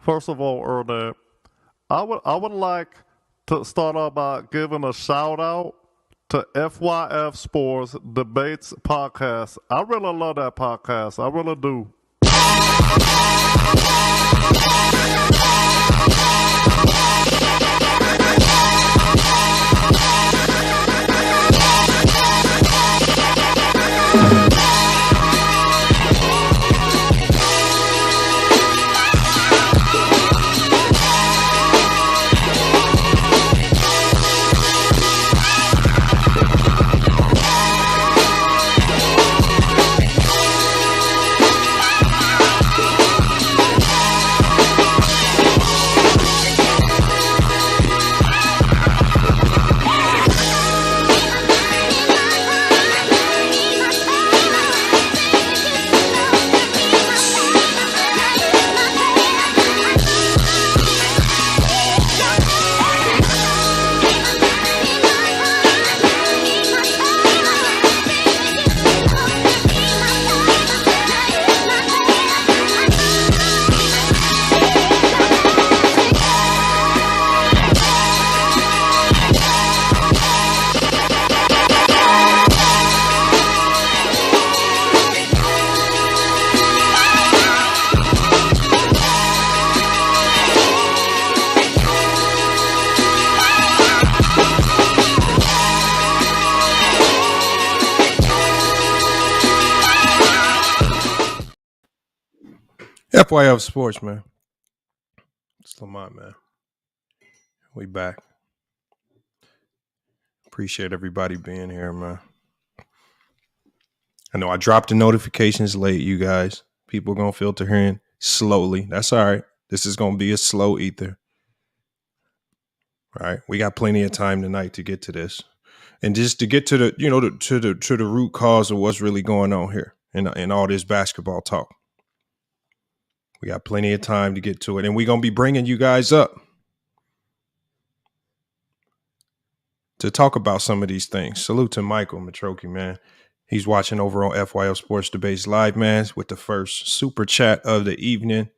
First of all, Ernest, I would like to start off by giving a shout out to FYF Sports Debates Podcast. I really love that podcast. I really do. FYF Sports, man. It's Lamont, man. We back. Appreciate everybody being here, man. I know I dropped the notifications late, you guys. People going to filter in slowly. That's all right. This is going to be a slow ether. All right. We got plenty of time tonight to get to this. And just to get to the, to the root cause of what's really going on here in all this basketball talk. We got plenty of time to get to it. And we're going to be bringing you guys up to talk about some of these things. Salute to Michael Matroki, man. He's watching over on FYL Sports Debates Live, man, with the first super chat of the evening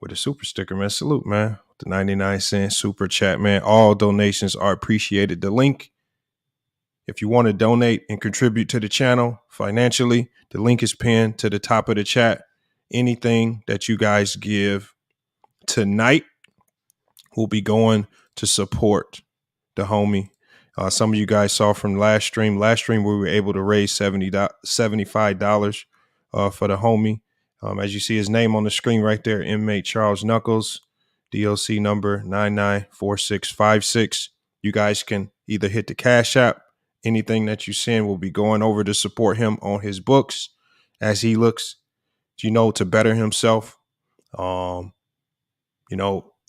with a super sticker, man. Salute, man. The 99-cent super chat, man. All donations are appreciated. The link, if you want to donate and contribute to the channel financially, the link is pinned to the top of the chat. Anything that you guys give tonight will be going to support the homie. Some of you guys saw from last stream. Last stream, we were able to raise $75 for the homie. As you see his name on the screen right there, inmate Charles Knuckles, DOC number 994656. You guys can either hit the Cash App. Anything that you send will be going over to support him on his books as he looks, to better himself.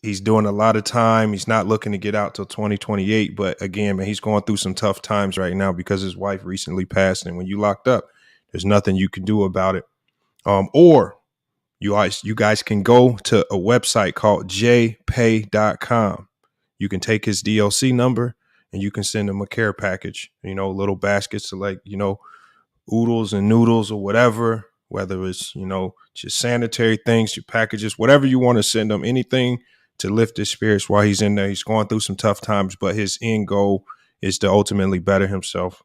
He's doing a lot of time. He's not looking to get out till 2028. But again, man, he's going through some tough times right now because his wife recently passed. And when you locked up, there's nothing you can do about it. Or you guys can go to a website called jpay.com. You can take his DLC number and you can send him a care package, little baskets of oodles and noodles or whatever, whether it's, just sanitary things, your packages, whatever you want to send him, anything to lift his spirits while he's in there. He's going through some tough times, but his end goal is to ultimately better himself.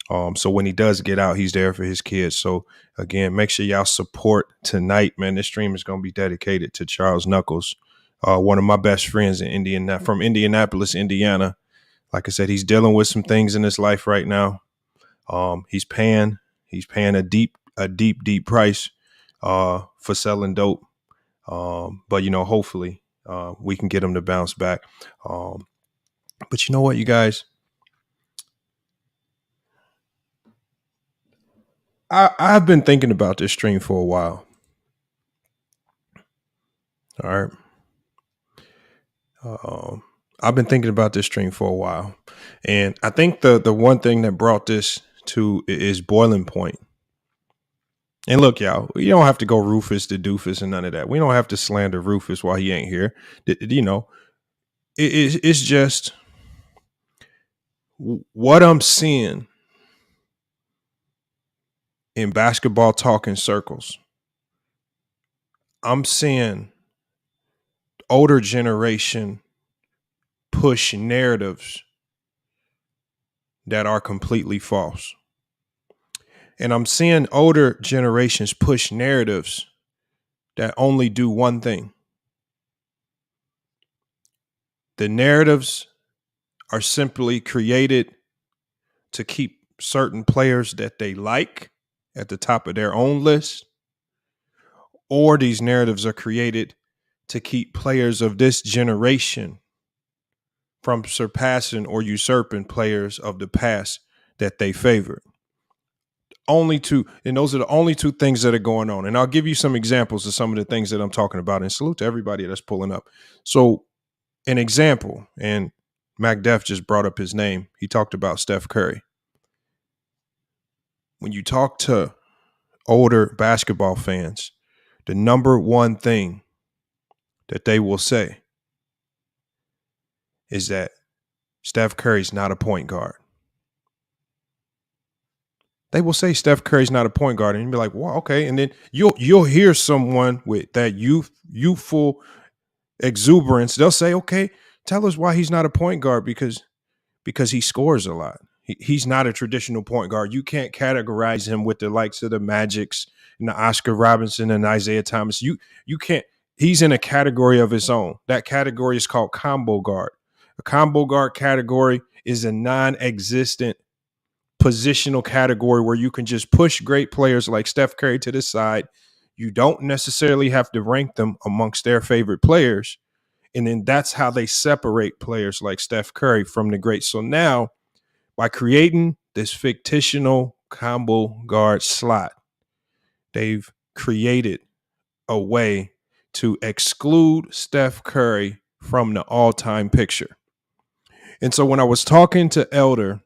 So when he does get out, he's there for his kids. So again, make sure y'all support tonight, man. This stream is going to be dedicated to Charles Knuckles, one of my best friends from Indianapolis, Indiana. Like I said, he's dealing with some things in his life right now. He's paying a deep price for selling dope. But hopefully we can get him to bounce back. But you know what, you guys? I've been thinking about this stream for a while. All right. I've been thinking about this stream for a while. And I think the one thing that brought this to is boiling point. And look, y'all, you don't have to go Rufus to doofus and none of that. We don't have to slander Rufus while he ain't here. It's just what I'm seeing in basketball talking circles. I'm seeing older generation push narratives that are completely false. And I'm seeing older generations push narratives that only do one thing. The narratives are simply created to keep certain players that they like at the top of their own list, or these narratives are created to keep players of this generation from surpassing or usurping players of the past that they favored. Only two, and those are the only two things that are going on. And I'll give you some examples of some of the things that I'm talking about. And salute to everybody that's pulling up. So, an example, and MacDef just brought up his name. He talked about Steph Curry. When you talk to older basketball fans, the number one thing that they will say is that Steph Curry's not a point guard. They will say Steph Curry's not a point guard, and you'll be like, "Well, okay." And then you'll hear someone with that youthful exuberance. They'll say, "Okay, tell us why he's not a point guard because he scores a lot. He's not a traditional point guard. You can't categorize him with the likes of the Magics and the Oscar Robinson and Isaiah Thomas. You can't. He's in a category of his own. That category is called combo guard. A combo guard category is a non-existent positional category where you can just push great players like Steph Curry to the side. You don't necessarily have to rank them amongst their favorite players. And then that's how they separate players like Steph Curry from the greats. So now, by creating this fictional combo guard slot, they've created a way to exclude Steph Curry from the all-time picture. And so when I was talking to Elder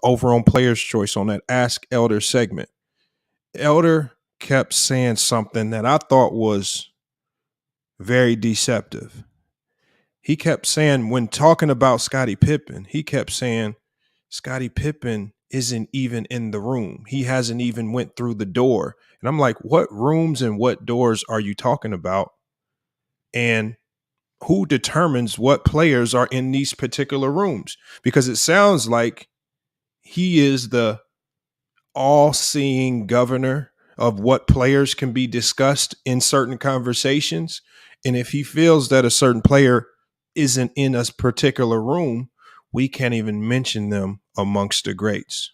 over on Player's Choice on that Ask Elder segment, Elder kept saying something that I thought was very deceptive. He kept saying, when talking about Scottie Pippen, he kept saying, Scottie Pippen isn't even in the room. He hasn't even went through the door. And I'm like, what rooms and what doors are you talking about? And who determines what players are in these particular rooms? Because it sounds like he is the all-seeing governor of what players can be discussed in certain conversations. And if he feels that a certain player isn't in a particular room, we can't even mention them amongst the greats.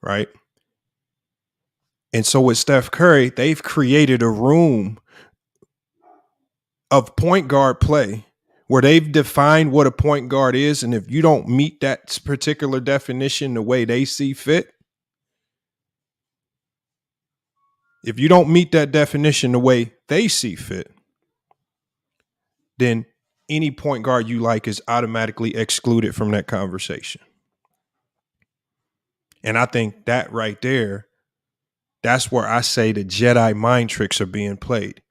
Right? And so with Steph Curry, they've created a room of point guard play where they've defined what a point guard is. And if you don't meet that particular definition the way they see fit, if you don't meet that definition the way they see fit, then any point guard you like is automatically excluded from that conversation. And I think that right there, that's where I say the Jedi mind tricks are being played.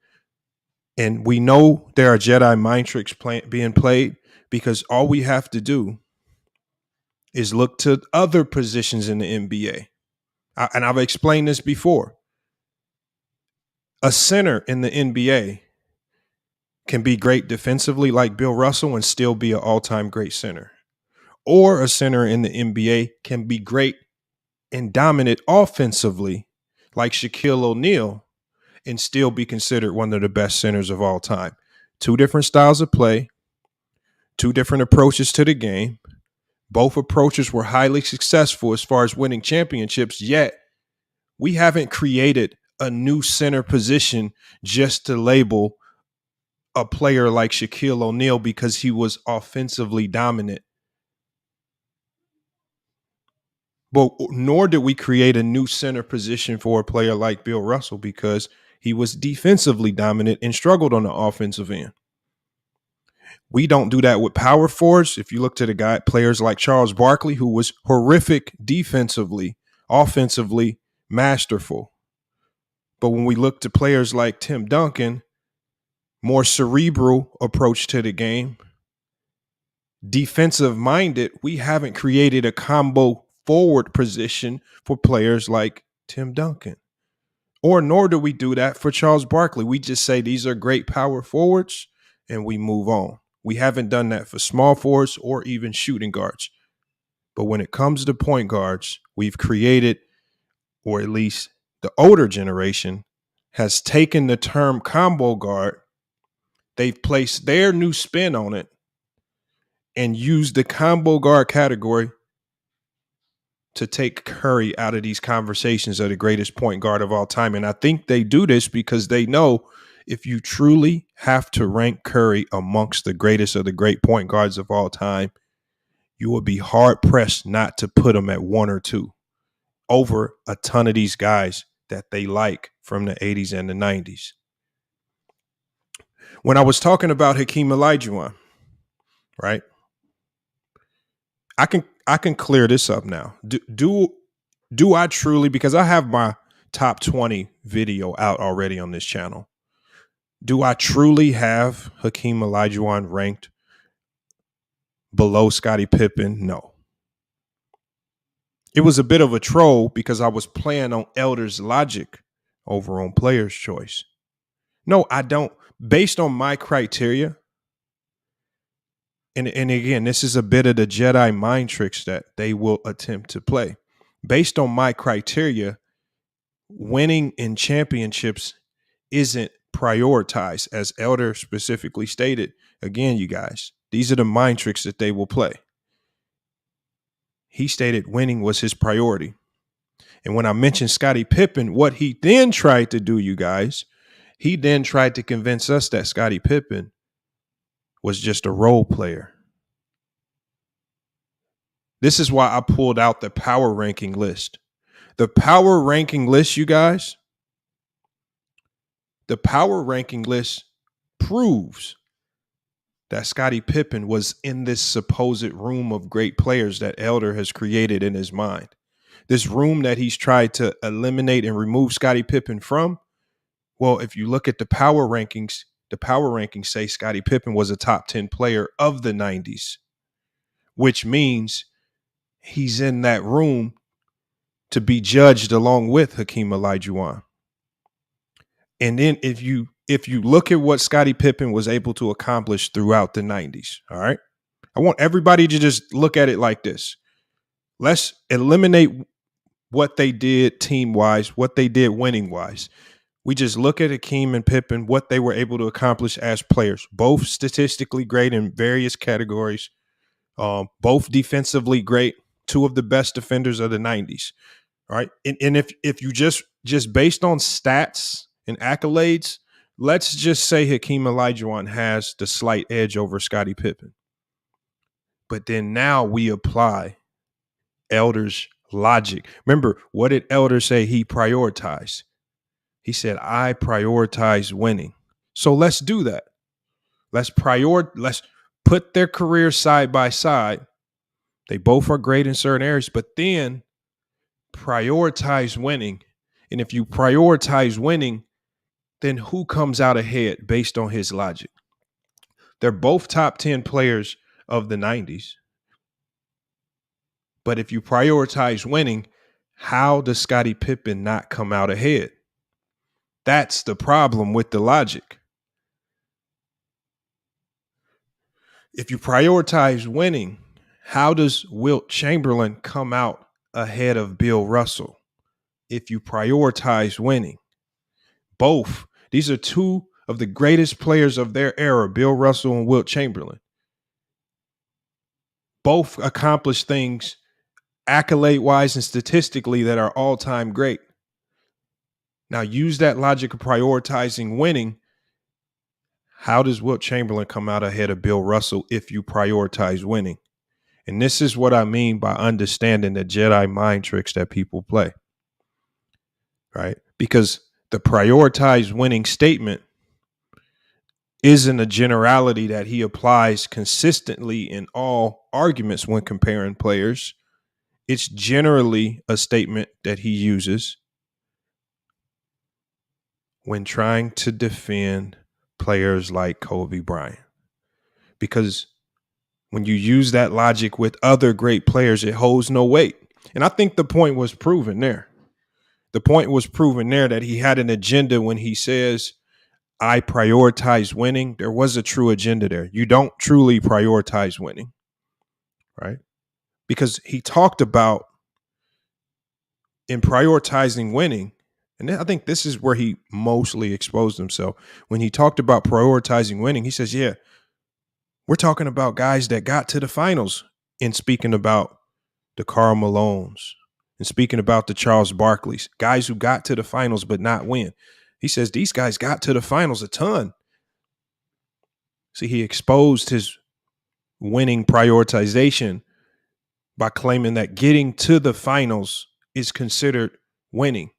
And we know there are Jedi mind tricks being played because all we have to do is look to other positions in the NBA. And I've explained this before. A center in the NBA can be great defensively like Bill Russell and still be an all-time great center. Or a center in the NBA can be great and dominant offensively like Shaquille O'Neal and still be considered one of the best centers of all time. Two different styles of play, two different approaches to the game. Both approaches were highly successful as far as winning championships, yet we haven't created a new center position just to label a player like Shaquille O'Neal because he was offensively dominant. But nor did we create a new center position for a player like Bill Russell because he was defensively dominant and struggled on the offensive end. We don't do that with power forwards. If you look to the players like Charles Barkley, who was horrific defensively, offensively masterful. But when we look to players like Tim Duncan, more cerebral approach to the game, defensive minded, we haven't created a combo forward position for players like Tim Duncan Or nor do we do that for Charles Barkley. We just say these are great power forwards and we move on. We haven't done that for small forwards or even shooting guards. But when it comes to point guards, we've created, or at least the older generation has taken the term combo guard. They've placed their new spin on it and used the combo guard category to take Curry out of these conversations of the greatest point guard of all time. And I think they do this because they know if you truly have to rank Curry amongst the greatest of the great point guards of all time, you will be hard pressed not to put him at 1 or 2 over a ton of these guys that they like from the 80s and the 90s. When I was talking about Hakeem Olajuwon, right? I can clear this up now. Do I truly, because I have my top 20 video out already on this channel, do I truly have Hakeem Olajuwon ranked below Scottie Pippen? No. It was a bit of a troll because I was playing on Elder's logic over on Player's Choice. No, I don't. Based on my criteria, and again, this is a bit of the Jedi mind tricks that they will attempt to play. Based on my criteria, winning in championships isn't prioritized, as Elder specifically stated. Again, you guys, these are the mind tricks that they will play. He stated winning was his priority. And when I mentioned Scottie Pippen, what he then tried to do, you guys, he then tried to convince us that Scottie Pippen was just a role player. This is why I pulled out the power ranking list. The power ranking list, you guys, the power ranking list proves that Scottie Pippen was in this supposed room of great players that Elder has created in his mind. This room that he's tried to eliminate and remove Scottie Pippen from. Well, if you look at the power rankings say Scottie Pippen was a top 10 player of the 90s, which means he's in that room to be judged along with Hakeem Olajuwon. And then if you look at what Scottie Pippen was able to accomplish throughout the 90s, all right? I want everybody to just look at it like this. Let's eliminate what they did team-wise, what they did winning-wise. We just look at Hakeem and Pippen, what they were able to accomplish as players, both statistically great in various categories, both defensively great, two of the best defenders of the 90s. All right. And if you just based on stats and accolades, let's just say Hakeem Olajuwon has the slight edge over Scottie Pippen. But then now we apply Elder's logic. Remember, what did Elder say he prioritized? He said, I prioritize winning. So let's do that. Let's put their careers side by side. They both are great in certain areas, but then prioritize winning. And if you prioritize winning, then who comes out ahead based on his logic? They're both top 10 players of the 90s. But if you prioritize winning, how does Scottie Pippen not come out ahead? That's the problem with the logic. If you prioritize winning, how does Wilt Chamberlain come out ahead of Bill Russell? If you prioritize winning, both. These are two of the greatest players of their era, Bill Russell and Wilt Chamberlain. Both accomplished things accolade-wise and statistically that are all-time great. Now use that logic of prioritizing winning. How does Wilt Chamberlain come out ahead of Bill Russell if you prioritize winning? And this is what I mean by understanding the Jedi mind tricks that people play, right? Because the prioritize winning statement isn't a generality that he applies consistently in all arguments when comparing players. It's generally a statement that he uses when trying to defend players like Kobe Bryant. Because when you use that logic with other great players, it holds no weight. And I think the point was proven there. the point was proven there that he had an agenda when he says, I prioritize winning. There was a true agenda there. You don't truly prioritize winning, right? Because he talked about in prioritizing winning, and I think this is where he mostly exposed himself. When he talked about prioritizing winning, he says, yeah, we're talking about guys that got to the finals, and speaking about the Karl Malones and speaking about the Charles Barkleys, guys who got to the finals but not win. He says these guys got to the finals a ton. See, he exposed his winning prioritization by claiming that getting to the finals is considered winning.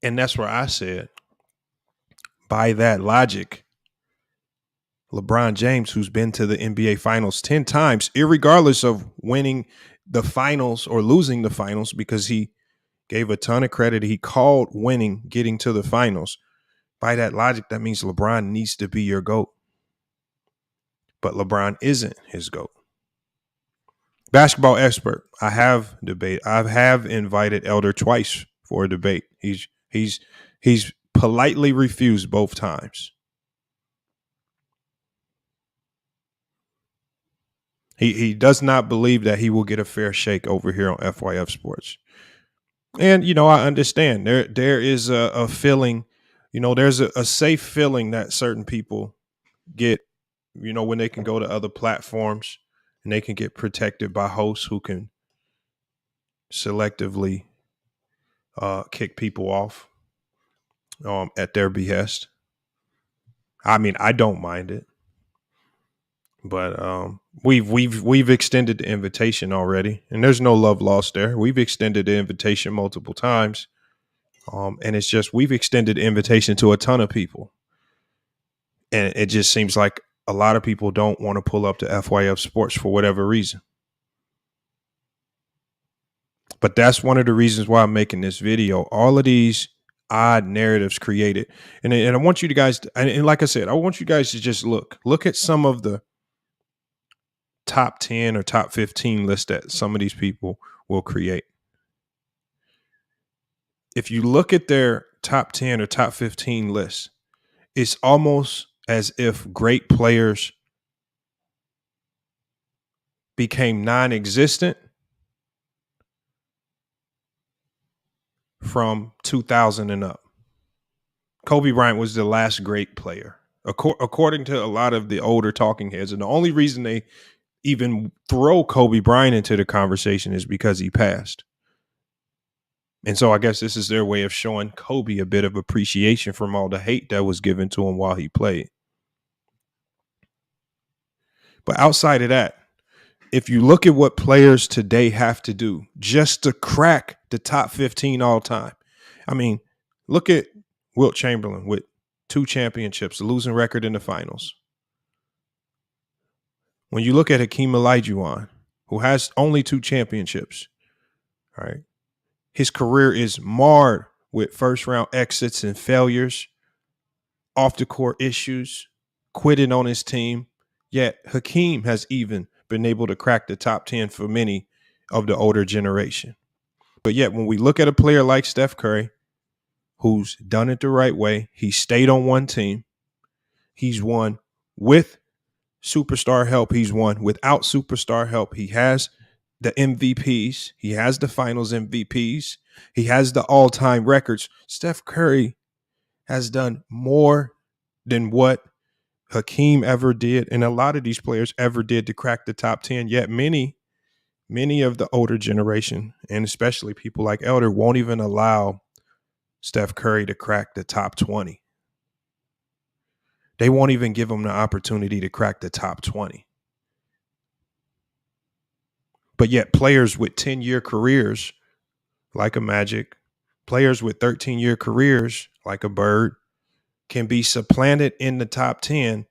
And that's where I said, by that logic, LeBron James, who's been to the NBA Finals 10 times, irregardless of winning the finals or losing the finals, because he gave a ton of credit. He called winning, getting to the finals. By that logic, that means LeBron needs to be your GOAT. But LeBron isn't his GOAT. Basketball expert. I have invited Elder twice for a debate. He's politely refused both times. He does not believe that he will get a fair shake over here on FYF Sports. And, I understand there is a feeling, there's a safe feeling that certain people get, when they can go to other platforms and they can get protected by hosts who can selectively kick people off at their behest. I mean, I don't mind it. But we've extended the invitation already, and there's no love lost there. We've extended the invitation multiple times, and it's just we've extended the invitation to a ton of people, and it just seems like a lot of people don't want to pull up to FYF Sports for whatever reason. But that's one of the reasons why I'm making this video. All of these odd narratives created, and I want you guys, and like I said, I want you guys to just look at some of the top 10 or top 15 lists that some of these people will create. If you look at their top 10 or top 15 lists, it's almost as if great players became non-existent from 2000 and up. Kobe Bryant was the last great player, according to a lot of the older talking heads. And the only reason they even throw Kobe Bryant into the conversation is because he passed. And so I guess this is their way of showing Kobe a bit of appreciation from all the hate that was given to him while he played. But outside of that, if you look at what players today have to do just to crack the top 15 all time, I mean, look at Wilt Chamberlain with 2 championships, a losing record in the finals. When you look at Hakeem Olajuwon, who has only 2 championships, all right, his career is marred with first-round exits and failures, off-the-court issues, quitting on his team. Yet Hakeem has even been able to crack the top 10 for many of the older generation. But yet when we look at a player like Steph Curry, who's done it the right way, he stayed on one team, he's won with superstar help, he's won without superstar help. He has the MVPs, he has the finals MVPs, he has the all-time records. Steph Curry has done more than what Hakeem ever did, and a lot of these players ever did to crack the top 10. Yet many of the older generation, and especially people like Elder, won't even allow Steph Curry to crack the top 20. They won't even give him the opportunity to crack the top 20. But yet players with 10-year careers like a Magic, players with 13-year careers like a Bird can be supplanted in the top 10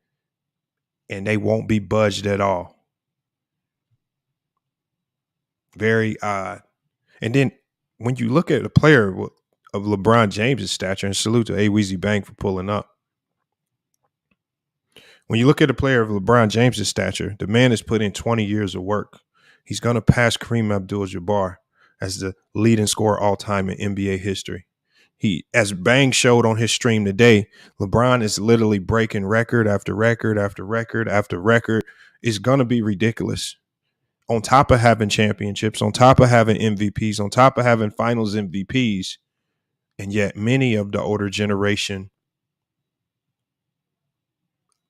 and they won't be budged at all. Very odd. And then when you look at a player of LeBron James' stature, and salute to A. Weezy Bang for pulling up. When you look at a player of LeBron James' stature, the man has put in 20 years of work. He's going to pass Kareem Abdul-Jabbar. as the leading scorer all time in NBA history. He, as Bang showed on his stream today, LeBron is literally breaking record after record after record after record. It's going to be ridiculous. On top of having championships, on top of having MVPs, on top of having finals MVPs, and yet many of the older generation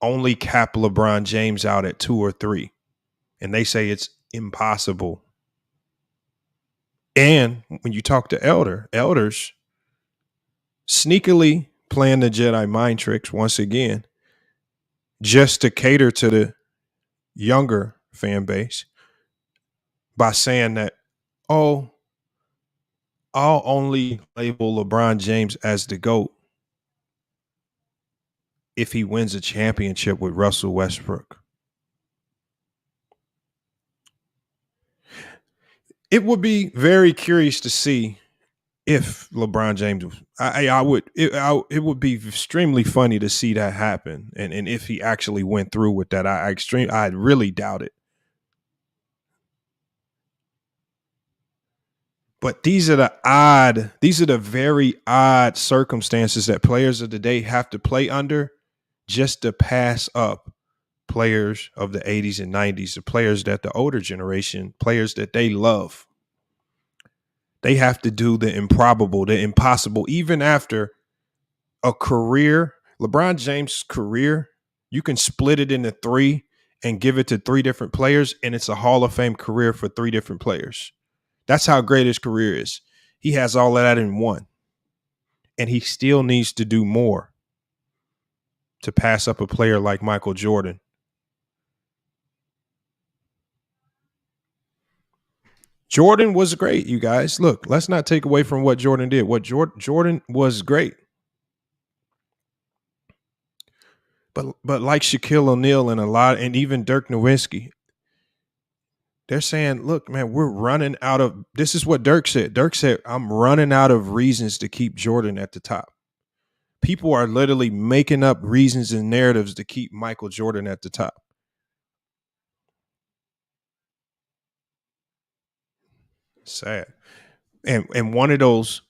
only cap LeBron James out at 2 or 3. And they say it's impossible. And when you talk to elders sneakily playing the Jedi mind tricks once again, just to cater to the younger fan base by saying that, oh, I'll only label LeBron James as the GOAT if he wins a championship with Russell Westbrook. It would be very curious to see if LeBron James, it would be extremely funny to see that happen, and if he actually went through with that, I really doubt it. But these are the very odd circumstances that players of the day have to play under just to pass up players of the 80s and 90s, the players that the older generation, players that they love. They have to do the improbable, the impossible, even after a career. LeBron James' career, you can split it into 3 and give it to 3 different players, and it's a Hall of Fame career for 3 different players. That's how great his career is. He has all of that in one, and he still needs to do more to pass up a player like Michael Jordan. Jordan was great, you guys. Look, let's not take away from what Jordan did. What Jordan was great. But like Shaquille O'Neal and even Dirk Nowitzki, they're saying, look, man, we're running out of, this is what Dirk said. Dirk said, I'm running out of reasons to keep Jordan at the top. People are literally making up reasons and narratives to keep Michael Jordan at the top. Sad. And one of those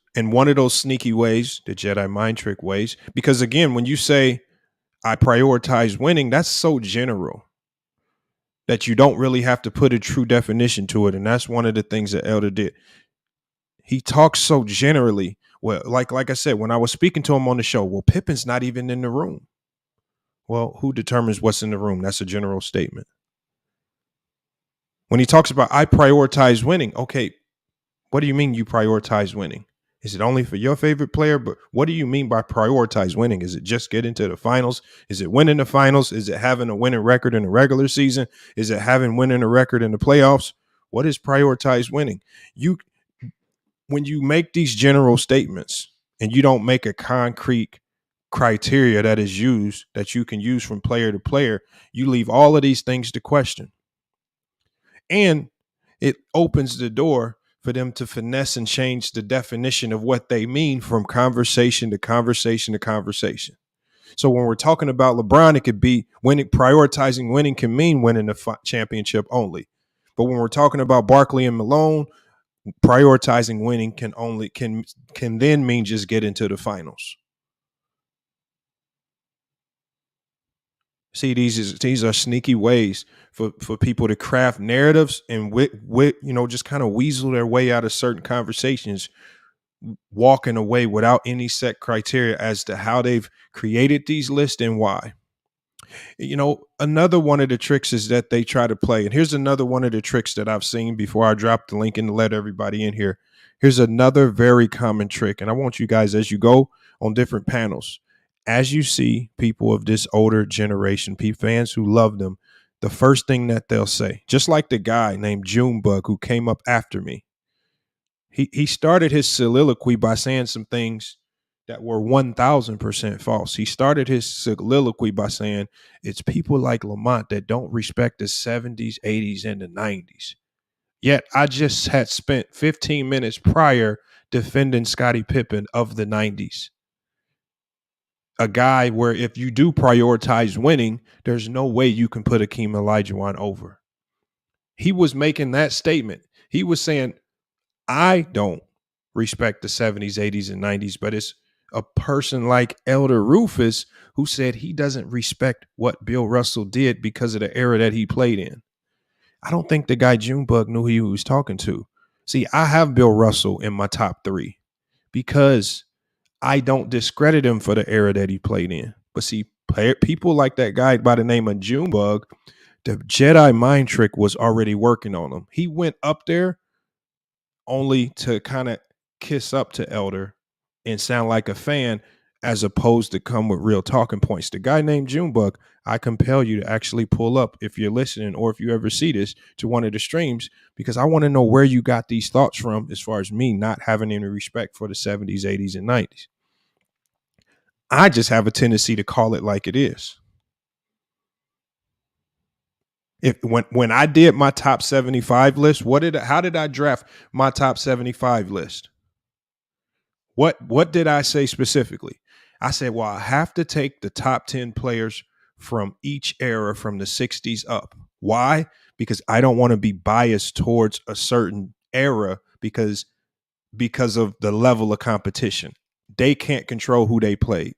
sneaky ways, the Jedi mind trick ways, because again, when you say I prioritize winning, that's so general that you don't really have to put a true definition to it. And that's one of the things that Elder did. He talks so generally. Well, like I said, when I was speaking to him on the show, well, Pippen's not even in the room. Well, who determines what's in the room? That's a general statement. When he talks about I prioritize winning, okay, what do you mean you prioritize winning? Is it only for your favorite player? But what do you mean by prioritize winning? Is it just getting to the finals? Is it winning the finals? Is it having a winning record in the regular season? Is it winning a record in the playoffs? What is prioritize winning? When you make these general statements and you don't make a concrete criteria that is used, that you can use from player to player, you leave all of these things to question. And it opens the door for them to finesse and change the definition of what they mean from conversation to conversation to conversation. So when we're talking about LeBron, it could be winning, prioritizing winning can mean winning the championship only. But when we're talking about Barkley and Malone, prioritizing winning can then mean just get into the finals. See, these are sneaky ways for people to craft narratives and just kind of weasel their way out of certain conversations, walking away without any set criteria as to how they've created these lists and why. Another one of the tricks is that they try to play. And here's another one of the tricks that I've seen before I drop the link and let everybody in here. Here's another very common trick. And I want you guys, as you go on different panels, as you see people of this older generation, fans who love them, the first thing that they'll say, just like the guy named Junebug who came up after me, he started his soliloquy by saying some things that were 1,000% false. He started his soliloquy by saying it's people like Lamont that don't respect the 70s, 80s, and the 90s. Yet I just had spent 15 minutes prior defending Scottie Pippen of the 90s. A guy where if you do prioritize winning, there's no way you can put Hakeem Olajuwon over. He was making that statement. He was saying, I don't respect the 70s, 80s, and 90s, but it's a person like Elder Rufus who said he doesn't respect what Bill Russell did because of the era that he played in. I don't think the guy Junebug knew who he was talking to. See, I have Bill Russell in my top 3 because I don't discredit him for the era that he played in. But see, people like that guy by the name of Junebug, the Jedi mind trick was already working on him. He went up there only to kind of kiss up to Elder and sound like a fan as opposed to come with real talking points. The guy named Junebug, I compel you to actually pull up, if you're listening or if you ever see this, to one of the streams, because I want to know where you got these thoughts from as far as me not having any respect for the 70s, 80s, and 90s. I just have a tendency to call it like it is. When I did my top 75 list, how did I draft my top 75 list? What did I say specifically? I said, well, I have to take the top 10 players from each era from the 60s up. Why? Because I don't want to be biased towards a certain era because of the level of competition. They can't control who they played.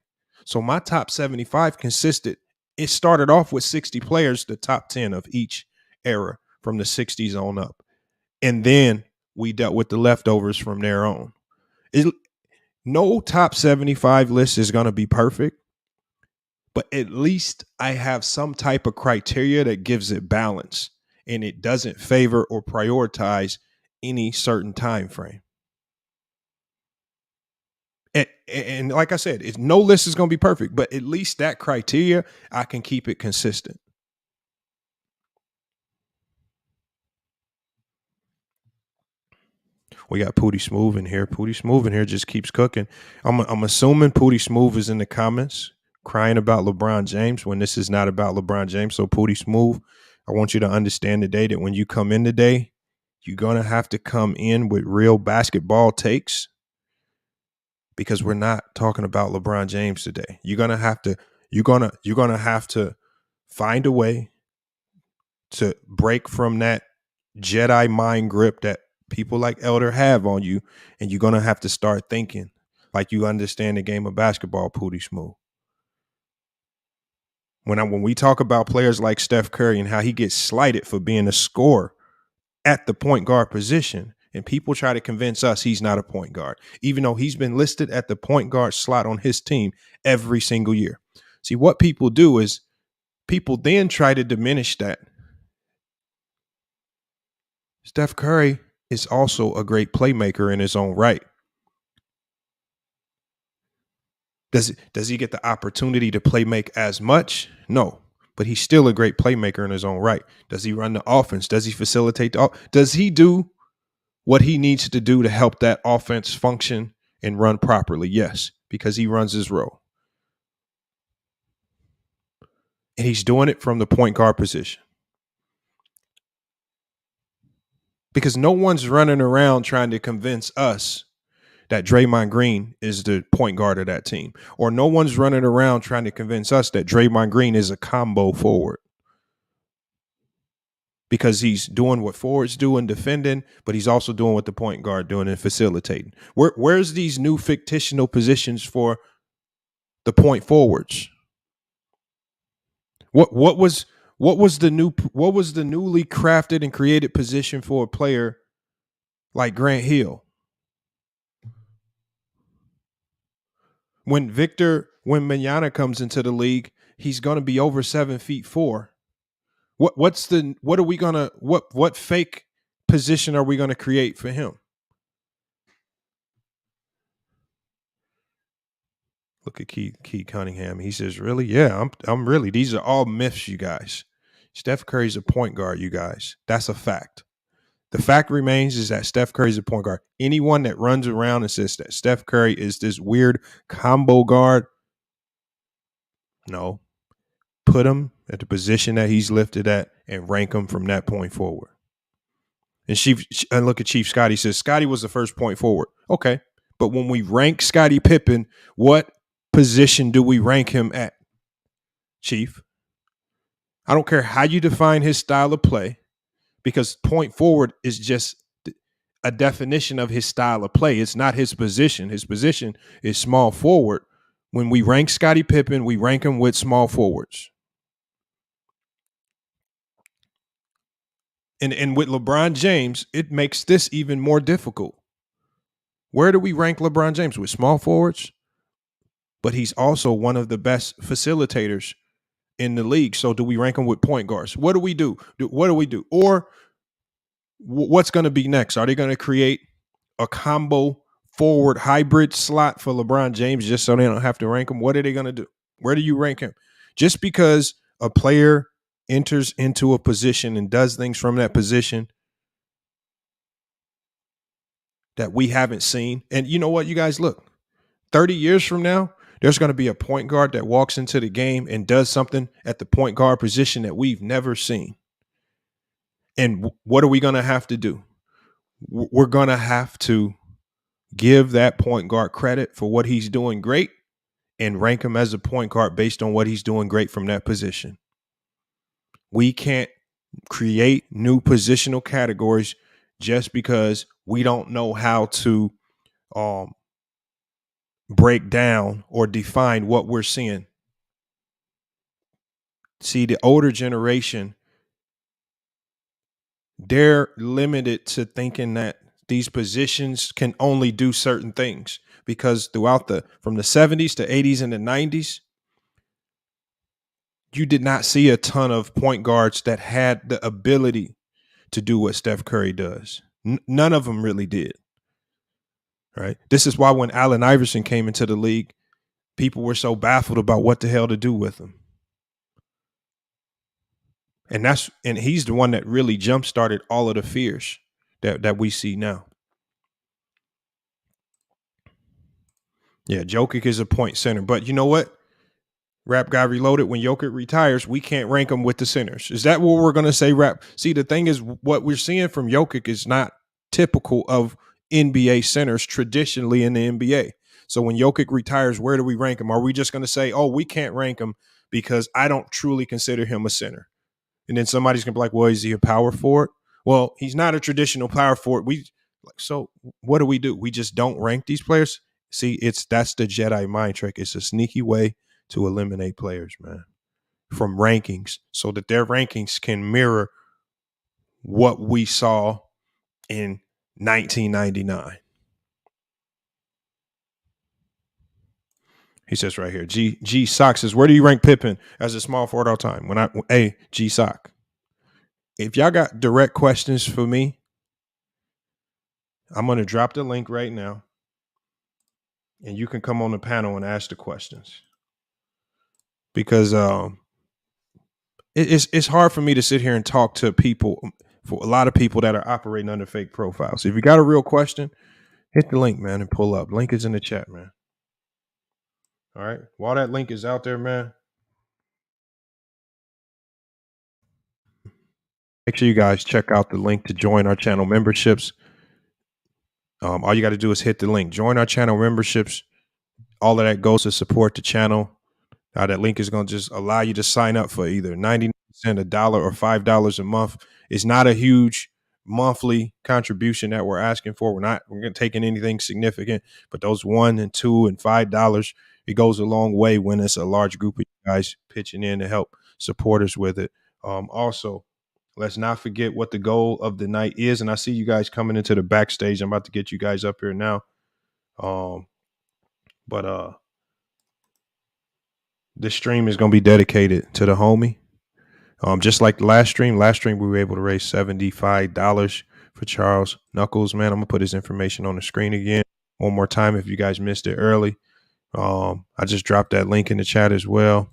So my top 75 it started off with 60 players, the top 10 of each era from the 60s on up. And then we dealt with the leftovers from there on. No top 75 list is going to be perfect, but at least I have some type of criteria that gives it balance and it doesn't favor or prioritize any certain time frame. And like I said, no list is going to be perfect, but at least that criteria, I can keep it consistent. We got Pootie Smooth in here. Pootie Smooth in here just keeps cooking. I'm assuming Pootie Smooth is in the comments crying about LeBron James when this is not about LeBron James. So Pootie Smooth, I want you to understand today that when you come in today, you're going to have to come in with real basketball takes because we're not talking about LeBron James today. You're going to have to find a way to break from that Jedi mind grip that people like Elder have on you, and you're going to have to start thinking like you understand the game of basketball, Pootie Smooth. When we talk about players like Steph Curry and how he gets slighted for being a scorer at the point guard position, and people try to convince us he's not a point guard, even though he's been listed at the point guard slot on his team every single year. See, what people do is people then try to diminish that. Steph Curry is also a great playmaker in his own right. Does he get the opportunity to play make as much? No, but he's still a great playmaker in his own right. Does he run the offense? Does he facilitate does he do what he needs to do to help that offense function and run properly? Yes, because he runs his role. And he's doing it from the point guard position. Because no one's running around trying to convince us that Draymond Green is the point guard of that team. Or no one's running around trying to convince us that Draymond Green is a combo forward. Because he's doing what forwards do in defending, but he's also doing what the point guard doing and facilitating. Where's these new fictional positions for the point forwards? What was the newly crafted and created position for a player like Grant Hill? When Manana comes into the league, he's going to be over 7'4". What fake position are we going to create for him? Look at Keith Cunningham. He says, "Really? Yeah, I'm really. These are all myths, you guys. Steph Curry's a point guard, you guys. That's a fact. The fact remains is that Steph Curry's a point guard. Anyone that runs around and says that Steph Curry is this weird combo guard, no. Put him at the position that he's lifted at and rank him from that point forward." And look at Chief Scottie says, Scottie was the first point forward. Okay. But when we rank Scottie Pippen, what position do we rank him at, Chief? I don't care how you define his style of play, because point forward is just a definition of his style of play. It's not his position. His position is small forward. When we rank Scottie Pippen, we rank him with small forwards. And with LeBron James, it makes this even more difficult. Where do we rank LeBron James? With small forwards? But he's also one of the best facilitators in the league. So do we rank him with point guards? What do we do? What do we do? Or what's going to be next? Are they going to create a combo forward hybrid slot for LeBron James just so they don't have to rank him? What are they going to do? Where do you rank him? Just because a player enters into a position and does things from that position that we haven't seen. And you know what, you guys, look, 30 years from now, there's going to be a point guard that walks into the game and does something at the point guard position that we've never seen. And what are we going to have to do? We're going to have to give that point guard credit for what he's doing great and rank him as a point guard based on what he's doing great from that position. We can't create new positional categories just because we don't know how to break down or define what we're seeing. See, the older generation, they're limited to thinking that these positions can only do certain things because from the 70s to 80s and the 90s, you did not see a ton of point guards that had the ability to do what Steph Curry does. None of them really did. Right. This is why when Allen Iverson came into the league, people were so baffled about what the hell to do with him. And he's the one that really jump-started all of the fears that we see now. Yeah, Jokic is a point center. But you know what? Rap Guy Reloaded, when Jokic retires, we can't rank him with the centers. Is that what we're going to say, Rap? See, the thing is, what we're seeing from Jokic is not typical of NBA centers traditionally in the NBA. So when Jokic retires, where do we rank him? Are we just going to say, oh, we can't rank him because I don't truly consider him a center? And then somebody's going to be like, well, is he a power forward? Well, he's not a traditional power forward. So what do? We just don't rank these players? See, that's the Jedi mind trick. It's a sneaky way to eliminate players, man, from rankings so that their rankings can mirror what we saw in 1999. He says right here, G Sock says, where do you rank Pippen as a small forward all time? G Sock. If y'all got direct questions for me, I'm going to drop the link right now and you can come on the panel and ask the questions. Because it's hard for me to sit here and talk to people, for a lot of people that are operating under fake profiles. If you got a real question, hit the link, man, and pull up. Link is in the chat, man. All right. While that link is out there, man, make sure you guys check out the link to join our channel memberships. All you got to do is hit the link. Join our channel memberships. All of that goes to support the channel. Now that link is going to just allow you to sign up for either 99 cents, $1, or $5 a month. It's not a huge monthly contribution that we're asking for. We're not taking anything significant, but those $1 and $2 and $5, it goes a long way when it's a large group of you guys pitching in to help support us with it. Also, let's not forget what the goal of the night is. And I see you guys coming into the backstage. I'm about to get you guys up here now. This stream is going to be dedicated to the homie. Just like the last stream we were able to raise $75 for Charles Knuckles, man. I'm going to put his information on the screen again one more time if you guys missed it early. I just dropped that link in the chat as well.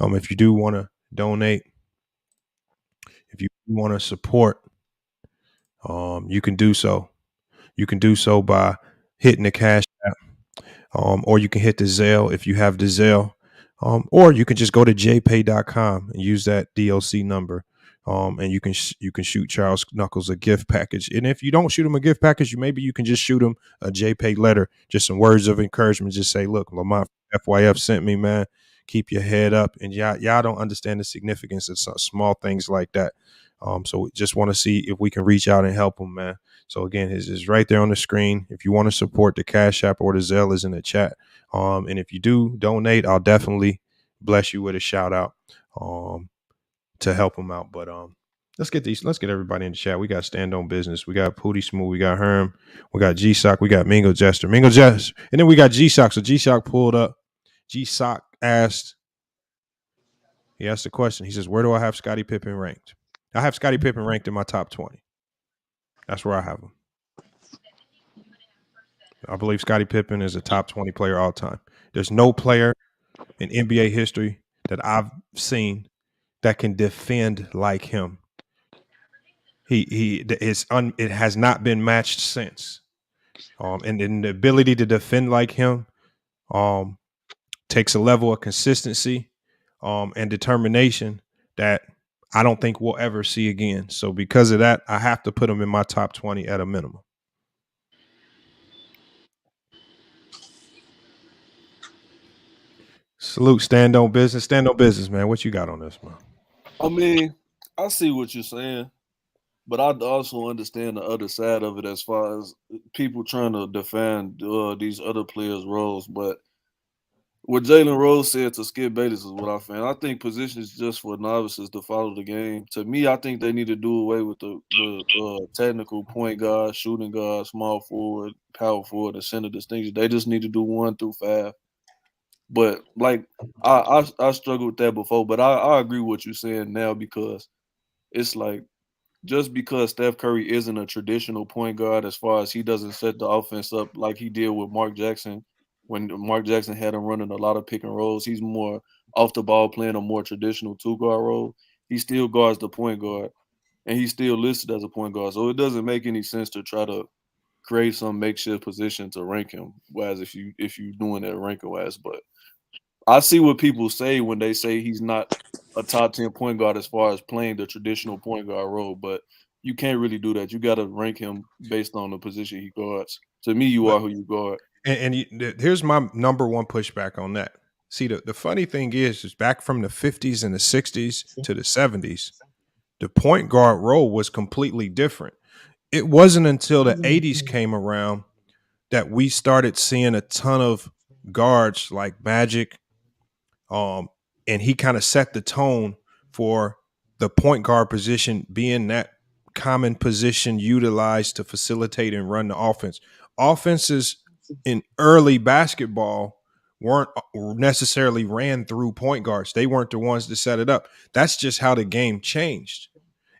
If you do want to donate, if you want to support, you can do so. You can do so by hitting the Cash App, or you can hit the Zelle if you have the Zelle. Or you can just go to jpay.com and use that DLC number. And you can shoot Charles Knuckles a gift package. And if you don't shoot him a gift package, maybe you can just shoot him a JPay letter, just some words of encouragement. Just say, look, Lamont FYF sent me, man. Keep your head up. And y'all don't understand the significance of some small things like that. So we just want to see if we can reach out and help him, man. So again, it's right there on the screen. If you want to support, the Cash App or the Zelle is in the chat. And if you do donate, I'll definitely bless you with a shout out to help them out. But let's get everybody in the chat. We got Stand on Business, we got Pooty Smooth, we got Herm, we got G Sock, we got Mingo Jester, and then we got G Sock. So G Sock pulled up. G Sock asked the question. He says, "Where do I have Scottie Pippen ranked?" I have Scottie Pippen ranked in my top 20. That's where I have him. I believe Scottie Pippen is a top 20 player all time. There's no player in NBA history that I've seen that can defend like him. It has not been matched since. And the ability to defend like him takes a level of consistency and determination that I don't think we'll ever see again. So because of that, I have to put him in my top 20 at a minimum. Salute, Stand on Business, man. What you got on this, man? I mean, I see what you're saying, but I also understand the other side of it as far as people trying to defend these other players' roles. But what Jalen Rose said to Skip Bayless is what I found. I think position is just for novices to follow the game. To me, I think they need to do away with the technical point guard, shooting guard, small forward, power forward, and center distinction. They just need to do 1 through 5. But like I struggled with that before, but I agree with what you're saying now because it's like just because Steph Curry isn't a traditional point guard as far as he doesn't set the offense up like he did with Mark Jackson when Mark Jackson had him running a lot of pick and rolls. He's more off the ball playing a more traditional 2-guard role. He still guards the point guard and he's still listed as a point guard. So it doesn't make any sense to try to create some makeshift position to rank him. Whereas if you're doing that ranking wise, but I see what people say when they say he's not a top 10 point guard as far as playing the traditional point guard role, but you can't really do that. You got to rank him based on the position he guards. To me, you are who you guard. Here's my number one pushback on that. See, the funny thing is back from the 50s and the 60s to the 70s, the point guard role was completely different. It wasn't until the 80s came around that we started seeing a ton of guards like Magic, and he kind of set the tone for the point guard position being that common position utilized to facilitate and run the offense. Offenses in early basketball weren't necessarily ran through point guards. They weren't the ones to set it up. That's just how the game changed.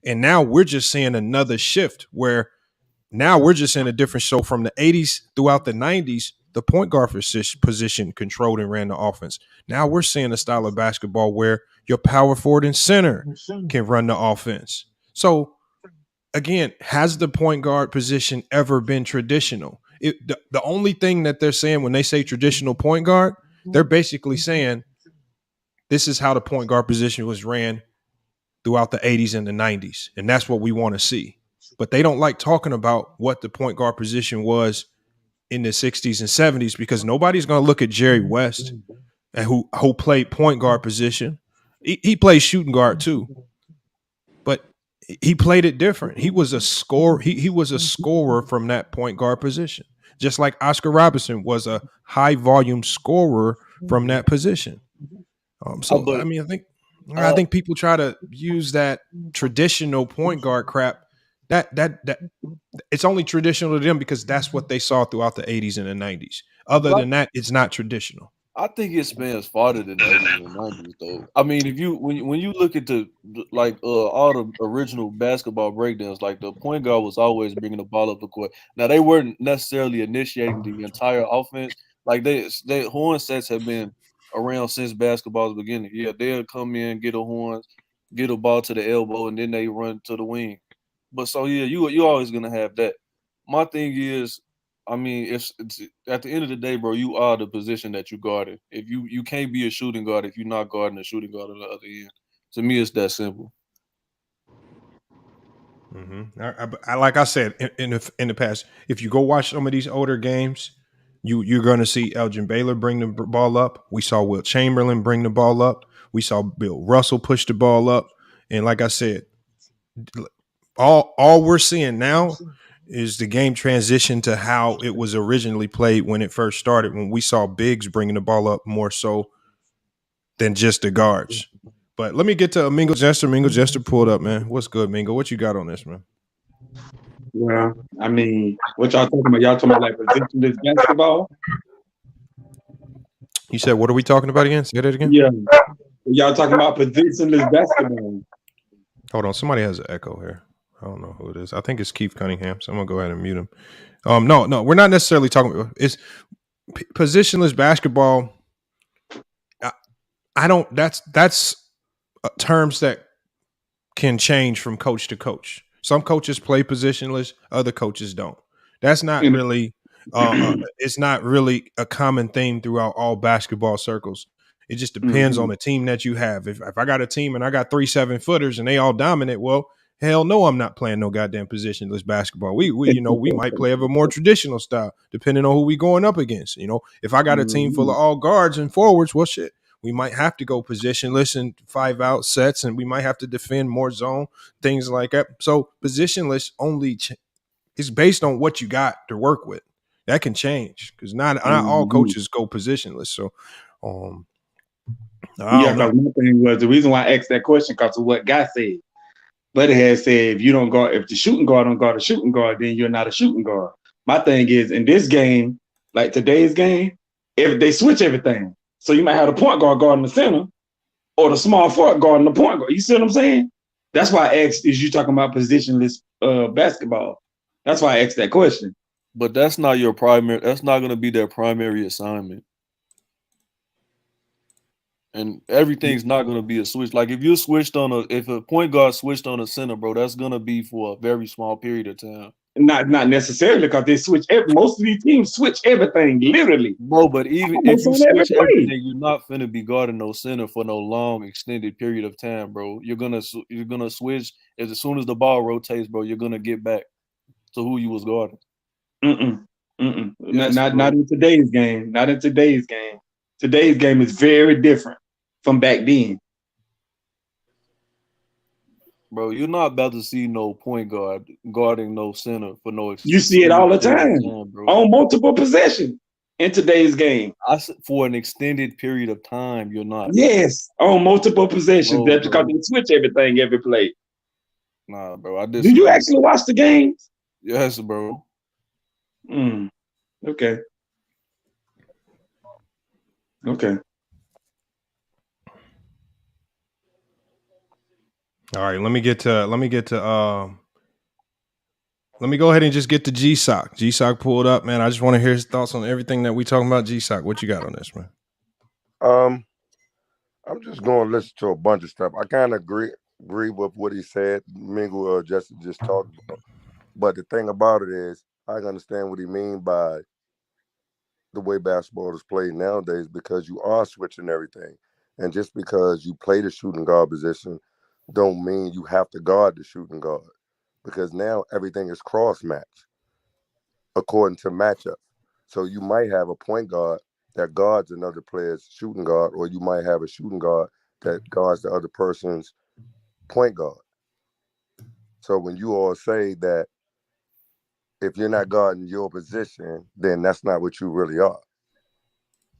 And now we're just seeing another shift where now we're just in a different show from the 80s throughout the 90s. The point guard position controlled and ran the offense. Now we're seeing a style of basketball where your power forward and center can run the offense. So again, has the point guard position ever been traditional? The only thing that they're saying when they say traditional point guard, they're basically saying this is how the point guard position was ran throughout the 80s and the 90s. And that's what we want to see. But they don't like talking about what the point guard position was in the 60s and 70s because nobody's going to look at Jerry West and who played point guard position. He played shooting guard too, but he played it different. He was a scorer. He was a scorer from that point guard position, just like Oscar Robertson was a high volume scorer from that position. I think people try to use that traditional point guard crap. That it's only traditional to them because that's what they saw throughout the 80s and the 90s. Other than that, it's not traditional. I think it spans farther than the 80s and 90s, though. I mean, if you when you look at all the original basketball breakdowns, like the point guard was always bringing the ball up the court. Now they weren't necessarily initiating the entire offense. Like they horn sets have been around since basketball's beginning. Yeah, they'll come in, get a horns, get a ball to the elbow, and then they run to the wing. But so yeah, you're always gonna have that. My thing is, I mean, it's at the end of the day, bro, you are the position that you guarded. If you can't be a shooting guard if you're not guarding a shooting guard on the other end. To me, it's that simple. Mm-hmm. Like I said in the past, if you go watch some of these older games, you're going to see Elgin Baylor bring the ball up. We saw Wilt Chamberlain bring the ball up. We saw Bill Russell push the ball up. And like I said, all we're seeing now is the game transition to how it was originally played when it first started, when we saw bigs bringing the ball up more so than just the guards. But let me get to Mingo Jester. Mingo Jester pulled up, man. What's good, Mingo? What you got on this, man? Well, I mean, what y'all talking about? Y'all talking about like positionless basketball? You said, what are we talking about again? Say that again. Yeah. Y'all talking about positionless basketball? Hold on. Somebody has an echo here. I don't know who it is. I think it's Keith Cunningham. So I'm going to go ahead and mute him. No, we're not necessarily talking about it's positionless basketball. I don't, that's terms that can change from coach to coach. Some coaches play positionless, other coaches don't. That's not really, it's not really a common theme throughout all basketball circles. It just depends on the team that you have. If I got a team and I got 3 7-footers and they all dominant, well, hell no, I'm not playing no goddamn positionless basketball. We might play of a more traditional style, depending on who we going up against. If I got a team full of all guards and forwards, well, shit, we might have to go positionless and 5-out sets, and we might have to defend more zone, things like that. So positionless only is based on what you got to work with. That can change because not all coaches go positionless. So, yeah, because my thing was the reason why I asked that question because of what Guy said. Buddy had said if the shooting guard don't guard a shooting guard, then you're not a shooting guard. My thing is in this game, like today's game, if they switch everything, so you might have the point guard guarding the center, or the small forward guarding the point guard. You see what I'm saying? That's why I asked: is you talking about positionless basketball? That's why I asked that question. But that's not your primary. That's not going to be their primary assignment. And everything's not going to be a switch. Like if a point guard switched on a center, bro, that's going to be for a very small period of time. Not necessarily because they switch. Most of these teams switch everything, literally. Bro, but even if you switch everything, you're not finna be guarding no center for no long, extended period of time, bro. You're gonna switch as soon as the ball rotates, bro. You're gonna get back to who you was guarding. Yes, not in today's game. Not in today's game. Today's game is very different from back then. Bro, you're not about to see no point guard guarding no center for no. You see it all the time on multiple possessions in today's game. For an extended period of time, you're not. Yes, on multiple possessions. That's because they switch everything every play. Nah, bro. I disagree. Do you actually watch the games? Yes, bro. Okay. All right, let me go ahead and just get to G-Sock. G-Sock pulled up, man. I just want to hear his thoughts on everything that we talking about. G-Sock, what you got on this, man? I'm just going to listen to a bunch of stuff. I kind of agree with what he said. Mingo just talked about. But the thing about it is, I understand what he mean by the way basketball is played nowadays because you are switching everything. And just because you play the shooting guard position don't mean you have to guard the shooting guard because now everything is cross-match according to matchup. So you might have a point guard that guards another player's shooting guard, or you might have a shooting guard that guards the other person's point guard. So when you all say that if you're not guarding your position, then that's not what you really are,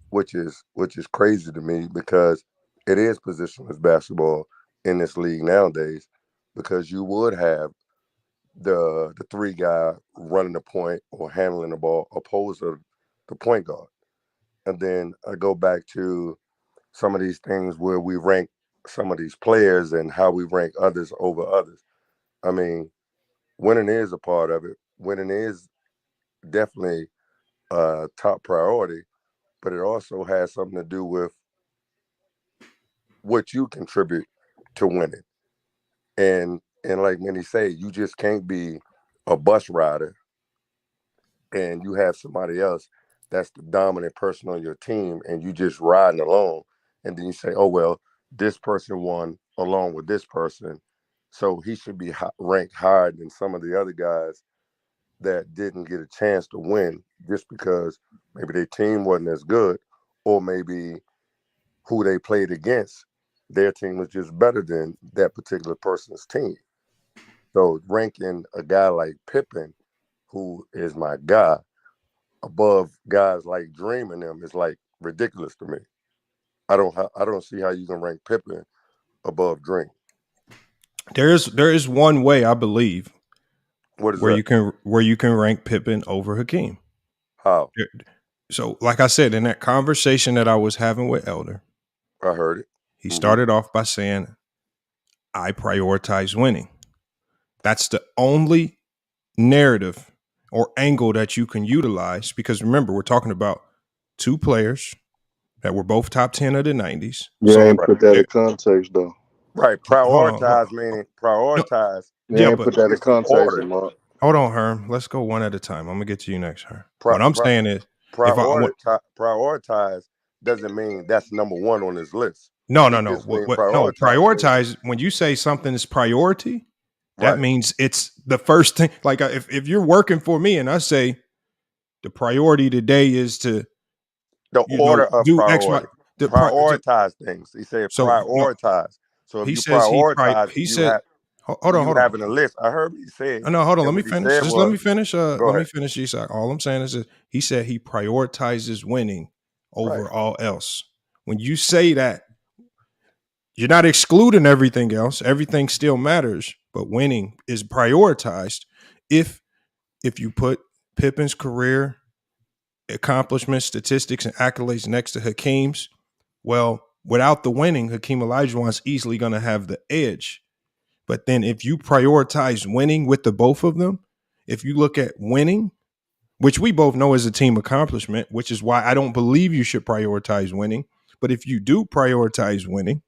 which is crazy to me because it is positionless basketball in this league nowadays because you would have the 3 guy running the point or handling the ball opposed to the point guard. And then I go back to some of these things where we rank some of these players and how we rank others over others. I mean, winning is a part of it. Winning is definitely a top priority, but it also has something to do with what you contribute to winning. And like many say, you just can't be a bus rider and you have somebody else that's the dominant person on your team and you just riding along. And then you say, oh, well, this person won along with this person. So he should be ranked higher than some of the other guys that didn't get a chance to win just because maybe their team wasn't as good or maybe who they played against, their team was just better than that particular person's team. So ranking a guy like Pippen who is my guy, above guys like Dream and them, is like ridiculous to me. I don't see how you can rank Pippen above Dream. There is one way, I believe, What is where that? you can rank Pippen over Hakeem. How? So, like I said, in that conversation that I was having with Elder, I heard it. he started off by saying, I prioritize winning. That's the only narrative or angle that you can utilize, because remember, we're talking about two players that were both top 10 of the 90s. You ain't put that in context, though. Right. Prioritize meaning prioritize. You ain't put that in context, Mark. Hold on, Herm. Let's go one at a time. I'm gonna get to you next, Herm. What I'm saying is, prioritize doesn't mean that's number one on his list. No. Prioritize. When you say something is priority, that means it's the first thing. Like if you're working for me and I say the priority today is to the order of do priority. X, Y, prioritize things. He said prioritize. So if you prioritize, hold on. Having a list. I heard what he said. No, hold on. Let me finish. Let me finish. Let me finish. Isak. All I'm saying is that he said he prioritizes winning over all else. When you say that, you're not excluding everything else. Everything still matters, but winning is prioritized. If you put Pippen's career accomplishments, statistics, and accolades next to Hakeem's, well, without the winning, Hakeem Olajuwon's easily going to have the edge. But then if you prioritize winning with the both of them, if you look at winning, which we both know is a team accomplishment, which is why I don't believe you should prioritize winning. But if you do prioritize winning,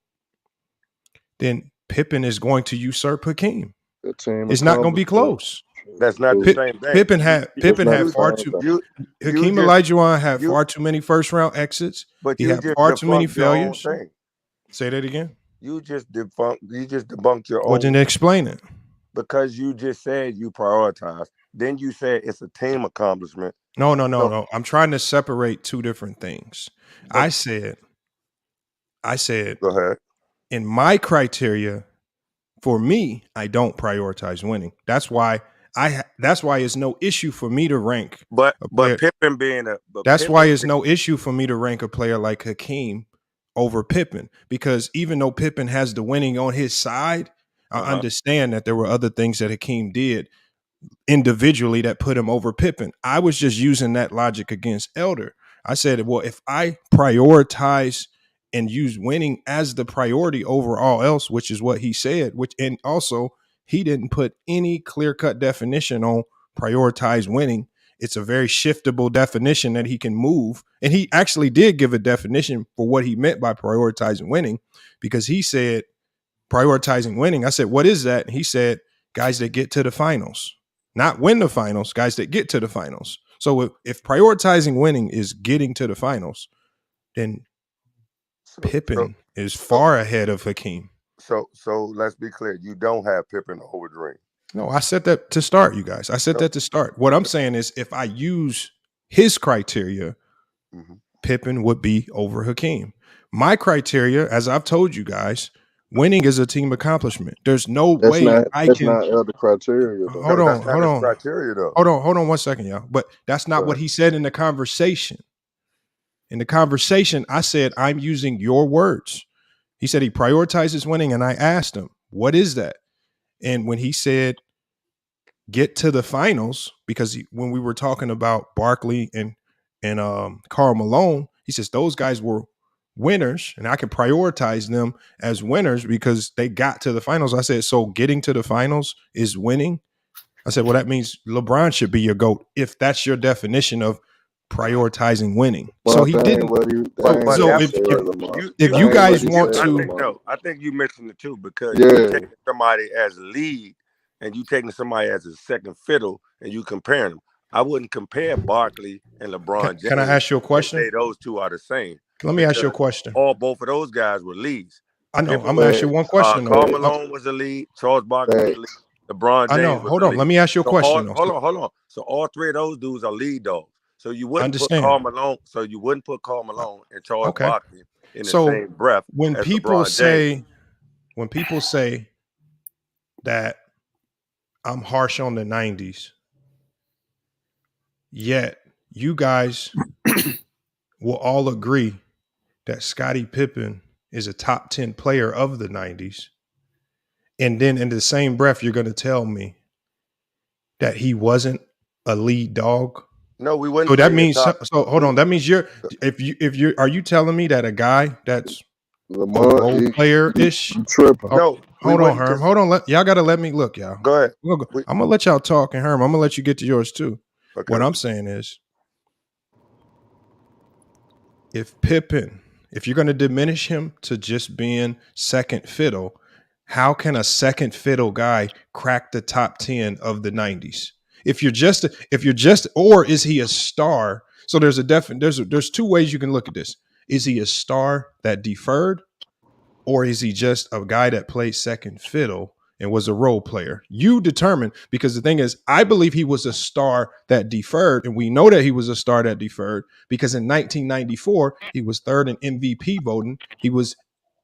then Pippen is going to usurp Hakeem. It's not going to be close. That's not the same thing. Pippen had far too. Hakeem Olajuwon had far too many first round exits. But he had far too many failures. Say that again. You just debunked your own. Well, then explain it. Because you just said you prioritize. Then you said it's a team accomplishment. No. I'm trying to separate two different things. I said. Go ahead. In my criteria, for me, I don't prioritize winning. That's why it's no issue for me to rank. But Pippen being why it's no issue for me to rank a player like Hakeem over Pippen, because even though Pippen has the winning on his side, I understand that there were other things that Hakeem did individually that put him over Pippen. I was just using that logic against Elder. I said, well, if I prioritize and use winning as the priority over all else, which is what he said, and also he didn't put any clear-cut definition on prioritize winning. It's a very shiftable definition that he can move. And he actually did give a definition for what he meant by prioritizing winning, because he said prioritizing winning. I said, what is that? And he said, guys that get to the finals, not win the finals, guys that get to the finals. So if prioritizing winning is getting to the finals, then Pippen is far ahead of Hakeem. So let's be clear. You don't have Pippen over Dream. No, I said that to start, you guys. I said that to start. What I'm saying is if I use his criteria, Pippen would be over Hakeem. My criteria, as I've told you guys, winning is a team accomplishment. There's no way that's not the criteria. Though. Hold on. Criteria, though. Hold on 1 second, y'all. But that's not what he said in the conversation. In the conversation, I said, I'm using your words. He said he prioritizes winning, and I asked him, what is that? And when he said, get to the finals, because when we were talking about Barkley and Karl Malone, he says those guys were winners, and I can prioritize them as winners because they got to the finals. I said, so getting to the finals is winning? I said, well, that means LeBron should be your GOAT if that's your definition of prioritizing winning. So he didn't. So if you guys want to, I think you mentioned it too, because you're taking somebody as a lead and you taking somebody as a second fiddle and you comparing them. I wouldn't compare Barkley and LeBron James. Can I ask you a question? Say those two are the same. Let me ask you a question. Both of those guys were leads. I know. I'm gonna ask you one question. Karl Malone was a lead. Charles Barkley was a lead. LeBron James. I know. Hold on. Let me ask you a question. Hold on. So all three of those dudes are lead dogs. So you wouldn't put Karl Malone. So you wouldn't put Karl Malone and Charles Barkley in the same breath. When people say that I'm harsh on the 90s, Yet you guys will all agree that Scottie Pippen is a top 10 player of the 90s. And then in the same breath, you're going to tell me that he wasn't a lead dog. No, we wouldn't So that say means top. so hold on. That means are you telling me that a guy that's a Lamar, role player ish? you tripping. No, we Hold on, wouldn't. Herm. Hold on. Y'all gotta let me look, y'all. Go ahead. I'm gonna let y'all talk, and Herm, I'm gonna let you get to yours too. Okay. What I'm saying is, if you're gonna diminish him to just being second fiddle, how can a second fiddle guy crack the top 10 of the 90s? If you're just, or is he a star? So there's there's two ways you can look at this. Is he a star that deferred, or is he just a guy that played second fiddle and was a role player? You determine, because the thing is, I believe he was a star that deferred, and we know that he was a star that deferred because in 1994 he was third in MVP voting. He was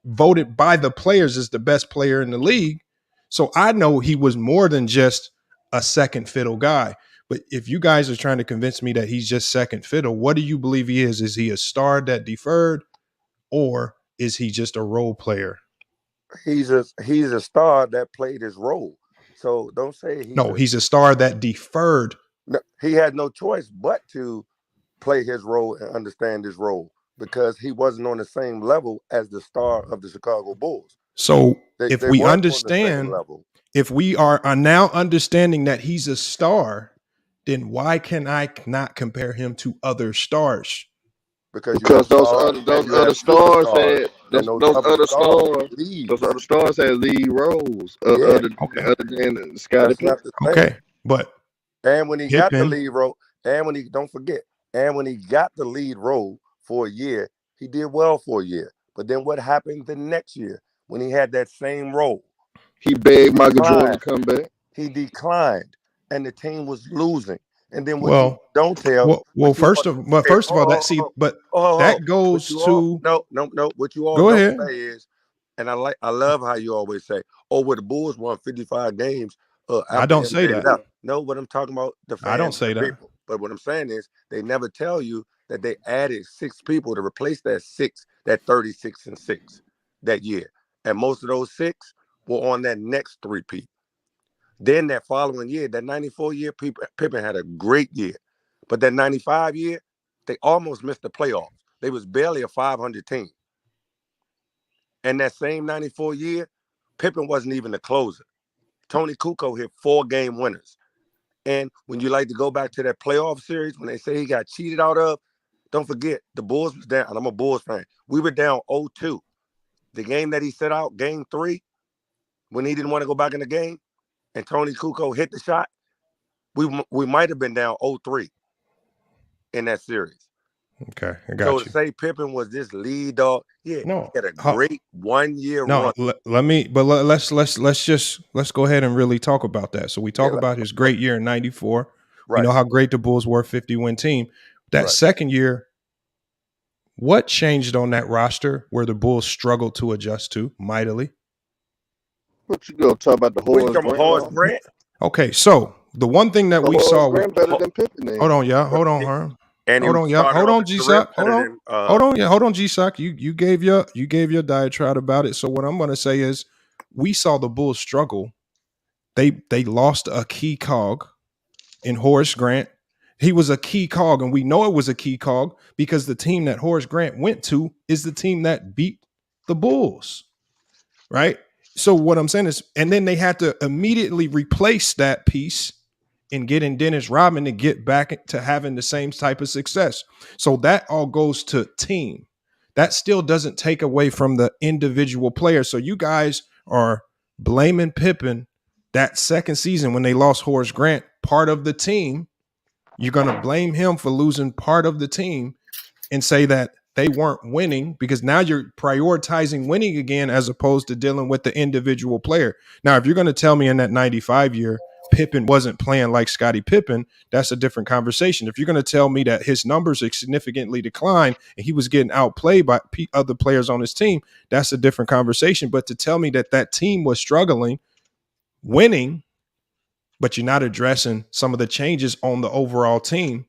voted by the players as the best player in the league. So I know he was more than just a second fiddle guy. But if you guys are trying to convince me that he's just second fiddle, what do you believe he is? Is he a star that deferred, or is he just a role player? He's a star that played his role. So don't say he's a star that deferred. No, he had no choice but to play his role and understand his role because he wasn't on the same level as the star of the Chicago Bulls. So if we understand, if we are now understanding that he's a star, then why can I not compare him to other stars? Because those other stars had lead roles other than Scottie Pippen. Okay, but when he got the lead role, and when he got the lead role for a year, he did well for a year. But then what happened the next year when he had that same role? He begged Michael Jordan to come back. He declined, and the team was losing. And then you don't tell. First of all, that goes to no. What you all don't say is, and I love how you always say, "Oh, well, the Bulls won 55 games." I don't say that. No, what I'm talking about, the fans, I don't say that. People. But what I'm saying is, they never tell you that they added 6 people to replace that 36 and 6 that year, and most of those 6 were on that next 3-peat. Then that following year, that 94 year, Pippen had a great year. But that 95 year, they almost missed the playoffs. They was barely a 500 team. And that same 94 year, Pippen wasn't even the closer. Tony Kukoc hit 4 game winners. And when you like to go back to that playoff series, when they say he got cheated out of, don't forget, the Bulls was down, and I'm a Bulls fan. We were down 0-2. The game that he set out, game 3, when he didn't want to go back in the game, and Tony Kukoc hit the shot, we might have been down 0-3 in that series. Okay, I got you. So to say Pippen was this lead dog, he had a great 1 year run. Let's go ahead and really talk about that. So we talk about his great year in 94. Right. We know how great the Bulls were, 50-win team. That second year, what changed on that roster where the Bulls struggled to adjust to mightily? What you gonna talk about the Horace Grant? Okay, so the one thing that we saw better than Pippen. Hold on, y'all. Hold on, Herm. Hold on, G-Sock. Hold on, G-Sock. You gave your diatribe about it. So what I'm gonna say is we saw the Bulls struggle. They lost a key cog in Horace Grant. He was a key cog, and we know it was a key cog because the team that Horace Grant went to is the team that beat the Bulls. Right? So what I'm saying is, and then they had to immediately replace that piece and get in Dennis Rodman to get back to having the same type of success. So that all goes to team. That still doesn't take away from the individual player. So you guys are blaming Pippen that second season when they lost Horace Grant, part of the team. You're going to blame him for losing part of the team and say that they weren't winning because now you're prioritizing winning again as opposed to dealing with the individual player. Now, if you're going to tell me in that 95 year, Pippen wasn't playing like Scottie Pippen, that's a different conversation. If you're going to tell me that his numbers significantly declined and he was getting outplayed by other players on his team, that's a different conversation. But to tell me that team was struggling, winning, but you're not addressing some of the changes on the overall team,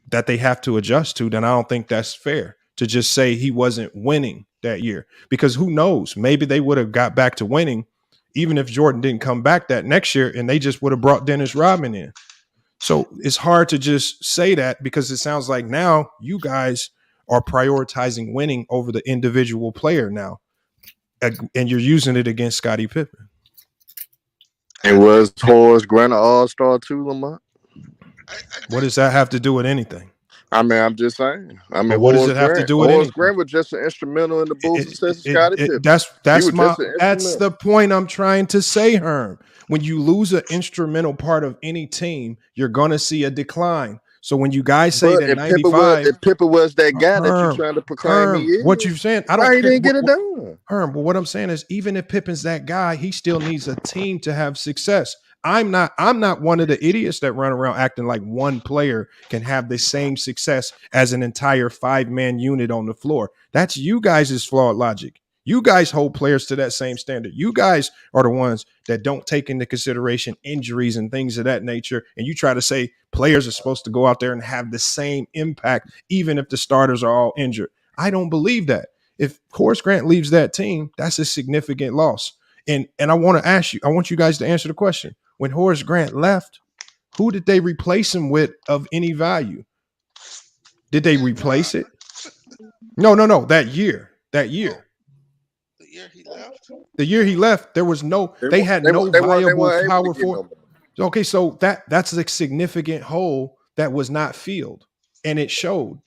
that they have to adjust to, then I don't think that's fair to just say he wasn't winning that year, because who knows, maybe they would have got back to winning even if Jordan didn't come back that next year, and they just would have brought Dennis Rodman in. So it's hard to just say that, because it sounds like now you guys are prioritizing winning over the individual player now, and you're using it against Scottie Pippen. And was Horace Grant an all-star too, Lamont? What does that have to do with anything? I mean, I'm just saying. I mean, what does it have to do with Horace anything? Grant was just an instrumental in the Bulls' success of Scottie Pippen. That's the point I'm trying to say, Herm. When you lose an instrumental part of any team, you're going to see a decline. So when you guys say that 95, if Pippen was that guy that you're trying to proclaim he is, what you're saying, I don't why care. He didn't get it done. Herm, but what I'm saying is, even if Pippen's that guy, he still needs a team to have success. I'm not one of the idiots that run around acting like one player can have the same success as an entire 5-man unit on the floor. That's you guys' flawed logic. You guys hold players to that same standard. You guys are the ones that don't take into consideration injuries and things of that nature. And you try to say players are supposed to go out there and have the same impact, even if the starters are all injured. I don't believe that. If Horace Grant leaves that team, that's a significant loss. And I want to ask you, I want you guys to answer the question. When Horace Grant left, who did they replace him with of any value? Did they replace it? No. That year. The year he left, there was no. They had no viable power forward. Okay, so that's a significant hole that was not filled, and it showed.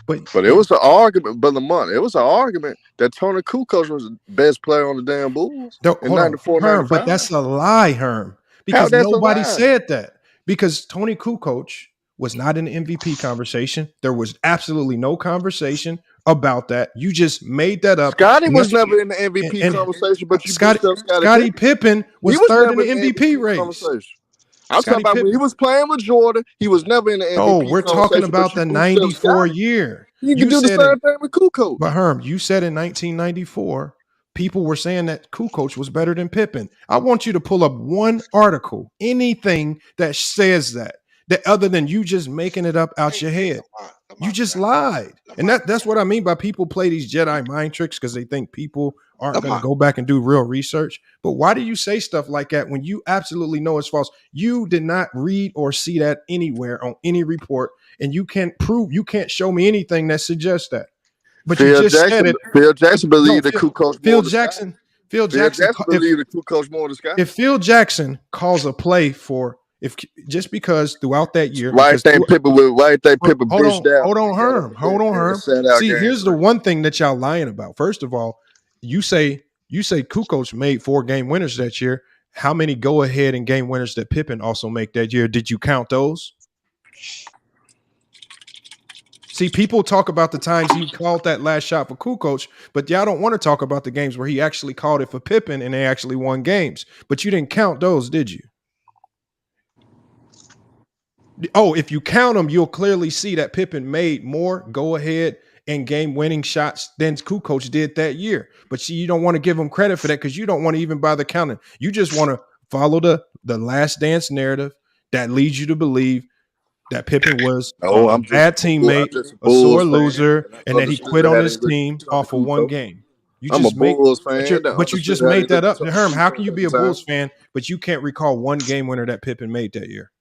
But it was an argument. But Lamont, it was an argument that Tony Kukoc was the best player on the damn Bulls in 94, Herm, 95. but that's a lie, Herm. Because nobody said that. Because Tony Kukoc was not in the MVP conversation. There was absolutely no conversation about that. You just made that up. Scottie was never in the MVP conversation, but Scottie Pippen was third in the MVP race. I'm talking about when he was playing with Jordan, he was never in the MVP conversation. Oh, we're talking about the 94 year. You can do the same thing with Kukoc. But Herm, you said in 1994, people were saying that Kukoc was better than Pippen. I want you to pull up one article, anything that says that other than you just making it up out your head. You just lied. And that's what I mean by people play these Jedi mind tricks, because they think people aren't going to go back and do real research. But why do you say stuff like that when you absolutely know it's false? You did not read or see that anywhere on any report, and you can't show me anything that suggests that. But Phil you just said it. Phil Jackson believed that Kukoc Phil Jackson believed that Kukoc more than Scott. If Phil Jackson calls a play for just because throughout that year, why think Pippen bitched out? Hold on, Herm. See, here's the one thing that y'all lying about. First of all, you say Kukoc made 4 game winners that year. How many go ahead and game winners that Pippen also make that year? Did you count those? See, people talk about the times he called that last shot for Kukoc, but y'all don't want to talk about the games where he actually called it for Pippen and they actually won games. But you didn't count those, did you? Oh, if you count them, you'll clearly see that Pippen made more go-ahead and game-winning shots than Kukoc did that year. But see, you don't want to give him credit for that because you don't want to even bother counting. You just want to follow the last dance narrative that leads you to believe that Pippen was a bad teammate, a sore loser, and that he quit on his team off of 1 game. I'm a Bulls fan. But you just made that up. Herm, how can you be a Bulls fan, but you can't recall 1 game winner that Pippen made that year?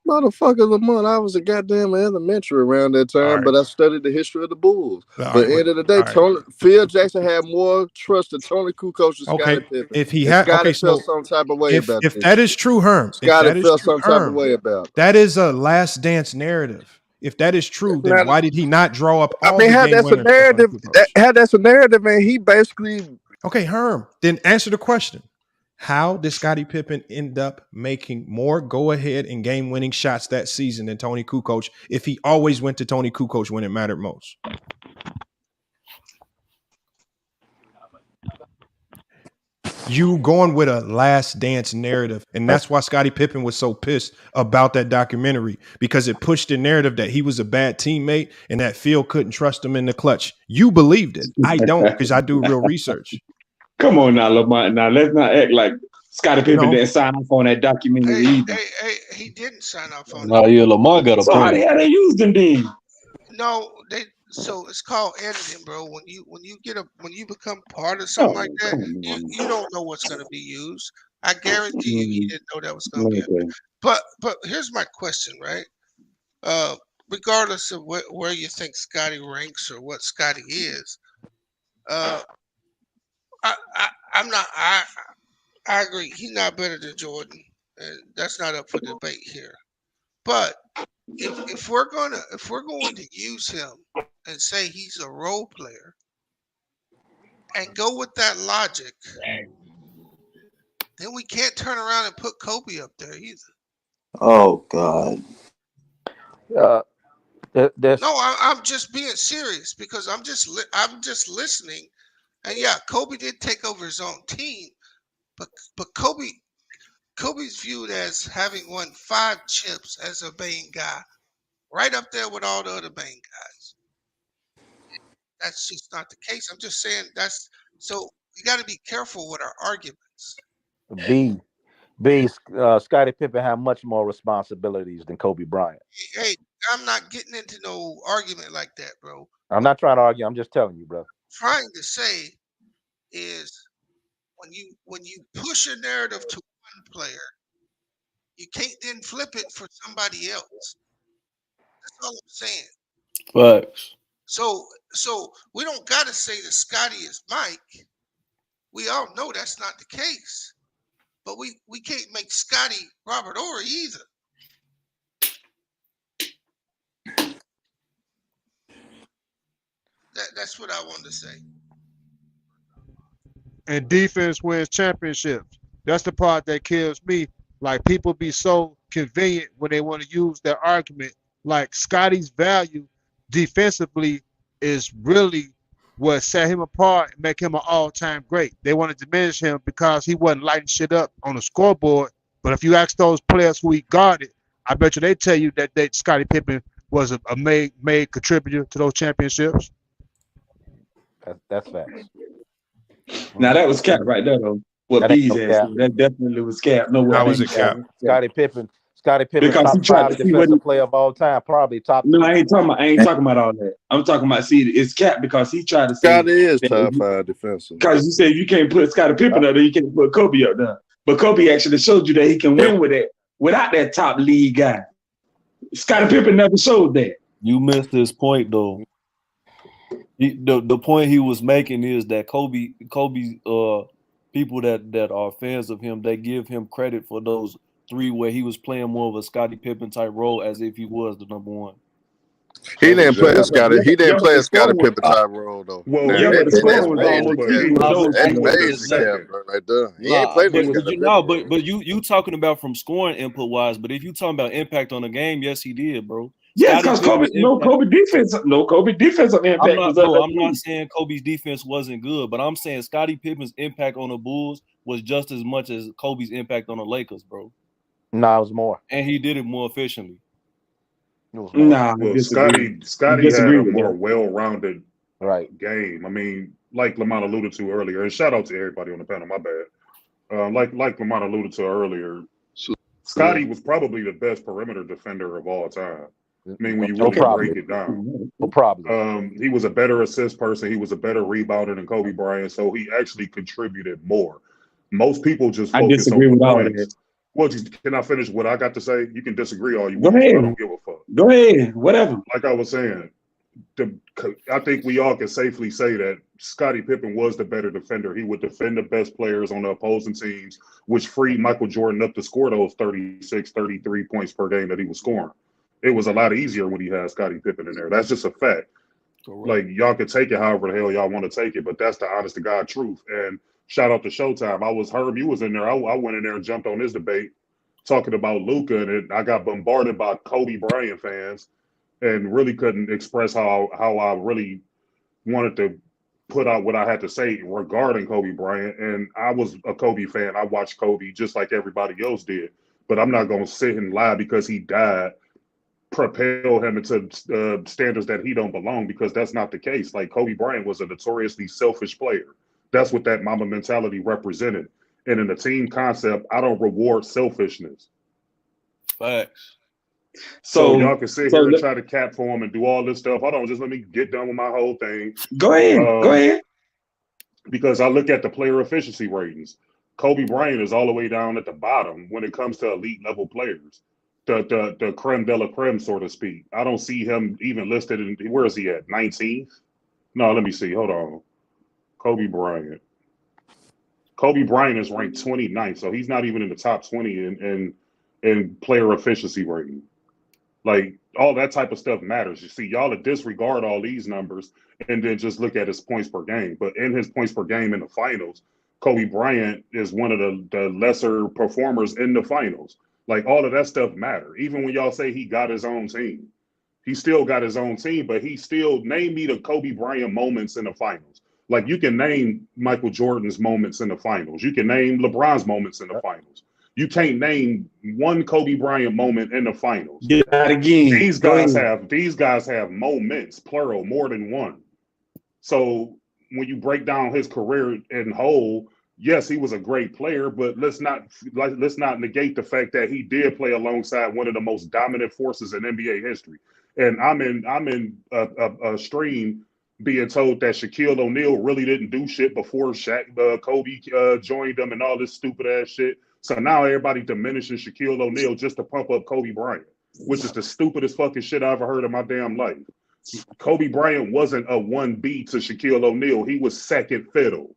Motherfucker, Lamont, I was a goddamn elementary around that time, but I studied the history of the Bulls. But at the end of the day, Phil Jackson had more trust in Tony Kukoc than Scottie Pippen. If he had, felt some type of way about it. If that is true, Herm, Scottie felt some type of way about it. That is a last dance narrative. If that is true, then why did he not draw up all the how that's a narrative? How that's a narrative, man? He basically Herm, then answer the question. How did Scottie Pippen end up making more go-ahead and game-winning shots that season than Tony Kukoc if he always went to Tony Kukoc when it mattered most? You going with a last dance narrative, and that's why Scottie Pippen was so pissed about that documentary, because it pushed the narrative that he was a bad teammate and that Phil couldn't trust him in the clutch. You believed it. I don't, because I do real research. Come on now, Lamont. Now let's not act like Scottie Pippen didn't sign off on that documentary either. He didn't sign off on Nah, it. yeah, Lamar got a So how point. the hell they used him then? No, so it's called editing, bro. When you become part of something like that, you don't know what's gonna be used. I guarantee you he didn't know that was gonna be. But here's my question, right? Regardless of where you think Scottie ranks or what Scottie is, I'm not. I agree. He's not better than Jordan, and that's not up for debate here. But if we're going to use him and say he's a role player and go with that logic, then we can't turn around and put Kobe up there either. Oh God. No, I'm just being serious because I'm just listening, and yeah, Kobe did take over his own team, but Kobe's viewed as having won 5 chips as a main guy, right up there with all the other main guys. That's just not the case. I'm just saying so you got to be careful with our arguments. Scottie Pippen had much more responsibilities than Kobe Bryant. Hey, I'm not getting into no argument like that, bro. I'm not trying to argue. I'm just telling you, bro. Trying to say is when you push a narrative to one player, you can't then flip it for somebody else. That's all I'm saying. Facts. So we don't gotta say that Scottie is Mike. We all know that's not the case. But we can't make Scottie Robert Horry either. That's what I wanted to say. And defense wins championships. That's the part that kills me. Like, people be so convenient when they want to use their argument. Like, Scottie's value defensively is really what set him apart and make him an all-time great. They want to diminish him because he wasn't lighting shit up on the scoreboard. But if you ask those players who he guarded, I bet you they tell you that Scottie Pippen was a made contributor to those championships. That's facts. Now that was cap right there though. What Bees had, that definitely was cap. No way. How was it cap? Scottie Pippen because top 5 defensive player of all time, probably top. No, I ain't talking about all that. I'm talking about it's cap because he tried to say Scottie is top 5 defensive. Because you said you can't put Scottie Pippen up there, you can't put Kobe up there. But Kobe actually showed you that he can win with it without that top league guy. Scottie Pippen never showed that. You missed this point though. The point he was making is that Kobe's people that are fans of him, they give him credit for those 3 where he was playing more of a Scottie Pippen type role as if he was the number 1. He didn't play a Scottie. He didn't play a Scottie Pippen type role though. Well, the score was almost right there. He ain't played but you talking about from scoring input wise. But if you talking about impact on the game, yes, he did, bro. Yes, because Kobe defensive impact. I'm not saying Kobe's defense wasn't good, but I'm saying Scottie Pippen's impact on the Bulls was just as much as Kobe's impact on the Lakers, bro. No, it was more. And he did it more efficiently. Nah, well, Scottie had a more well-rounded game. I mean, like Lamont alluded to earlier, and shout out to everybody on the panel, my bad. Like Lamont alluded to earlier, Scottie was probably the best perimeter defender of all time. I mean, when you really break it down. No problem. He was a better assist person. He was a better rebounder than Kobe Bryant, so he actually contributed more. Most people just focus I disagree with all that. Well, can I finish what I got to say? You can disagree all you want. Go ahead. I don't give a fuck. Go ahead. Whatever. Like I was saying, I think we all can safely say that Scottie Pippen was the better defender. He would defend the best players on the opposing teams, which freed Michael Jordan up to score those 36, 33 points per game that he was scoring. It was a lot easier when he had Scottie Pippen in there. That's just a fact. Correct. Like, y'all can take it however the hell y'all want to take it, but that's the honest to God truth. And shout out to Showtime. Herb, you was in there. I went in there and jumped on this debate talking about Luka, and I got bombarded by Kobe Bryant fans and really couldn't express how I really wanted to put out what I had to say regarding Kobe Bryant. And I was a Kobe fan. I watched Kobe just like everybody else did. But I'm not going to sit and lie because he died, propel him into standards that he don't belong, because that's not the case. Like, Kobe Bryant was a notoriously selfish player. That's what that mamba mentality represented. And in the team concept, I don't reward selfishness. Facts. So y'all can sit here and try to cap for him and do all this stuff. Hold on, just let me get done with my whole thing. Go ahead. Because I look at the player efficiency ratings. Kobe Bryant is all the way down at the bottom when it comes to elite level players. The creme de la creme, so to speak. I don't see him even listed in, where is he at? 19th? No, let me see. Hold on. Kobe Bryant. Kobe Bryant is ranked 29th, so he's not even in the top 20 in player efficiency rating. Like, all that type of stuff matters. You see, y'all disregard all these numbers and then just look at his points per game. But in his points per game in the finals, Kobe Bryant is one of the lesser performers in the finals. Like, all of that stuff matter. Even when y'all say he got his own team, he still got his own team, but he still name me the Kobe Bryant moments in the finals. Like, you can name Michael Jordan's moments in the finals. You can name LeBron's moments in the finals. You can't name one Kobe Bryant moment in the finals. Yeah, again. These guys have moments, plural, more than one. So when you break down his career in whole, yes, he was a great player, but let's not negate the fact that he did play alongside one of the most dominant forces in NBA history. And I'm in a stream being told that Shaquille O'Neal really didn't do shit before Kobe joined them and all this stupid ass shit. So now everybody diminishing Shaquille O'Neal just to pump up Kobe Bryant, which is the stupidest fucking shit I ever heard in my damn life. Kobe Bryant wasn't a 1B to Shaquille O'Neal. He was second fiddle.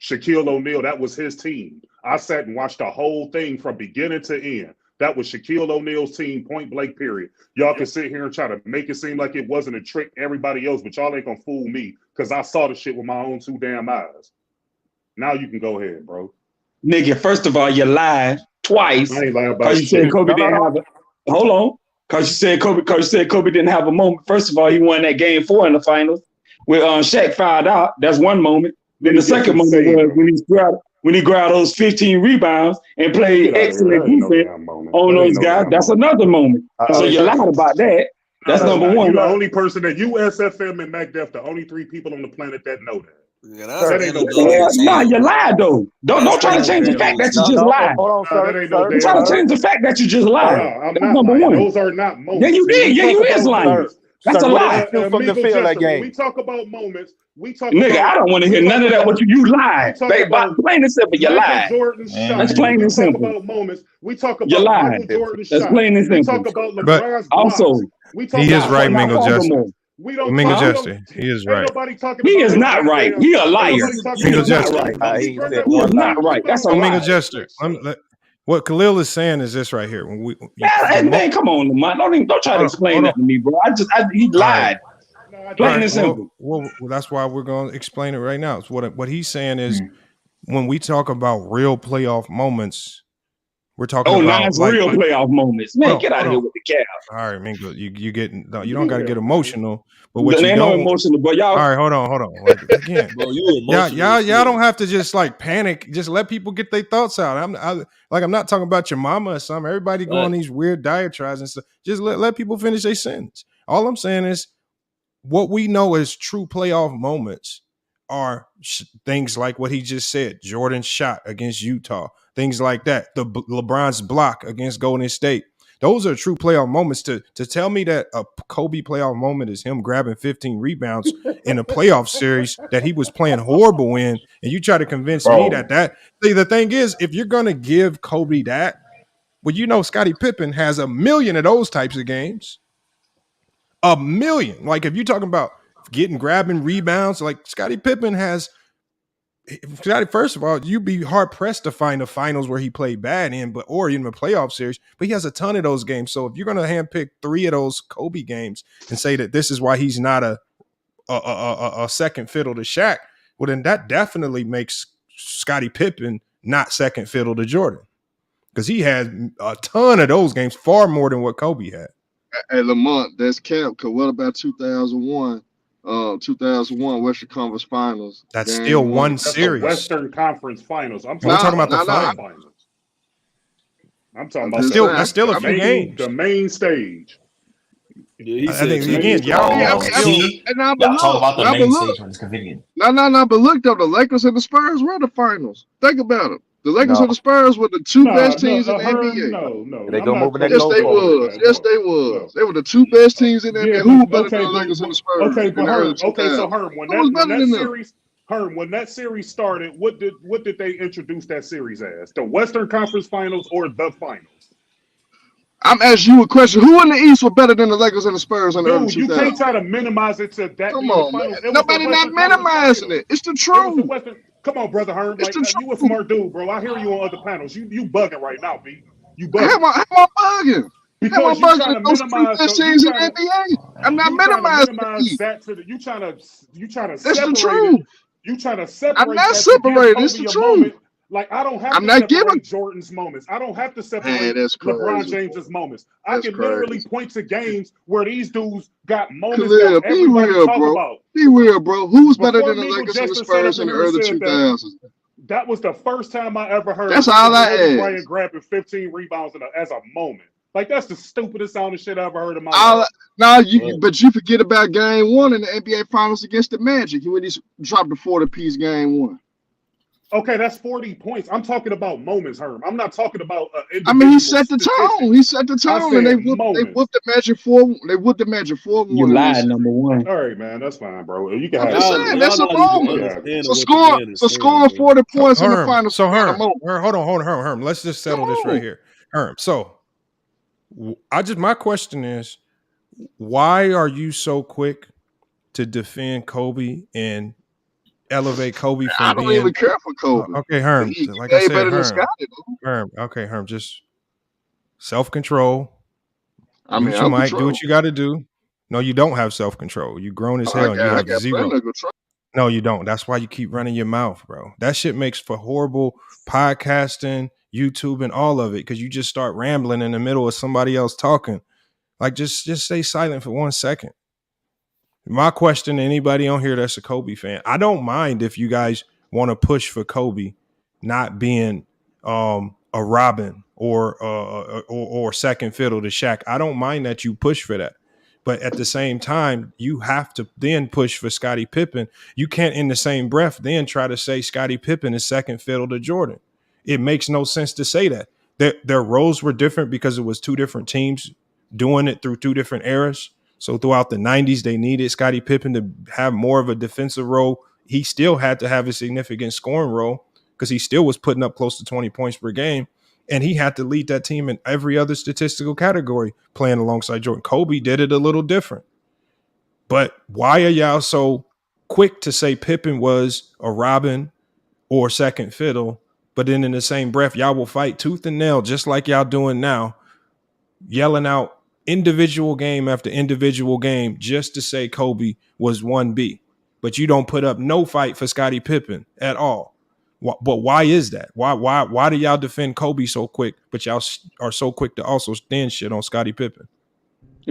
Shaquille O'Neal, that was his team. I sat and watched the whole thing from beginning to end. That was Shaquille O'Neal's team, point blank, period. Y'all can sit here and try to make it seem like it wasn't a trick everybody else, but y'all ain't gonna fool me because I saw the shit with my own two damn eyes. Now you can go ahead, bro. Nigga, first of all, you lied twice. I ain't lying about because you said Kobe didn't have a hold on. Because you said Kobe didn't have a moment. First of all, he won that game 4 in the finals with Shaq fouled out. That's one moment. Then the second moment was when he grabbed those 15 rebounds and played excellent defense on those guys. That's another moment. So you lied about that. That's number one. You're the only person that USFM and MacDef, the only 3 people on the planet that know that. Yeah, that ain't no nah, you lied though. Don't try to change the fact that you just lied. Hold on, sir. Don't try to change the fact that you just lied. I'm That's not number lying. one. Those are not moments. Yeah, you did. Yeah, you is lying. That's a lie. From the field that game. When we talk about moments, we talk Nigga, about, I don't want to hear none of that. What you lied. Plain and simple, you lied. That's plain and simple. We talk about moments. We talk about you lied. Michael Jordan's That's shot. plain and simple. We talk about LeBron's also, he is right, Mingo Jester. Mingo Jester, he is right. He is not right. He a liar. Mingo Jester. He is not right. That's a lie. Mingo Jester. What Khalil is saying is this right here. When man, come on, Lamont. Don't try to explain that to me, bro. He lied. Plain and simple. Well, that's why we're going to explain it right now. So what he's saying is when we talk about real playoff moments, we're talking about nice real playoff moments. Man, get out of here with the cap. All right, Mingo, you don't got to get emotional. But what you don't no emotional, but y'all. All right, hold on. Like, again, bro, y'all don't have to just like panic. Just let people get their thoughts out. I'm not talking about your mama or something. Everybody go on these weird diatribes and stuff. Just let people finish their sentence. All I'm saying is, what we know as true playoff moments are things like what he just said. Jordan's shot against Utah. Things like that. The LeBron's block against Golden State. Those are true playoff moments. To tell me that a Kobe playoff moment is him grabbing 15 rebounds in a playoff series that he was playing horrible in, and you try to convince me that the thing is, if you're going to give Kobe that, well, you know Scottie Pippen has 1 million of those types of games. 1 million. Like if you're talking about grabbing rebounds, like Scottie Pippen has. First of all, you'd be hard pressed to find the finals where he played bad in, or even a playoff series. But he has a ton of those games. So if you're going to handpick 3 of those Kobe games and say that this is why he's not a second fiddle to Shaq, well, then that definitely makes Scottie Pippen not second fiddle to Jordan, because he had a ton of those games, far more than what Kobe had. Hey, Lamont, that's cap. Because what about 2001? 2001 Western Conference Finals. That's still one series. Western Conference Finals. I'm talking about the finals. I'm talking about that's still a few games. The main stage. Yeah, I think again, y'all talk about the main stage when it's convenient. No. But look though, the Lakers and the Spurs were the finals. Think about it. The Lakers and the Spurs were the two best teams in the NBA. No. They gonna move that Yes, they goalpost. was. Yes, they was. They were the two best teams in the NBA. Who was better than the Lakers and the Spurs in the early 2000s? So Herm, when that series started, what did they introduce that series as? The Western Conference Finals or the Finals? I'm asking you a question. Who in the East were better than the Lakers and the Spurs in the early 2000s? You can't try to minimize it to that. Come on, man. Nobody not minimizing it. It's the truth. Come on, brother Herm. Like, you a smart dude, bro. I hear you on other panels. You bugging right now, B. You bugging. How am I bugging? Because you're trying to minimize those teams in the NBA. I'm not minimizing that. You trying to That's separate the truth. You trying to separate. I'm not separating. It's the truth. Like, I don't have I'm to not separate giving Jordan's moments. I don't have to separate LeBron James's moments. I can literally crazy. point to games where these dudes got moments Khalil, that everybody talk about. Be real, bro. Who's better than the Lakers and the Spurs in the early 2000s? That was the first time I ever heard. That's all I asked. Bryant grabbing 15 rebounds as a moment. Like, that's the stupidest sounding shit I ever heard in my life. But you forget about Game 1 in the NBA Finals against the Magic. When he dropped the 40-piece Game 1. Okay, that's 40 points. I'm talking about moments, Herm. I'm not talking about. He set the tone. He set the tone, and they whooped the Magic 4. They whooped the Magic 4-1. You lied, number one. All right, man, that's fine, bro. You can I'm have. just saying that's a moment. So scoring 40 points in the finals. So Herm, hold on, Herm. Let's just settle this right here, Herm. So, my question is, why are you so quick to defend Kobe and elevate Kobe from I don't even care for Kobe. Okay, Herm. Like I said, Herm. Okay, Herm. Just self-control. Mute your mic. Do what you got to do. No, you don't have self-control. You grown as hell. You have zero. No, you don't. That's why you keep running your mouth, bro. That shit makes for horrible podcasting, YouTube, and all of it, because you just start rambling in the middle of somebody else talking. Like, just stay silent for 1 second. My question to anybody on here that's a Kobe fan, I don't mind if you guys want to push for Kobe not being a Robin or second fiddle to Shaq. I don't mind that you push for that. But at the same time, you have to then push for Scottie Pippen. You can't in the same breath then try to say Scottie Pippen is second fiddle to Jordan. It makes no sense to say that. Their roles were different because it was two different teams doing it through two different eras. So throughout the 90s, they needed Scottie Pippen to have more of a defensive role. He still had to have a significant scoring role because he still was putting up close to 20 points per game. And he had to lead that team in every other statistical category playing alongside Jordan. Kobe did it a little different. But why are y'all so quick to say Pippen was a Robin or second fiddle, but then in the same breath, y'all will fight tooth and nail just like y'all doing now, yelling out individual game after individual game just to say Kobe was 1B, but you don't put up no fight for Scottie Pippen at all. But why is that? Why do y'all defend Kobe so quick, but y'all are so quick to also stand shit on Scottie Pippen?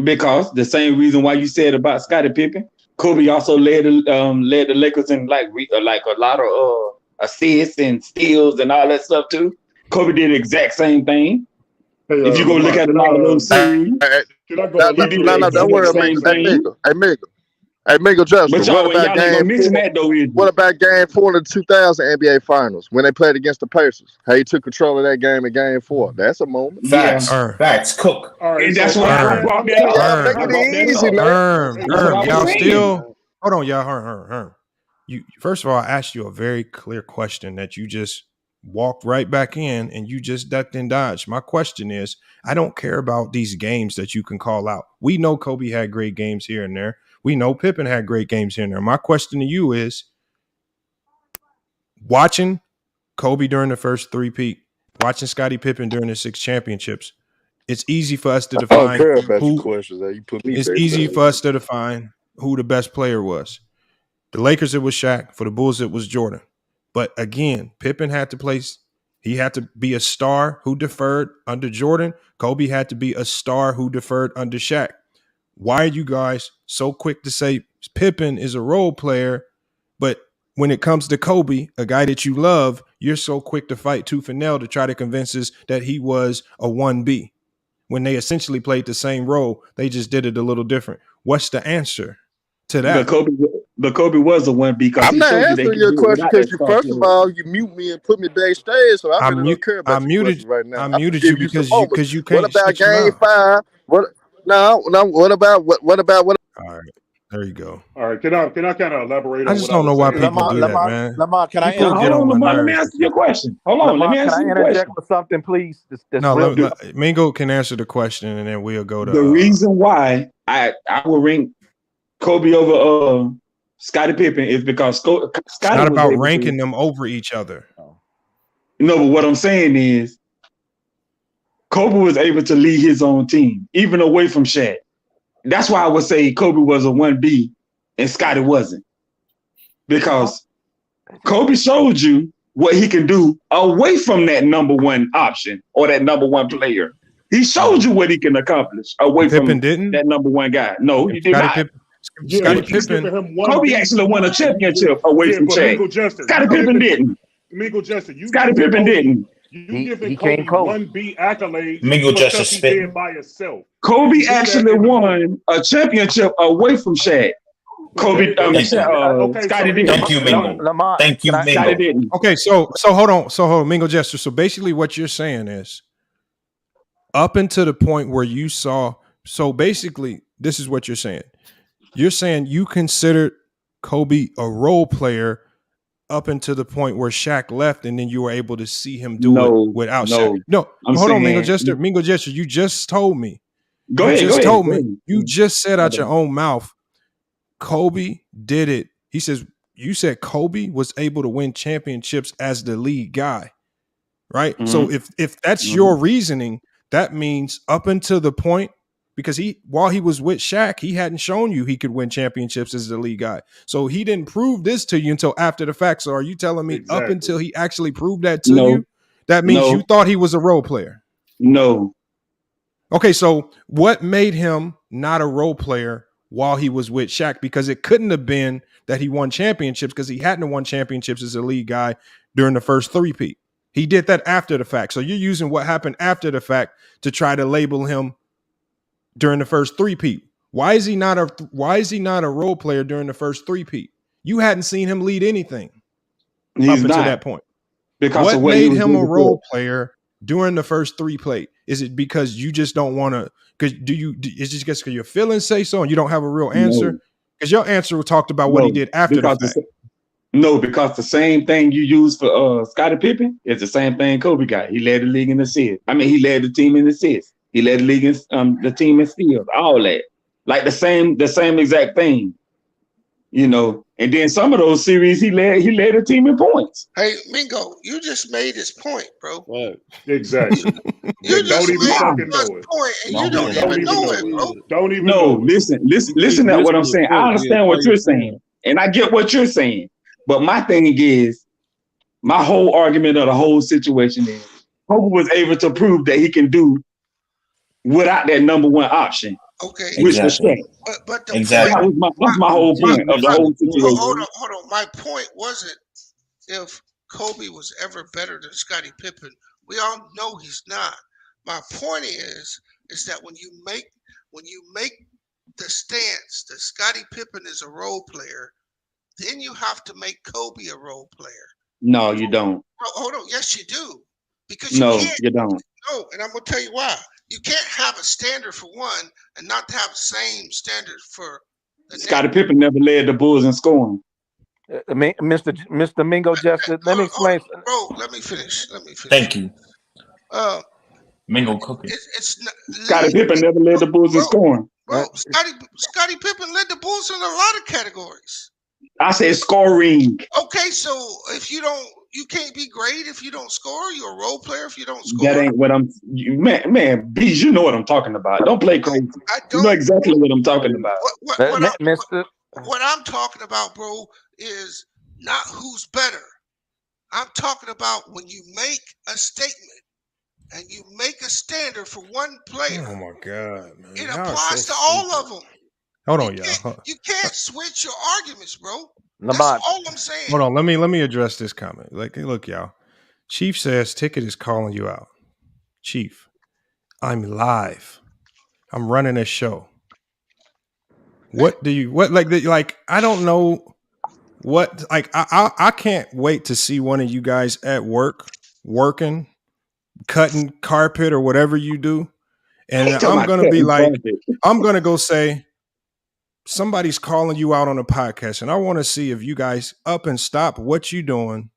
Because the same reason why you said about Scottie Pippen, Kobe also led the Lakers in like a lot of assists and steals and all that stuff too. Kobe did the exact same thing. If you go look at a lot of those series, don't worry about Hey, Miguel Justin, what about game 4 in the 2000 NBA Finals when they played against the Pacers? How he took control of that game in game 4. That's a moment. Facts. Cook. All right, and that's why I brought that up. Y'all still hold on, y'all. Herm. You first of all, I asked you a very clear question that you just walked right back in and you just ducked and dodged. My question is, I don't care about these games that you can call out. We know Kobe had great games here and there. We know Pippen had great games here and there. My question to you is, watching Kobe during the first three-peat, watching Scottie Pippen during the 6 championships, it's easy for us to define who the best player was. The Lakers, it was Shaq. For the Bulls, it was Jordan. But again, Pippen had to place, he had to be a star who deferred under Jordan. Kobe had to be a star who deferred under Shaq. Why are you guys so quick to say Pippen is a role player, but when it comes to Kobe, a guy that you love, you're so quick to fight tooth and nail to try to convince us that he was a 1B when they essentially played the same role. They just did it a little different. What's the answer to that? But Kobe was a 1B because I'm he not showed you that he answering could your do it question without because that you, star first of player. all, you mute me and put me backstage, so I I really mute. don't care I about your muted. question right now. I I'm muted gonna you give you some because you moments. What can't about shut your Game mouth. 5? What? No. What about what about what? All right, there you go. All right, can I kind of elaborate I on just what I don't know was why saying? people do that, man. Lamont, can I People interject? get on my Lamar, let me nerves. answer your question. Hold on, let me Lamont, can answer I your interject question. with something, please? That's No, real. Mingo can answer the question, and then we'll go to. The reason why I will rank Kobe over Scottie Pippen is because Scottie It's not was about able ranking to. them over each other. No, but what I'm saying is Kobe was able to lead his own team, even away from Shaq. That's why I would say Kobe was a 1B and Scottie wasn't. Because Kobe showed you what he can do away from that number one option or that number one player. He showed you what he can accomplish away from that number one guy. No, he did Scottie not. Pippen. Yeah, Scottie but you Pippen. giving him 1B. Kobe actually won a championship away Yeah, from but Shaq. Mingo Jester, Scottie Pippen didn't. Mingo Jester, you Scottie giving Pippen Kobe, didn't. you giving He Kobe came close. 1B accolades Mingo for Jester stuff he did spitting. by himself. Kobe He did that actually in the won moment. a championship away from Shaq. Kobe, Thank you. Scottie didn't. Thank you, Mingo. Lamont, Thank you, Scottie Mingo. didn't. Okay, so hold on, Mingo Jester. So basically, what you're saying is, up until the point where you saw. So basically, this is what you're saying. You're saying you considered Kobe a role player up until the point where Shaq left, and then you were able to see him do it without Shaq. No, hold on, Mingo Jester. Mingo Jester, you just told me. Go ahead. You just said out your own mouth, Kobe did it. He says, you said Kobe was able to win championships as the lead guy, right? Mm-hmm. So if that's your reasoning, that means up until the point, because while he was with Shaq, he hadn't shown you he could win championships as the lead guy. So he didn't prove this to you until after the fact. So are you telling me up until he actually proved that to you, that means you thought he was a role player? No. Okay, so what made him not a role player while he was with Shaq? Because it couldn't have been that he won championships, because he hadn't won championships as a lead guy during the first three-peat. He did that after the fact. So you're using what happened after the fact to try to label him during the first three-peat. Why is he not a role player during the first three-peat? You hadn't seen him lead anything up until that point. Because what of what made he was him a doing role before. player during the first three-peat? Is it because you just don't want to? Because is it just because your feelings say so and you don't have a real answer? Because your answer talked about what he did after the fact. Because the same thing you use for Scottie Pippen is the same thing Kobe got. He led the league in assists. I mean, he led the team in assists. He led the league in the team in steals. All that, like the same exact thing, you know. And then some of those series, he led the team in points. Hey, Mingo, you just made his point, bro. Right. Exactly. You just don't even made fucking his know it. point, and you don't even know it, bro. Don't even know it. Listen at what I'm saying. I understand what you're saying, and I get what you're saying. But my thing is, my whole argument of the whole situation is Kobe was able to prove that he can do without that number one option. Okay. Which was Shaq. But the Exactly. point, that's my whole point of the whole situation. Hold on. My point wasn't if Kobe was ever better than Scottie Pippen. We all know he's not. My point is that when you make the stance that Scottie Pippen is a role player, then you have to make Kobe a role player. No, you don't. Hold on. Yes, you do. Because you don't. No, and I'm gonna tell you why. You can't have a standard for one and not have the same standard for the Scottie Pippen never led the Bulls in scoring. Mr. Mingo Jester, let me explain. Bro, let me finish. Thank you. Mingo cooking. Scottie Pippen never led the Bulls in scoring. Bro, Scottie Pippen led the Bulls in a lot of categories. I said scoring. Okay, so if you can't be great if you don't score. You're a role player if you don't score. That ain't what man, Bees, you know what I'm talking about. Don't play crazy. You know exactly what I'm talking about. What I'm talking about, bro, is not who's better. I'm talking about when you make a statement and you make a standard for one player. Oh my God, man. It applies to all of them. Hold on, y'all. You can't switch your arguments, bro. Lamont, that's all I'm saying. Hold on, let me address this comment. Look, y'all. Chief says Ticket is calling you out. Chief, I'm live. I'm running a show. What I don't know what, like, I can't wait to see one of you guys at work, working, cutting carpet or whatever you do. And I'm going to be like, I'm going to go say, somebody's calling you out on a podcast. And I want to see if you guys up and stop what you doing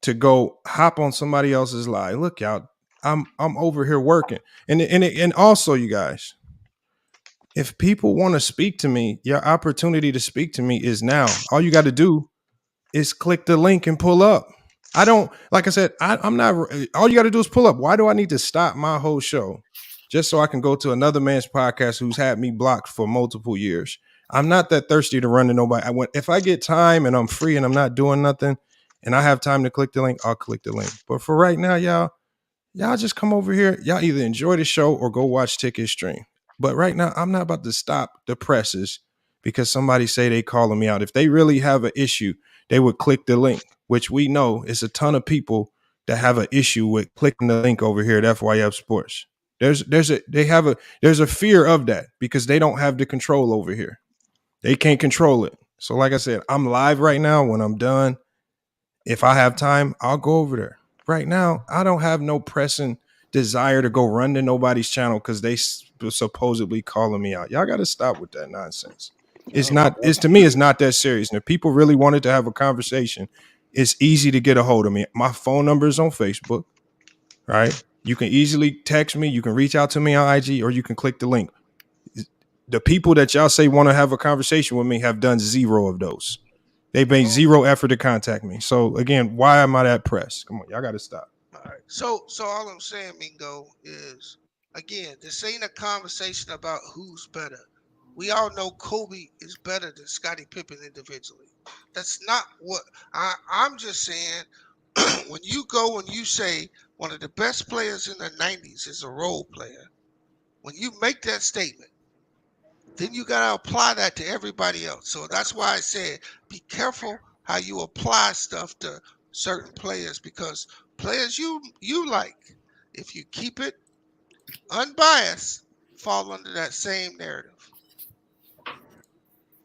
to go hop on somebody else's live. Look, y'all, I'm over here working. And also, you guys, if people want to speak to me, your opportunity to speak to me is now. All you got to do is click the link and pull up. I don't, like I said, I'm not, all you got to do is pull up. Why do I need to stop my whole show just so I can go to another man's podcast who's had me blocked for multiple years? I'm not that thirsty to run to nobody. If I get time and I'm free and I'm not doing nothing and I have time to click the link, I'll click the link. But for right now, y'all just come over here. Y'all either enjoy the show or go watch Ticket Stream. But right now, I'm not about to stop the presses because somebody say they calling me out. If they really have an issue, they would click the link, which we know is a ton of people that have an issue with clicking the link over here at FYF Sports. There's a fear of that because they don't have the control over here. They can't control it. So like I said, I'm live right now. When I'm done, if I have time, I'll go over there. Right now, I don't have no pressing desire to go run to nobody's channel because they supposedly calling me out. Y'all got to stop with that nonsense. It's not that serious. And if people really wanted to have a conversation, it's easy to get a hold of me. My phone number is on Facebook, right? You can easily text me. You can reach out to me on IG or you can click the link. The people that y'all say want to have a conversation with me have done zero of those. They've made zero effort to contact me. So again, why am I that pressed? Come on, y'all got to stop. All right. So all I'm saying, Mingo, is again, this ain't a conversation about who's better. We all know Kobe is better than Scottie Pippen individually. That's not what I'm just saying. When you say one of the best players in the 90s is a role player, when you make that statement, then you got to apply that to everybody else. So that's why I said be careful how you apply stuff to certain players, because players you like, if you keep it unbiased, fall under that same narrative.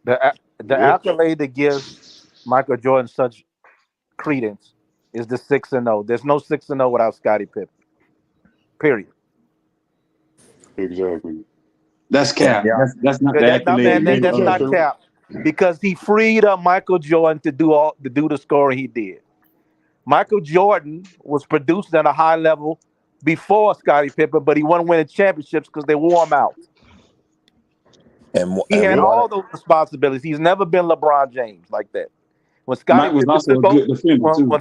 The accolade that gives Michael Jordan such credence is the 6-0. There's no 6-0 without Scottie Pippen. Period. Exactly. That's cap. Yeah. That's not the accolade. That's not cap. Because he freed up Michael Jordan to do the scoring he did. Michael Jordan was produced at a high level before Scottie Pippen, but he wasn't winning championships because they wore him out. He had all those responsibilities. He's never been LeBron James like that. When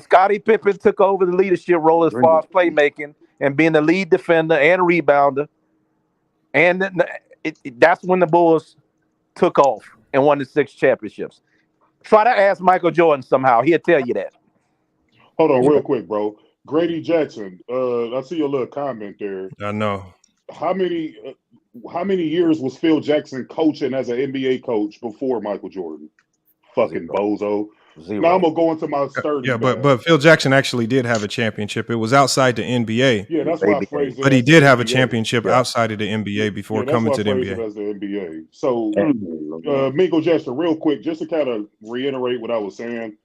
Scottie Pippen took over the leadership role as far as playmaking and being the lead defender and rebounder, and that's when the Bulls took off and won the 6 championships. Try to ask Michael Jordan somehow. He'll tell you that. Hold on real quick, bro. Grady Jackson, I see your little comment there. I know. How many years was Phil Jackson coaching as an NBA coach before Michael Jordan? Fucking bozo. Now I'm gonna go into my Sturdy. Yeah, but Phil Jackson actually did have a championship. It was outside the NBA. Yeah, that's why I phrased it. But he did have a championship outside of the NBA before coming to the NBA. As the NBA. So, Mingo Jester, real quick, just to kind of reiterate what I was saying,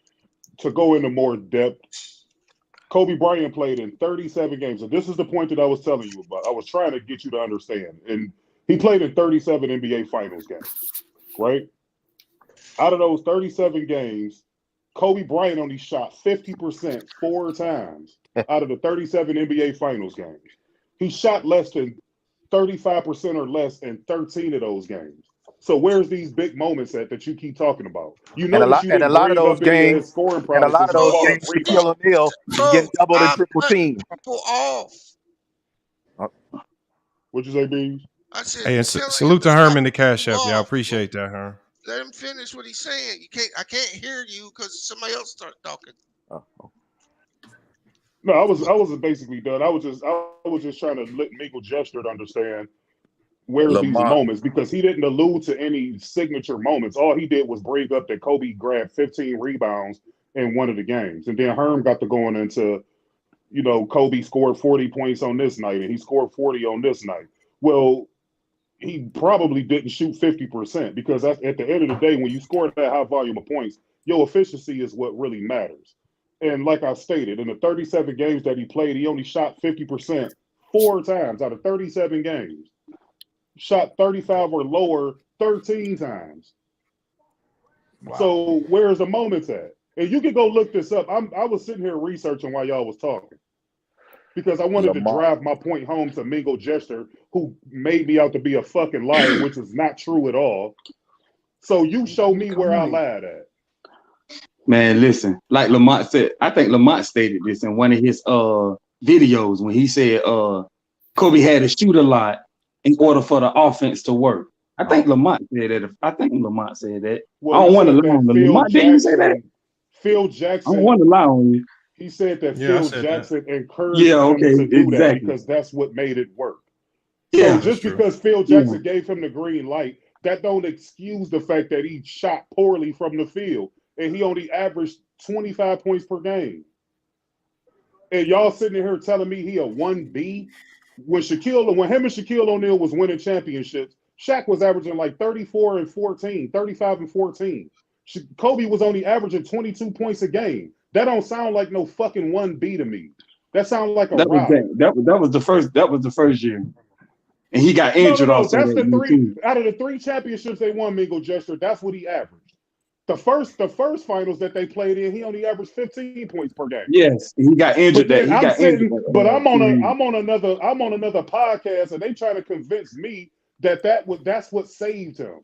to go into more depth. Kobe Bryant played in 37 games, and this is the point that I was telling you about. I was trying to get you to understand, and he played in 37 NBA Finals games, right? Out of those 37 games, Kobe Bryant only shot 50% 4 times out of the 37 NBA Finals games. He shot less than 35% or less in 13 of those games. So where's these big moments that you keep talking about? You know, and a lot of those games, Shaquille O'Neal getting double and triple team. What'd you say, Beans? I said, hey, and salute to Herm in the Cash App. Yeah, I appreciate that, Herm. Let him finish what he's saying. I can't hear you because somebody else start talking. No, I wasn't basically done. I was just trying to let Michael Jester to understand where's these moments, because he didn't allude to any signature moments. All he did was bring up that Kobe grabbed 15 rebounds in one of the games. And then Herm got to going into, Kobe scored 40 points on this night and he scored 40 on this night. Well, he probably didn't shoot 50% because at the end of the day, when you score that high volume of points, your efficiency is what really matters. And like I stated, in the 37 games that he played, he only shot 50% 4 times out of 37 games. Shot 35 or lower 13 times. Wow. So where's the moments at? And you can go look this up. I was sitting here researching while y'all was talking because I wanted to drive my point home to Mingo Jester, who made me out to be a fucking liar, which is not true at all. So you show me where I lied at. Man, listen, like Lamont said, I think Lamont stated this in one of his videos when he said Kobe had to shoot a lot in order for the offense to work. I think Lamont said that. I think Lamont said that. Well, I don't want to lie on Lamont. Didn't you say that? Phil Jackson. I don't want to lie on you. He said that Phil Jackson encouraged him to do that because that's what made it work. Yeah, so just because Phil Jackson gave him the green light, that don't excuse the fact that he shot poorly from the field and he only averaged 25 points per game. And y'all sitting here telling me he a 1B? When him and Shaquille O'Neal was winning championships, Shaq was averaging like 34 and 14, 35 and 14. Kobe was only averaging 22 points a game. That don't sound like no fucking 1B to me. That sounds like a rob. That was the first year. And he got injured also. That's the 3 out of the 3 championships they won, Mingo Jester. That's what he averaged. The first finals that they played in, he only averaged 15 points per game. Yes, he got injured. But I'm on another podcast, and they trying to convince me that's what saved him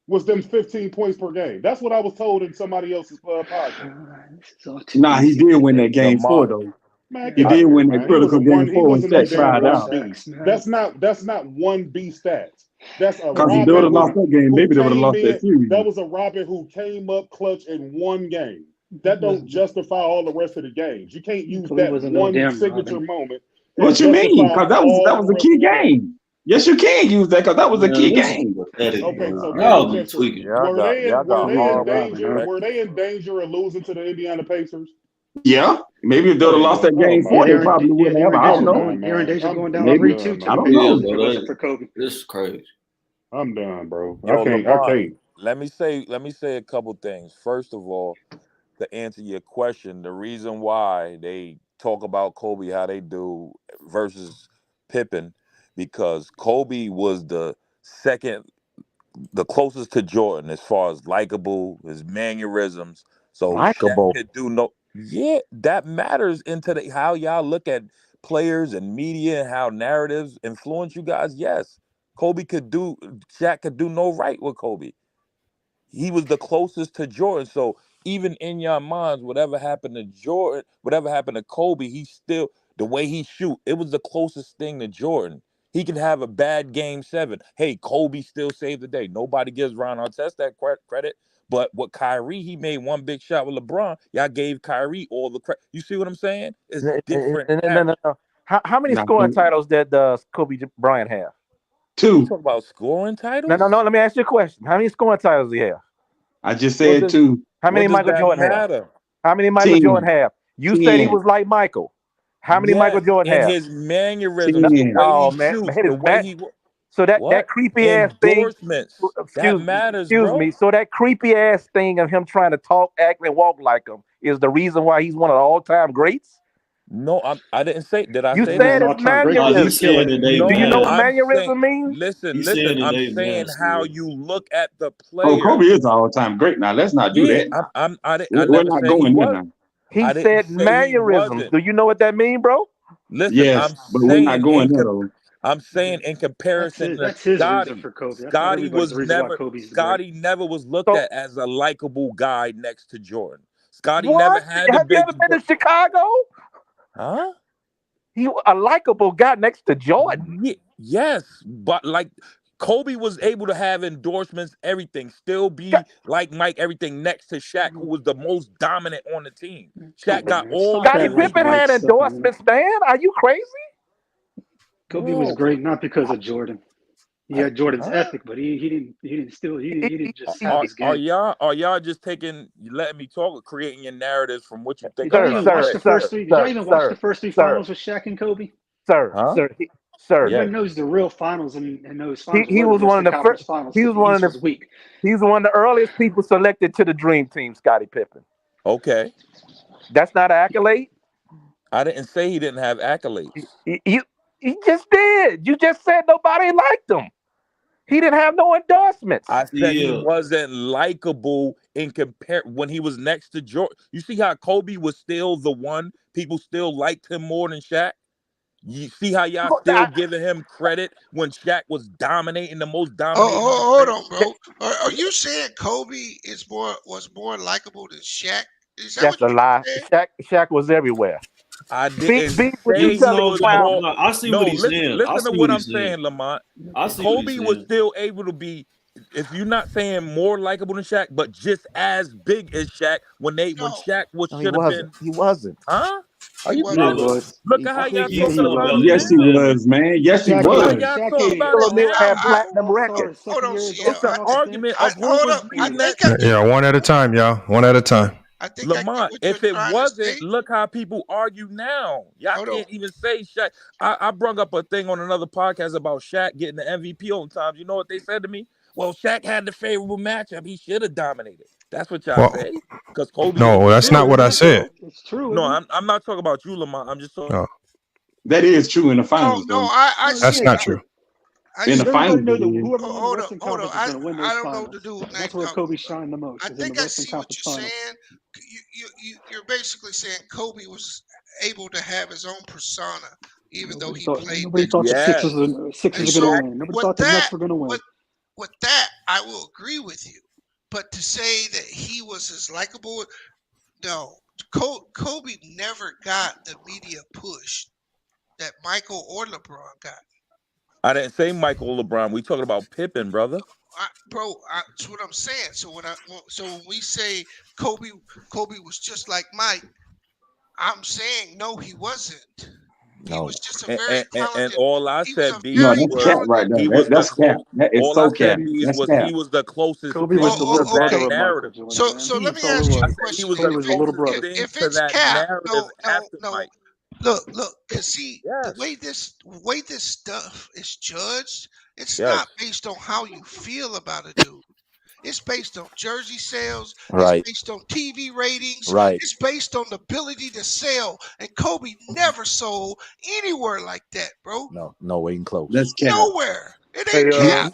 was them 15 points per game. That's what I was told in somebody else's podcast. Nah, he did win that game 4 though. Man, he did win that critical game 4 and Shaq tried out. That's not 1B stats. That's a because if they would have lost that game, maybe they would have lost that series. That was a Robin who came up clutch in one game. That don't justify all the rest of the games. You can't use that one signature moment. What you mean? Because that was a key game. Yes, you can use that because that was a key game. Okay, so were they in danger of losing to the Indiana Pacers? Yeah, maybe if they would have lost that game 4, they probably wouldn't have. I don't know. They're in danger going down 3-2. I don't know. For Kobe. This is crazy. I'm done, bro. Yo, I can't. Let me say a couple things. First of all, to answer your question, the reason why they talk about Kobe how they do versus Pippen, because Kobe was the closest to Jordan as far as likable, his mannerisms. So likable. That matters into how y'all look at players and media and how narratives influence you guys. Yes. Shaq could do no right with Kobe. He was the closest to Jordan. So even in your minds, whatever happened to Jordan, whatever happened to Kobe, he still, the way he shoot, it was the closest thing to Jordan. He can have a bad game 7. Hey, Kobe still saved the day. Nobody gives Ron Artest that credit. But with Kyrie, he made one big shot with LeBron. Y'all gave Kyrie all the credit. You see what I'm saying? It's different. No. How many scoring titles did Kobe Bryant have? 2. You talk about scoring titles? No. Let me ask you a question. How many scoring titles do he have? I just said 2. How many Michael Jordan have? How many Michael Jordan have? You said he was like Michael. How many Michael Jordan have? His mannerisms, the way he so that creepy ass thing. Excuse me. So that creepy ass thing of him trying to talk, act, and walk like him is the reason why he's one of the all-time greats. No, I didn't say. Did I? You say said that? it's mannerism. Do you know what mannerism means? Listen. I'm saying how you look at the player. Oh, Kobe is an all-time great. Now let's not do that. We're not going there. He said mannerisms. Do you know what that means, bro? Listen, yes, but we're not going there. I'm saying in comparison that's to his Scottie, reason for Kobe. Scottie never was looked at as a likable guy next to Jordan. Scottie what? never had Have you ever been to Chicago? Huh? He a likable guy next to Jordan. Yes, but like Kobe was able to have endorsements, everything, still be like Mike, everything next to Shaq, who was the most dominant on the team. Shaq got all. Scottie Pippen had endorsements, man. Are you crazy? Kobe was great not because of Jordan. He had Jordan's ethic, but he didn't just see his game. Are y'all just letting me talk or creating your narratives from what you think? Did y'all even watch the first 3 finals with Shaq and Kobe? Sir, sir. Yeah. Everybody knows the real finals and those finals He were the was one Western of the Conference first. finals He because was the one of East was the. weak. He was one of the earliest people selected to the Dream Team. Scottie Pippen. Okay. That's not an accolade. I didn't say he didn't have accolades. You just did. You just said nobody liked him. He didn't have no endorsements. I said he wasn't likable in compare when he was next to Jordan. You see how Kobe was still the one people still liked him more than Shaq? You see how y'all still giving him credit when Shaq was dominating the most dominating? Hold on, bro. Are you saying Kobe was more likable than Shaq? Is that That's what a you lie. said? Shaq was everywhere. I didn't Would say you he tell it was clown? more. No, I see No, what he's listen, saying. listen to what I'm saying, Lamont. I see what he's Kobe was saying. still able to be, if you're not saying more likable than Shaq, but just as big as Shaq when Shaq No, he should have wasn't. been. He wasn't. Huh? Are He you Yeah, he wasn't. serious? was. Look at how I y'all think Yeah, talking he about was. it Yes, he now. was, man. Yes, he Shaq Look how was. y'all Shaq talking ain't about it Still all have now. platinum all-star records. his Hold second on, year as It's CL. All-Star an and All-Star team. argument of who Hold was up. I leading that. think I get. Yeah, one at a time, y'all. One at a time. I think I get Lamont, what you're if it trying to wasn't, say. look how people argue now. Y'all Hold on. can't even say Shaq. I brung up a thing on another podcast about Shaq getting the MVP all the time. You know what they said to me? Well, Shaq had the favorable matchup. He should have dominated. That's what y'all Well, say. Because Kobe no, didn't that's still not what Isn't I that lose. said. true? It's true, No, isn't it? I'm not talking about you, Lamont. I'm just talking. No, That is true in the No, finals, no. though. I No, it that's see. not is. true. I In see. the Because everybody finals, know it that is. whoever won the Western Hold on. Conference is going to win I those don't know what to finals. do And that's next. where Kobe shined the most, I is in the think I Western see what Conference you're finals. saying. You're basically saying Kobe was able to have his own persona, even though he played Nobody next thought the to Yes, Sixers were And going so to win. Nobody with thought the that, Nets were going to win. with that, I will agree with you. But to say that he was as likable, no. Kobe never got the media push that Michael or LeBron got. I didn't say Michael LeBron. We talking about Pippen, brother. That's what I'm saying. So when we say Kobe was just like Mike, I'm saying no, he wasn't. He No. was just a very And talented. all I He was a said, No, very Bees, that's was cap talented. right he there. was the That's cap. close. That is All I so said, cap. Bees, That's was cap. he was the closest Kobe was thing the Oh, little to that brother okay. of Michael narrative. Jordan, man. So let me That's all it ask you I a was. said he question. was the Kobe was the little closest brother. thing If to it's that cap, narrative after no. Mike. Look, cause see the Yes, way this stuff is judged, it's yes. not based on how you feel about a dude. It's based on jersey sales. It's Right. based on TV ratings. Right. It's based on the ability to sell. And Kobe never sold anywhere like that, bro. No, ain't close. That's cap. Nowhere. It Hey, ain't cap.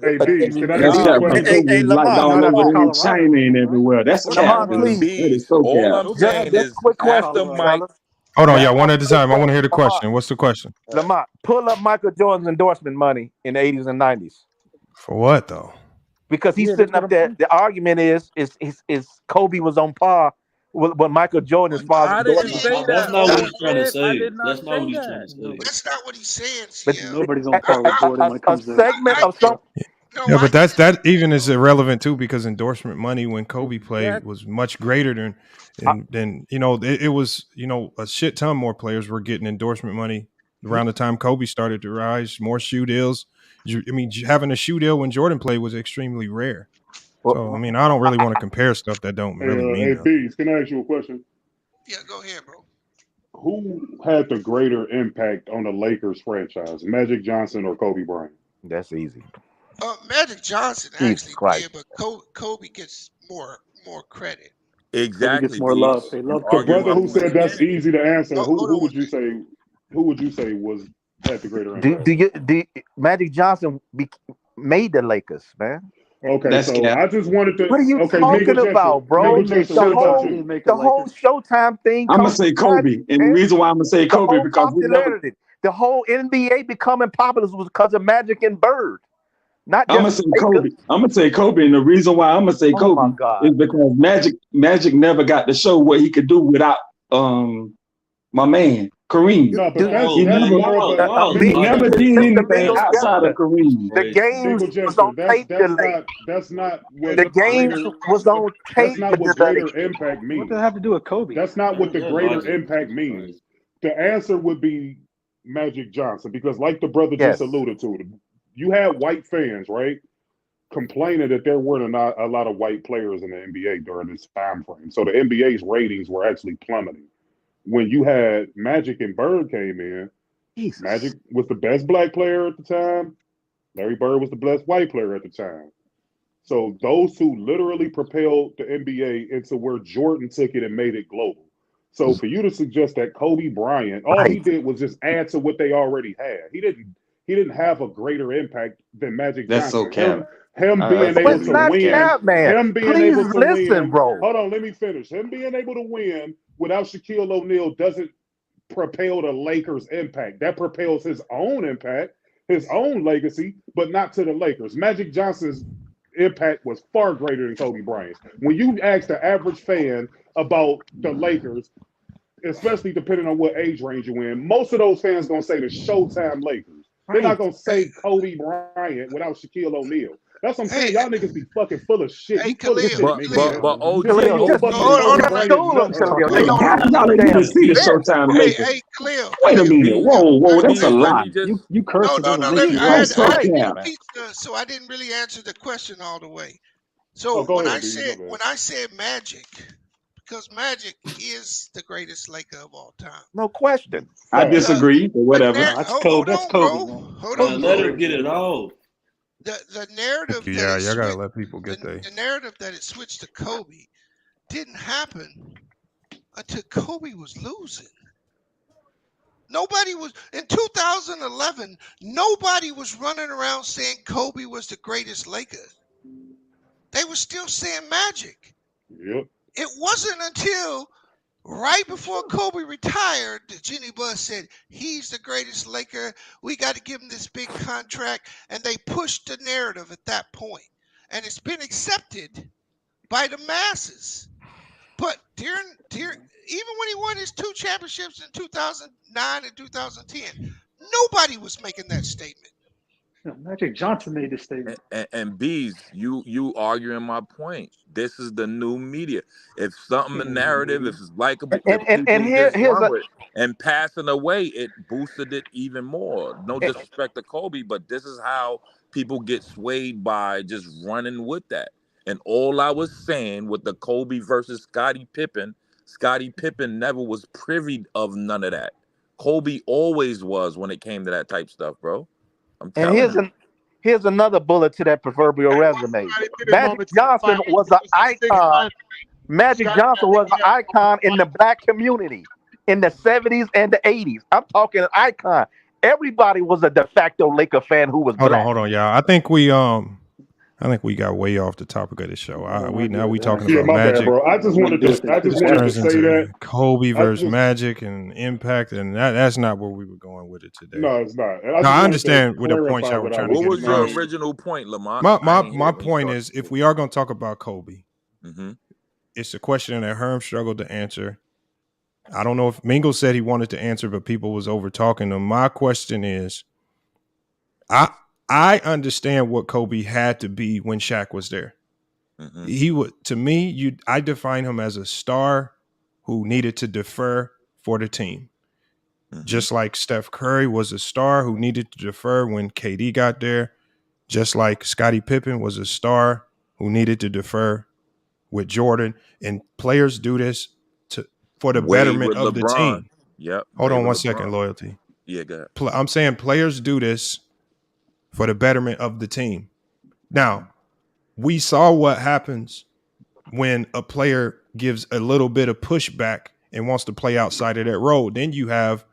hey, Bees, can I That's ask you a cap. question? Because Kobe was locked Lamont. all Not over after there in Colorado, China and right? everywhere. That's After cap, Lamont, Colorado. man. please. That is Bees. so All cap. I'm Kobe had saying Just that is quick after question, after Colorado. Mike. fellas. Hold on, Just y'all. One at a quick time. I want to hear the Lamont. question. What's the question? Lamont, pull up Michael Jordan's endorsement money in the 80s and 90s. For what though? Because he's Yeah, that's sitting what up I'm there. saying. The argument is Kobe was on par with Michael Jordan as far as I didn't endorsement. say That's that. not what All he's I'm trying to saying, I say. did not That's not what say he's trying that. to say. That's not what he's saying, But CL. Nobody's on par with Jordan when it a comes to. segment I of get some. no. Yeah, I but get that it, even is though. irrelevant too because endorsement money when Kobe played Exactly. was much greater than it was a shit ton more players were getting endorsement money around the time Kobe started to rise. More shoe deals. Having a shoe deal when Jordan played was extremely rare. So I don't really want to compare stuff that don't really mean Hey, nothing. Bees, can I ask you a question? Yeah, go ahead, bro. Who had the greater impact on the Lakers franchise, Magic Johnson or Kobe Bryant? That's easy. Magic Johnson Jesus actually Christ. did, but Kobe gets more credit. Kobe gets Exactly, more love. Bees. They You love The Kobe arguing brother my more. who point said that's again. easy to answer. Who Hold who on one would you second. say? Who would you say had the greater Do impact? Magic Johnson made the Lakers, man? Okay, That's so cap. I just wanted to. What are you Okay, talking about, bro? Mingle He made Jester, the what about Lakers. He you? didn't make the The whole Lakers. Showtime thing I'm gonna comes say from Magic, Kobe, and the man. reason why I'm gonna say The Kobe whole because we never. popularity, the whole NBA becoming popular was because of Magic and Bird, not I'm just gonna the say Lakers. Kobe. I'm gonna say Kobe, and the reason why I'm gonna say Oh my Kobe God. is because Magic never got to show what he could do without my man Kareem. No, but Dude, that's He No, that's man, never more of a y'all he Mingles, never lying. did Mr. anything Mingles outside of Jester. Kareem. The Crazy. games Mingle was Jester. on tape delay. That's not what The greater. games was on That's tape not what delay. greater impact What did that means. have to do with Kobe? That's not what Man, the your greater logic impact is means. crazy. The answer would be Magic Johnson because, like the brother just Yes. alluded to, you had white fans, right, complaining that there weren't a lot of white players in the NBA during this time frame. So the NBA's ratings were actually plummeting. When you had Magic and Bird came in, Jesus. Magic was the best black player at the time. Larry Bird was the best white player at the time. So those two literally propelled the NBA into where Jordan took it and made it global. So for you to suggest that Kobe Bryant, all he did was just add to what they already had. He didn't have a greater impact than Magic That's so Johnson. cap. Him being But able it's to not win, cap, man. him being Please able to listen, win. bro. Hold on, let me finish. Him being able to win without Shaquille O'Neal doesn't propel the Lakers' impact. That propels his own impact, his own legacy, but not to the Lakers. Magic Johnson's impact was far greater than Kobe Bryant's. When you ask the average fan about the Lakers, especially depending on what age range you're in, most of those fans gonna say the Showtime Lakers. They're not gonna say Kobe Bryant without Shaquille O'Neal. That's what I'm saying. Y'all niggas be fucking full of shit. You full of shit, nigga. But OG, You say no fucking Kobe Bryant nuts talking. Y'all didn't even see the Showtime Lakers. Khalil. Wait a minute. Whoa, that's a lie. You cursing No. doesn't make you I right. had to Yeah. get pizza, so I didn't really answer the question all the way. Oh, So go when ahead, I dude. said Go ahead. when I said Magic, because Magic is the greatest Laker of all time. No question. I disagree, but whatever. That's Kobe. Hold on, bro. Hold on, Let bro. her get it off. The narrative that Yeah, it y'all gotta switched, let people get the they. narrative that it switched to Kobe didn't happen until Kobe was losing. Nobody was in 2011. Nobody was running around saying Kobe was the greatest Laker. They were still saying Magic. Yep. It wasn't until right before Kobe retired that Jenny Buss said he's the greatest Laker. We got to give him this big contract, and they pushed the narrative at that point, and it's been accepted by the masses. But during even when he won his 2 championships in 2009 and 2010, nobody was making that statement. Magic Johnson made this statement. And Bees, you arguing my point. This is the new media. If something a narrative, if it's likable, if people just run with and passing away, it boosted it even more. No disrespect to Kobe, but this is how people get swayed by just running with that. And all I was saying with the Kobe versus Scottie Pippen never was privy of none of that. Kobe always was when it came to that type stuff, bro. I'm telling you. Here's another bullet to that proverbial resume. Magic Johnson was an icon. Magic Johnson was an icon in the black community in the 70s and the 80s. I'm talking an icon. Everybody was a de facto Laker fan who was black. Hold on, y'all. I think we got way off the topic of the show. We talking about my Magic. bad, bro. I just wanted to say that Kobe versus Magic and impact, and that's not where we were going with it today. No, it's not. I understand with the point y'all were trying to get. What was your original point, Lamont? My point is, if we are going to talk about Kobe, it's a question that Herm struggled to answer. I don't know if Mingle said he wanted to answer, but people was over talking him. My question is, I understand what Kobe had to be when Shaq was there. He would, to me, I define him as a star who needed to defer for the team. Just like Steph Curry was a star who needed to defer when KD got there. Just like Scottie Pippen was a star who needed to defer with Jordan. And players do this for the betterment of the team. Yep. Hold on one second, Loyalty. Yeah, go ahead. I'm saying players do this for the betterment of the team. Now, we saw what happens when a player gives a little bit of pushback and wants to play outside of that role. Then you have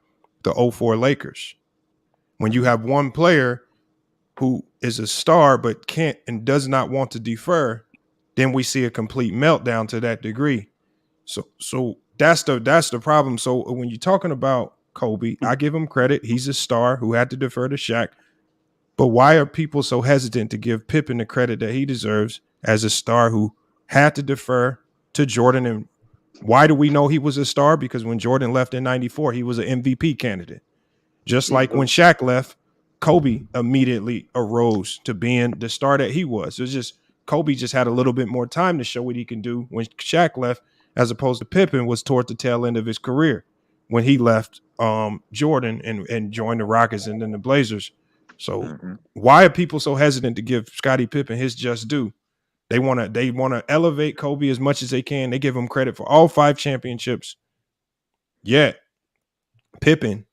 the 04 Lakers. When you have one player who is a star but can't and does not want to defer, then we see a complete meltdown to that degree. So that's the problem. So when you're talking about Kobe, I give him credit. He's a star who had to defer to Shaq. But why are people so hesitant to give Pippen the credit that he deserves as a star who had to defer to Jordan? And why do we know he was a star? Because when Jordan left in 94, he was an MVP candidate. Just like when Shaq left, Kobe immediately arose to being the star that he was. It's just Kobe just had a little bit more time to show what he can do when Shaq left, as opposed to Pippen was toward the tail end of his career when he left Jordan and joined the Rockets and then the Blazers. So why are people so hesitant to give Scottie Pippen his just due? They want to elevate Kobe as much as they can. They give him credit for all 5 championships. Yet Pippen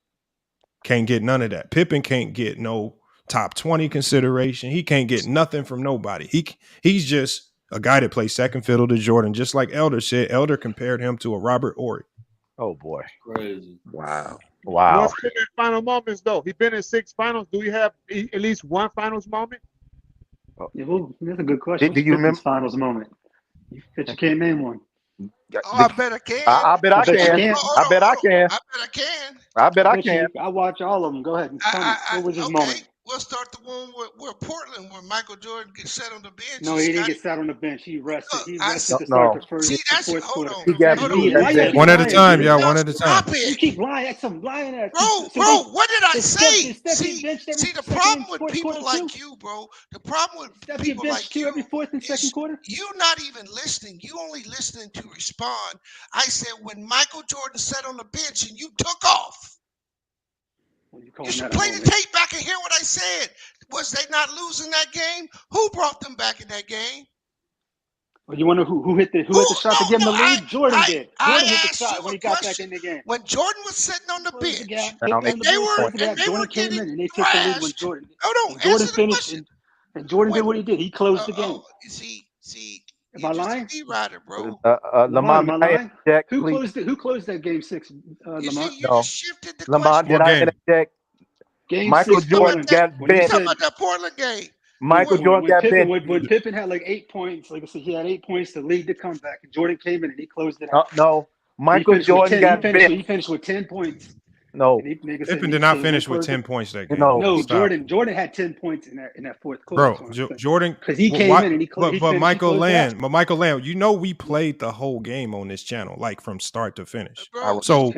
can't get none of that. Pippen can't get no top 20 consideration. He can't get nothing from nobody. He's just a guy that plays second fiddle to Jordan, just like Elder said. Elder compared him to a Robert Horry. Oh boy, Crazy. wow. What's been in final moments though? He's been in 6 finals. Do you have at least one finals moment? Yeah, well, that's a good question. Do you remember finals moment? You can't name one. I bet I can. I bet I can. I bet I can. I bet I can. I bet I can. I watch all of them. Go ahead and tell me. What was his moment? We'll start the one where Portland, where Michael Jordan gets set on the bench. No, he didn't get sat on the bench. He rested. He rested to start the first. See, that's the fourth quarter. He got one at a time, y'all. One at a time. You keep lying. That's some lying ass. Bro, what did I say? See, the problem with people like you, bro. The problem with people like you every fourth and second quarter. You're not even listening. You only listening to respond. I said when Michael Jordan sat on the bench and you took off. You should play the tape back and hear what I said. Was they not losing that game? Who brought them back in that game? Well, you wonder who hit the shot to give him the lead? Jordan did. Jordan hit the shot when he got back in the game. When Jordan was sitting on the bench, Jordan came in and they took the lead when Jordan. Hold on, Jordan finished and Jordan did what he did. He closed the game. See. Am I lying? Rider, bro. Lamont, am I lying? Who closed that game 6? Lamont. No. Shifted the Lamont, did I interject? Game Michael 6, Jordan got benched. Talking about that Portland game. Michael Jordan got benched. When Pippen had like 8 points, like I said, he had 8 points to lead the comeback, and Jordan came in and he closed it out. No, Michael Jordan got benched. He finished with 10 points. No, Pippen did not finish with 10 points that game. No, Jordan had 10 points in that fourth quarter. Bro, Jordan, because he came in and he closed. But Michael Land, you know, we played the whole game on this channel, like from start to finish. So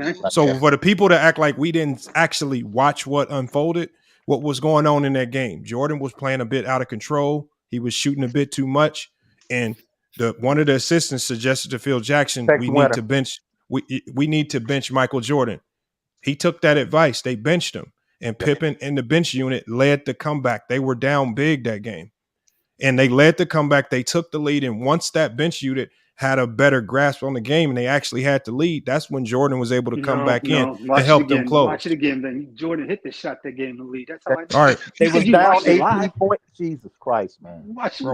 for the people to act like we didn't actually watch what unfolded, what was going on in that game, Jordan was playing a bit out of control. He was shooting a bit too much, and one of the assistants suggested to Phil Jackson, we need to bench Michael Jordan. He took that advice. They benched him. And Pippen and the bench unit led the comeback. They were down big that game. And they led the comeback. They took the lead. And once that bench unit had a better grasp on the game and they actually had the lead, that's when Jordan was able to come back in and help them close. Watch it again. Then Jordan hit the shot that gave him the lead. That's how I All right. They was down 18 points. Jesus Christ, man.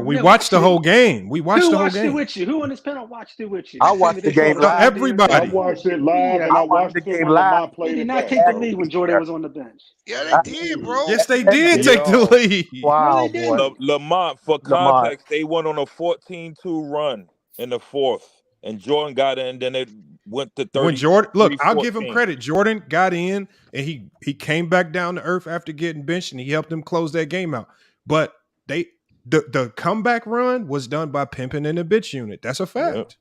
We watched the whole game. We watched the whole game. Who watched it with you? Who on this panel watched it with you? I watched the game live. Everybody. I watched it live and I watched the game live. They did not take the lead when Jordan was on the bench. Yeah, they did, bro. Yes, they did take the lead. Wow, boy. Lamont, for context, they went on a 14-2 run in the fourth. And Jordan got in, then it went to 30. When Jordan, look, I'll give him credit. Jordan got in and he came back down to earth after getting benched and he helped them close that game out. But the comeback run was done by Pippen and the bench unit. That's a fact.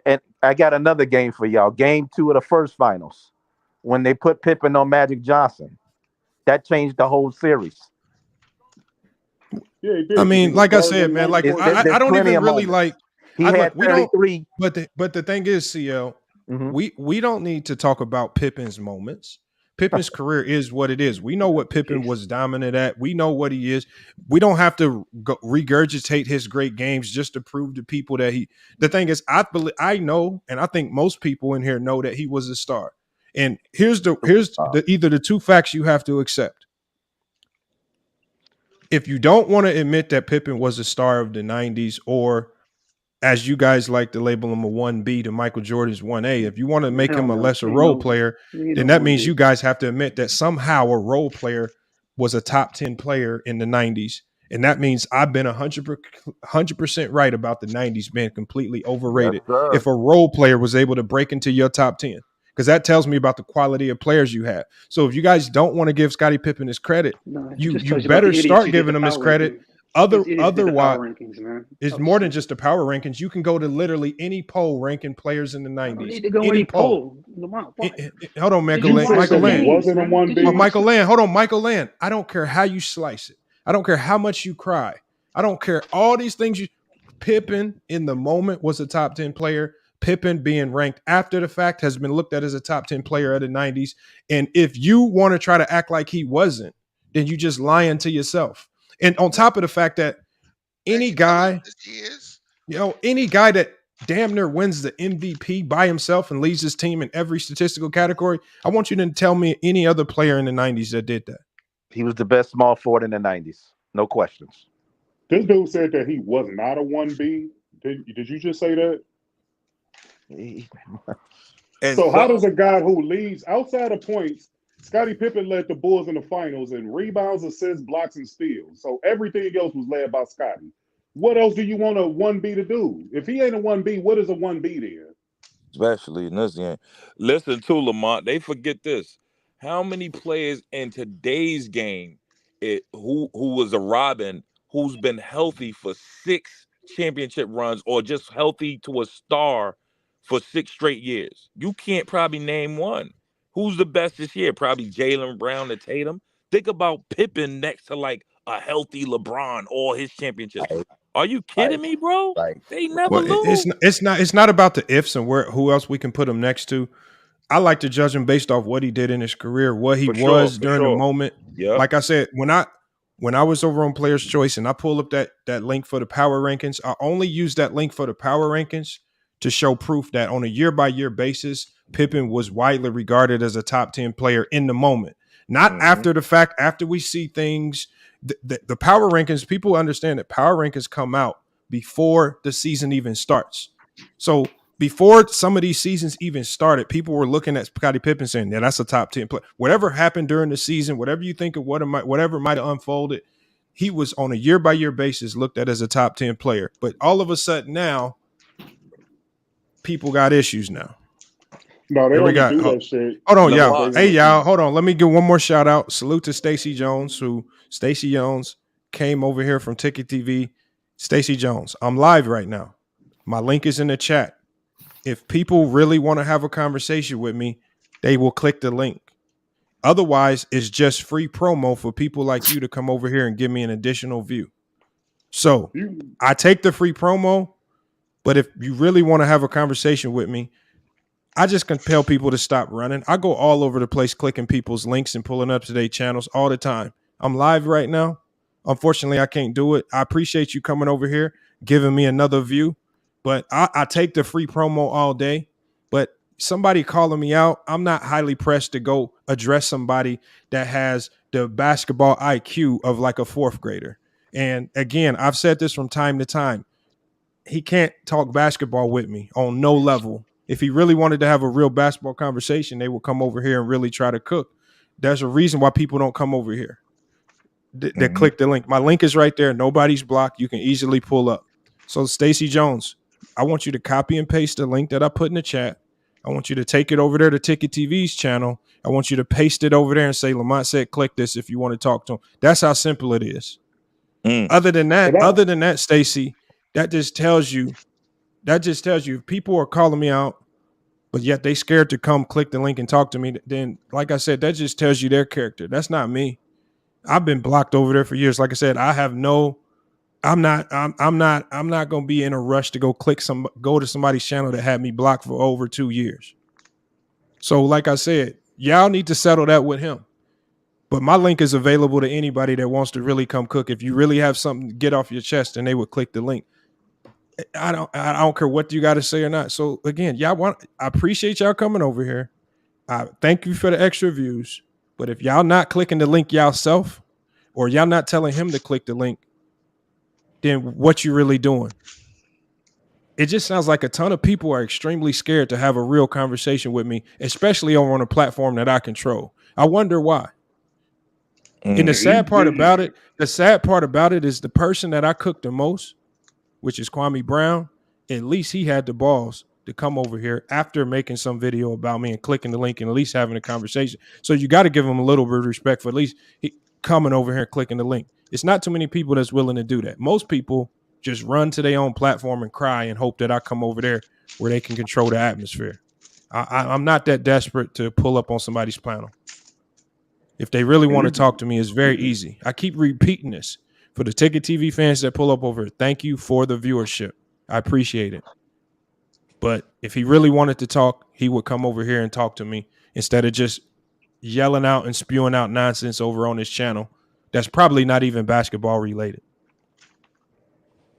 And I got another game for y'all. Game 2 of the first finals. When they put Pippen on Magic Johnson. That changed the whole series. Yeah, it did. I mean, like I said, man, like I don't even really like. He had 33. But the thing is, CL, we don't need to talk about Pippen's moments. Pippen's career is what it is. We know what Pippen was dominant at. We know what he is. We don't have to regurgitate his great games just to prove to people that he. The thing is, I know, and I think most people in here know that he was a star. And here's either the two facts you have to accept. If you don't want to admit that Pippen was a star of the 90s, or as you guys like to label him a 1B to Michael Jordan's 1A, if you want to make him a lesser role player, then that means you guys have to admit that somehow a role player was a top 10 player in the 90s. And that means I've been 100% right about the 90s being completely overrated. Yes, if a role player was able to break into your top 10, because that tells me about the quality of players you have. So if you guys don't want to give Scottie Pippen his credit, you better start giving him his credit. Otherwise, it's more than just the power rankings. You can go to literally any poll ranking players in the 90s. Need to go any poll. Hold on, Michael Land. Wasn't a 1B. Michael Land. Hold on, Michael Land. I don't care how you slice it. I don't care how much you cry. I don't care all these things. Pippen in the moment was a top 10 player. Pippen being ranked after the fact has been looked at as a top 10 player of the 90s. And if you want to try to act like he wasn't, then you just lying to yourself. And on top of the fact that any guy that damn near wins the MVP by himself and leads his team in every statistical category. I want you to tell me any other player in the 90s that did that. He was the best small forward in the 90s. No questions. This dude said that he was not a 1B. Did you just say that? So how does a guy who leads outside of points, Scottie Pippen led the Bulls in the finals in rebounds, assists, blocks, and steals. So everything else was led by Scottie. What else do you want a 1B to do? If he ain't a 1B, what is a 1B then? Especially in this game. Listen to Lamont. They forget this. How many players in today's game who was a Robin who's been healthy for 6 championship runs or just healthy to a star for 6 straight years? You can't probably name one. Who's the best this year? Probably Jaylen Brown and Tatum. Think about Pippen next to like a healthy LeBron or his championships. Are you kidding me, bro? They never lose. It's not about the ifs and who else we can put him next to. I like to judge him based off what he did in his career, what he was during the moment. Yeah. Like I said, when I was over on Players' Choice and I pull up that link for the power rankings, I only use that link for the power rankings to show proof that on a year-by-year basis, Pippen was widely regarded as a top 10 player in the moment. Not after the fact, after we see things. The power rankings, people understand that power rankings come out before the season even starts. So before some of these seasons even started, people were looking at Scottie Pippen saying, yeah, that's a top 10 player. Whatever happened during the season, whatever you think of whatever might have unfolded, he was on a year-by-year basis looked at as a top 10 player. But all of a sudden now, people got issues now. No, they only do that shit. Hold on, y'all. Hey, y'all, hold on. Let me give one more shout out. Salute to Stacey Jones, Stacey Jones came over here from Ticket TV. Stacey Jones, I'm live right now. My link is in the chat. If people really want to have a conversation with me, they will click the link. Otherwise, it's just free promo for people like you to come over here and give me an additional view. So I take the free promo, but if you really want to have a conversation with me, I just compel people to stop running. I go all over the place clicking people's links and pulling up to their channels all the time. I'm live right now. Unfortunately, I can't do it. I appreciate you coming over here, giving me another view, but I take the free promo all day. But somebody calling me out, I'm not highly pressed to go address somebody that has the basketball IQ of like a 4th grader. And again, I've said this from time to time. He can't talk basketball with me on no level. If he really wanted to have a real basketball conversation, they would come over here and really try to cook. There's a reason why people don't come over here. They click the link. My link is right there. Nobody's blocked. You can easily pull up. So Stacey Jones, I want you to copy and paste the link that I put in the chat. I want you to take it over there to Ticket TV's channel. I want you to paste it over there and say, Lamont said, click this if you want to talk to him. That's how simple it is. Other than that, Stacey, that just tells you if people are calling me out, but yet they scared to come click the link and talk to me, then like I said, that just tells you their character. That's not me. I've been blocked over there for years. Like I said, I'm not going to be in a rush to go go to somebody's channel that had me blocked for over 2 years. So like I said, y'all need to settle that with him. But my link is available to anybody that wants to really come cook. If you really have something to get off your chest, and they would click the link. I don't care what you got to say or not. So again, I appreciate y'all coming over here. Thank you for the extra views. But if y'all not clicking the link yourself, or y'all not telling him to click the link, then what you really doing? It just sounds like a ton of people are extremely scared to have a real conversation with me, especially over on a platform that I control. I wonder why. And the sad part about it is the person that I cook the most, which is Kwame Brown, at least he had the balls to come over here after making some video about me and clicking the link and at least having a conversation. So you got to give him a little bit of respect for at least coming over here and clicking the link. It's not too many people that's willing to do that. Most people just run to their own platform and cry and hope that I come over there where they can control the atmosphere. I'm not that desperate to pull up on somebody's panel. If they really want to talk to me, it's very easy. I keep repeating this. For the Ticket TV fans that pull up over, thank you for the viewership. I appreciate it. But if he really wanted to talk, he would come over here and talk to me instead of just yelling out and spewing out nonsense over on his channel that's probably not even basketball related.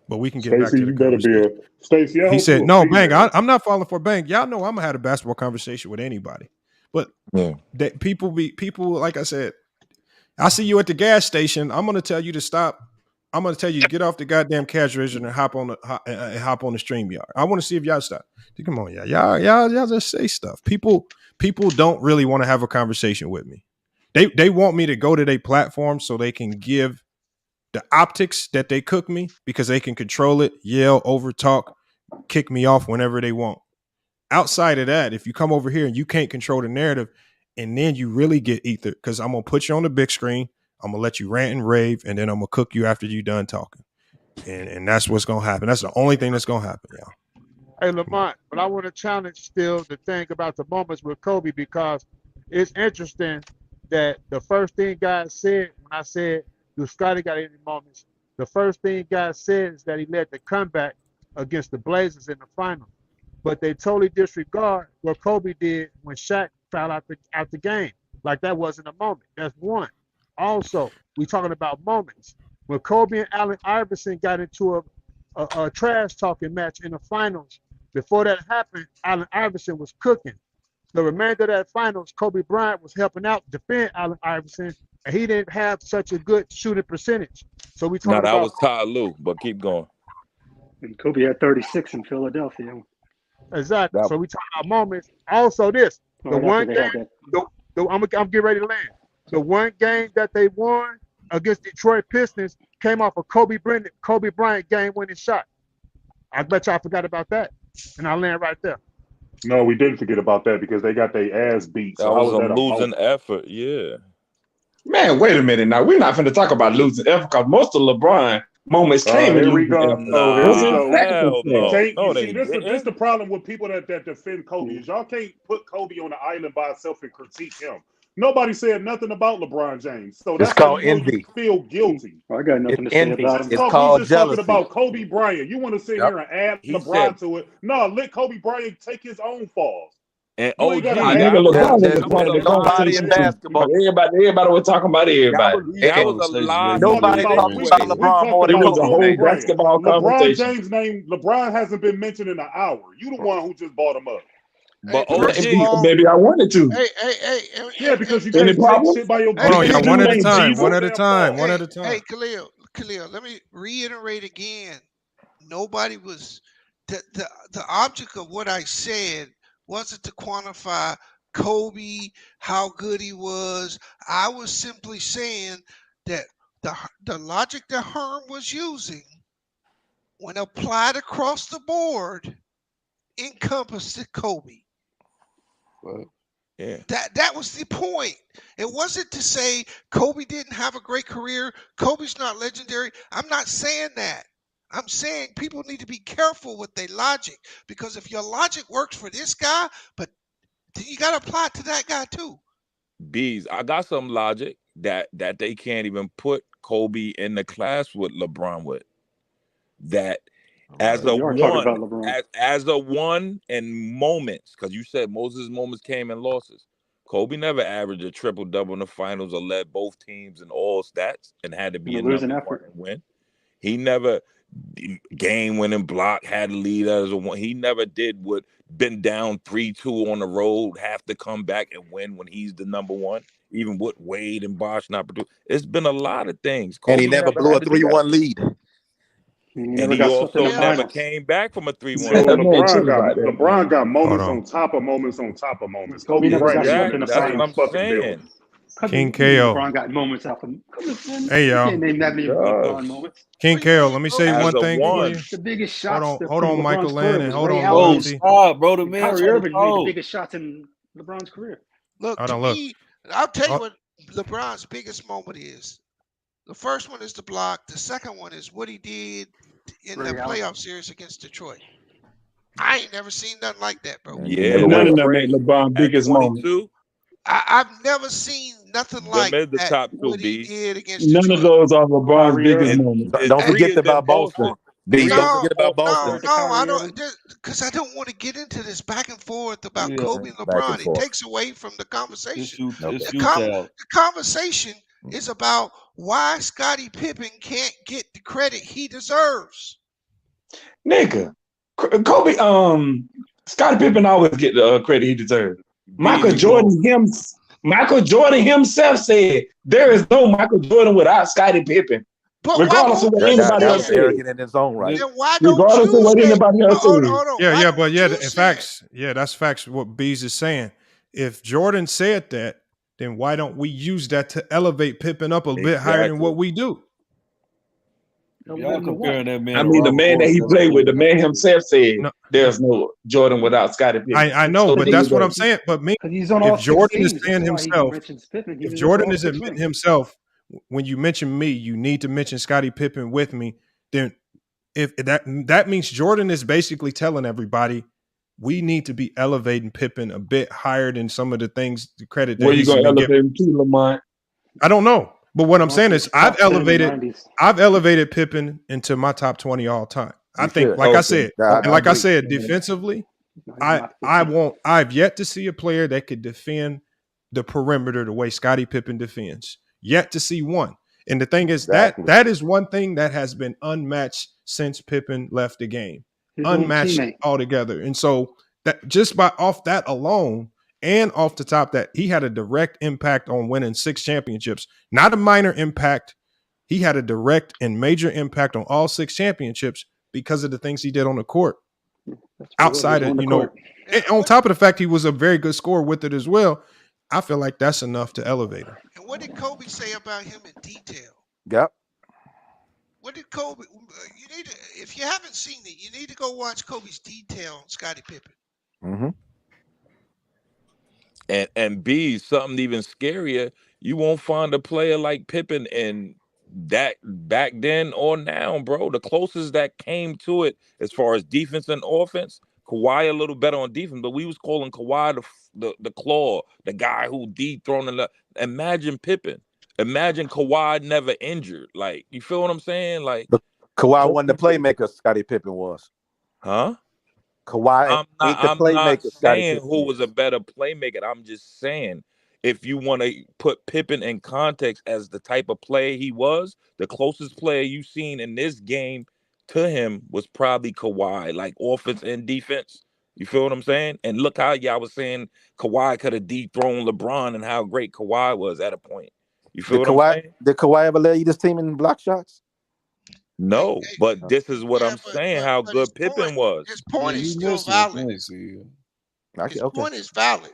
But we can get back Stacey, to the you better be conversation. a Stacey. He said, "No, Bang. I'm not falling for Bang. Y'all know I'm gonna have a basketball conversation with anybody, but that people like I said. I see you at the gas station. I'm gonna tell you to stop. I'm gonna tell you to get off the goddamn cash register and hop on the StreamYard. I want to see if y'all stop. Come on, y'all just say stuff. People don't really want to have a conversation with me. They want me to go to their platform so they can give the optics that they cook me because they can control it, yell, over talk, kick me off whenever they want. Outside of that, if you come over here and you can't control the narrative, and then you really get ether, because I'm gonna put you on the big screen, I'm gonna let you rant and rave, and then I'm gonna cook you after you done talking. And that's what's gonna happen. That's the only thing that's gonna happen, y'all. Hey, Lamont, but I want to challenge still the thing about the moments with Kobe, because it's interesting that the first thing guys said when I said, do Scottie got any moments? The first thing guys said is that he led the comeback against the Blazers in the final. But they totally disregard what Kobe did when Shaq fouled out the game. Like that wasn't a moment. That's one. Also, we talking about moments. When Kobe and Allen Iverson got into a trash talking match in the finals, before that happened, Allen Iverson was cooking. The remainder of that finals, Kobe Bryant was helping out defend Allen Iverson, and he didn't have such a good shooting percentage. So we talking that about was Ty Lue, but keep going. And Kobe had 36 in Philadelphia. exactly. So we talking about moments. Also, this the one game. I'm getting ready to land. The one game that they won against Detroit Pistons came off a Kobe Bryant game-winning shot. I bet y'all forgot about that, and I land right there. No, we didn't forget about that because they got their ass beat. That was a losing effort. Yeah. Man, wait a minute now. We're not going to talk about losing effort because most of LeBron moments came in losing effort. This is the problem with people that defend Kobe is y'all can't put Kobe on the island by himself and critique him. Nobody said nothing about LeBron James, so that's how you know you feel guilty. I got nothing to say about him. We're just talking about Kobe Bryant. You want to sit here and add LeBron to it? No, let Kobe Bryant take his own falls. And OG, everybody was talking about everybody. That was a lot. Nobody talked about LeBron more than Kobe. It was a whole basketball LeBron James' name. LeBron hasn't been mentioned in an hour. You the one who just bought him up. But maybe I wanted to. Yeah, because you can't take shit by your. Hold on, y'all. One at a time. Hey, Khalil, let me reiterate again. Nobody was the object of what I said wasn't to quantify Kobe, how good he was. I was simply saying that the logic that Herm was using, when applied across the board, encompassed Kobe. Right. Yeah. That was the point. It wasn't to say Kobe didn't have a great career. Kobe's not legendary. I'm not saying that. I'm saying people need to be careful with their logic, because if your logic works for this guy, but you got to apply it to that guy too. Bees, I got some logic that they can't even put Kobe in the class with LeBron with. That as a one in moments, because you said Moses' moments came in losses. Kobe never averaged a triple-double in the finals or led both teams in all stats and had to be a number one and win. He never game-winning block, had to lead as a one. He never did what been down 3-2 on the road, have to come back and win when he's the number one, even with Wade and Bosh not produced. It's been a lot of things. Kobe and he never blew a 3-1 lead. And he also never came back from a 3-1. So LeBron got moments on top of moments on top of moments. Kobe Bryant, that's what I'm saying. King KO. LeBron got moments out from. Hey y'all. Can't name that many LeBron moments. King KO, let me say one thing for you. The biggest shots. Hold on, Michael Lynn, and hold on, Loyalty. Bro, the man. Kyrie Irving made the biggest shots in LeBron's career. Look, I'll tell you what LeBron's biggest moment is. The first one is the block. The second one is what he did in the playoff series against Detroit. I ain't never seen nothing like that, bro. Yeah, none of them made LeBron's biggest moment. I've never seen nothing like the top two, what he did against None Detroit. of those are LeBron's biggest moments. Don't forget about Boston. Don't forget about Boston. No, I don't, because I don't want to get into this back and forth about Kobe and LeBron. It takes away from the conversation. The conversation is about why Scottie Pippen can't get the credit he deserves. Nigga, Kobe, Scottie Pippen always get the credit he deserves. Michael Jordan himself said there is no Michael Jordan without Scottie Pippen. But regardless of what anybody else said. Arrogant in his own right. Then why regardless don't of what anybody else said. Hold on. That's facts. Yeah, that's facts. What Bees is saying. If Jordan said that, then why don't we use that to elevate Pippen up a bit higher than what we do? Y'all comparing that man. I mean, the man that he played with, the man himself said there's no Jordan without Scottie Pippen. I know, but that's what I'm saying. But me, if Jordan is saying himself, if Jordan is admitting himself, when you mention me, you need to mention Scottie Pippen with me. Then, if that means Jordan is basically telling everybody we need to be elevating Pippen a bit higher than some of the things, the credit that he's going to elevate him to, Lamont. I don't know. But what I'm saying is I've elevated Pippen into my top 20 all time. I think, like I said, defensively, I've yet to see a player that could defend the perimeter the way Scottie Pippen defends. Yet to see one. And the thing is that is one thing that has been unmatched since Pippen left the game. Unmatched altogether. And so that just off that alone, and off the top that he had a direct impact on winning 6 championships, not a minor impact. He had a direct and major impact on all 6 championships because of the things he did on the court. Outside of, on top of the fact he was a very good scorer with it as well, I feel like that's enough to elevate him. And what did Kobe say about him in detail? Yep. What did Kobe? You need to, if you haven't seen it, you need to go watch Kobe's detail on Scottie Pippen. Mm-hmm. And B, something even scarier, you won't find a player like Pippen in that back then or now, bro. The closest that came to it as far as defense and offense, Kawhi a little better on defense, but we was calling Kawhi the claw, the guy who dethroned. Imagine Pippen. Imagine Kawhi never injured. Like, you feel what I'm saying? Like, Kawhi wasn't the playmaker Scottie Pippen was. Huh? Kawhi I'm not saying who was a better playmaker. I'm just saying, if you want to put Pippen in context as the type of player he was, the closest player you've seen in this game to him was probably Kawhi, like offense and defense. You feel what I'm saying? And look how y'all was saying Kawhi could have dethroned LeBron and how great Kawhi was at a point. You feel what I'm saying? Did Kawhi ever lead this team in block shots? No, but this is what I'm saying, how good Pippen was. His point is still valid. His point is valid.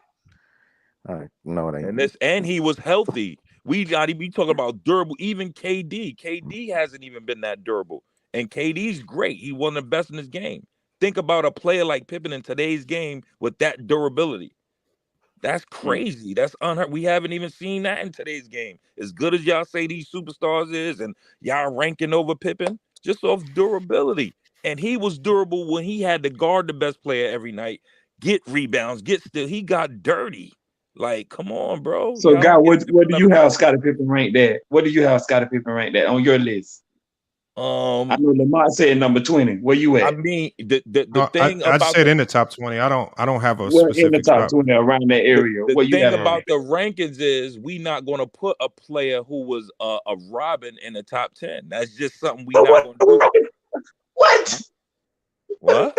All right. No, it ain't. And he was healthy. We got to be talking about durable. Even KD. KD hasn't even been that durable. And KD's great. He one of the best in his game. Think about a player like Pippen in today's game with that durability. That's crazy. That's unheard. We haven't even seen that in today's game. As good as y'all say these superstars is, and y'all ranking over Pippen, just off durability. And he was durable when he had to guard the best player every night, get rebounds, get steal. He got dirty. Like, come on, bro. So, God, what do you have Scottie Pippen ranked at? What do you have Scottie Pippen ranked at on your list? I know Lamont said number 20. Where you at? I mean, the thing I said in the top 20. I don't have a specific in the top 20 around that area. The thing about the rankings is we not going to put a player who was a Robin in the top 10. That's just something we not going to do. What? What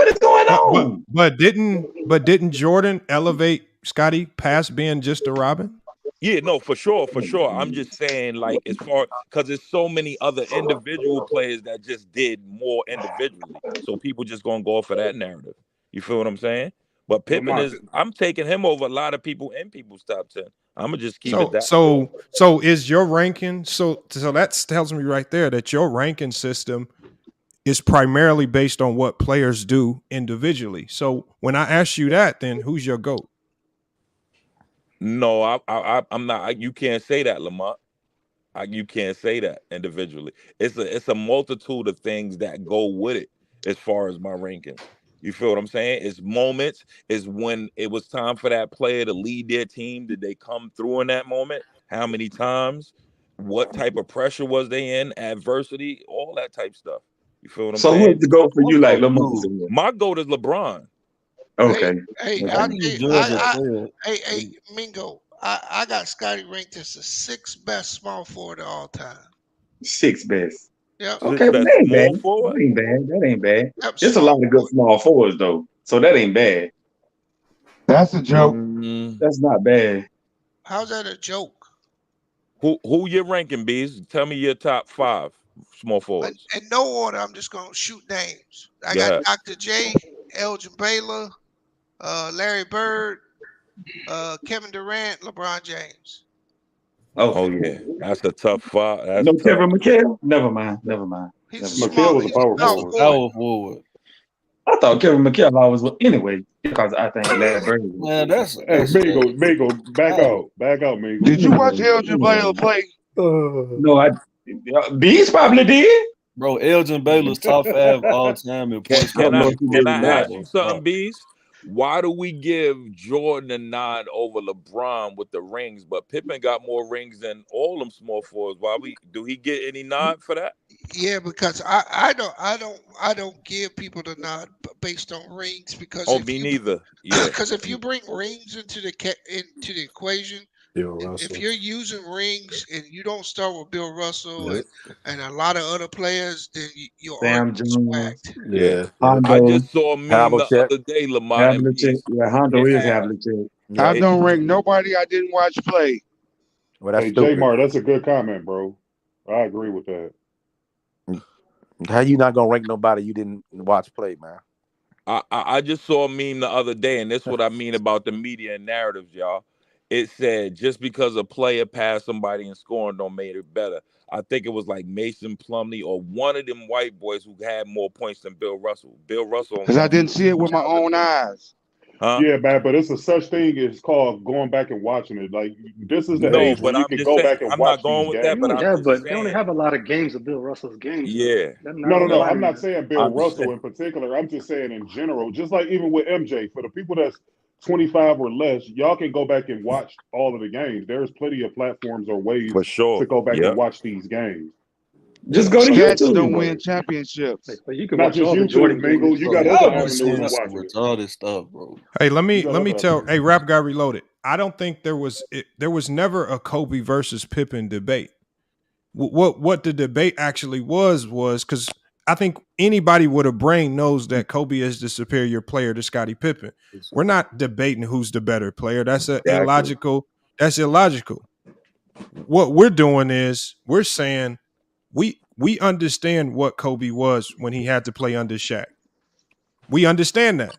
is going on? But didn't Jordan elevate Scottie past being just a Robin? Yeah, no, for sure. I'm just saying, like, as far because there's so many other individual players that just did more individually, so people just gonna go for that narrative. You feel what I'm saying? But Pippen I'm taking him over a lot of people in people's top 10. I'm gonna just keep it that. So is your ranking? So that tells me right there that your ranking system is primarily based on what players do individually. So when I ask you that, then who's your GOAT? No, I'm not. You can't say that, Lamont. You can't say that individually. It's a multitude of things that go with it as far as my rankings. You feel what I'm saying? It's moments. It's when it was time for that player to lead their team. Did they come through in that moment? How many times? What type of pressure was they in? Adversity? All that type stuff. You feel what I'm saying? So who's the GOAT for you, like Lamont? My GOAT is LeBron. Okay. Hey, Mingo, I got Scottie ranked as the 6th best small forward of all time. 6th best. Yep. Okay, but That that ain't small bad. forward. That ain't bad. That ain't bad. Yep. It's a lot of good small forwards though, so that ain't bad. That's a joke. That's not bad. How's that a joke? Who you ranking, Bees? Tell me your top 5 small forwards. In no order, I'm just gonna shoot names. I Go got ahead. Dr. J, Elgin Baylor, Larry Bird, Kevin Durant, LeBron James. Oh yeah, that's a tough 5. That's No tough. Kevin McHale? Never mind. He's Never a mind. McHale was a he's a power power forward. forward. Power forward. I thought Kevin McHale always was anyway, because I think Larry Bird. Man, that's Hey, Mingo, back out, Mingo. Did you watch Elgin Baylor play? No, Bees probably did. bro. Elgin Baylor's top 5 all time in points. Can know I if he can did or I not. ask you something, Beast? Why do we give Jordan a nod over LeBron with the rings, but Pippen got more rings than all them small forwards? Do he get any nod for that? Yeah, because I don't give people the nod based on rings because Me neither. Yeah. because if you bring rings into the equation, if you're using rings and you don't start with Bill Russell and a lot of other players, then your Sam argument's Jones. whacked. Yeah. Hondo. I just saw a meme the Havlicek. other day, Lamont and Havlicek. Beast. Yeah, Hondo It is had- Havlicek. I don't rank nobody I didn't watch play. Well, that's Hey, stupid. J-Mar, that's a good comment, bro. I agree with that. How you not gonna rank nobody you didn't watch play, man? I just saw a meme the other day, and this is what I mean about the media and narratives, y'all. It said just because a player passed somebody in scoring don't make it better. I think it was like Mason Plumlee or one of them white boys who had more points than Bill Russell. Bill Russell. Because I didn't see it with my own eyes. Huh? Yeah, man, but it's a such thing as called going back and watching it. Like this is the No, age where but you I'm can just go saying, back and I'm watch not going these with games. that, but I'm just but they only saying. have a lot of games of Bill Russell's games. Yeah. No. I'm lying. not saying Bill I'm just Russell saying. in particular. I'm just saying in general. Just like even with MJ, for the people that's 25 or less, y'all can go back and watch all of the games. There's plenty of platforms or ways For sure. to go back Yep. and watch these games. Just go to Stats YouTube. don't win championships. But you can Not watch just all the YouTube, Jordan Mingle. games. You Bro, got other y'all be avenues saying of some watching it. retarded stuff, bro. Hey, let me You got tell. other Hey, Rap Guy Reloaded. I don't think there was never a Kobe versus Pippen debate. What the debate actually was because I think anybody with a brain knows that Kobe is the superior player to Scottie Pippen. We're not debating who's the better player. That's illogical. That's illogical. What we're doing is we're saying we understand what Kobe was when he had to play under Shaq. We understand that.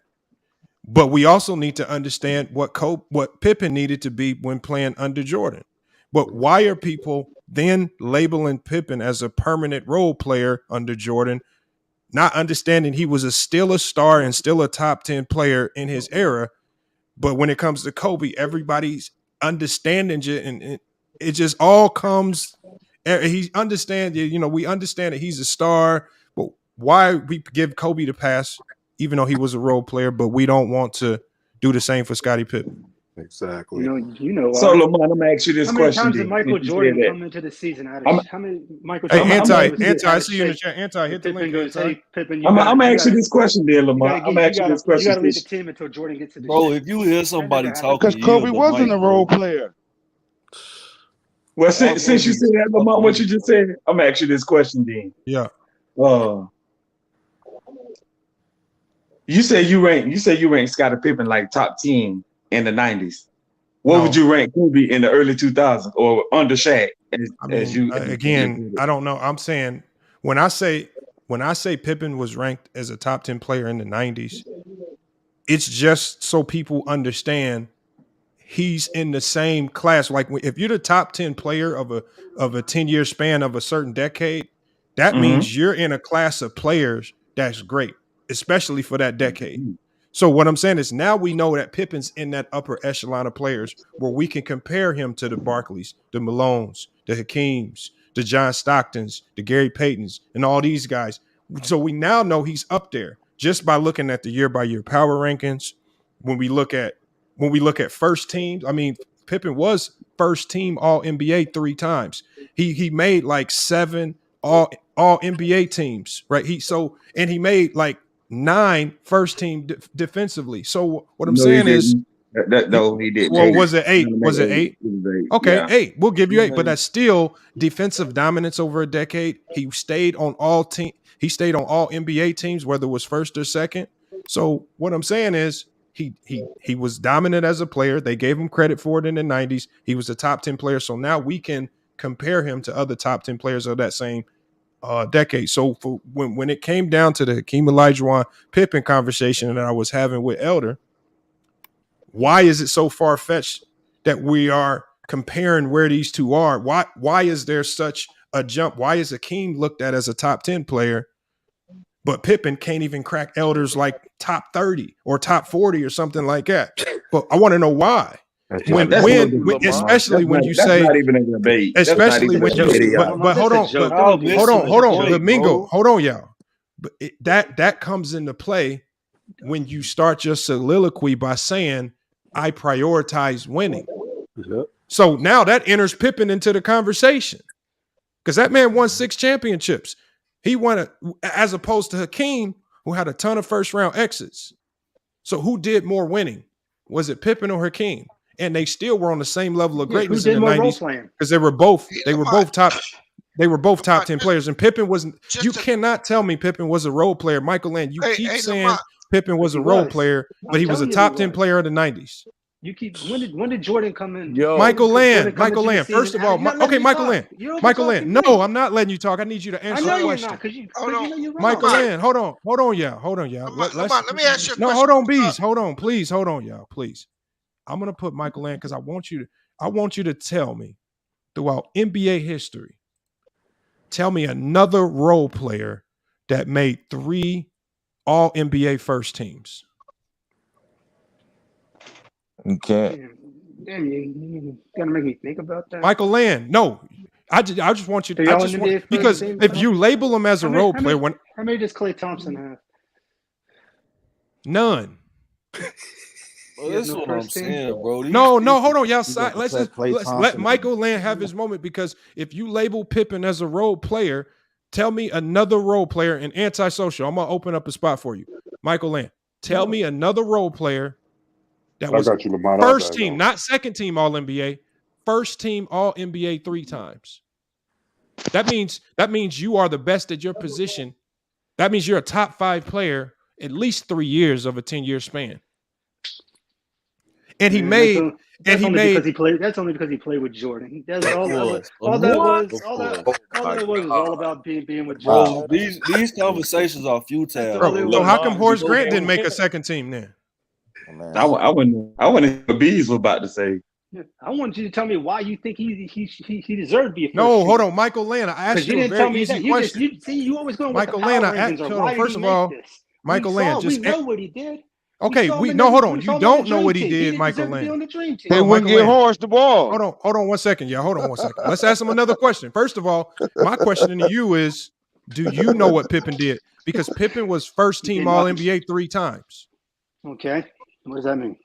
But we also need to understand what Pippen needed to be when playing under Jordan. But why are people then labeling Pippen as a permanent role player under Jordan, not understanding he was still a star and still a top 10 player in his era? But when it comes to Kobe, everybody's understanding it, and it just all comes. He understands, we understand that he's a star, but why we give Kobe the pass, even though he was a role player, but we don't want to do the same for Scottie Pippen. Exactly. You know why. So, Lamont, I'm gonna ask you this How many question. times did then, Michael since you Jordan said that. come into the season out I'm- of how many Michael Hey, Jordan I see you in the chat. Hit the link. Pippen goes, Anti. hey, Pippen, I'm gonna ask you this question, then, Lamont. I'm gonna ask you this you question. gotta lead the team until Jordan gets to the Bro, shit. if you hear somebody talking, Because Kobe wasn't a role player. Well, since you said that, Lamont, what you just said, I'm gonna ask you this question, then. Yeah. You say you rank Scottie Pippen like top 10 in the 90s. What would you rank Kobe in the early 2000s or under Shaq? I don't know. I'm saying when I say Pippen was ranked as a top 10 player in the 90s, it's just so people understand he's in the same class. Like if you're the top 10 player of a 10-year span of a certain decade, that means you're in a class of players that's great, especially for that decade. So what I'm saying is now we know that Pippen's in that upper echelon of players where we can compare him to the Barkleys, the Malones, the Hakeems, the John Stocktons, the Gary Paytons, and all these guys. So we now know he's up there just by looking at the year-by-year power rankings. When we look at first teams, I mean, Pippen was first team All NBA 3 times. He made like 7 All NBA teams, right? He made like 9 first team defensively. So what I'm saying is No, he did. Well, was it 8? Was it 8? It was 8. Okay, Yeah. 8. We'll give you 8, but that's still defensive dominance over a decade. He stayed on all NBA teams, whether it was first or second. So what I'm saying is he was dominant as a player. They gave him credit for it in the 90s. He was a top 10 player. So now we can compare him to other top 10 players of that same decade. So for when it came down to the Hakeem Olajuwon Pippen conversation that I was having with Elder, why is it so far-fetched that we are comparing where these two are? Why is there such a jump? Why is Hakeem looked at as a top 10 player, but Pippen can't even crack Elder's like top 30 or top 40 or something like that? But I want to know why. Especially when you say, not even a debate. Especially when you, but hold on, Domingo, hold on, y'all. But that comes into play when you start your soliloquy by saying, I prioritize winning. Yep. So now that enters Pippen into the conversation because that man won 6 championships. He won as opposed to Hakeem, who had a ton of first-round exits. So who did more winning? Was it Pippen or Hakeem? And they still were on the same level of greatness in the 90s because they were both top. They were both top 10 players, and Pippen wasn't. You cannot tell me Pippen was a role player. Michael Land, you keep saying Pippen was a role player, but he was a top 10 player of the 90s. You keep when did Jordan come in? Michael Land. First of all, Michael Land. No, I'm not letting you talk. I need you to answer the question. Michael Land, hold on, y'all. Let me ask you a question. No, hold on, bees. Hold on, please. Hold on, y'all. Please. I'm gonna put Michael Land because I want you to tell me throughout NBA history. Tell me another role player that made 3 all NBA first teams. You can't. Damn, you gotta make me think about that. Michael Land, no. I just want you to because if you label him as a role player, how many does Klay Thompson have? None. Well, that's what I'm saying, bro. No, hold on, y'all. Let's let Michael Land have his moment because if you label Pippen as a role player, tell me another role player in antisocial. I'm gonna open up a spot for you, Michael Land. Tell me another role player that was first team, not second team All NBA, first team All NBA 3 times. That means you are the best at your position. That means you're a top 5 player at least 3 years of a 10-year span. And that's only because he played with Jordan. That's all that was all about being with Jordan. Bro, these conversations are futile. So how come Horace Grant didn't make a second team then? I wouldn't what Bees was about to say. I want you to tell me why you think he deserved to be a first No, team. hold on, Michael Land. I asked you a very easy question. You always going with Michael the power Land. rankings or why First of all, Michael Land. We know what he did. Okay, hold on. You don't know what he did, Michael Land. They wouldn't get Horace the ball. Hold on 1 second, y'all. Hold on 1 second. Let's ask him another question. First of all, my question to you is, do you know what Pippen did? Because Pippen was first team All NBA 3 times. Okay, what does that mean?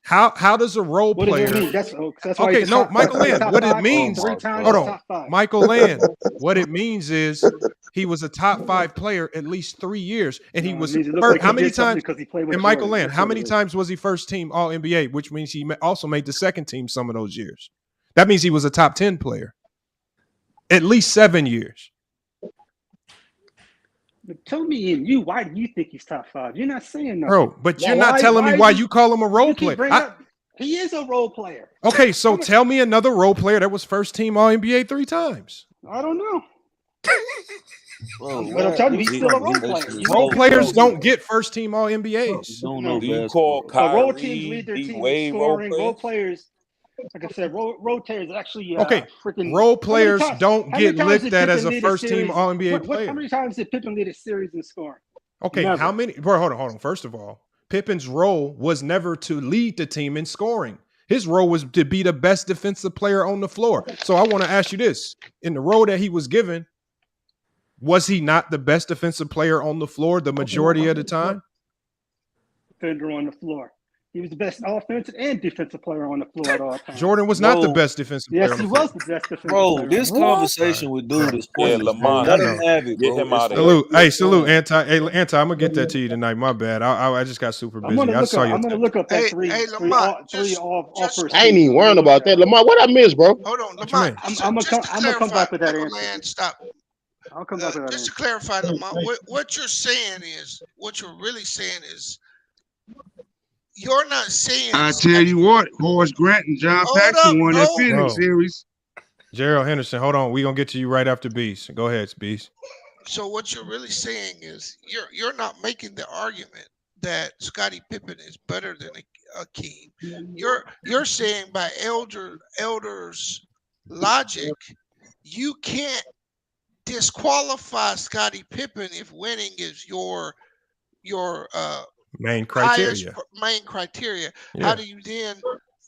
How does a role player? That's okay, no, Michael Land. What it means? Hold on, Michael Land. What it means is he was a top 5 player at least 3 years, and he was first. How many times? And Michael Land, how many times was he first team All NBA? Which means he also made the second team some of those years. That means he was a top 10 player, at least 7 years. But tell me and you, why do you think he's top 5? You're not saying nothing. Bro, but you're not telling me why you call him a role player. He is a role player. Okay, so tell me another role player that was first team All NBA 3 times. I don't know. Bro, but I'm telling you, he's still a role player. Role players don't get first team All NBAs. Do you call Kyrie, role teams lead their team in scoring. Role players, like I said, rotators actually role players don't get looked at as a first team All NBA player. How many times did Pippen lead a series in scoring? Okay, Never. how many? Bro, hold on. First of all, Pippen's role was never to lead the team in scoring. His role was to be the best defensive player on the floor. So I want to ask you this. In the role that he was given, was he not the best defensive player on the floor the majority of the time? Defender on the floor. He was the best offensive and defensive player on the floor at all times. Jordan was not the best defensive player. Yes, he was the best defensive Bro, player. this conversation with dude is pointless, bro. Lamont, Let him have it, get bro. him out of Salute. here. Hey, salute, Anti. Hey, Anti, I'm gonna get that to you tonight. My bad. I just got super busy. I saw your I'm gonna text. look up that Hey, three Lamont, offers. I ain't even worrying about that. Lamar, what I missed, bro? Hold on, What you Lamont. mean? I'm gonna come back with that Michael answer. Land, stop. I'll come back with that Just to answer. clarify, Lamont, what you're saying is, what you're really saying is, you're not saying. I tell you what, Horace Grant and John Hold Paxson up, won that Phoenix Bro. series. Gerald Henderson, hold on. We're gonna get to you right after Beast. Go ahead, Beast. So what you're really saying is, you're not making the argument that Scottie Pippen is better than Hakeem. You're saying by elders logic, you can't disqualify Scottie Pippen if winning is your Main highest criteria. main criteria. Yeah. How do you then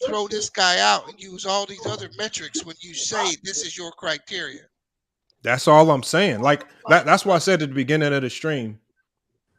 throw this guy out and use all these other metrics when you say this is your criteria? That's all I'm saying. Like that's why I said at the beginning of the stream,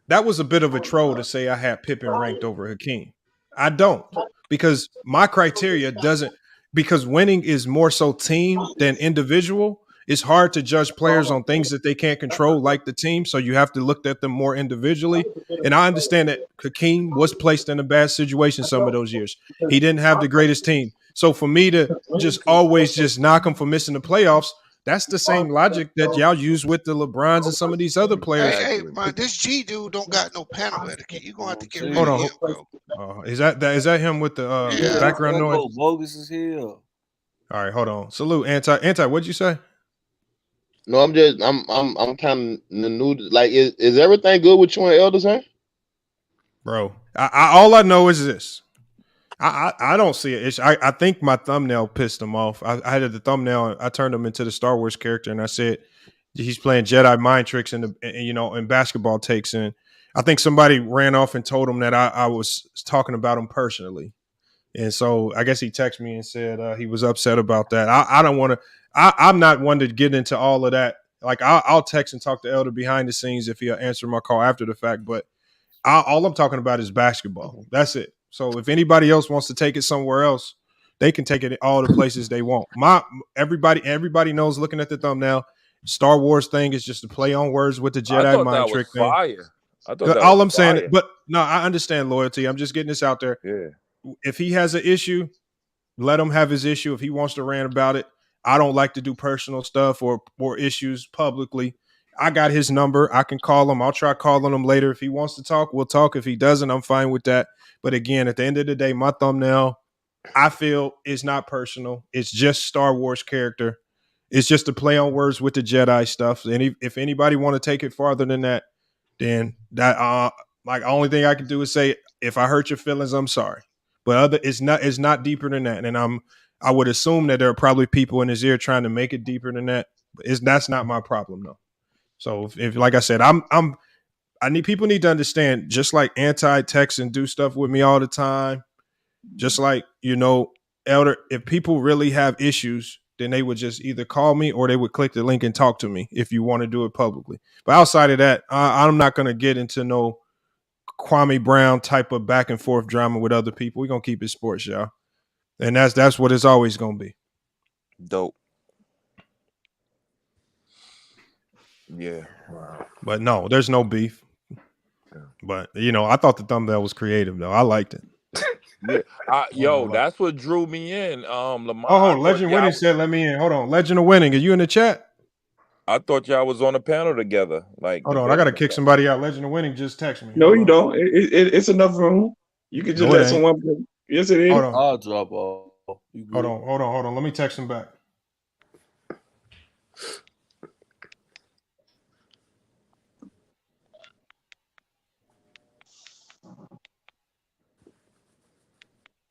that was a bit of a troll to say I had Pippen ranked over Hakeem. I don't, because my criteria doesn't, because winning is more so team than individual. It's hard to judge players on things that they can't control, like the team. So you have to look at them more individually. And I understand that Hakeem was placed in a bad situation some of those years. He didn't have the greatest team. So for me to just always just knock him for missing the playoffs, that's the same logic that y'all use with the LeBrons and some of these other players. Hey, man, this G dude don't got no panel etiquette. You're gonna have to get rid Hold of on. him, bro. Is that him with the background noise? Bogus is here. All right, hold on. Salute, Anti. What'd you say? No, I'm kind of new. Like, is everything good with you and Elders, huh? Bro, all I know is this. I don't see it. I think my thumbnail pissed him off. I had the thumbnail. I turned him into the Star Wars character, and I said he's playing Jedi mind tricks in basketball takes. And I think somebody ran off and told him that I was talking about him personally. And so I guess he texted me and said he was upset about that. I don't want to. I'm not one to get into all of that. Like I'll text and talk to Elder behind the scenes if he'll answer my call after the fact. But all I'm talking about is basketball. That's it. So if anybody else wants to take it somewhere else, they can take it all the places they want. Everybody knows, looking at the thumbnail, Star Wars thing is just a play on words with the Jedi mind trick thing. Fire. I thought that all was I'm saying, fire. but no, I understand loyalty. I'm just getting this out there. Yeah. If he has an issue, let him have his issue. If he wants to rant about it, I don't like to do personal stuff or issues publicly. I got his number. I can call him. I'll try calling him later. If he wants to talk, we'll talk. If he doesn't, I'm fine with that. But again, at the end of the day, my thumbnail, I feel, is not personal. It's just Star Wars character. It's just a play on words with the Jedi stuff. And if anybody want to take it farther than that, then that only thing I can do is say, if I hurt your feelings, I'm sorry. But it's not deeper than that. And I would assume that there are probably people in his ear trying to make it deeper than that. But that's not my problem, though. So if like I said, people need to understand, just like text and do stuff with me all the time, just like, Elder, if people really have issues, then they would just either call me or they would click the link and talk to me if you want to do it publicly. But outside of that, I'm not going to get into no Kwame Brown type of back and forth drama with other people. We're going to keep it sports, y'all. And that's what it's always going to be. Dope. Yeah. Wow. But no, there's no beef. But, I thought the thumbnail was creative, though. I liked it. Yeah. That's what drew me in. Lamar. Oh, Legend Winning said, let me in. Hold on. Legend of Winning. Are you in the chat? I thought y'all was on a panel together. Hold on. I got to kick somebody out. Legend of Winning just text me. No, you don't. It's enough room. You can just let someone. Yes, it is. Hold on. I'll drop off. Hold on. Let me text him back.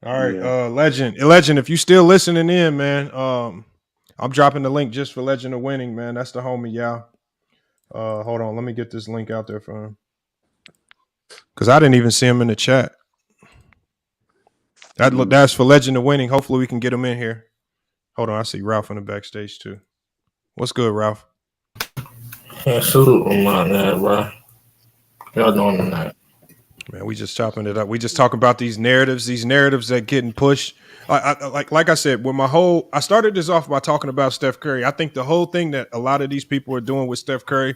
All right, yeah. Legend, if you still listening in, man, I'm dropping the link just for Legend of Winning, man. That's the homie, y'all. Hold on, let me get this link out there for him, because I didn't even see him in the chat. That's for Legend of Winning. Hopefully we can get him in here. Hold on, I see Ralph in the backstage too. What's good, Ralph? Yeah, salute on my man, bro. Y'all doing tonight? man. We just chopping it up. We just talking about these narratives that getting pushed. Like I said, I started this off by talking about Steph Curry. I think the whole thing that a lot of these people are doing with Steph Curry,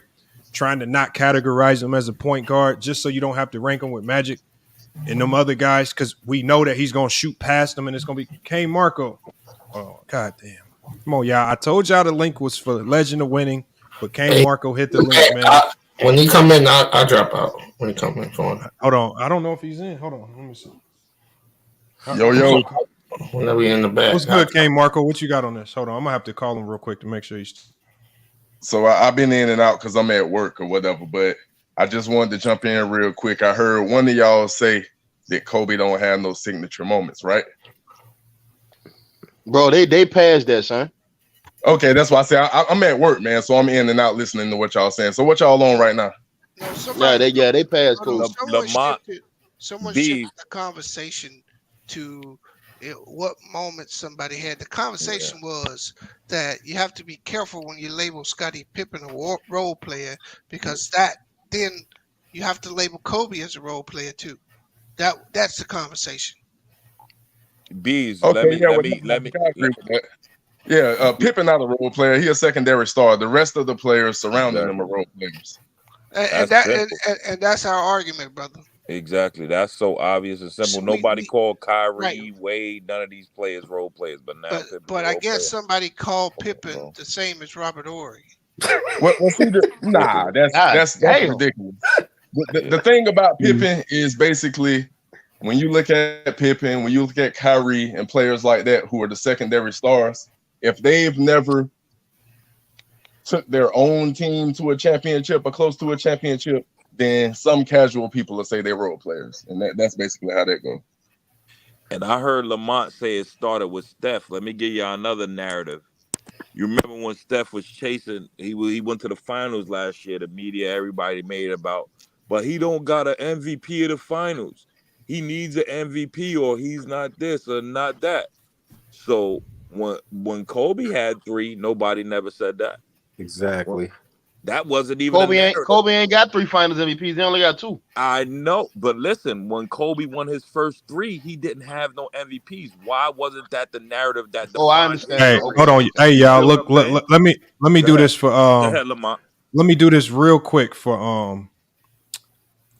trying to not categorize him as a point guard, just so you don't have to rank him with Magic and them other guys, because we know that he's gonna shoot past them, and it's gonna be Kane Marco. Oh, god damn. Come on, y'all. I told y'all the link was for Legend of Winning, but Kane Marco hit the link, man. When he come in, I drop out. When he come in, hold on. I don't know if he's in. Hold on. Let me see. Yo. Whenever you're in the back. What's good, Kane Marco? What you got on this? Hold on. I'm going to have to call him real quick to make sure he's... So I've been in and out because I'm at work or whatever, but I just wanted to jump in real quick. I heard one of y'all say that Kobe don't have no signature moments, right? Bro, they passed that, son. Okay, that's why I say I'm at work, man. So I'm in and out listening to what y'all saying. So what y'all on right now? No, they passed Kobe. Someone shifted the conversation to what moment somebody had. The conversation was that you have to be careful when you label Scottie Pippen a role player, because then you have to label Kobe as a role player too. That's the conversation. Bees. Okay, let me. I agree with that. Yeah, Pippen not a role player. He a secondary star. The rest of the players surrounding him are role players. And that's our argument, brother. Exactly. That's so obvious and simple. Nobody called Kyrie, right. Wade, none of these players role players. But now, but I guess somebody called Pippen the same as Robert Horry. Nah, that's ridiculous. The thing about Pippen is basically, when you look at Pippen, when you look at Kyrie and players like that who are the secondary stars, if they've never took their own team to a championship or close to a championship, then some casual people will say they're role players. And that's basically how that goes. And I heard Lamont say it started with Steph. Let me give y'all another narrative. You remember when Steph was chasing, he went to the finals last year, the media, everybody made about, but he don't got an MVP of the finals. He needs an MVP or he's not this or not that. So when Kobe had 3, nobody never said that. Exactly. Well, that wasn't even Kobe ain't got 3 finals MVPs. He only got 2. I know, but listen, when Kobe won his first 3, he didn't have no MVPs. Why wasn't that the narrative that? I understand. Hey, hold on. Hey, y'all, look. Let me do this for Go ahead, Lamont. Let me do this real quick for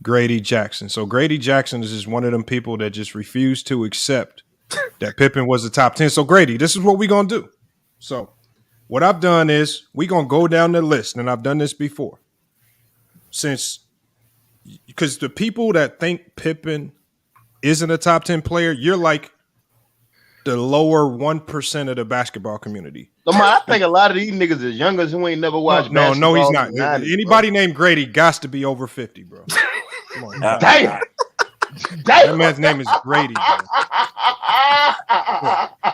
Grady Jackson. So Grady Jackson is just one of them people that just refused to accept that Pippen was the top 10. So Grady, this is what we're gonna do. So what I've done is we're gonna go down the list, and I've done this before. Because the people that think Pippen isn't a top 10 player, you're like the lower 1% of the basketball community. I think a lot of these niggas is youngers who ain't never watched basketball. No, he's not. 90s, anybody named Grady got to be over 50, bro. Come on. Damn. That man's name is Grady, bro.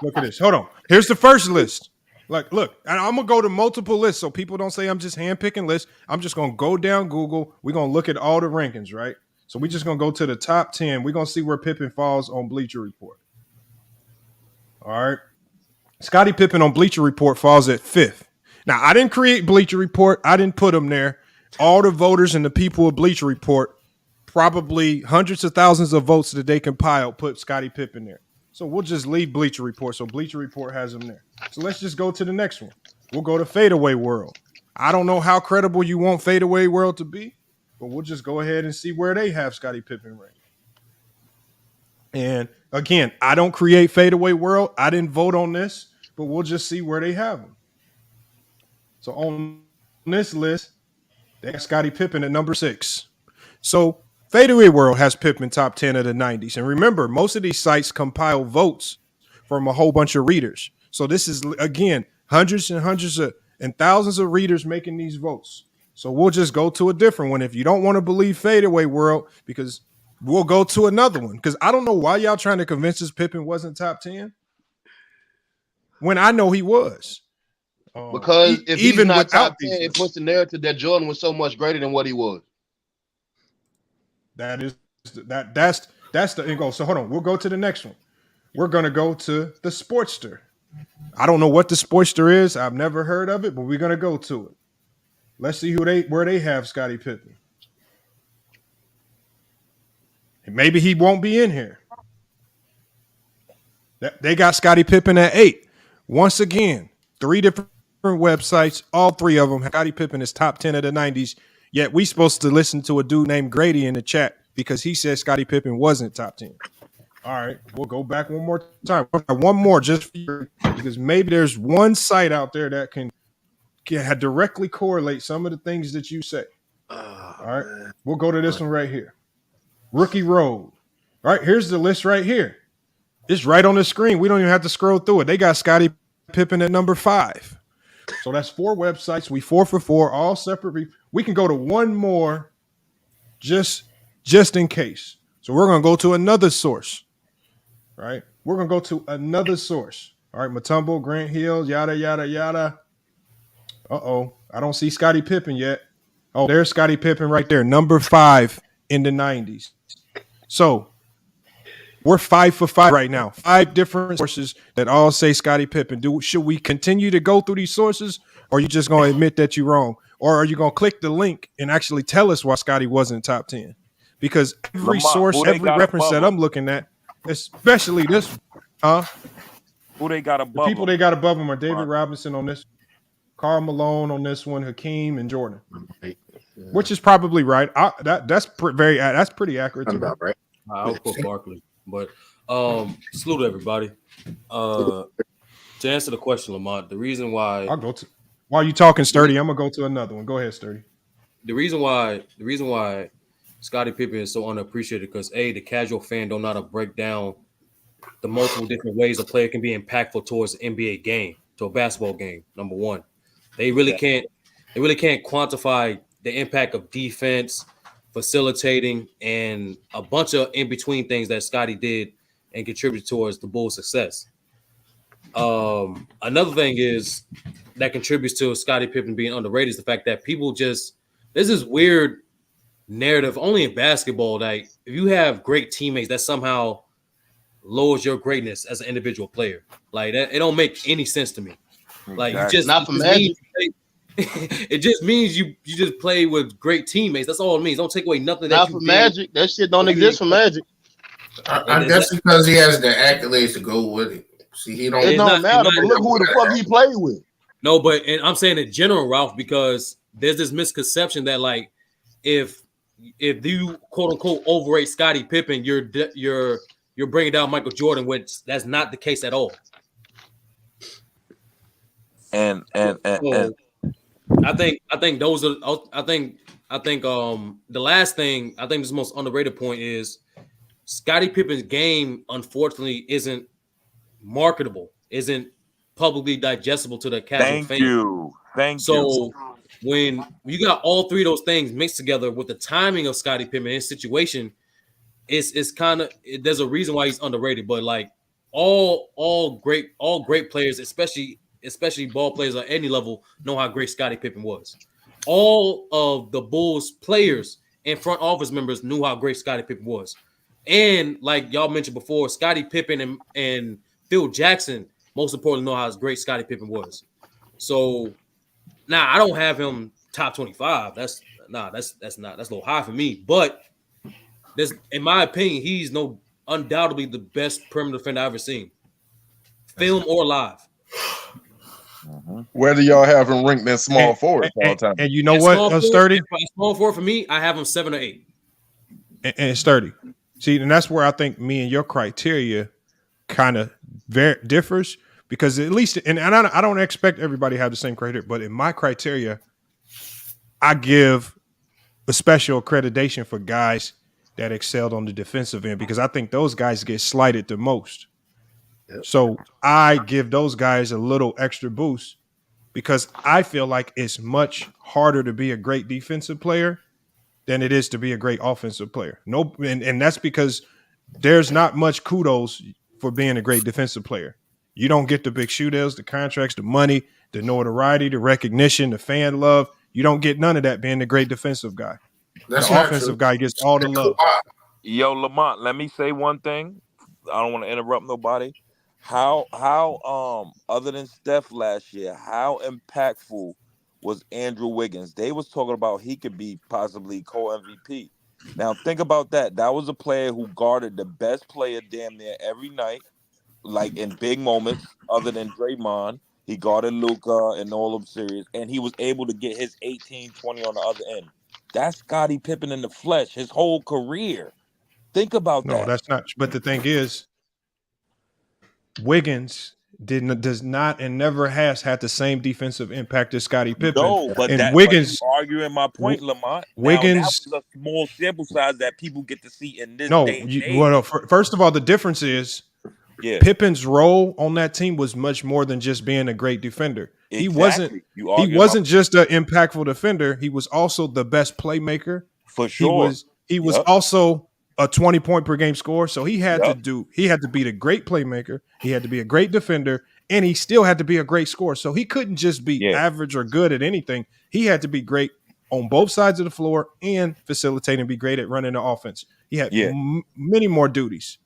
Look at this. Hold on. Here's the first list. Look, and I'm going to go to multiple lists so people don't say I'm just handpicking lists. I'm just going to go down Google. We're going to look at all the rankings, right? So we're just going to go to the top 10. We're going to see where Pippen falls on Bleacher Report. All right. Scottie Pippen on Bleacher Report falls at 5th. Now, I didn't create Bleacher Report. I didn't put him there. All the voters and the people of Bleacher Report, probably hundreds of thousands of votes that they compiled, put Scottie Pippen there. So we'll just leave Bleacher Report. So Bleacher Report has him there. So let's just go to the next one. We'll go to Fadeaway World. I don't know how credible you want Fadeaway World to be, but we'll just go ahead and see where they have Scottie Pippen ranked. And again, I don't create Fadeaway World. I didn't vote on this, but we'll just see where they have him. So on this list, they have Scottie Pippen at number 6. So Fadeaway World has Pippen top 10 of the 90s. And remember, most of these sites compile votes from a whole bunch of readers. So this is, again, hundreds and hundreds and thousands of readers making these votes. So we'll just go to a different one if you don't want to believe Fadeaway World, because we'll go to another one. Because I don't know why y'all trying to convince us Pippen wasn't top 10 when I know he was. Because if even he's not top 10, it puts the narrative that Jordan was so much greater than what he was. That's the end goal. So hold on, we'll go to the next one. We're gonna go to the Sportster. I don't know what the Sportster is. I've never heard of it, but we're gonna go to it. Let's see where they have Scottie Pippen. Maybe he won't be in here. They got Scottie Pippen at 8. Once again, 3 different websites, all 3 of them. Scottie Pippen is top 10 of the 90s. Yet we supposed to listen to a dude named Grady in the chat because he said Scottie Pippen wasn't top 10. All right, we'll go back one more time. One more just for you, because maybe there's one site out there that can directly correlate some of the things that you say. All right, we'll go to this one right here. Rookie Road. All right, here's the list right here. It's right on the screen. We don't even have to scroll through it. They got Scottie Pippen at number 5. So that's 4 websites. We 4 for 4, all separate. We can go to one more just in case. So we're going to go to another source. Right? We're going to go to another source. All right, Mutombo, Grant Hill, yada, yada, yada. Uh-oh. I don't see Scottie Pippen yet. Oh, there's Scottie Pippen right there, number 5 in the 90s. So we're 5 for 5 right now. 5 different sources that all say Scottie Pippen. Should we continue to go through these sources, or are you just going to admit that you're wrong? Or are you going to click the link and actually tell us why Scottie wasn't top 10? Because every source, every reference that I'm looking at, especially this, who they got above the people they got above them are David Robinson on this, Karl Malone on this one, Hakeem and Jordan, which is probably right. That's pretty accurate. About right. I'll put Barkley, but salute everybody. To answer the question, Lamont, the reason why I'll go to while you talking, Sturdy, I'm gonna go to another one. Go ahead, Sturdy. The reason why Scottie Pippen is so unappreciated because the casual fan don't know how to break down the multiple different ways a player can be impactful towards an NBA game, to a basketball game. Number one, they really can't quantify the impact of defense, facilitating, and a bunch of in between things that Scottie did and contributed towards the Bulls' success. Another thing is that contributes to Scottie Pippen being underrated is the fact that people there's this weird narrative only in basketball that if you have great teammates, that somehow lowers your greatness as an individual player. Like that, it don't make any sense to me. Like you just not for Magic. It just means you just play with great teammates. That's all it means. Don't take away nothing. Not for Magic. That shit don't exist for Magic. I guess because he has the accolades to go with it. See, he don't. It don't matter. But look who the fuck he played with. No, and I'm saying in general, Ralph, because there's this misconception that like if you quote unquote overrate Scottie Pippen, you're bringing down Michael Jordan, which that's not the case at all. And I think those are. I think the last thing I think this most underrated point is Scottie Pippen's game, unfortunately, isn't marketable, isn't publicly digestible to the casual fan. Thank you. So when you got all 3 of those things mixed together with the timing of Scottie Pippen, his situation, it's kind of there's a reason why he's underrated. But like all great players, especially ball players at any level, know how great Scottie Pippen was. All of the Bulls players and front office members knew how great Scottie Pippen was. And like y'all mentioned before, Scottie Pippen and Phil Jackson, most importantly, know how great Scottie Pippen was. So now I don't have him top 25. That's a little high for me. But in my opinion, he's undoubtedly the best perimeter defender I've ever seen, film or live. Whether y'all have him ranked in small forward all the time. And you know what, Sturdy? Small forward for me, I have him 7 or 8. And Sturdy. See, and that's where I think me and your criteria kind of differs, because at least, and I don't expect everybody to have the same criteria, but in my criteria, I give a special accreditation for guys that excelled on the defensive end, because I think those guys get slighted the most. Yep. So I give those guys a little extra boost because I feel like it's much harder to be a great defensive player than it is to be a great offensive player. And that's because there's not much kudos for being a great defensive player. You don't get the big shootouts, the contracts, the money, the notoriety, the recognition, the fan love. You don't get none of that being a great defensive guy. That's the offensive guy gets all the love. Yo, Lamont, let me say one thing. I don't want to interrupt nobody. How other than Steph last year, how impactful was Andrew Wiggins? They was talking about he could be possibly co-MVP. Now think about that. That was a player who guarded the best player damn near every night, like in big moments, other than Draymond. He guarded Luka in all of series, and he was able to get his 18, 20 on the other end. That's Scottie Pippen in the flesh, his whole career. Think about No, that. that's not. But the thing is, Wiggins does not and never has had the same defensive impact as Scottie Pippen. No, but and but Wiggins you arguing my point, Lamont. Now Wiggins. that was a small sample size that people get to see in this No, day and age. well, first of all, the difference is Pippen's role on that team was much more than just being a great defender. Exactly. He wasn't just an impactful defender. He was also the best playmaker. For sure. He was also a 20-point per game scorer. So he had to be the great playmaker. He had to be a great defender, and he still had to be a great scorer. So he couldn't just be average or good at anything. He had to be great on both sides of the floor and facilitate and be great at running the offense. He had many more duties.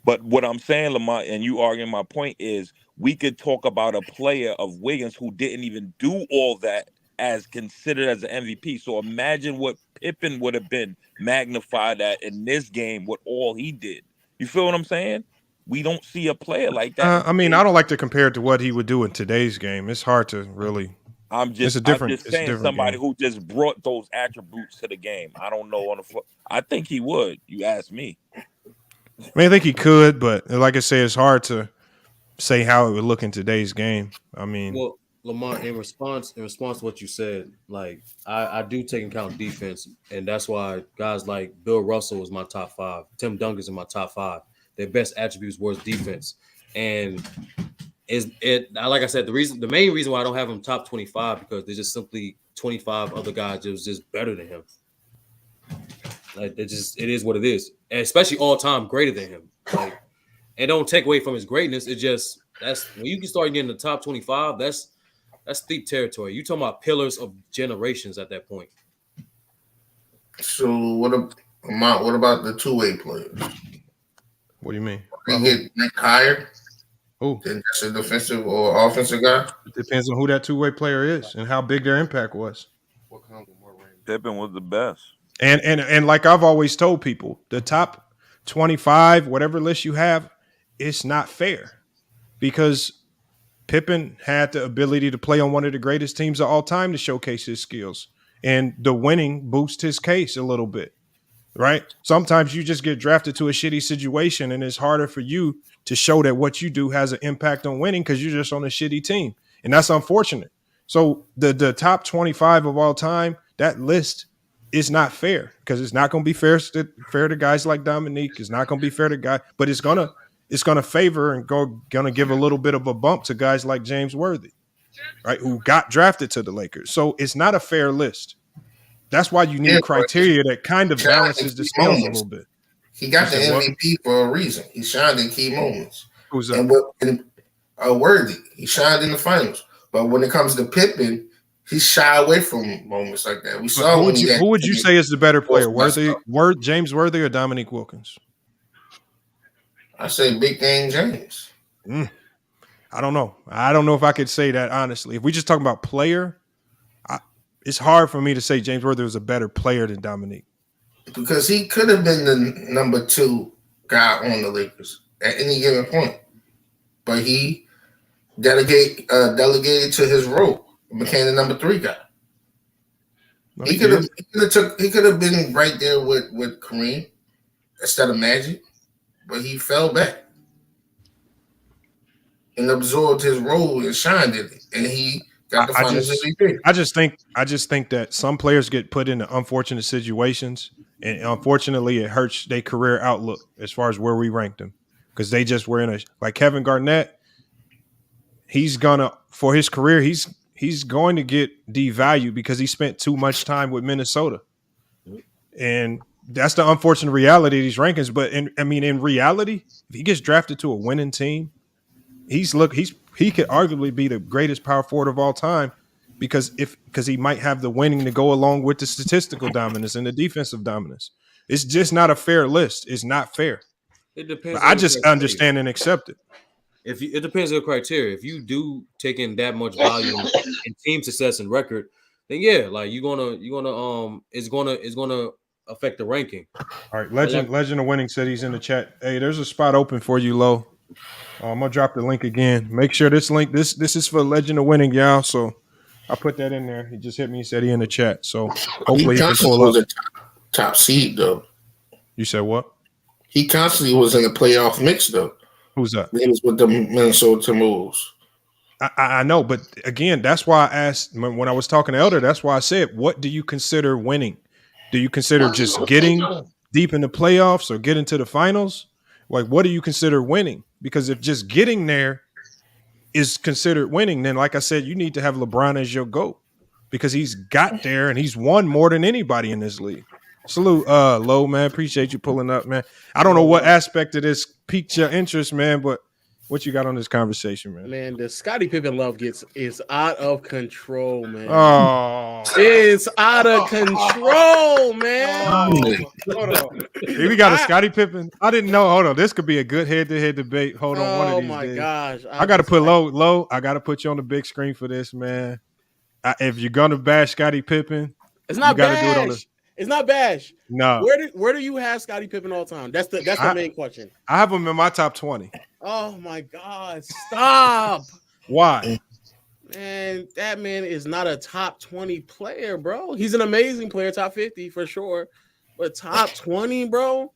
But what I'm saying, Lamont, and you arguing my point is we could talk about a player of Wiggins who didn't even do all that as considered as an MVP. So imagine what Pippen would have been magnified at in this game with all he did. You feel what I'm saying? We don't see a player like that. I mean, I don't like to compare it to what he would do in today's game. It's hard to really. I'm just saying somebody who just brought those attributes to the game. I don't know on the floor. I think he would. You ask me. I mean, I think he could, but like I say, it's hard to say how it would look in today's game. I mean, well, Lamont, in response to what you said, like I do take into account defense, and that's why guys like Bill Russell is my top 5, Tim Duncan's in my top 5. Their best attributes was defense, and like I said, the main reason why I don't have him top 25 because there's just simply 25 other guys that was just better than him. Like it is what it is, and especially all time greater than him. Like, and don't take away from his greatness. It just that's when you can start getting the top 25. That's deep territory. You talking about pillars of generations at that point. So what about the two-way players? What do you mean? They get higher. Oh, than just a defensive or offensive guy. It depends on who that two-way player is and how big their impact was. Pippen was the best. And like I've always told people, the top 25, whatever list you have, it's not fair because Pippen had the ability to play on one of the greatest teams of all time to showcase his skills, and the winning boosts his case a little bit, right? Sometimes you just get drafted to a shitty situation, and it's harder for you to show that what you do has an impact on winning because you're just on a shitty team, and that's unfortunate. So the top 25 of all time, that list is not fair because it's not going to be fair to guys like Dominique. It's not going to be fair to guys, but it's gonna favor and gonna give a little bit of a bump to guys like James Worthy, right? Who got drafted to the Lakers. So it's not a fair list. That's why you need criteria that kind of balances the scales a little bit. He got the MVP for a reason. He shined in key moments. Who's that? And Worthy, he shined in the finals. But when it comes to Pippen, he shy away from moments like that. We saw who would you say is the better player, James Worthy or Dominique Wilkins? I say Big Game James. I don't know. I don't know if I could say that honestly. If we just talk about player, it's hard for me to say James Worthy was a better player than Dominique. Because he could have been the number 2 guy on the Lakers at any given point. But he delegated to his role and became the number 3 guy. He could have been right there with Kareem instead of Magic, but he fell back and absorbed his role and shined in it, and he got the finals MVP. I just think that some players get put into unfortunate situations, and unfortunately, it hurts their career outlook as far as where we rank them because they just were like Kevin Garnett. He's gonna for his career. He's going to get devalued because he spent too much time with Minnesota, and that's the unfortunate reality of these rankings. But in reality, if he gets drafted to a winning team, he could arguably be the greatest power forward of all time because he might have the winning to go along with the statistical dominance and the defensive dominance. It's just not a fair list. It's not fair. It depends. I just understand and accept it. It depends on the criteria. If you do take in that much volume in team success and record, then yeah, like it's gonna affect the ranking. All right, Legend of Winning said he's in the chat. Hey, there's a spot open for you, Lo. I'm gonna drop the link again. Make sure this link this is for Legend of Winning, y'all. So I put that in there. He just hit me and said he in the chat. So hopefully he can pull up. Was a top seed though. You said what? He constantly was in the playoff mix though. Who's that? He was with the Minnesota Timberwolves. I know, but again, that's why I asked when I was talking to Elder. That's why I said, what do you consider winning? Do you consider just getting deep in the playoffs or getting to the finals? Like, what do you consider winning? Because if just getting there is considered winning, then like I said, you need to have LeBron as your GOAT because he's got there and he's won more than anybody in this league. Salute, Lo, man. Appreciate you pulling up, man. I don't know what aspect of this piqued your interest, man, but what you got on this conversation, man? Man, the Scottie Pippen love is out of control, man. Oh, it's out of control, man. Hold on. Hey, we got a Scottie Pippen. I didn't know. Hold on. This could be a good head-to-head debate. Hold on. One of these days. Gosh. I got to put Lo. I got to put you on the big screen for this, man. If you're going to bash Scottie Pippen, it's not bash. Do it on the... It's not bash. No. Where do you have Scottie Pippen all the time? That's the main question. I have him in my top 20. Oh my God! Stop. Why? Man, that man is not a top 20 player, bro. He's an amazing player, top 50 for sure, but top 20, bro.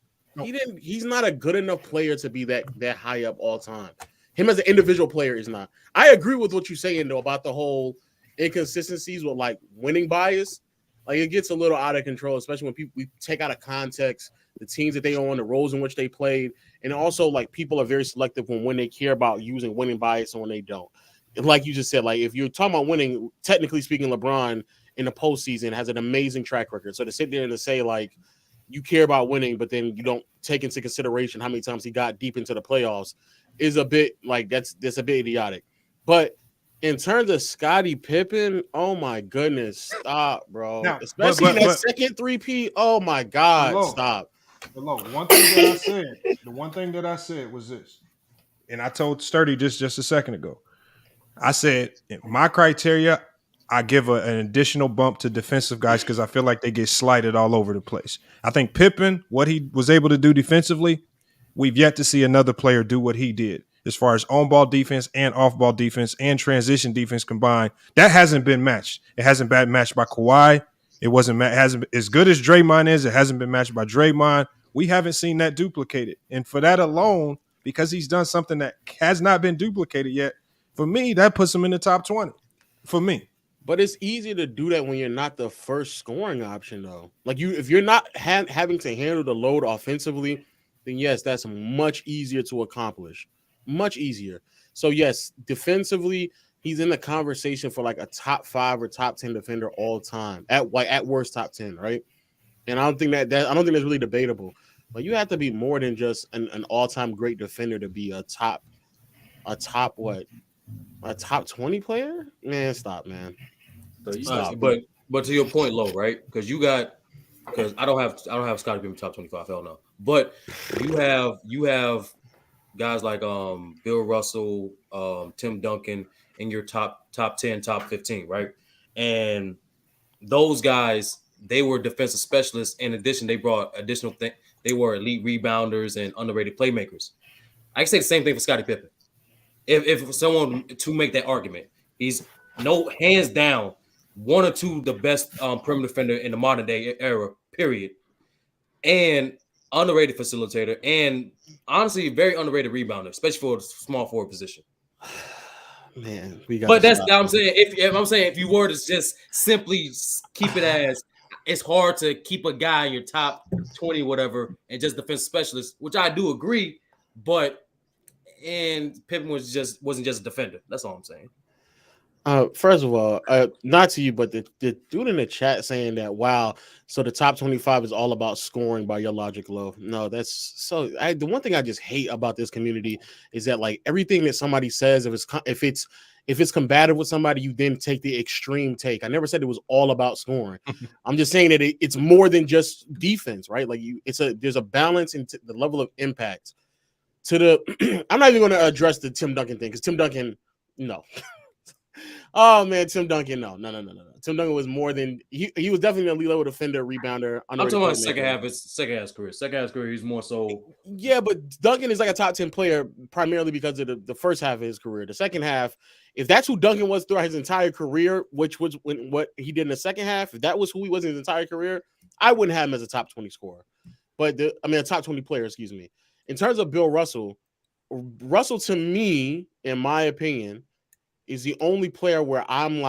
He's not a good enough player to be that high up all time. Him as an individual player is not. I agree with what you're saying though about the whole inconsistencies with like winning bias. Like it gets a little out of control, especially when we take out of context the teams that they own, the roles in which they played, and also like people are very selective when they care about using winning bias and when they don't. And like you just said, like if you're talking about winning, technically speaking, LeBron in the postseason has an amazing track record. So to sit there and to say like you care about winning, but then you don't take into consideration how many times he got deep into the playoffs is a bit like that's a bit idiotic. But in terms of Scottie Pippen, oh my goodness, stop, bro. Now, especially that second 3P. Oh my God, stop. The one thing that I said was this, and I told Sturdy just a second ago. I said my criteria, I give an additional bump to defensive guys because I feel like they get slighted all over the place. I think Pippen, what he was able to do defensively, we've yet to see another player do what he did. As far as on-ball defense and off-ball defense and transition defense combined, that hasn't been matched. It hasn't been matched by Kawhi. It hasn't as good as Draymond is. It hasn't been matched by Draymond. We haven't seen that duplicated. And for that alone, because he's done something that has not been duplicated yet, for me, that puts him in the top 20. For me. But it's easy to do that when you're not the first scoring option, though. Like if you're not having to handle the load offensively, then yes, that's much easier to accomplish. Much easier. So yes, defensively, he's in the conversation for like a top 5 or top 10 defender all time. At worst top 10, right? And I don't think that's really debatable. But you have to be more than just an all-time great defender to be a top 20 player? Man, stop, man. Stop. But to your point, Lo, right? Because I don't have Scottie Pippen top 25, hell no. But you have guys like Bill Russell, Tim Duncan in your top 10, top 15, right? And those guys, they were defensive specialists. In addition, they brought additional thing. They were elite rebounders and underrated playmakers. I can say the same thing for Scottie Pippen. If someone to make that argument, he's hands down one or two the best perimeter defender in the modern day era, period. And underrated facilitator, and honestly, very underrated rebounder, especially for the small forward position. Man, we got. But that's I'm saying. If you were to just simply keep it as, it's hard to keep a guy in your top 20, whatever, and just defensive specialist, which I do agree. But Pippen wasn't just a defender. That's all I'm saying. First of all, not to you, but the dude in the chat saying that, wow, so the top 25 is all about scoring by your logic, Low. No, that's so. The one thing I just hate about this community is that like everything that somebody says, if it's combative with somebody, you then take the extreme take. I never said it was all about scoring. I'm just saying that it's more than just defense, right? Like there's a balance in the level of impact. I'm not even going to address the Tim Duncan thing because Tim Duncan, no. Oh man, Tim Duncan, no. Tim Duncan was more than he was definitely an elite level defender, rebounder. I'm talking about second half of his career. Second half of his career, he's more so. Yeah, but Duncan is like a top 10 player primarily because of the first half of his career. The second half, if that's who Duncan was throughout his entire career, which was what he did in the second half, if that was who he was in his entire career, I wouldn't have him as a top 20 scorer. But a top 20 player, excuse me. In terms of Bill Russell to me, in my opinion, is the only player where I'm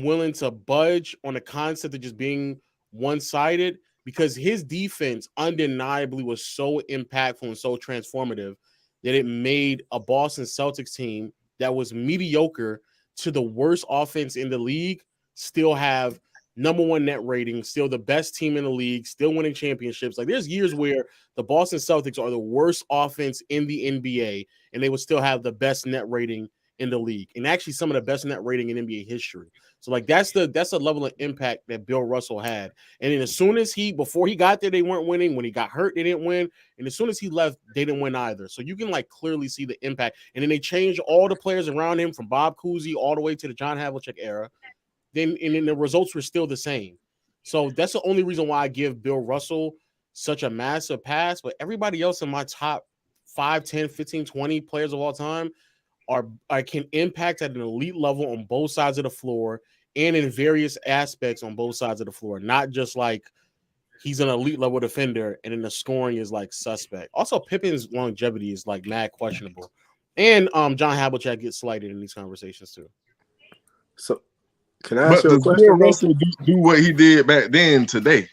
willing to budge on the concept of just being one-sided because his defense undeniably was so impactful and so transformative that it made a Boston Celtics team that was mediocre to the worst offense in the league still have #1 net rating, still the best team in the league, still winning championships. Like there's years where the Boston Celtics are the worst offense in the NBA and they would still have the best net rating in the league, and actually some of the best net rating in NBA history. So like that's the level of impact that Bill Russell had. And then as soon as before he got there, they weren't winning. When he got hurt, they didn't win. And as soon as he left, they didn't win either. So you can like clearly see the impact. And then they changed all the players around him from Bob Cousy all the way to the John Havlicek era. Then the results were still the same. So that's the only reason why I give Bill Russell such a massive pass. But everybody else in my top 5, 10, 15, 20 players of all time can impact at an elite level on both sides of the floor and in various aspects on both sides of the floor, not just like he's an elite level defender and then the scoring is like suspect. Also, Pippen's longevity is like mad questionable. And John Havlicek gets slighted in these conversations too. So can I ask you a question? Bill Russell do what he did back then today?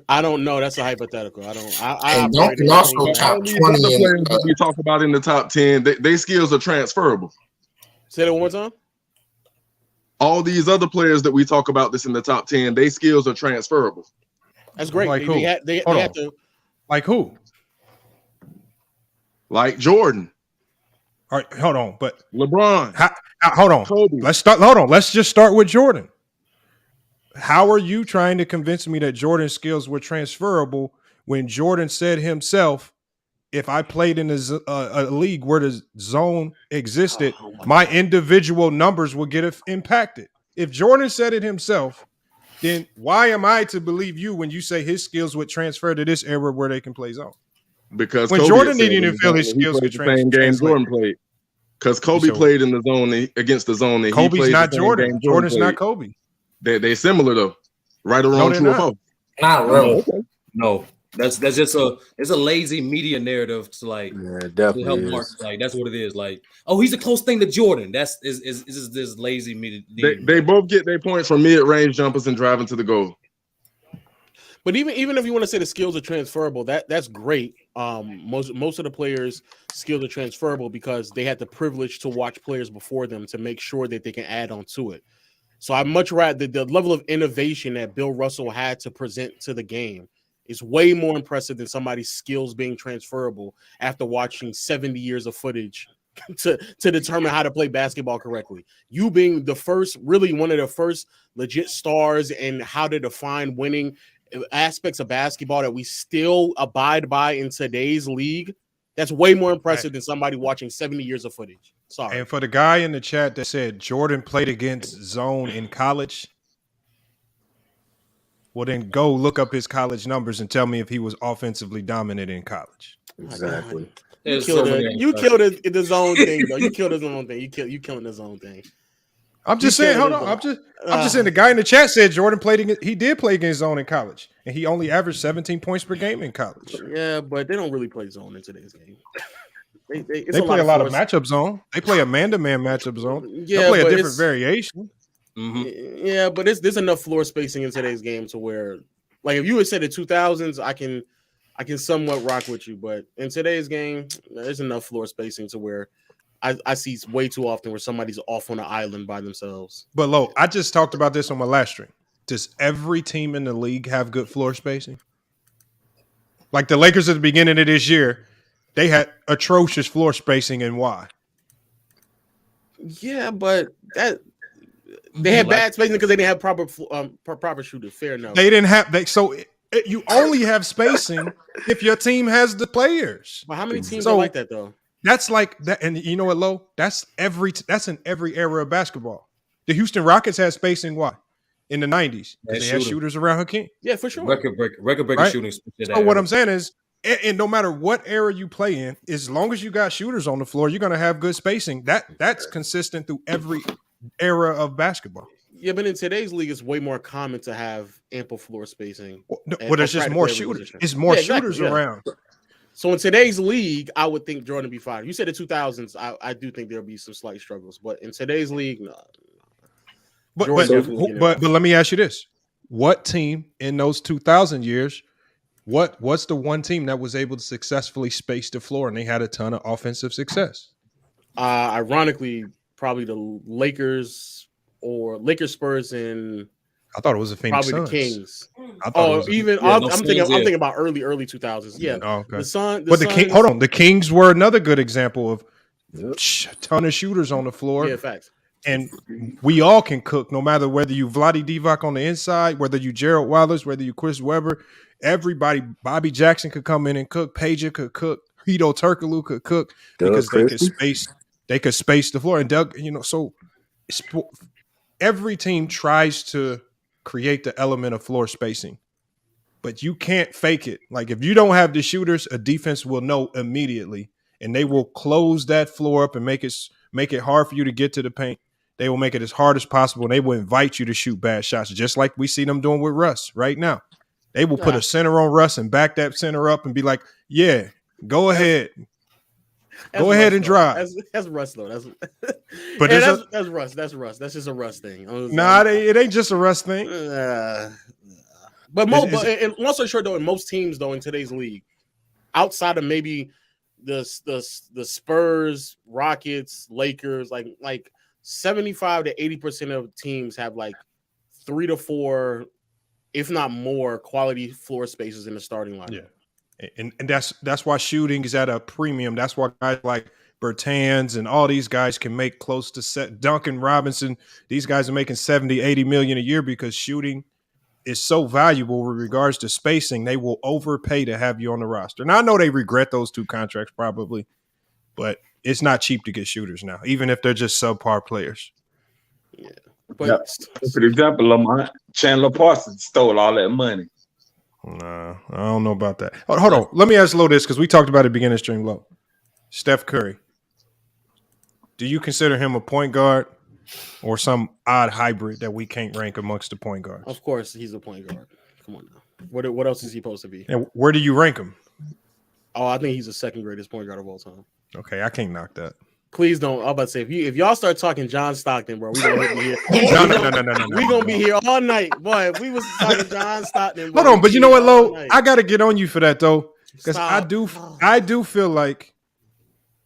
I don't know. That's a hypothetical. I don't. Duncan also top 20. Other players that we talk about in the top 10, they skills are transferable. Say that one more time. All these other players that we talk about this in the top 10, they skills are transferable. That's great. Like who? They have to. Like who? Like Jordan. All right, hold on. But LeBron. Hold on. Kobe. Let's just start with Jordan. How are you trying to convince me that Jordan's skills were transferable when Jordan said himself, if I played in a league where the zone existed, my individual numbers would get impacted? If Jordan said it himself, then why am I to believe you when you say his skills would transfer to this era where they can play zone? Because when Kobe Jordan didn't even feel his skills would same game Jordan played. Because Kobe played in the zone against the zone. And Kobe's he played not the same Jordan. game Jordan's played. not Kobe. They similar though. Right around true or false. Not really. No. That's just it's a lazy media narrative to like definitely to help Mark. Like that's what it is. Like, oh, he's a close thing to Jordan. That's is this lazy media. They both get their points from mid-range jumpers and driving to the goal. But even if you want to say the skills are transferable, that's great. Most of the players' skills are transferable because they had the privilege to watch players before them to make sure that they can add on to it. So I much rather the level of innovation that Bill Russell had to present to the game is way more impressive than somebody's skills being transferable after watching 70 years of footage to determine how to play basketball correctly. You being the first, really one of the first legit stars and how to define winning aspects of basketball that we still abide by in today's league, that's way more impressive than somebody watching 70 years of footage. Sorry. And for the guy in the chat that said Jordan played against zone in college, well, then go look up his college numbers and tell me if he was offensively dominant in college. Exactly. You killed the zone thing, though. You killed the zone thing. You killing the zone thing. I'm just saying. Hold on. I'm just saying. The guy in the chat said Jordan he did play against zone in college, and he only averaged 17 points per game in college. Yeah, but they don't really play zone in today's game. They play a lot of matchup zone. They play a man-to-man matchup zone. Yeah, they play a different variation. Mm-hmm. Yeah, but there's enough floor spacing in today's game to where, like, if you had said the 2000s, I can somewhat rock with you. But in today's game, there's enough floor spacing to where I see way too often where somebody's off on an island by themselves. But Lo, I just talked about this on my last stream. Does every team in the league have good floor spacing? Like the Lakers at the beginning of this year, they had atrocious floor spacing, and why? Yeah, but they had bad spacing because they didn't have proper shooters. Fair enough. They didn't have you only have spacing if your team has the players. But how many teams are like that though? That's like that, and you know what, Lo? That's in every era of basketball. The Houston Rockets had spacing. Why? In the 90s, because they had shooters around Hakeem. Yeah, for sure. Record breaker Right? shooting. So what I'm saying is, and no matter what era you play in, as long as you got shooters on the floor, you're going to have good spacing. That's consistent through every era of basketball. Yeah, but in today's league, it's way more common to have ample floor spacing. Well, there's just more shooters. It's more shooters around. So in today's league, I would think Jordan would be fine. You said the 2000s. I do think there'll be some slight struggles, but in today's league, no. But let me ask you this: what team in those 2000 years? What's the one team that was able to successfully space the floor and they had a ton of offensive success? Ironically, probably the Lakers or Lakers, Spurs, and I thought it was the Phoenix probably Suns. the Kings. I'm thinking about early 2000s. Yeah. Oh, okay. Hold on. The Kings were another good example of a ton of shooters on the floor. Yeah, facts. And we all can cook, no matter whether you Vlade Divac on the inside, whether you Gerald Wallace, whether you Chris Webber. Everybody, Bobby Jackson could come in and cook. Pager could cook. Hito Turkoglu could cook because they could space the floor. And Doug, so every team tries to create the element of floor spacing, but you can't fake it. Like if you don't have the shooters, a defense will know immediately, and they will close that floor up and make it hard for you to get to the paint. They will make it as hard as possible, and they will invite you to shoot bad shots, just like we see them doing with Russ right now. They will put a center on Russ and back that center up and be like, yeah, go ahead. Go ahead and drive. That's Russ, though. That's Russ. That's Russ. That's just a Russ thing. It ain't just a Russ thing. But long story short, though, in most teams, though, in today's league, outside of maybe the Spurs, Rockets, Lakers, like 75 to 80% of teams have like 3 to 4, if not more, quality floor spaces in the starting line. Yeah, and that's why shooting is at a premium. That's why guys like Bertans and all these guys can make close to Duncan Robinson. These guys are making 70, 80 million a year because shooting is so valuable with regards to spacing. They will overpay to have you on the roster. Now I know they regret those 2 contracts probably, but it's not cheap to get shooters now, even if they're just subpar players. Yeah. But for example, Lamont Chandler Parsons stole all that money. Nah, I don't know about that. Hold on. Let me ask Lo this because we talked about it at the beginning of stream. Lo, Steph Curry. Do you consider him a point guard or some odd hybrid that we can't rank amongst the point guards? Of course, he's a point guard. Come on now. What else is he supposed to be? And where do you rank him? Oh, I think he's the second greatest point guard of all time. Okay, I can't knock that. Please don't. I'm about to say if y'all start talking John Stockton, bro, we gonna be here. No. We gonna be here all night, boy. We was talking John Stockton. Hold on, but you know what, Lo? I gotta get on you for that though, because I do feel like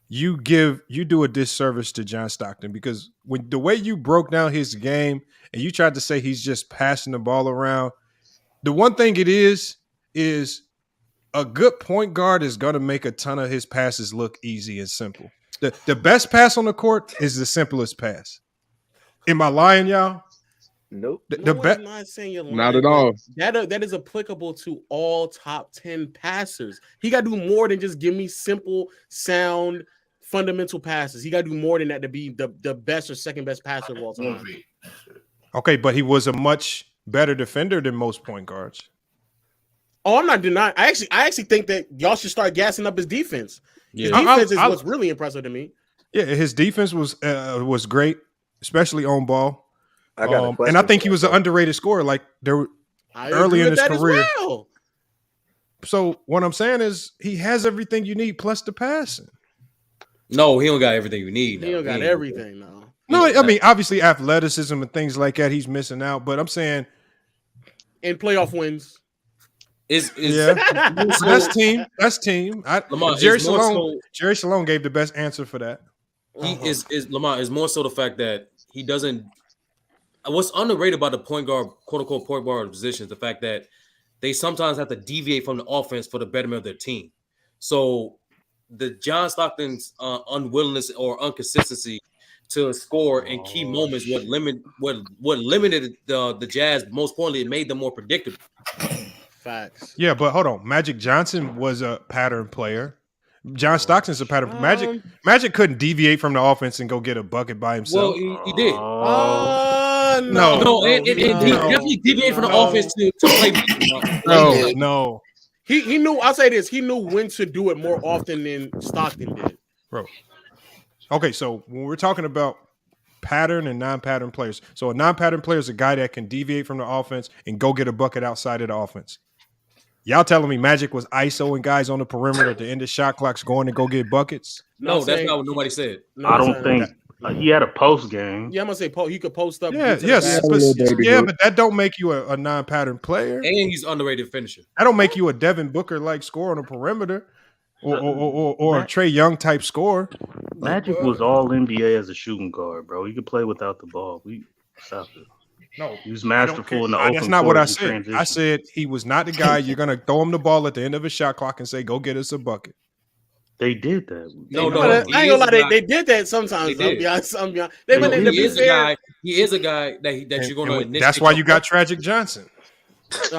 you do a disservice to John Stockton because when the way you broke down his game and you tried to say he's just passing the ball around, the one thing it is a good point guard is gonna make a ton of his passes look easy and simple. The best pass on the court is the simplest pass. Am I lying, y'all? Nope. I'm not saying you're lying. Not at all. That is applicable to all top 10 passers. He got to do more than just give me simple, sound, fundamental passes. He got to do more than that to be the best or second best passer of all time. Okay, but he was a much better defender than most point guards. Oh, I'm not denying. I actually think that y'all should start gassing up his defense. Yeah. His defense is what's really impressive to me. Yeah, his defense was great, especially on ball. And I think he was an underrated scorer. Like early in his career. Well. So what I'm saying is he has everything you need plus the passing. No, he don't got everything you need. He don't got everything now. No, I mean obviously athleticism and things like that he's missing out. But I'm saying in playoff wins. That's team. Lamar, Jerry Salone gave the best answer for that. Lamar is more so the fact that he doesn't. What's underrated about the point guard, quote unquote, point guard position is the fact that they sometimes have to deviate from the offense for the betterment of their team. So the John Stockton's unwillingness or inconsistency to score in key moments what limited the Jazz. Most importantly, it made them more predictable. Facts. Yeah, but hold on. Magic Johnson was a pattern player. John Stockton's a pattern. Magic couldn't deviate from the offense and go get a bucket by himself. Well, he did. No, he definitely deviated from the offense to play. No. He knew. I'll say this: he knew when to do it more often than Stockton did. Bro. Okay, so when we're talking about pattern and non-pattern players, so a non-pattern player is a guy that can deviate from the offense and go get a bucket outside of the offense. Y'all telling me Magic was ISOing guys on the perimeter at the end of shot clocks going to go get buckets? No, that's not what nobody said. No, I don't think he had a post game. Yeah, I'm gonna say he could post up. But that don't make you a non-pattern player. And he's underrated finisher. That don't make you a Devin Booker like scorer on the perimeter, or a Trae Young type scorer. Magic was all NBA as a shooting guard, bro. He could play without the ball. We stopped it. No, he was masterful in the open. That's not what I said. Transition. I said he was not the guy you're gonna throw him the ball at the end of a shot clock and say, "Go get us a bucket." They did that. I ain't gonna lie. They did that sometimes. He is a guy that you're gonna. That's why you got Tragic Johnson. That's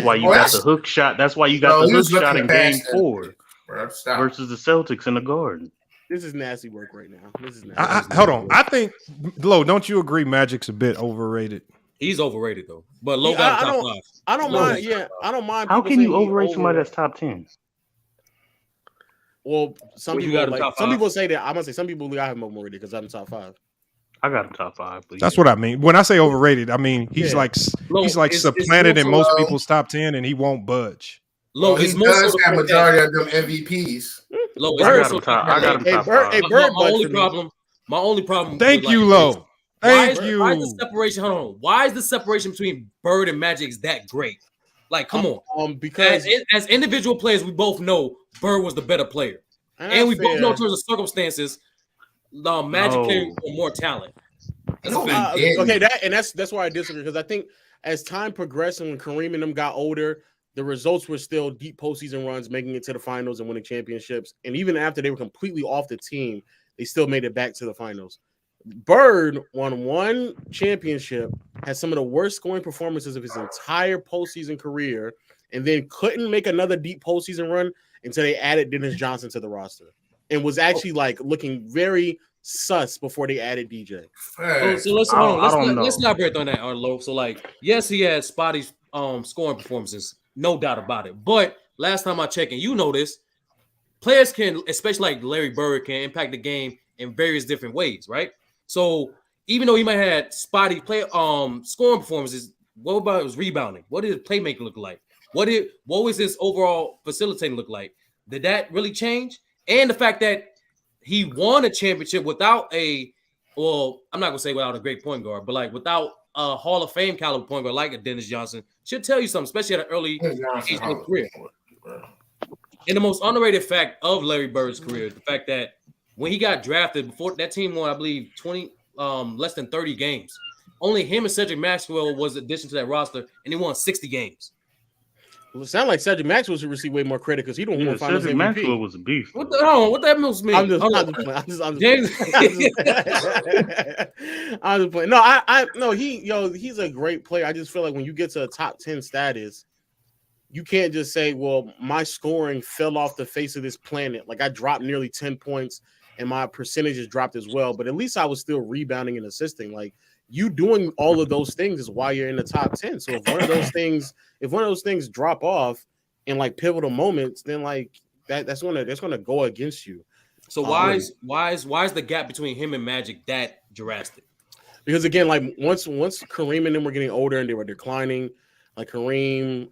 why you got the hook shot. That's why you got the hook shot in Game 4 versus the Celtics in the Garden. This is nasty work right now. Hold on. I think, Lo, don't you agree Magic's a bit overrated? He's overrated, though. But Lo got top 5. I don't mind. Yeah, I don't mind. How can you overrate somebody that's top 10? Well, some people say that. I'm going to say some people got him overrated because I'm top 5. I got him top 5. That's what I mean. When I say overrated, I mean he's supplanted in most people's top 10 and he won't budge. He does have majority of them MVPs. I got him top 5. My only problem. Thank you, Lo. Thank you. Why is the separation? Hold on. Why is the separation between Bird and Magic is that great? Like, come on. Because as individual players, we both know Bird was the better player, and we both know in terms of circumstances, Magic carried more talent. That's why I disagree, because I think as time progressed and when Kareem and them got older, the results were still deep postseason runs, making it to the finals and winning championships. And even after they were completely off the team, they still made it back to the finals. Bird won one championship, had some of the worst scoring performances of his entire postseason career, and then couldn't make another deep postseason run until they added Dennis Johnson to the roster, and was actually like looking very sus before they added DJ. So let's elaborate on that, Lo. So yes, he had spotty scoring performances, no doubt about it. But last time I checked, and you know this, players can, especially like Larry Bird, can impact the game in various different ways, right? So even though he might have had spotty scoring performances, what about his rebounding? What did his playmaking look like? What was his overall facilitating look like? Did that really change? And the fact that he won a championship without I'm not gonna say without a great point guard, but without a Hall of Fame caliber point guard like a Dennis Johnson should tell you something, especially at an early age of his career. And the most underrated fact of Larry Bird's career is the fact that when he got drafted, before that team won, I believe, less than 30 games. Only him and Cedric Maxwell was addition to that roster, and he won 60 games. Well, it sounds like Cedric Maxwell should receive way more credit because he don't want to find Cedric Maxwell was a beast. What that means mean? I'm just playing. No, he's a great player. I just feel like when you get to a top 10 status, you can't just say, well, my scoring fell off the face of this planet. Like I dropped nearly 10 points and my percentages dropped as well, but at least I was still rebounding and assisting. Like you doing all of those things is why you're in the top 10. So if one of those things drop off in like pivotal moments, then like that's gonna go against you. So why is the gap between him and Magic that drastic? Because again, like once Kareem and them were getting older and they were declining, like Kareem,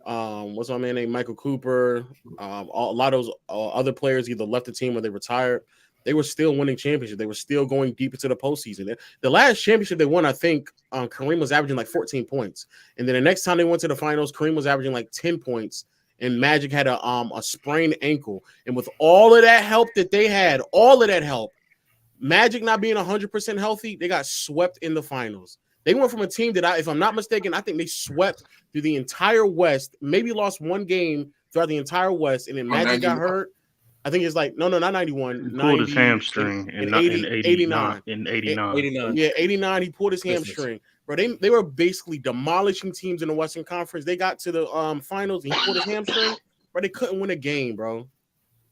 what's my man named Michael Cooper, a lot of those other players either left the team or they retired. They were still winning championships. They were still going deep into the postseason. The last championship they won, I think Kareem was averaging like 14 points. And then the next time they went to the finals, Kareem was averaging like 10 points. And Magic had a sprained ankle. And with all of that help that they had, Magic not being 100% healthy, they got swept in the finals. They went from a team that, if I'm not mistaken, I think they swept through the entire West, maybe lost one game throughout the entire West, and then Magic got hurt. I think it's like, no, not 91. He pulled his hamstring in 89. In 89. Yeah, 89, he pulled his hamstring. Bro, they were basically demolishing teams in the Western Conference. They got to the finals, and he pulled his hamstring. Bro, they couldn't win a game, bro.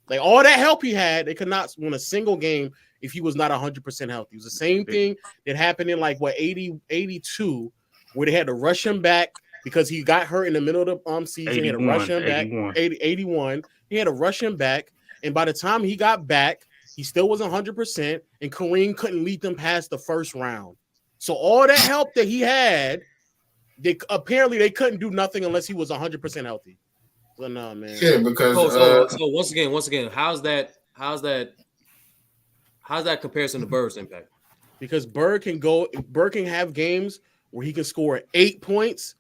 Like all that help he had, they could not win a single game if he was not 100% healthy. It was the same thing that happened in like 82, where they had to rush him back because he got hurt in the middle of the season. 81, he had to rush him 81. back. 81. He had to rush him back, and by the time he got back, he still wasn't 100%, and Kareem couldn't lead them past the first round. So all that help that he had, apparently they couldn't do nothing unless he was 100% healthy. Well, no, man. Yeah, because so once again, how's that comparison to Bird's impact? Because Bird can have games where he can score 8 points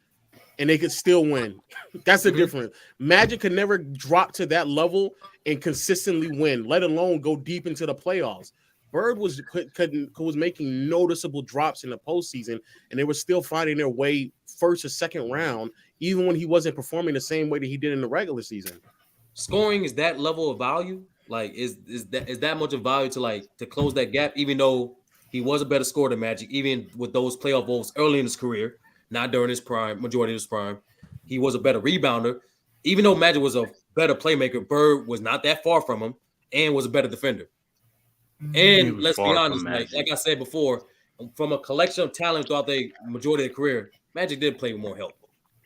and they could still win. That's the difference. Magic could never drop to that level and consistently win, let alone go deep into the playoffs. Bird was making noticeable drops in the postseason, and they were still finding their way first or second round, even when he wasn't performing the same way that he did in the regular season. Scoring is that level of value? Like, is that much of value to close that gap? Even though he was a better scorer than Magic, even with those playoff goals early in his career, not during his prime, majority of his prime, he was a better rebounder. Even though Magic was a better playmaker, Bird was not that far from him and was a better defender. And let's be honest, like I said before, from a collection of talent throughout the majority of their career, Magic did play with more help.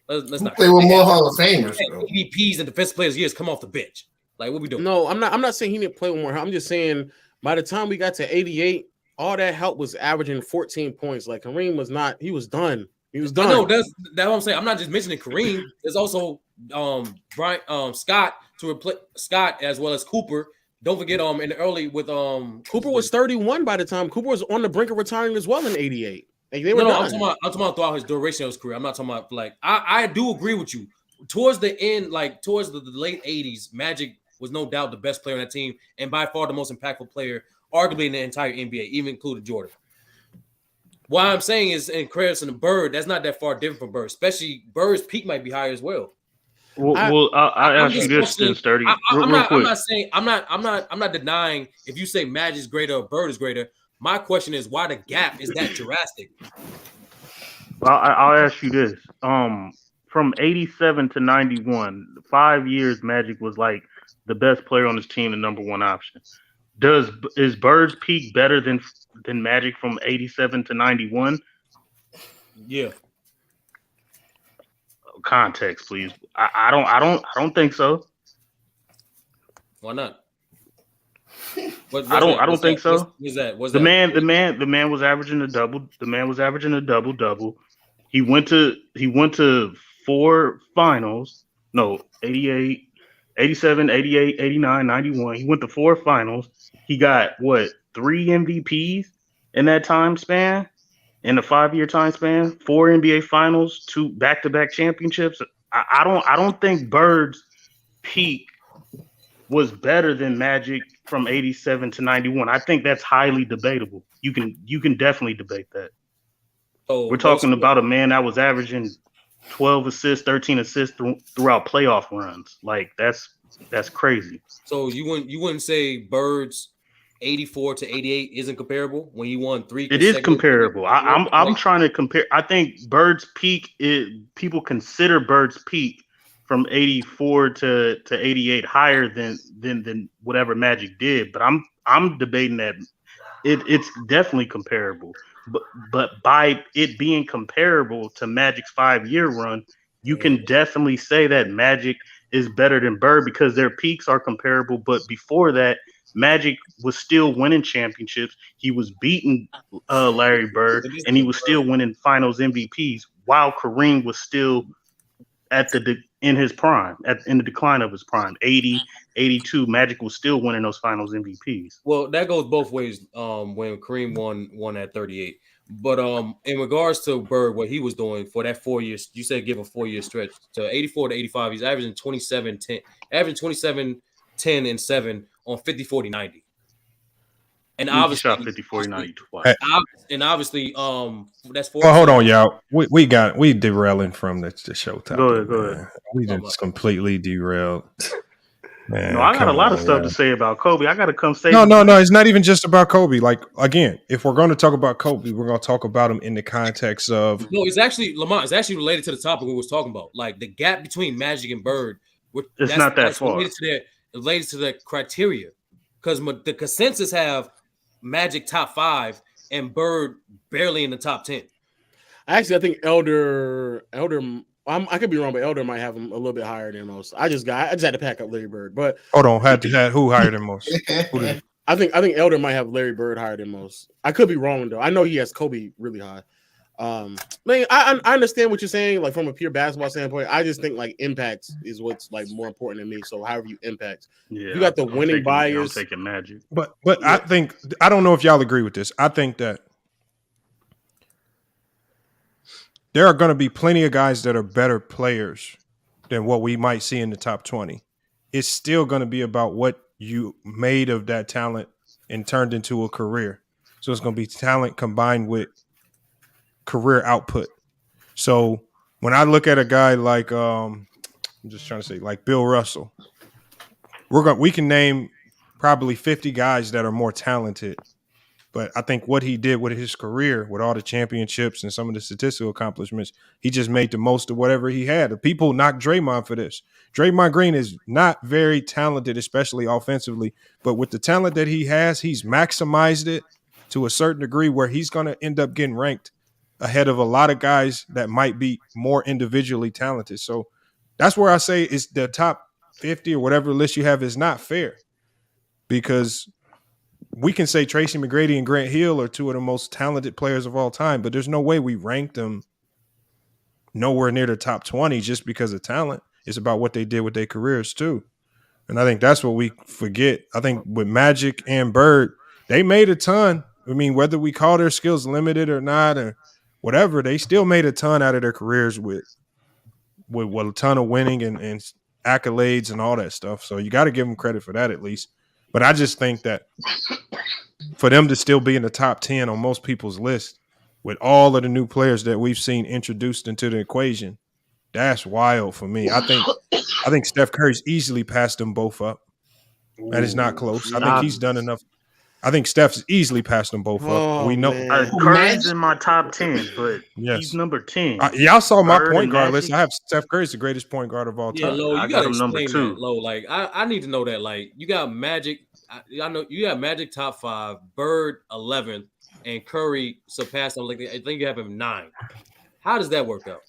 Let's not play with more Hall of Famers. EVPs and defensive players years come off the bench. Like, what we doing? No, I'm not saying he didn't play with more help. I'm just saying by the time we got to 88, all that help was averaging 14 points. Like Kareem was not. He was done. He was done. No, that's what I'm saying. I'm not just mentioning Kareem. There's also Bryant, Scott to replace Scott as well as Cooper. Don't forget in the early with Cooper was 31 by the time Cooper was on the brink of retiring as well in 88. Like they were I'm talking about throughout his duration of his career. I'm not talking about like I do agree with you. Towards the end, like towards the late 80s, Magic was no doubt the best player on that team and by far the most impactful player, arguably in the entire NBA, even including Jordan. What I'm saying is in comparison to Bird, that's not that far different from Bird. Especially Bird's peak might be higher as well. Well, I'll ask you this then, Sturdy. I'm not denying if you say Magic's greater or Bird is greater. My question is why the gap is that drastic? I'll ask you this. From 87 to 91, 5 years, Magic was like the best player on his team, the number one option. Is Bird's peak better than Magic from 87 to 91? Yeah. Context, please. I don't think so. Why not? I don't think so. What's that? The man was averaging a double. The man was averaging a double. He went to 4 finals. No, 88, 87, 88, 89, 91. He went to 4 finals. He got 3 MVPs in that time span. In a 5-year time span, 4 NBA finals, 2 back-to-back championships. I don't think Bird's peak was better than Magic from 87 to 91. I think that's highly debatable. You can definitely debate that. We're talking about a man that was averaging 12 assists, 13 assists throughout playoff runs. Like that's crazy. So you wouldn't say Bird's 84 to 88 isn't comparable when you won 3. It is comparable. I'm trying to compare. I think Bird's peak people consider Bird's peak from 84 to 88 higher than whatever Magic did. But I'm debating that it's definitely comparable. But by it being comparable to Magic's 5-year run, you can definitely say that Magic is better than Bird because their peaks are comparable. But before that, Magic was still winning championships. He was beating Larry Bird, and he was still winning Finals MVPs while Kareem was still in his prime, in the decline of his prime. 80, 82, Magic was still winning those Finals MVPs. Well, that goes both ways. When Kareem won at 38, but in regards to Bird, what he was doing for that 4 years, you said give a 4-year stretch to 84 to 85. He's averaging 27, 10, and 7 on 50, 40, 90. And obviously shot 50, 40, 90 twice. And obviously, that's 4. Well, hold on, y'all. We derailing from the show topic. Go ahead. We just completely derailed. Man, no, I got a lot of stuff to say about Kobe. I got to come say. No. It's not even just about Kobe. Like, again, if we're going to talk about Kobe, we're going to talk about him in the context of. No, it's actually Lamont. It's actually related to the topic we was talking about, like the gap between Magic and Bird. It's not that far. relates to the criteria, because the consensus have Magic top 5 and Bird barely in the top 10. Actually, I think Elder. I could be wrong, but Elder might have him a little bit higher than most. I just had to pack up Larry Bird, but hold on, had who higher than most? I think Elder might have Larry Bird higher than most. I could be wrong though. I know he has Kobe really high. Man, I understand what you're saying, like from a pure basketball standpoint. I just think like impact is what's like more important to me. So however you impact, you got the winning bias. I'm taking Magic, but yeah. I don't know if y'all agree with this. I think that there are going to be plenty of guys that are better players than what we might see in the top 20. It's still going to be about what you made of that talent and turned into a career. So it's going to be talent combined with career output. So when I look at a guy like I'm just trying to say like Bill Russell, we can name probably 50 guys that are more talented. But I think what he did with his career, with all the championships and some of the statistical accomplishments, he just made the most of whatever he had. The people knocked Draymond for this. Draymond Green is not very talented, especially offensively. But with the talent that he has, he's maximized it to a certain degree where he's going to end up getting ranked ahead of a lot of guys that might be more individually talented. So that's where I say it's the top 50 or whatever list you have is not fair, because we can say Tracy McGrady and Grant Hill are two of the most talented players of all time, but there's no way we rank them nowhere near the top 20 just because of talent. It's about what they did with their careers too. And I think that's what we forget. I think with Magic and Bird, they made a ton. I mean, whether we call their skills limited or not or whatever, they still made a ton out of their careers with a ton of winning and accolades and all that stuff. So you got to give them credit for that at least. But I just think that for them to still be in the top 10 on most people's list with all of the new players that we've seen introduced into the equation, that's wild for me. I think Steph Curry's easily passed them both up. That is not close. I think he's done enough. I think Steph's easily passed them both up. We know Curry's in my top 10, but he's number 10. Y'all saw my point guard list. I have Steph Curry's the greatest point guard of all time. Yeah, Lo, you got him number 2. That, Lo. Like I need to know that. Like you got Magic. I know you got Magic top 5, Bird 11, and Curry surpassed him. Like I think you have him 9. How does that work out?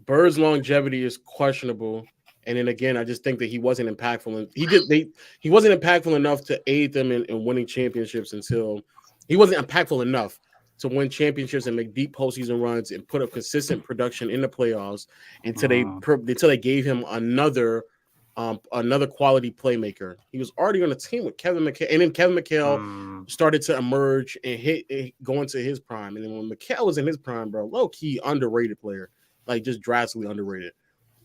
Bird's longevity is questionable. And then again, I just think that he wasn't impactful. He wasn't impactful enough to aid them in winning championships until he wasn't impactful enough to win championships and make deep postseason runs and put up consistent production in the playoffs until they gave him another quality playmaker. He was already on a team with Kevin McHale, and then Kevin McHale started to emerge and go into his prime. And then when McHale was in his prime, bro, low key underrated player, like just drastically underrated.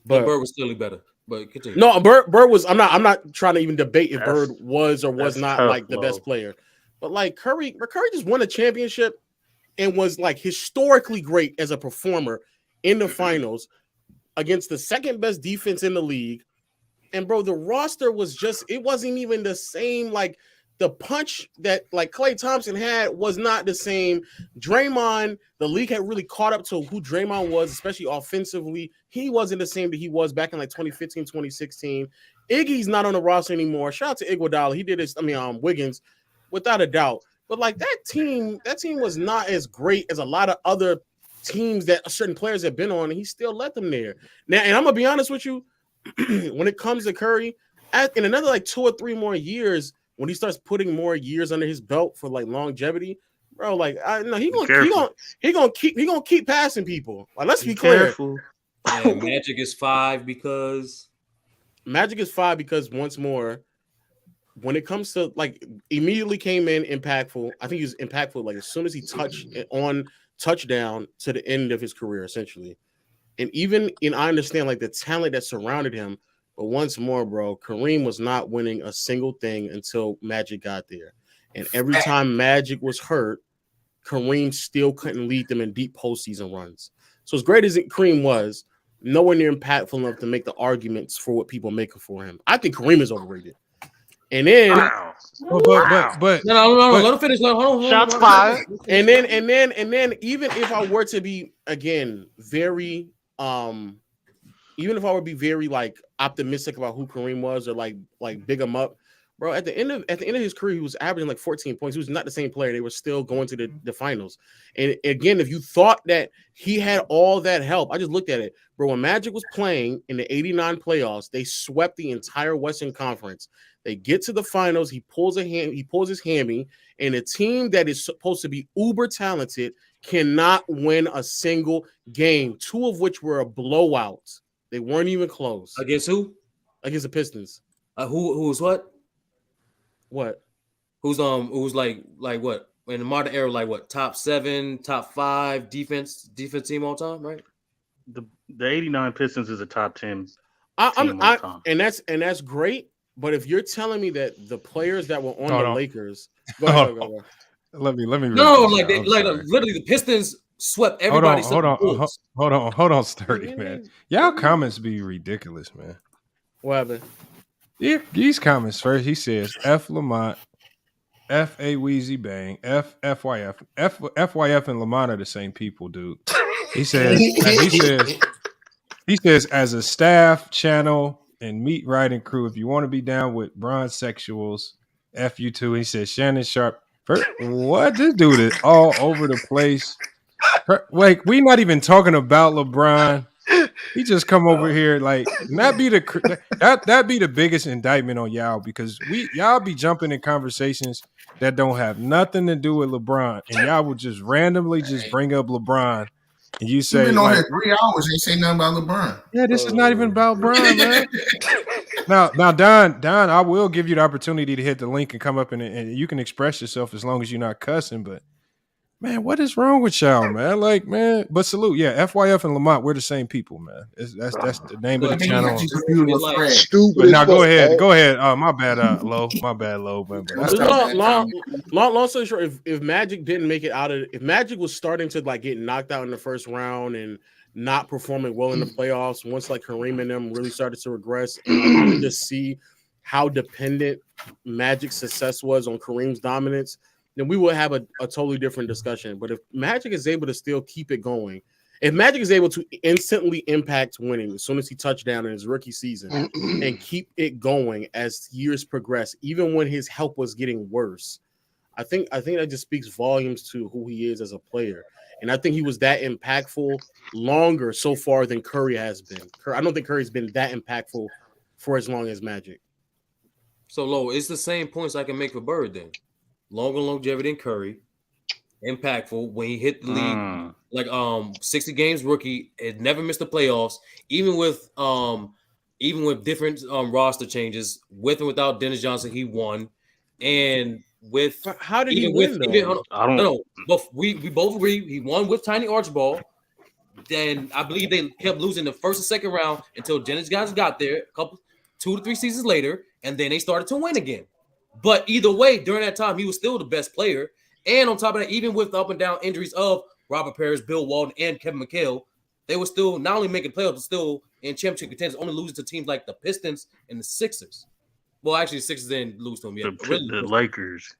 But Bird was clearly better. But continue. No, Bird was. I'm not trying to even debate if Bird was or was not like the best player. But like Curry just won a championship and was like historically great as a performer in the finals against the second best defense in the league. And bro, the roster was just, it wasn't even the same. Like the punch that like Klay Thompson had was not the same. Draymond, the league had really caught up to who Draymond was, especially offensively. He wasn't the same that he was back in like 2015, 2016. Iggy's not on the roster anymore. Shout out to Iguodala. He did his, Wiggins, without a doubt. But like that team was not as great as a lot of other teams that certain players have been on, and he still let them there. Now, and I'm gonna be honest with you, when it comes to Curry, in another like 2 or 3 more years, when he starts putting more years under his belt for like longevity, bro, like I know he gonna keep passing people. Like, let's be clear. And Magic is 5 because once more, when it comes to like immediately came in impactful. I think he was impactful like as soon as he touched on touchdown to the end of his career, essentially. And I understand like the talent that surrounded him, but once more, bro, Kareem was not winning a single thing until Magic got there. And every time Magic was hurt, Kareem still couldn't lead them in deep postseason runs. So as great as Kareem was, nowhere near impactful enough to make the arguments for what people make for him. I think Kareem is overrated. And then, but no, let him finish. Hold on. Shots fired. And then, even if I were to be again very, even if I would be very like optimistic about who Kareem was or like big him up. Bro, at the end of his career, he was averaging like 14 points. He was not the same player. They were still going to the finals. And again, if you thought that he had all that help, I just looked at it, bro. When Magic was playing in the '89 playoffs, they swept the entire Western Conference. They get to the finals. He pulls his hammy, and a team that is supposed to be uber talented cannot win a single game. 2 of which were a blowout. They weren't even close. Against who? Against the Pistons. Who was what? What? Who's like what in the modern era, like what, top 7, top 5 defense team all time, right? The '89 Pistons is a top 10 team all time, and that's great. But if you're telling me that the players that were on the Lakers, go ahead. Let me. No, like literally the Pistons swept everybody. Hold on, Sturdy, man. Y'all comments be ridiculous, man. What happened? Yeah, these comments first. He says F Lamont, F A Weezy Bang, F FYF. FYF and Lamont are the same people, dude. He says as a staff, channel, and meat writing crew, if you want to be down with bronze sexuals, F you too. He says Shannon Sharp. What? This dude is all over the place. Like, we not even talking about LeBron. He just come over here like that be the biggest indictment on y'all, because y'all be jumping in conversations that don't have nothing to do with LeBron, and y'all would just randomly just bring up LeBron, and you say, been on here 3 hours and say nothing about LeBron. Yeah, this is not even about LeBron, man. Now, Don, I will give you the opportunity to hit the link and come up and you can express yourself as long as you're not cussing, but. Man, what is wrong with y'all, man? Like, man, but salute, yeah. FYF and Lamont, we're the same people, man. That's the name of the channel. Stupid. Now go ahead. My bad, Low. Man. Long story short, if Magic didn't make it out of, if Magic was starting to like get knocked out in the first round and not performing well in the playoffs, once like Kareem and them really started to regress, and like, just see how dependent Magic's success was on Kareem's dominance, then we will have a totally different discussion. But if Magic is able to still keep it going, if Magic is able to instantly impact winning as soon as he touched down in his rookie season and keep it going as years progress, even when his help was getting worse, I think that just speaks volumes to who he is as a player. And I think he was that impactful longer so far than Curry has been. I don't think Curry's been that impactful for as long as Magic. So, Lo, it's the same points I can make for Bird then. Longer longevity than Curry, impactful when he hit the league, like 60 games rookie, it never missed the playoffs, even with different roster changes, with and without Dennis Johnson, he won. And with how did he win? I don't know. But we both agree he won with Tiny Archibald. Then I believe they kept losing the first and second round until Dennis Johnson got there a couple 2 to 3 seasons later, and then they started to win again. But either way, during that time, he was still the best player. And on top of that, even with the up and down injuries of Robert Parrish, Bill Walton, and Kevin McHale, they were still not only making playoffs, but still in championship contenders, only losing to teams like the Pistons and the Sixers. Well, actually, the Sixers didn't lose to them yet. The Lakers.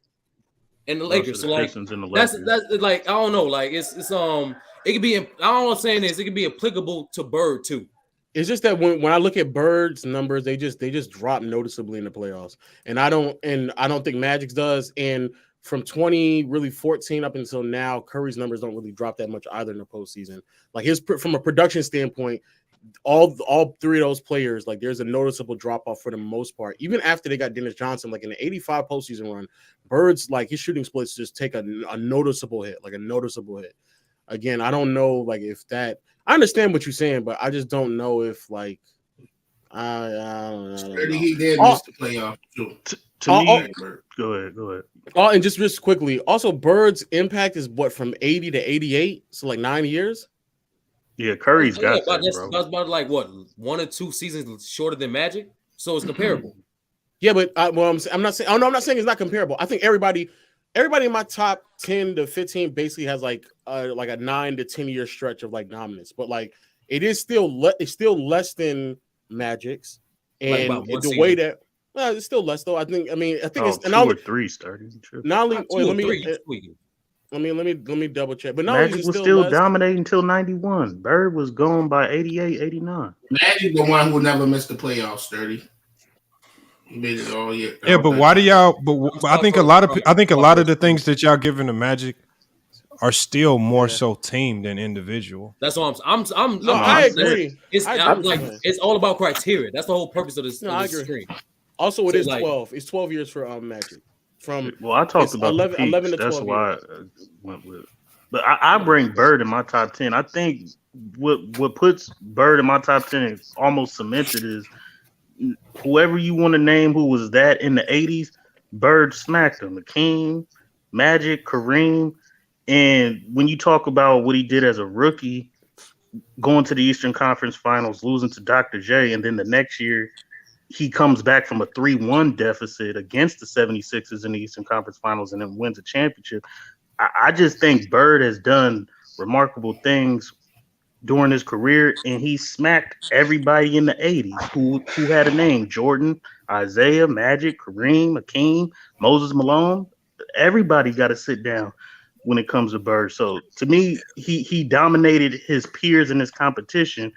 And the Lakers. So, like, Pistons and the Lakers. That's like, I don't know. Like, it's it could be, I don't know what I'm saying is, it could be applicable to Bird, too. It's just that when I look at Bird's numbers, they just drop noticeably in the playoffs, and I don't think Magic's does. And from 2014 up until now, Curry's numbers don't really drop that much either in the postseason. Like from a production standpoint, all 3 of those players, like there's a noticeable drop off for the most part. Even after they got Dennis Johnson, like in the '85 postseason run, Bird's like his shooting splits just take a noticeable hit, Again, I don't know like if that. I understand what you're saying, but I just don't know if like I don't know. He did miss the playoff too. To me, go ahead. Oh, and just quickly, also Bird's impact is what, from 80 to 88, so like 9 years. Yeah, Curry's got that, bro. That's about like what, 1 or 2 seasons shorter than Magic, so it's comparable. Yeah, but I'm not saying. Oh no, I'm not saying it's not comparable. I think everybody in my top 10 to 15 basically has like a 9 to 10 year stretch of like dominance, but like it's still less than Magic's, and like the way that it's still less though. I think it's and 2 or 3 starting. not only. Wait, let me. Let me double check. But no, Magic he's was still still less. dominating until 91. Bird was gone by 88, 89. Magic, the one who never missed the playoffs, Sturdy. He made it all year. Yeah, but why do y'all? But I think a lot of the things that y'all giving the Magic are still more so team than individual. That's what I'm I agree. It's all about criteria. That's the whole purpose of this. No, I agree. Screen. Also, it is 12. It's 12 years for Magic. I talked about 11 to 12 That's why I went with. But I bring Bird in my top 10. I think what puts Bird in my top 10 is almost cemented is whoever you want to name who was that in the 80s, Bird smacked him. Hakeem, Magic, Kareem. And when you talk about what he did as a rookie, going to the Eastern Conference Finals, losing to Dr. J, and then the next year he comes back from a 3-1 deficit against the 76ers in the Eastern Conference Finals and then wins a championship. I just think Bird has done remarkable things during his career, and he smacked everybody in the 80s who had a name. Jordan, Isaiah, Magic, Kareem, Hakeem, Moses Malone. Everybody got to sit down when it comes to Bird. So to me, he dominated his peers in his competition,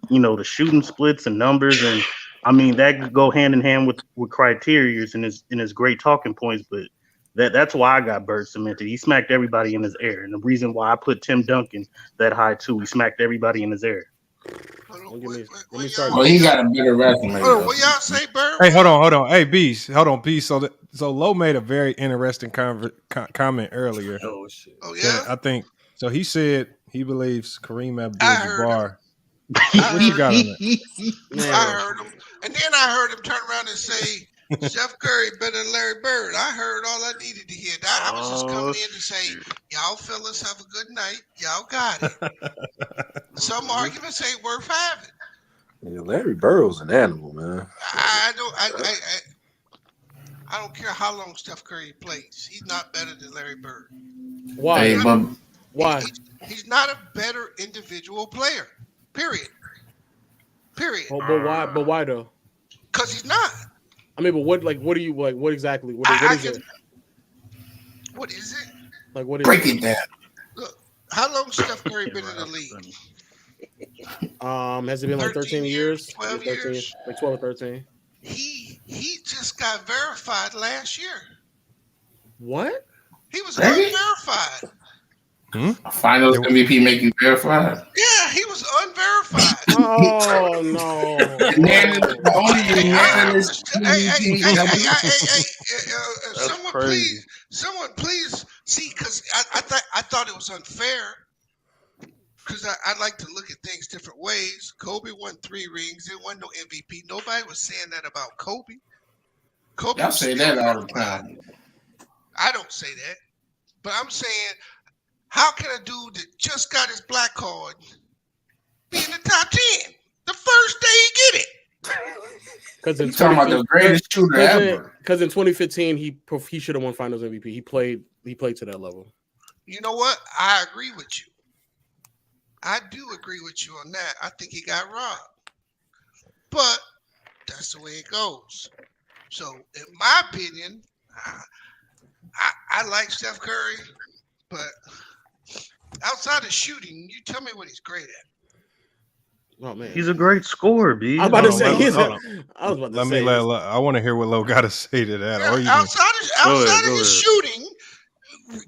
the shooting splits and numbers. And I mean, that could go hand in hand with criteria and his great talking points. But that's why I got Bird cemented. He smacked everybody in his air. And the reason why I put Tim Duncan that high too, he smacked everybody in his air. Let me start. Well, he got a better resume. What y'all say, Bird? Hey, hold on. Hey, Beast, hold on, Beast. So Lowe made a very interesting comment earlier. Oh shit! Oh yeah. I think so. He said he believes Kareem Abdul-Jabbar. What you got on that? I heard him, and then I heard him turn around and say Steph Curry better than Larry Bird. I heard all I needed to hear. I was just coming in to say, y'all fellas have a good night. Y'all got it. Some arguments ain't worth having. Yeah, Larry Bird was an animal, man. I don't care how long Steph Curry plays. He's not better than Larry Bird. Why? Why? He's not a better individual player. Period. Oh, but why though? Because he's not. I mean, but what do you like? What exactly? What is it? What is it? Like, what is Break it down. Look, how long Steph Curry been in the league? Has it been like 13 years? 12 years? Like 12 or 13. He just got verified last year. What? He was unverified. Finals MVP make you verified? Yeah, he was unverified. Oh no! Someone please see, because I thought it was unfair. Because I like to look at things different ways. Kobe won 3 rings. There wasn't no MVP. Nobody was saying that about Kobe. Y'all say that all the time. I don't say that. But I'm saying, how can a dude that just got his black card be in the top 10 the first day he get it? Because you're talking about the greatest shooter ever. Because in 2015 he should have won Finals MVP. He played to that level. You know what? I agree with you. I do agree with you on that. I think he got robbed. But that's the way it goes. So, in my opinion, I like Steph Curry, but outside of shooting, you tell me what he's great at. Oh man, he's a great scorer, B. I'm about to say I want to hear what Lo got to say to that. Yeah, outside of his shooting,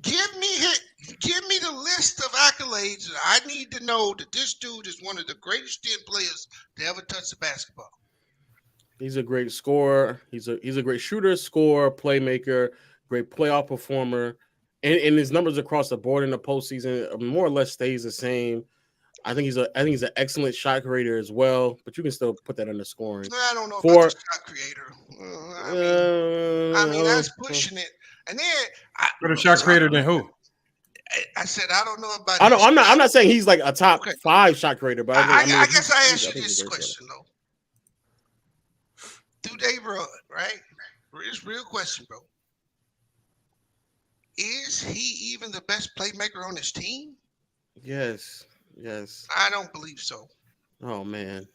give me the list of accolades that I need to know that this dude is one of the greatest 10 players to ever touch the basketball. He's a great scorer. He's a great shooter, scorer, playmaker, great playoff performer, and his numbers across the board in the postseason more or less stays the same. I think he's an excellent shot creator as well, but you can still put that under scoring. I don't know about the shot creator. I mean that's pushing it. And then a shot creator than who? I said I don't know about. I'm not saying he's like a top 5 shot creator, but I guess I asked you this question though. Do they run, right? It's a real question, bro. Is he even the best playmaker on his team? Yes. I don't believe so. Oh man.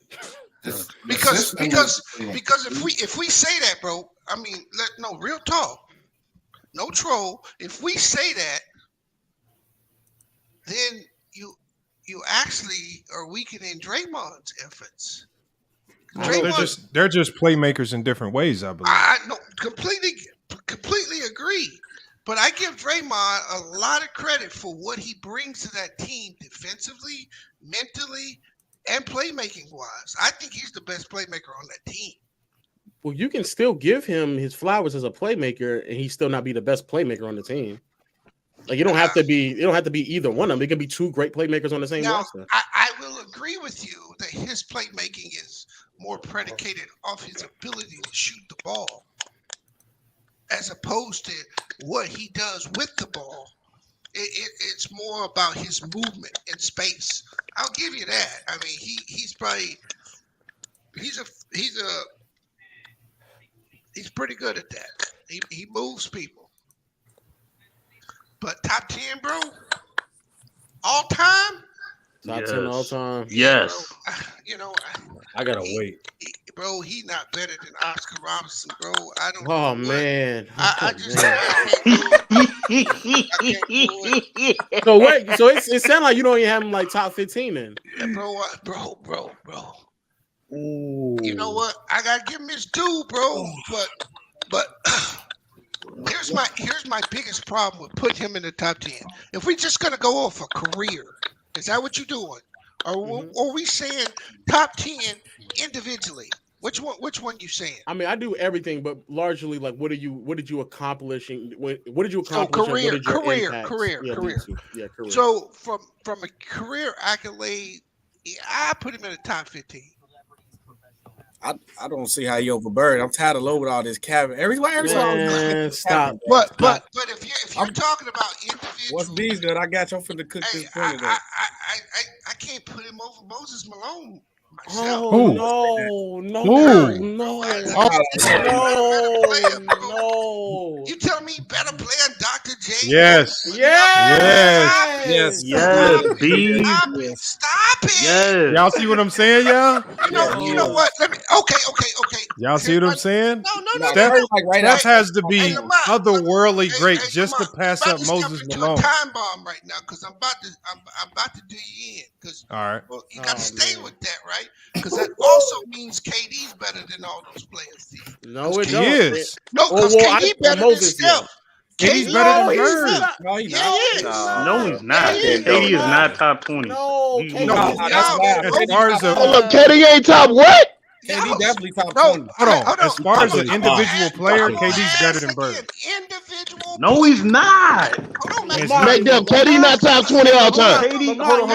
Because if we say that, bro, I mean, real talk. No troll. If we say that, then you actually are weakening Draymond's efforts. They're just playmakers in different ways, I believe. I no, completely agree. But I give Draymond a lot of credit for what he brings to that team defensively, mentally, and playmaking wise. I think he's the best playmaker on that team. Well, you can still give him his flowers as a playmaker, and he still not be the best playmaker on the team. Like you don't have to be. It don't have to be either one of them. It can be two great playmakers on the same roster. I will agree with you that his playmaking is more predicated off his ability to shoot the ball, as opposed to what he does with the ball. It's more about his movement in space. I'll give you that. I mean, he's pretty good at that. He moves people. But top 10, bro, all time. Top 10 all time. Yes. Bro, I gotta wait. Bro, he not better than Oscar Robertson, bro. I don't. Oh man. I just. So wait. So it sounds like you don't even have him like top 15 then. Bro. Ooh. You know what? I gotta give him his due, bro. But here's my biggest problem with putting him in the top 10. If we're just gonna go off a career, is that what you're doing? Or are we saying top 10 individually? Which one you saying? I mean, I do everything, but largely like what did you accomplish? What did you accomplish? So career. Yeah, career. So from a career accolade, I put him in the top 15. I don't see how you over Bird. I'm tired of low with all this cabin. Every time. Stop. But if you're talking about individual, what's B's good? I got you for the cook this point. I can't put him over Moses Malone. Myself. Oh no! You tell me better player, Dr. J? Yes. B. Stop it. Yes. Y'all see what I'm saying, y'all? You know what? Let me. Okay. Y'all see what I'm saying? No. Steph has to be otherworldly great just to pass up Moses Malone. A time bomb right now because I'm about to do you in because all right. Well, you got to stay with that, right? Because that also means KD's better than all those players. No, it don't. Is. No, because KD better than Steph. KD's better than Bird. No, he's not. No, he's not. KD is not top 20. No, as far as KD ain't top what? KD definitely top 20. Hold on. As far as an individual player, KD's better than Bird. No, he's not. Make them KD not top 20 all time. KD, hold on.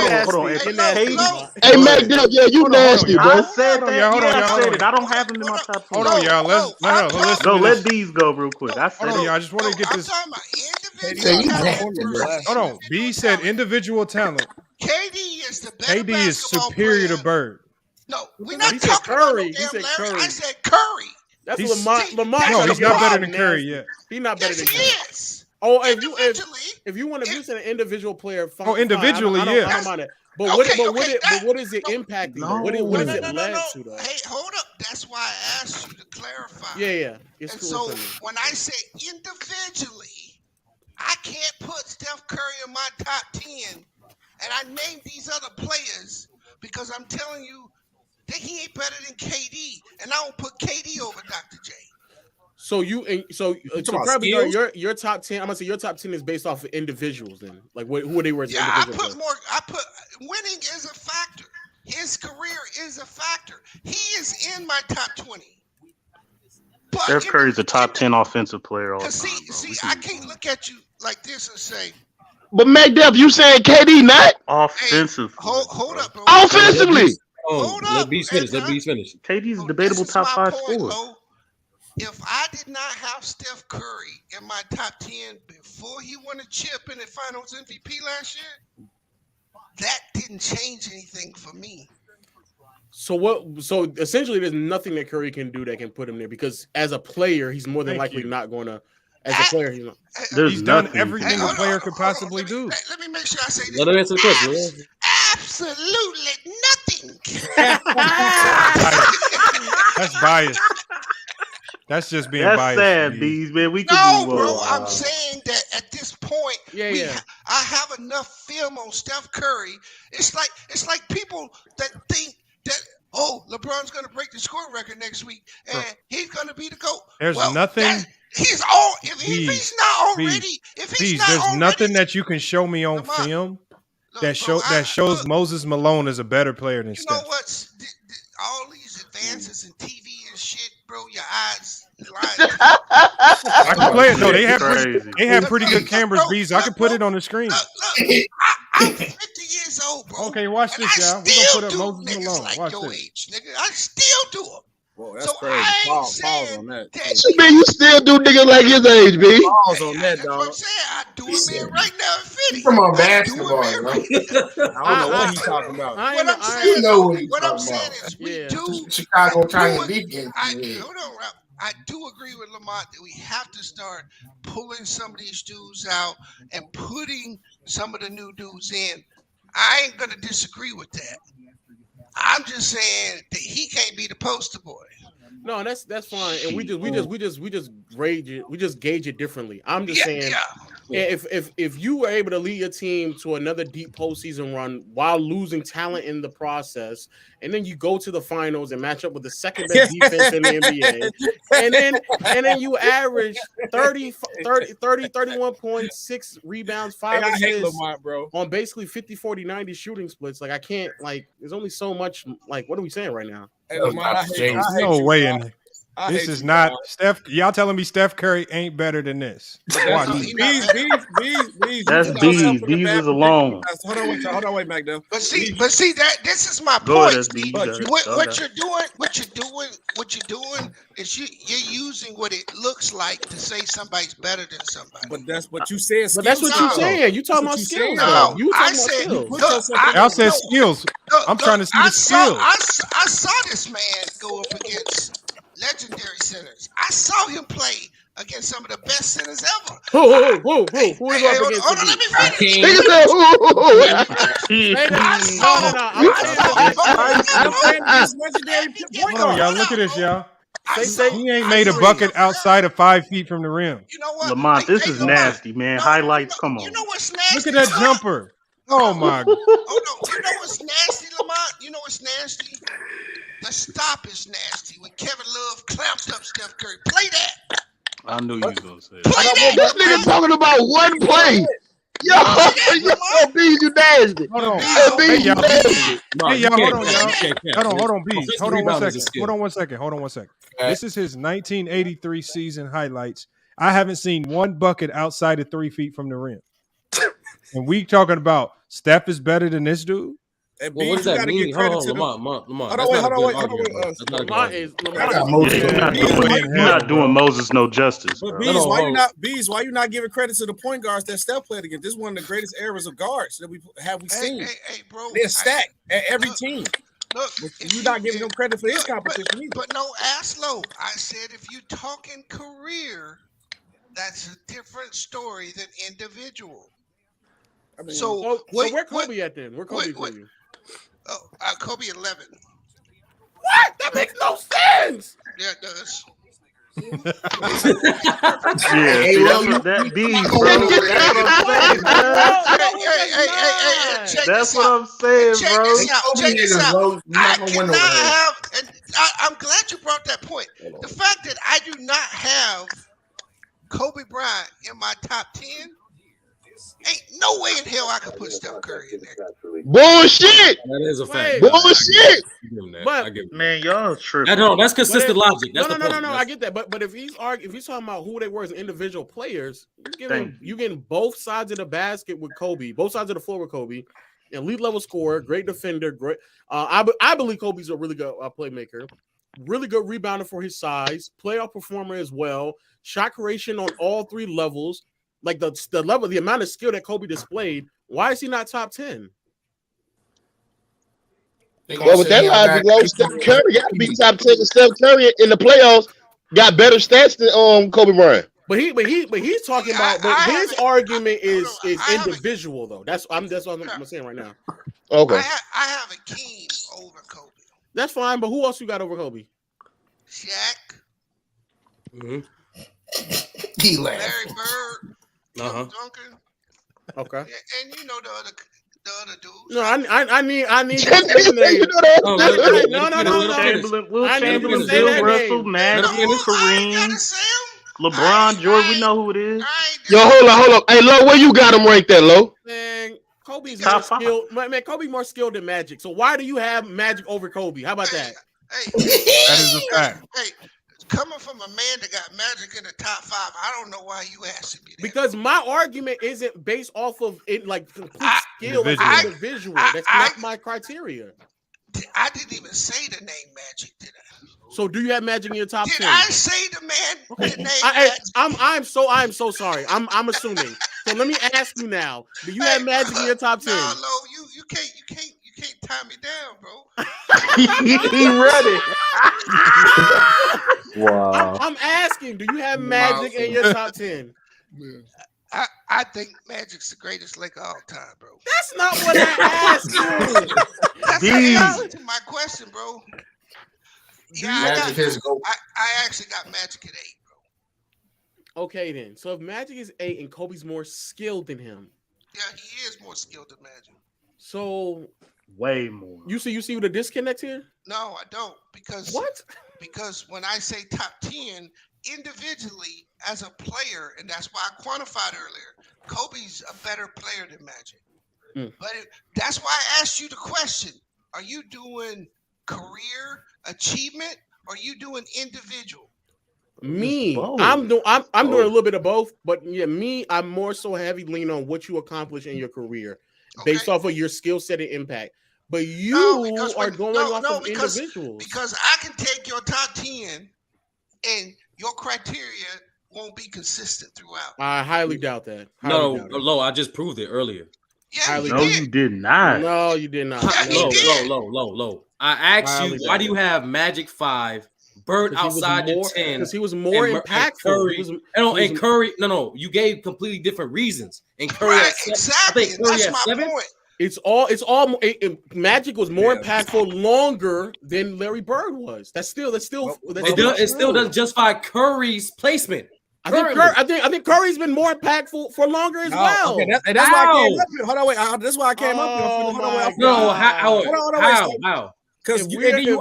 Hey, make them, you nasty, bro. I said that. I said it. I don't have him in my top 20. Hold on, y'all. Let's go. Let these go real quick. I said it. I just want to get this. Hold on. B said individual talent. KD is the better KD is superior to Bird. No, we're not talking about Curry. He said Curry. I said Curry. That's Lamont. No, he's not better than Curry yet. He's not better than Curry. Yes. Oh, if you want to use an individual player, fine. Oh, individually, I don't mind it. But what is it impacting? No. What is it led to though? Hey, hold up. That's why I asked you to clarify. Yeah. It's and cool. So when I say individually, I can't put Steph Curry in my top 10, and I name these other players because I'm telling you that he ain't better than KD, and I don't put KD over Dr. J. So probably your top 10. I'm gonna say your top 10 is based off of individuals. Then, like who they were as individuals. I put winning is a factor. His career is a factor. He is in my top 20. But Steph Curry's a top 10 offensive player all the time. See, I can't look at you like this and say. But McDuff, you saying KD not offensive? Hey, hold up, bro. Offensively. Hold up. Let Beast finish. KD's a debatable top 5 scorer. If I did not have Steph Curry in my top 10 before he won a chip in the Finals MVP last year, that didn't change anything for me. So essentially, there's nothing that Curry can do that can put him there because as a player, he's more than likely not going to. As a player, he's done everything a player could possibly do. Let me make sure I say this. Let him answer the question. Absolutely nothing. That's biased. That's just being biased. That's sad, Bees, man. We can bro. I'm saying that at this point, I have enough film on Steph Curry. It's like people that think that LeBron's going to break the scoring record next week and he's going to be the GOAT. There's nothing. He's all. If he's not already, there's nothing that you can show me on film that shows Moses Malone is a better player than Steph. You know what? All these advances in TV and shit, bro. Your eyes. I can play it though. They have pretty good cameras, Bees. I can put it on the screen. I'm 50 years old, bro. Okay, watch this, y'all. We're gonna put up Moses Malone. Like watch your this. age, nigga. I still do them. Whoa, that's crazy. Pause on that. Man, you still do niggas like his age, B. Pause on that, dog. I'm saying I do it, man, right now in 50. Come on, basketball, man. I don't know what he's talking about. What I'm saying is we do. Chicago trying to beat him. Hold on, Rob. I do agree with Lamont that we have to start pulling some of these dudes out and putting some of the new dudes in. I ain't gonna disagree with that. I'm just saying that he can't be the poster boy. No, that's fine, and we just gauge it differently. I'm just saying, if you were able to lead your team to another deep postseason run while losing talent in the process, and then you go to the finals and match up with the second best defense in the NBA, and then you average 31.6 rebounds, 5 assists on basically 50, 40, 90 shooting splits. Like I can't there's only so much. Like what are we saying right now? Hey, Lamont, no way in this is not Steph. Y'all telling me Steph Curry ain't better than this? That's Bees is alone. Hold on, wait, Mac. But see that this is my point. What you're doing is you're using what it looks like to say somebody's better than somebody. But that's what you said. But that's what you're saying. You talking about skills? No, I said y'all said skills. I'm trying to see the skills. I saw this man go up against legendary centers. I saw him play against some of the best centers ever. Who is up against? Hold on, let me finish. Hold on, y'all. Look at this, y'all. He ain't made a bucket outside of 5 feet from the rim. You know what? Lamont, this is nasty, man. Highlights, come on. You know what's nasty? Look at that jumper. Oh my. Oh no, you know what's nasty, Lamont? You know what's nasty? The stop is nasty when Kevin Love clamped up Steph Curry. Play that. I knew you was gonna say Play that. that. This nigga talking about one play. Yo, Bees, you nasty. Hold on. Hey, y'all, hold on, Bees. Hold on 1 second. Hold on 1 second. This is his 1983 season highlights. I haven't seen one bucket outside of 3 feet from the rim. And we talking about Steph is better than this dude? Well, what does that mean? Hold on, Lamont. You're not doing Moses no justice. But Bees, why you not giving credit to the point guards that Steph played against? This is one of the greatest eras of guards that we seen. Hey, bro. They're stacked at every team. Look, you're not giving him credit for his competition either. But no, Aslo. I said if you talking career, that's a different story than individual. I mean, so where Kobe at then? Where Kobe for you? Kobe 11. What? That makes no sense. Yeah, it does. That Bees, bro. That's what I'm saying, bro. Check this out. I'm glad you brought that point. The fact that I do not have Kobe Bryant in my top 10, ain't no way in hell I could put Steph Curry in there. Bullshit. That is a fact. Bullshit. Man, y'all tripping. No, that's consistent logic. That's no. I get that. But if he's talking about who they were as individual players, you getting both sides of the basket with Kobe, both sides of the floor with Kobe, elite level scorer, great defender, great. I believe Kobe's a really good playmaker, really good rebounder for his size, playoff performer as well, shot creation on all 3 levels. Like the amount of skill that Kobe displayed, why is he not top 10? Well, with that logic, Steph Curry got to be top 10. Steph Curry in the playoffs got better stats than Kobe Bryant. But he's talking about. But his argument is individual though. That's what I'm saying right now. Okay. I have Hakeem over Kobe. That's fine. But who else you got over Kobe? Shaq. He laughed. Larry Bird. Duncan. Okay. And you know the other dudes. No, I need you You to say the name. know that? Oh, No. Will Chamberlain, I need you to say Bill that Russell, name. Magic, I ain't Kareem, gotta say LeBron, Jordan. We know who it is. Yo, hold up. Hey, Lo, where you got him ranked at, Lo? Man, Kobe's Top more five. skilled. Man, Kobe more skilled than Magic. So why do you have Magic over Kobe? How about that? Hey, That is a fact. Hey, coming from a man that got Magic in the top 5, I don't know why you asking me that. Because my argument isn't based off of it, like complete skill as an individual. That's not my criteria. I didn't even say the name Magic, did I? So do you have Magic in your top 10? Did I say the name Okay. Magic? I'm so sorry. I'm assuming. So let me ask you now. Do you have Magic in your top 10? No, Lo, you can't tie me down, bro. He ready. Wow. I'm asking, do you have Magic in your top 10? I think Magic's the greatest Laker of all time, bro. That's not what I asked you. That's the answer to my question, bro. Yeah, I actually got Magic at 8, bro. Okay, then. So if Magic is 8 and Kobe's more skilled than him. Yeah, he is more skilled than Magic. So way more. You see the disconnect here? No, I don't. Because Because when I say top 10 individually as a player, and that's why I quantified earlier, Kobe's a better player than Magic. But that's why I asked you the question: are you doing career achievement, or are you doing individual? Me, I'm doing a little bit of both, but yeah, I'm more so heavy lean on what you accomplish in your career based off of your skill set and impact. But you are going off of individuals. Because I can take your top 10 and your criteria won't be consistent throughout. I highly doubt that. Lo, I just proved it earlier. Yeah, you did not. No, you did not. Low. I asked you, why do you have Magic 5, Bird outside your 10? Because he was more impactful. And Curry, no, you gave completely different reasons. And Curry, exactly. I think Curry That's at my 7. point. It's all. Magic was more impactful longer than Larry Bird was. It still doesn't justify Curry's placement. I think Curry's been more impactful for longer as well. Okay, that's why I came up here. Hold on, wait. That's why I came up here. How? Because you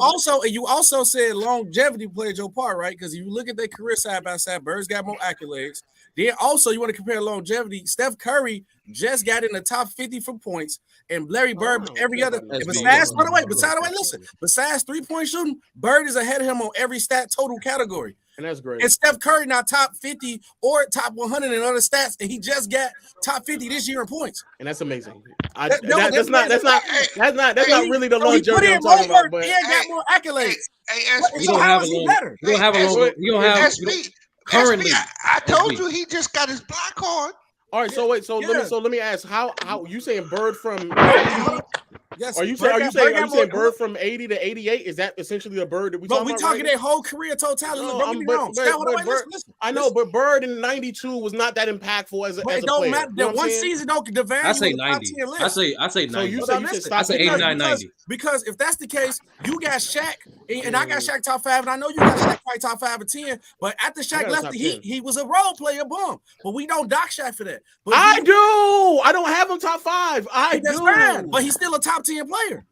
also said longevity played your part, right? Because you look at their career side by side, Bird's got more accolades. Then also you want to compare longevity. Steph Curry just got in the top 50 for points, and Larry Bird every other. Besides 3-point shooting, Bird is ahead of him on every stat total category. And that's great. And Steph Curry not top 50 or top 100 in other stats, and he just got top 50 this year in points. And that's amazing. That's not really the longevity I'm talking about. But he got more accolades. You don't have a long. You don't have a long. You don't have currently. I told you he just got his block on. All right, so wait, let me ask, how you saying Bird from? Yes. Are you saying Bird from 80 to 88? Is that essentially the Bird that we talking about? But we talking their whole career totality. I know, but Bird in 92 was not that impactful as a player. It don't matter. That one season don't the value. I say 90. I say 90. So you say I say 89, 90. Because if that's the case, you got Shaq, and I got Shaq top 5, and I know you got Shaq probably top 5 or 10. But after Shaq left, he was a role player bum. But we don't dock Shaq for that. But I do. I don't have him top 5. That's fine. But he's still a top 10 player.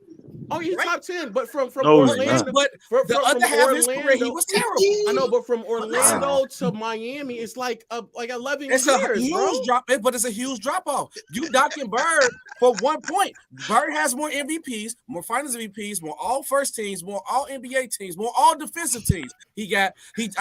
Oh, he's top 10, but from Orlando, but the other half of his career, he was terrible. I know, but from Orlando to Miami, it's like 11 years. It's a huge drop, but it's a huge drop off. You docking Bird for 1 point. Bird has more MVPs, more Finals MVPs, more All First teams, more All NBA teams, more All Defensive teams. I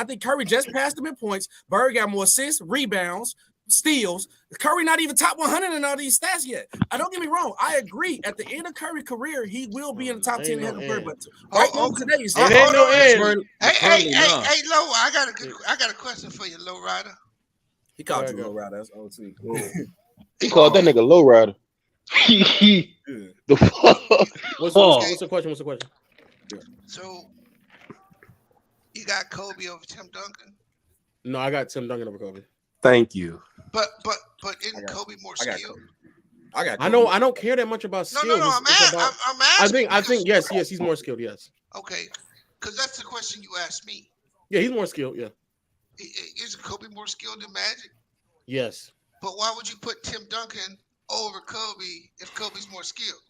think Curry just passed him in points. Bird got more assists, rebounds, steals. Curry not even top 100 in all these stats yet. Don't get me wrong. I agree. At the end of Curry's career, he will be in the top 10 ahead of Bird. But today, ain't no end. Hey, Lo, I got a question for you, Low Rider. He called you Low Rider. That's OT. He called that nigga Low Rider. The fuck? What's the question? So you got Kobe over Tim Duncan? No, I got Tim Duncan over Kobe. Thank you. But isn't Kobe more skilled? I don't care that much about skills. No. I'm asking. I think yes, he's more skilled. Yes. Okay, because that's the question you asked me. Yeah, he's more skilled. Yeah. Is Kobe more skilled than Magic? Yes. But why would you put Tim Duncan over Kobe if Kobe's more skilled?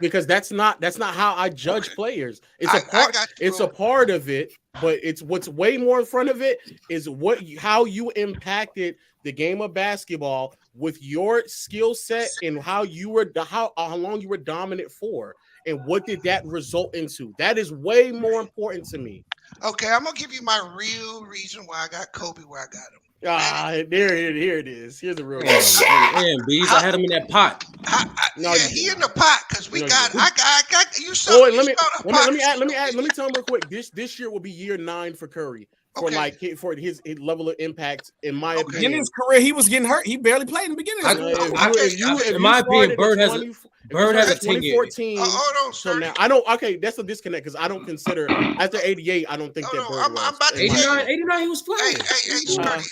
Because that's not how I judge players. It's a part of it, but it's what's way more in front of it is how you impacted the game of basketball with your skill set and how long you were dominant for, and what did that result into. That is way more important to me. Okay, I'm gonna give you my real reason why I got Kobe where I got him. Here it is. Here's the real. Damn, Bees, I had him in that pot. He in the pot because we got. I got. You saw. Oh, wait, let me tell him real quick. This year will be year 9 for Curry. For for his level of impact, in my opinion. In his career, he was getting hurt. He barely played in the beginning. In my opinion, Bird has a 2014. So now I don't. Okay, that's a disconnect because I don't consider after 88. I don't think that Bird I'm was. about to 89, he was playing. Sturdy,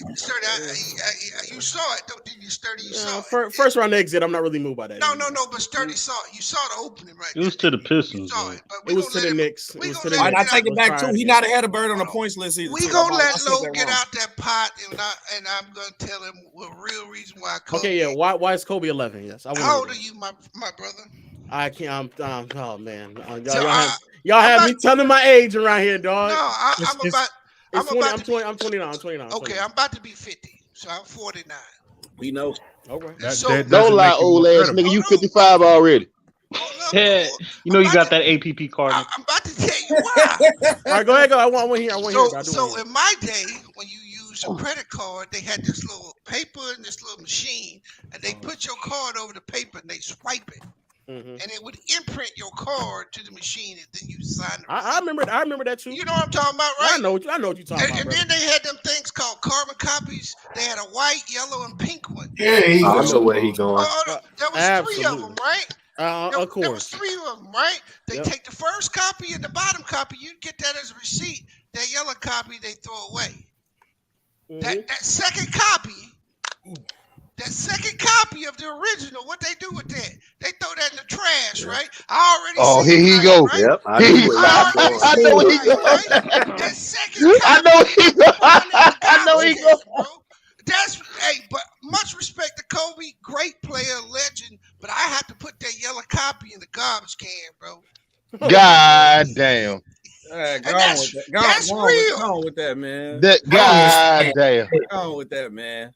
you saw it, though, didn't you? Sturdy, you saw it. First round exit. I'm not really moved by that. No, but Sturdy saw it. You saw the opening, right? It was to the Pistons. It was to the Knicks. I take it back too. He not ahead of Bird on the points list either. We gonna let Lowe get out that pot, and I'm gonna tell him the real reason why. Okay, yeah. Why is Kobe 11? Yes. How old are you, my brother? I can't. Oh man, y'all have me telling my age around here, dog. No, I'm 29. Okay, I'm about to be 50, so I'm 49. We know. Okay. Don't lie, old ass nigga. You 55 already. Yeah, you know you got that APP card. I'm about to tell you why. All right, go ahead. I want to hear. So in my day, when you used a credit card, they had this little paper and this little machine, and they put your card over the paper and they swipe it. And it would imprint your card to the machine, and then you sign it. I remember that too. You know what I'm talking about, right? I know what you're talking about. And then they had them things called carbon copies. They had a white, yellow, and pink one. Yeah, I know where he going. There was 3 of them, right? Of course. There was 3 of them, right? They take the first copy and the bottom copy. You get that as a receipt. That yellow copy they throw away. That second copy. That second copy of the original, what they do with that? They throw that in the trash, right? I already here he go. Right? Yep, I know where he go. That second copy. I know he go. But much respect to Kobe, great player, legend. But I have to put that yellow copy in the garbage can, bro. God damn. That's real. Go on with that, man. God damn. Go on with that, man.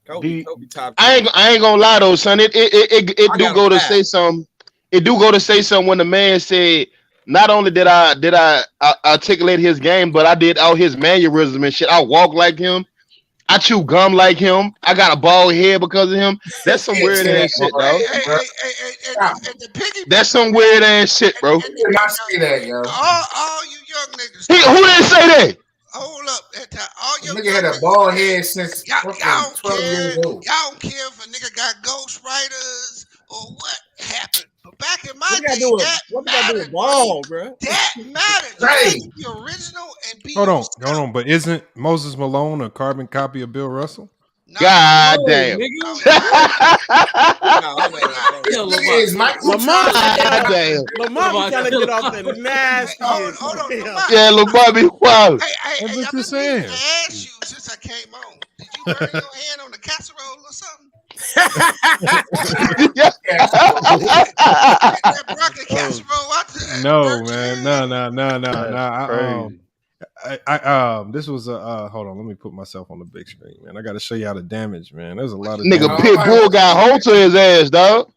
Kobe top. I ain't gonna lie though, son. It do go to say something. It do go to say something when the man said, not only did I articulate his game, but I did all his mannerism and shit. I walk like him. I chew gum like him. I got a bald head because of him. That's some weird ass shit, dog. That's some weird ass shit, bro. Not say that, yo. All you young niggas. Who didn't say that? Hold up. All your nigga had a bald head since y'all 12 years old. Y'all don't care if a nigga got ghostwriters or what happened. But back in my day, what did I do with ball, bro? That matters. Right. The original and be Hold on. But isn't Moses Malone a carbon copy of Bill Russell? No, God damn. Lamar trying to get off the nasty. Hold on. Yeah, Lamar be wild. Hey, That's what you're saying. I asked you since I came on. Did you burn your hand on the casserole or something? That broccoli casserole. No, man. No. This was a hold on, let me put myself on the big screen, man. I gotta show you how the damage, man. There's a lot of nigga Pitbull got hold to his ass, dog.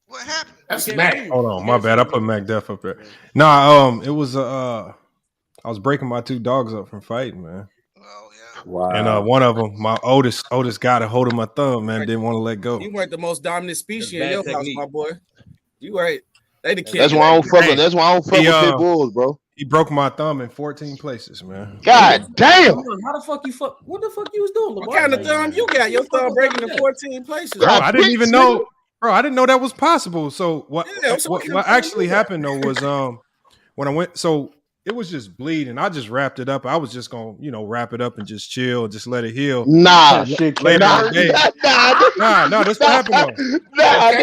What happened? That's Mac. Hold on, my bad. I put Mac Def up there. Nah, it was I was breaking my 2 dogs up from fighting, man. Oh yeah. Wow. And one of them, my oldest guy that holding my thumb, man, didn't want to let go. You weren't the most dominant species in your house, my boy. You right. They the kid. That's why I don't fuck with Pitbulls, bro. He broke my thumb in 14 places, man. God damn. How the fuck you What the fuck you was doing, Lamar? What kind of thumb you got? Your thumb breaking in 14 places. Bro, I didn't even know. Bro, I didn't know that was possible. So what actually happened though was when I went, so it was just bleeding. I just wrapped it up. I was just gonna, wrap it up and just chill and just let it heal. Nah, later in the day. Nah, that's what happened though. Nah, I'm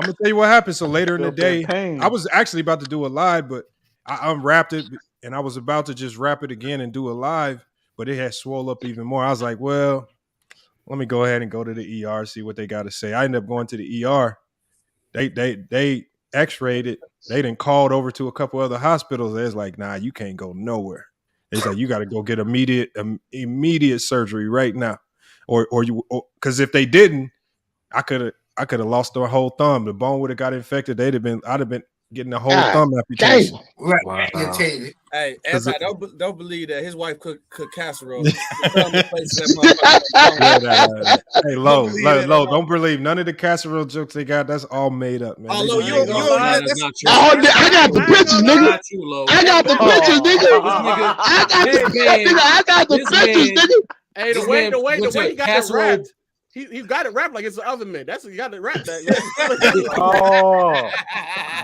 gonna tell you what happened. So later in the day, I was actually about to do a live, but I unwrapped it and I was about to just wrap it again and do a live, but it had swelled up even more. I was like, well, Let me go ahead and go to the ER, see what they got to say. I ended up going to the ER. They X-rayed it. They done called over to a couple other hospitals. They was like, nah, you can't go nowhere. They like, you got to go get immediate surgery right now, or because if they didn't, I could have lost the whole thumb. The bone would have got infected. I'd have been getting the whole thumb amputation. Wow. Hey, anti, don't believe that his wife cooked casserole. Hey, low, don't believe none of the casserole jokes they got. That's all made up, man. Oh, I got the pictures, nigga. I got the pictures, nigga. I got the pictures, nigga. Hey, the way he got it wrapped. He got it wrapped like it's the oven man. That's he got it wrapped. Oh,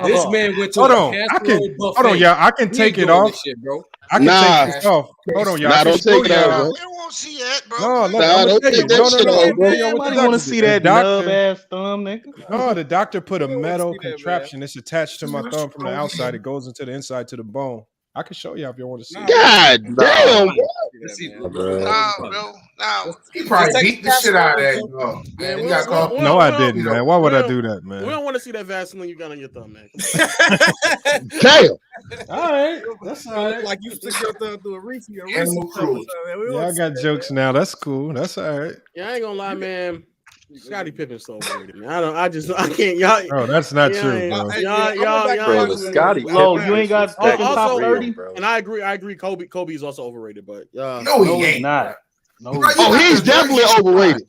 this man went to hold a on. casserole buffet. Hold on, y'all. I can take it off. Shit, bro. I can take this off. Hold on, y'all. Nah, don't take it off, bro. We don't want to see that, bro. No, don't take that shit off, bro. Nobody want to see that nub ass thumb, nigga. No, the doctor put a metal contraption. It's attached to my thumb from the outside. It goes into the inside to the bone. I can show you if you want to see. God damn, bro. No. He probably beat the shit out of that, bro. No, I didn't, man. Why would I do that, man? We don't want to see that Vaseline you got on your thumb, man. Damn. All right, that's all right. Like you stick your thumb through a Reese or Yeah, I got jokes now. That's cool. That's all right. Yeah, I ain't gonna lie, man. Scottie Pippen's so overrated, man. I can't. Y'all. Bro, that's not true, bro. Y'all. Scottie. Low, you ain't got fucking top 30. And I agree. Kobe is also overrated, but no, he ain't. Not. No. Oh, he's definitely overrated.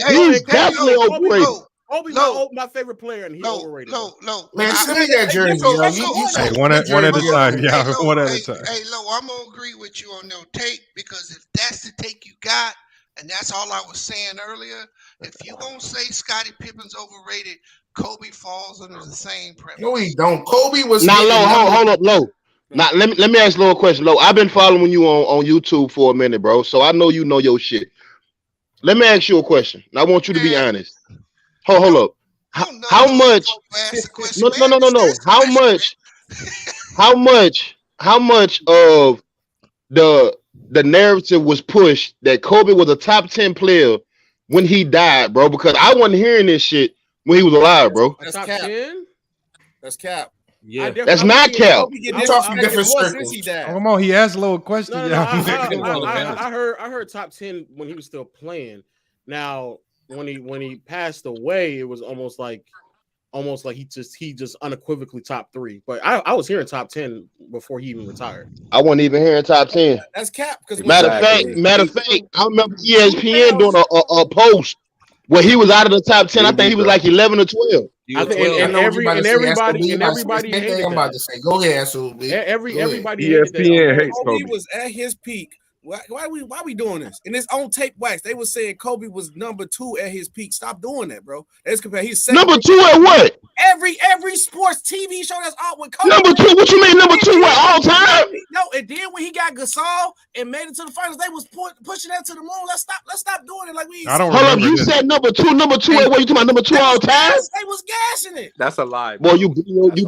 He's definitely overrated. Kobe's my favorite player, and he's overrated. Man, send me that jersey, yo. Hey, one at a time, y'all. One at a time. Hey, Lo, I'm gonna agree with you on no take because if that's the take you got. And that's all I was saying earlier. If you gonna say Scottie Pippen's overrated, Kobe falls under the same premise. No, he don't. Kobe was now. Hold up, Lo. Now let me ask Lo a question. Lo, I've been following you on YouTube for a minute, bro. So I know you know your shit. Let me ask you a question. I want you to be honest. Hold up. How much? No. How much of the narrative was pushed that Kobe was a top 10 player when he died, bro? Because I wasn't hearing this shit when he was alive, bro. That's cap. That's cap. Yeah, that's not cap. I'm talking different circles. Come on, he asked a little question. I heard top 10 when he was still playing. Now, when he passed away, it was almost like he just unequivocally top 3. But I was hearing top 10 before he even retired. I wasn't even hearing top 10. That's cap. Matter of fact, I remember ESPN doing a post where he was out of the top 10. I think he was like 11 or 12. I think, and everybody hated that. I'm about to say, go ahead, SOB. Everybody ESPN hates Kobe was at his peak. Why we doing this? And it's on tape wax. They were saying Kobe was number 2 at his peak. Stop doing that, bro. That's compared. He's second. Number 2 at what? Every sports TV show that's out with Kobe. Number 2? What you mean number 2 at all time? No, and then when he got Gasol and made it to the finals, they was pushing that to the moon. Let's stop doing it like we. I don't hold up. You said number 2. Number 2 at what? You talking about number 2 all time? They was gassing it. That's a lie. Boy, you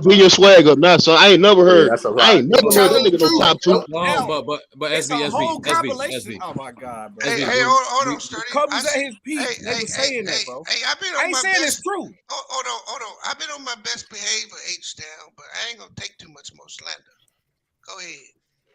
bring your swag up now, son. I ain't never heard. Yeah, that's a lie. I ain't never heard that nigga no top 2. No, but SB. Oh my God, bro. Hey, hold on, Sturdy. Kobe's at his peak. They were saying that, bro. Hey, I ain't saying it's true. Hold on. I've been on my best behavior H-Down, but I ain't gonna take too much more slander. Go ahead.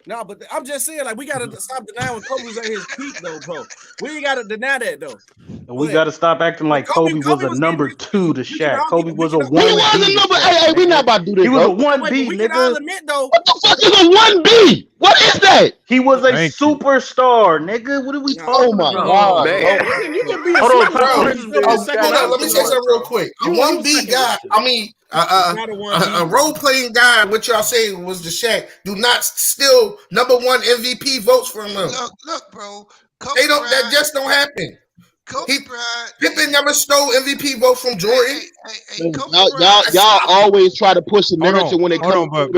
No, but I'm just saying, like, we gotta stop denying when Kobe was at his peak, though, bro. We ain't gotta deny that, though. And we gotta stop acting like Kobe was a number 2 to Shaq. Kobe was a 1B. He was a number. Hey, we not about to do this. He was bro. a 1B, we nigga. can all admit, though. What the fuck is a 1B? What is that? He was a superstar, nigga. What are we talking about? God, man. You can be a Hold on, let me say something real quick. A 1B guy, a role-playing guy, what y'all say was the Shaq, do not steal number 1 MVP votes from him. Look, bro. They don't. That just don't happen. Pippen never stole MVP votes from Jordan. Y'all always try to push the narrative when it comes to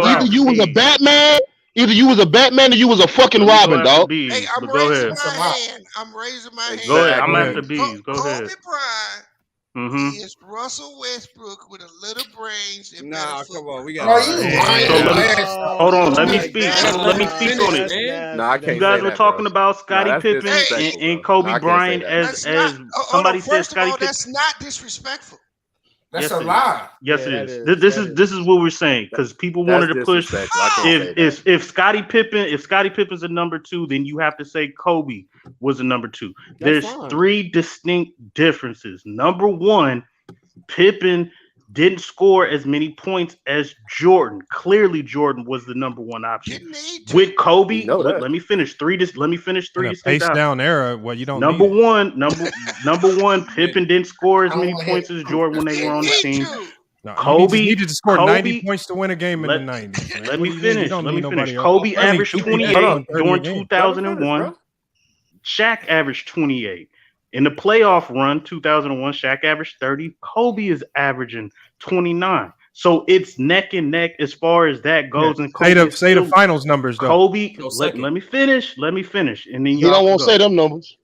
either you was a Batman. Either you was a Batman or you was a fucking Robin, dog. Hey, I'm raising my hand. Go ahead. I'm at the B's. Go ahead. Kobe Bryant He is Russell Westbrook with a little brains and Nah, better come on, we Bro, got. you So let me hold on. Let me speak. Let me speak on it. Nah, I You can't guys say were that, talking bro. about Scottie that's Pippen disrespectful, and bro. Kobe Nah, I can't say Bryant that. as That's not. Hold somebody on. said First of Scottie all, Pippen. that's not disrespectful. That's Yes, a it is. lie. Yes, Yeah, it that is. is. This is what we're saying because people That's wanted to push. disrespectful. I can't say that. If Scottie Pippen's a number 2, then you have to say Kobe was a number 2. That's There's fine. 3 distinct differences. Number 1, Pippen didn't score as many points as Jordan. Clearly, Jordan was the number 1 option. Didn't need to. With Kobe, You know that. let me finish 3. Let me finish 3 In a distinct pace options. down era, well, you don't Number need it. one, number one, Pippen didn't score as I many don't points hit. as Jordan when they were Didn't on the need team. to. No, Kobe you needed to score 90 Kobe. points to win a game in the Let 90s, man. let What me do you mean? You finish. don't Let need me nobody finish. else. Kobe You need averaged 2 people 28 scoring 30 a during game. Let him finish, 2001. bro. Shaq averaged 28. In the playoff run, 2001, Shaq averaged 30. Kobe is averaging 29. So it's neck and neck as far as that goes. Yeah. And Kobe is Say the still finals numbers, though. Kobe. No, Let second. me finish. Let me finish, and then He y'all don't can want to go. say them numbers.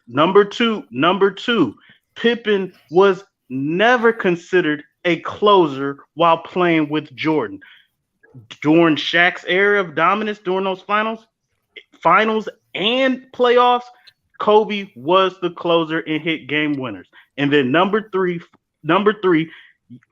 Number two. Pippen was never considered a closer while playing with Jordan. During Shaq's era of dominance during those finals and playoffs, Kobe was the closer and hit game winners. And then number three,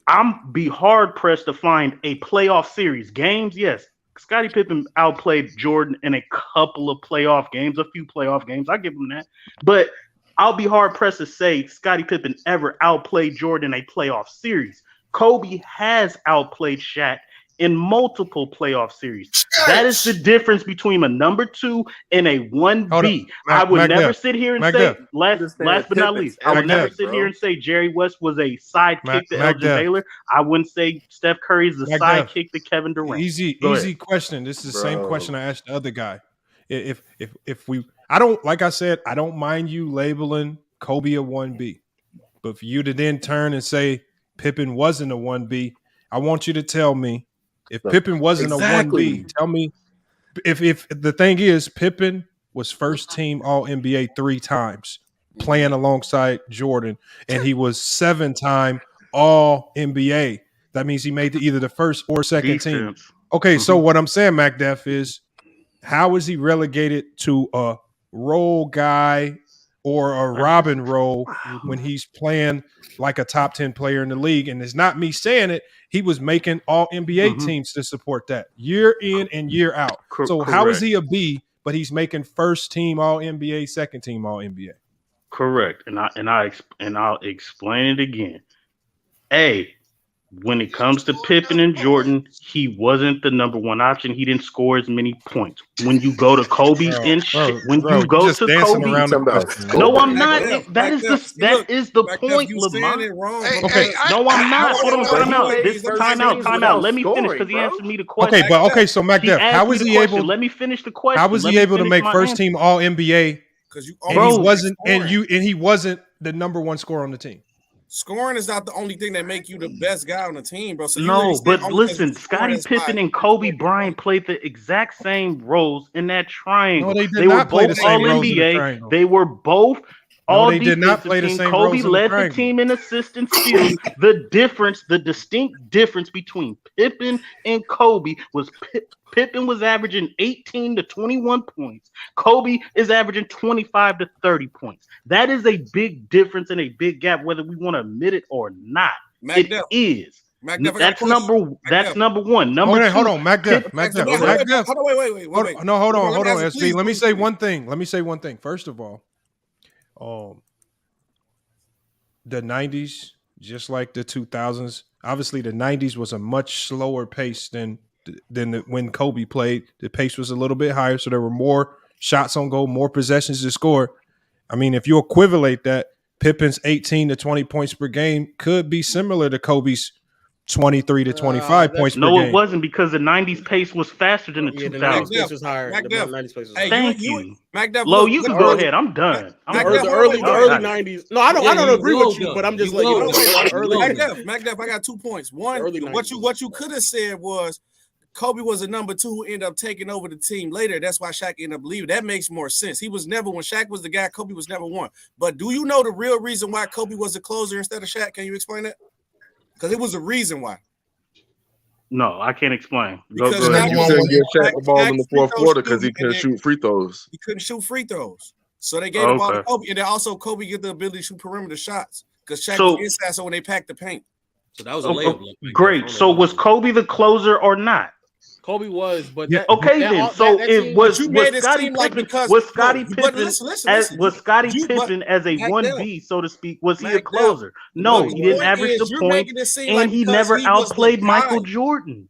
I'm be hard pressed to find a playoff series. Games, yes. Scottie Pippen outplayed Jordan in a couple of playoff games, a few playoff games. I give him that. But I'll be hard pressed to say Scottie Pippen ever outplayed Jordan in a playoff series. Kobe has outplayed Shaq in multiple playoff series. That is the difference between a number 2 and a 1B. I would never sit here and say, last but not least, I would never sit here and say Jerry West was a sidekick to Elgin Baylor. I wouldn't say Steph Curry is the sidekick to Kevin Durant. Easy question. This is the same question I asked the other guy. If we, I don't, like I said, I don't mind you labeling Kobe a 1B, but for you to then turn and say Pippen wasn't a 1B, I want you to tell me if Pippen wasn't a 1B, tell me if the thing is Pippen was first team All NBA 3 times playing alongside Jordan, and he was 7-time All NBA. That means he made either the first or second team. Okay, so what I'm saying, MacDef, is how is he relegated to a role guy or a Robin role when he's playing like a top 10 player in the league? And it's not me saying it. He was making all NBA teams to support that year in and year out. So how is he a B, but he's making first team All NBA, second team All NBA? Correct. And I'll explain it again. A, when it comes to Pippen and Jordan, he wasn't the number 1 option. He didn't score as many points. When you go to Kobe you go to Kobe, no, I'm not. That is the point, Lamont. No, I'm not. Hold on, time out. Let me finish because he answered me the question. Okay, so MacDef, how was he able? Let me finish the question. How was he able to make first team All NBA? Because he wasn't the number 1 scorer on the team. Scoring is not the only thing that make you the best guy on the team, bro. So listen, Scottie Pippen and Kobe Bryant played the exact same roles in that triangle. No, they were both All NBA. They were both all defensive team. Kobe led the team in assists and steals. The distinct difference between Pippen and Kobe was Pippen was averaging 18 to 21 points. Kobe is averaging 25 to 30 points. That is a big difference and a big gap, whether we want to admit it or not. It is. That's number 1. Number 2. Hold on, MacDef. Hold on, SB. Let me say one thing. First of all, the 90s, just like the 2000s, obviously the 90s was a much slower pace than when Kobe played. The pace was a little bit higher, so there were more shots on goal, more possessions to score. I mean, if you equivalent that, Pippen's 18 to 20 points per game could be similar to Kobe's 23 to 25 points per game. No, it wasn't, because the 90s pace was faster than the 2000s. The 90s pace was higher. The 90s pace was higher. Thank you. Lo, you can go ahead. I'm done. The early 90s. No, I don't agree with you, but I'm just letting you know. MacDef, I got 2 points. One, what you could have said was Kobe was a number 2 who ended up taking over the team later. That's why Shaq ended up leaving. That makes more sense. He was never, when Shaq was the guy, Kobe was never one. But do you know the real reason why Kobe was a closer instead of Shaq? Can you explain that? Because it was a reason why. No, I can't explain. Go ahead. You couldn't give Shaq the ball in the fourth quarter because he couldn't shoot free throws. He couldn't shoot free throws. So they gave the ball to Kobe. And then also Kobe get the ability to shoot perimeter shots because Shaq was inside, so when they packed the paint. So that was a layup. Great. So was Kobe the closer or not? Kobe was, but then was Scottie Pippen as a 1B, so to speak, was he a closer? No, he didn't average the points, and he never outplayed Michael Jordan.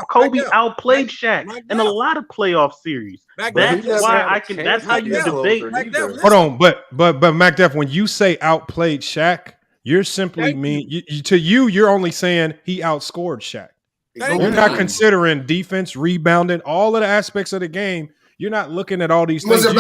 Kobe outplayed Shaq in a lot of playoff series. That's why that's how you debate. Hold on, but Mac Def, when you say outplayed Shaq, you're simply you're only saying he outscored Shaq. You're not considering defense, rebounding, all of the aspects of the game. You're not looking at all these things. You're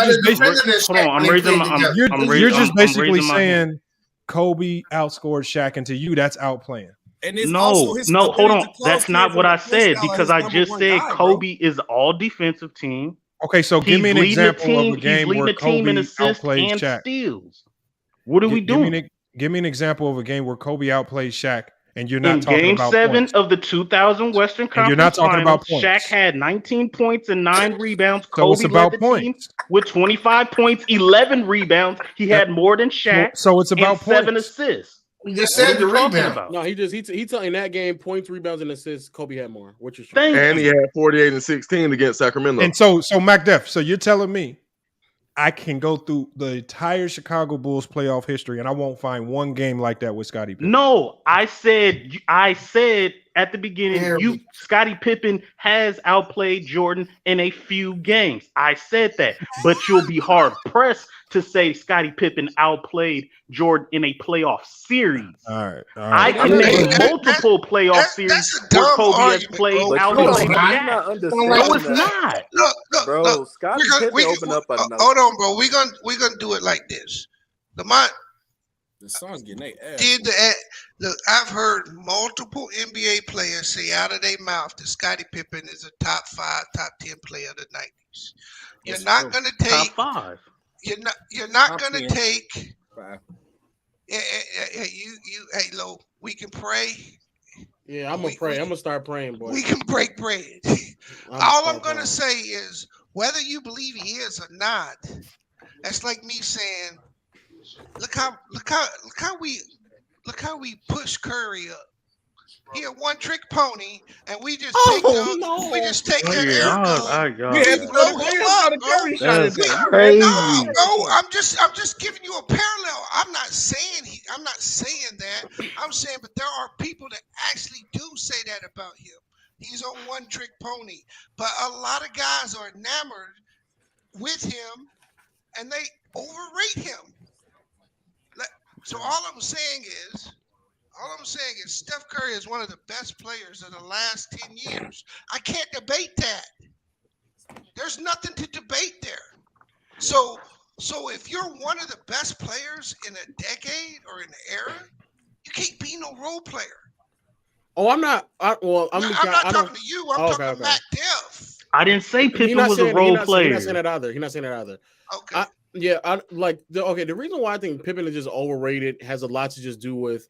just basically saying Kobe outscored Shaq, and to you, that's outplaying. No, hold on. That's not what I said because I just said Kobe is all defensive team. Okay, so give me an example of a game where Kobe outplayed Shaq. Steals. What are we doing? Give me an example of a game where Kobe outplayed Shaq. And you're not talking Game about 7 points. of the 2000 Western Conference you're not talking Finals, about points. Shaq had 19 points and 9 rebounds. So Kobe it's about led the team with 25 points, 11 rebounds. He had more than Shaq. So it's about and 7 assists. You just said the rebound. No, he told in that game points, rebounds, and assists. Kobe had more, which is true. And he had 48 and 16 against Sacramento. And so Mac Def, so you're telling me I can go through the entire Chicago Bulls playoff history and I won't find one game like that with Scottie Pippen? No, I said at the beginning, Scottie Pippen has outplayed Jordan in a few games. I said that, but you'll be hard pressed to say Scottie Pippen outplayed Jordan in a playoff series. All right. I can name multiple playoff series where Kobe has played outplayed Shaq. No, it's not. Look, bro. Scottie Pippen opened up another. Hold on, bro. We're gonna do it like this. The song's getting their ass. Look, I've heard multiple NBA players say out of their mouth that Scottie Pippen is a top 5, top 10 player of the 90s. You're not gonna take top 5. You're not gonna take. Hey, Lo, we can pray. Yeah, I'm gonna pray. I'm gonna start praying, boy. We can break bread. All I'm gonna say is whether you believe he is or not. That's like me saying, look how we push Curry up. He a one-trick pony, and we just take that air gun. That's crazy. No, I'm just giving you a parallel. I'm not saying that. I'm saying, but there are people that actually do say that about him. He's a one-trick pony, but a lot of guys are enamored with him, and they overrate him. So all I'm saying is Steph Curry is one of the best players of the last 10 years. I can't debate that. There's nothing to debate there. So if you're one of the best players in a decade or an era, you can't be no role player. Oh, I'm not. I'm not talking to you. I'm talking to Mac Def. I didn't say Pippen was a role player. He's not saying that either. Okay. The reason why I think Pippen is just overrated has a lot to just do with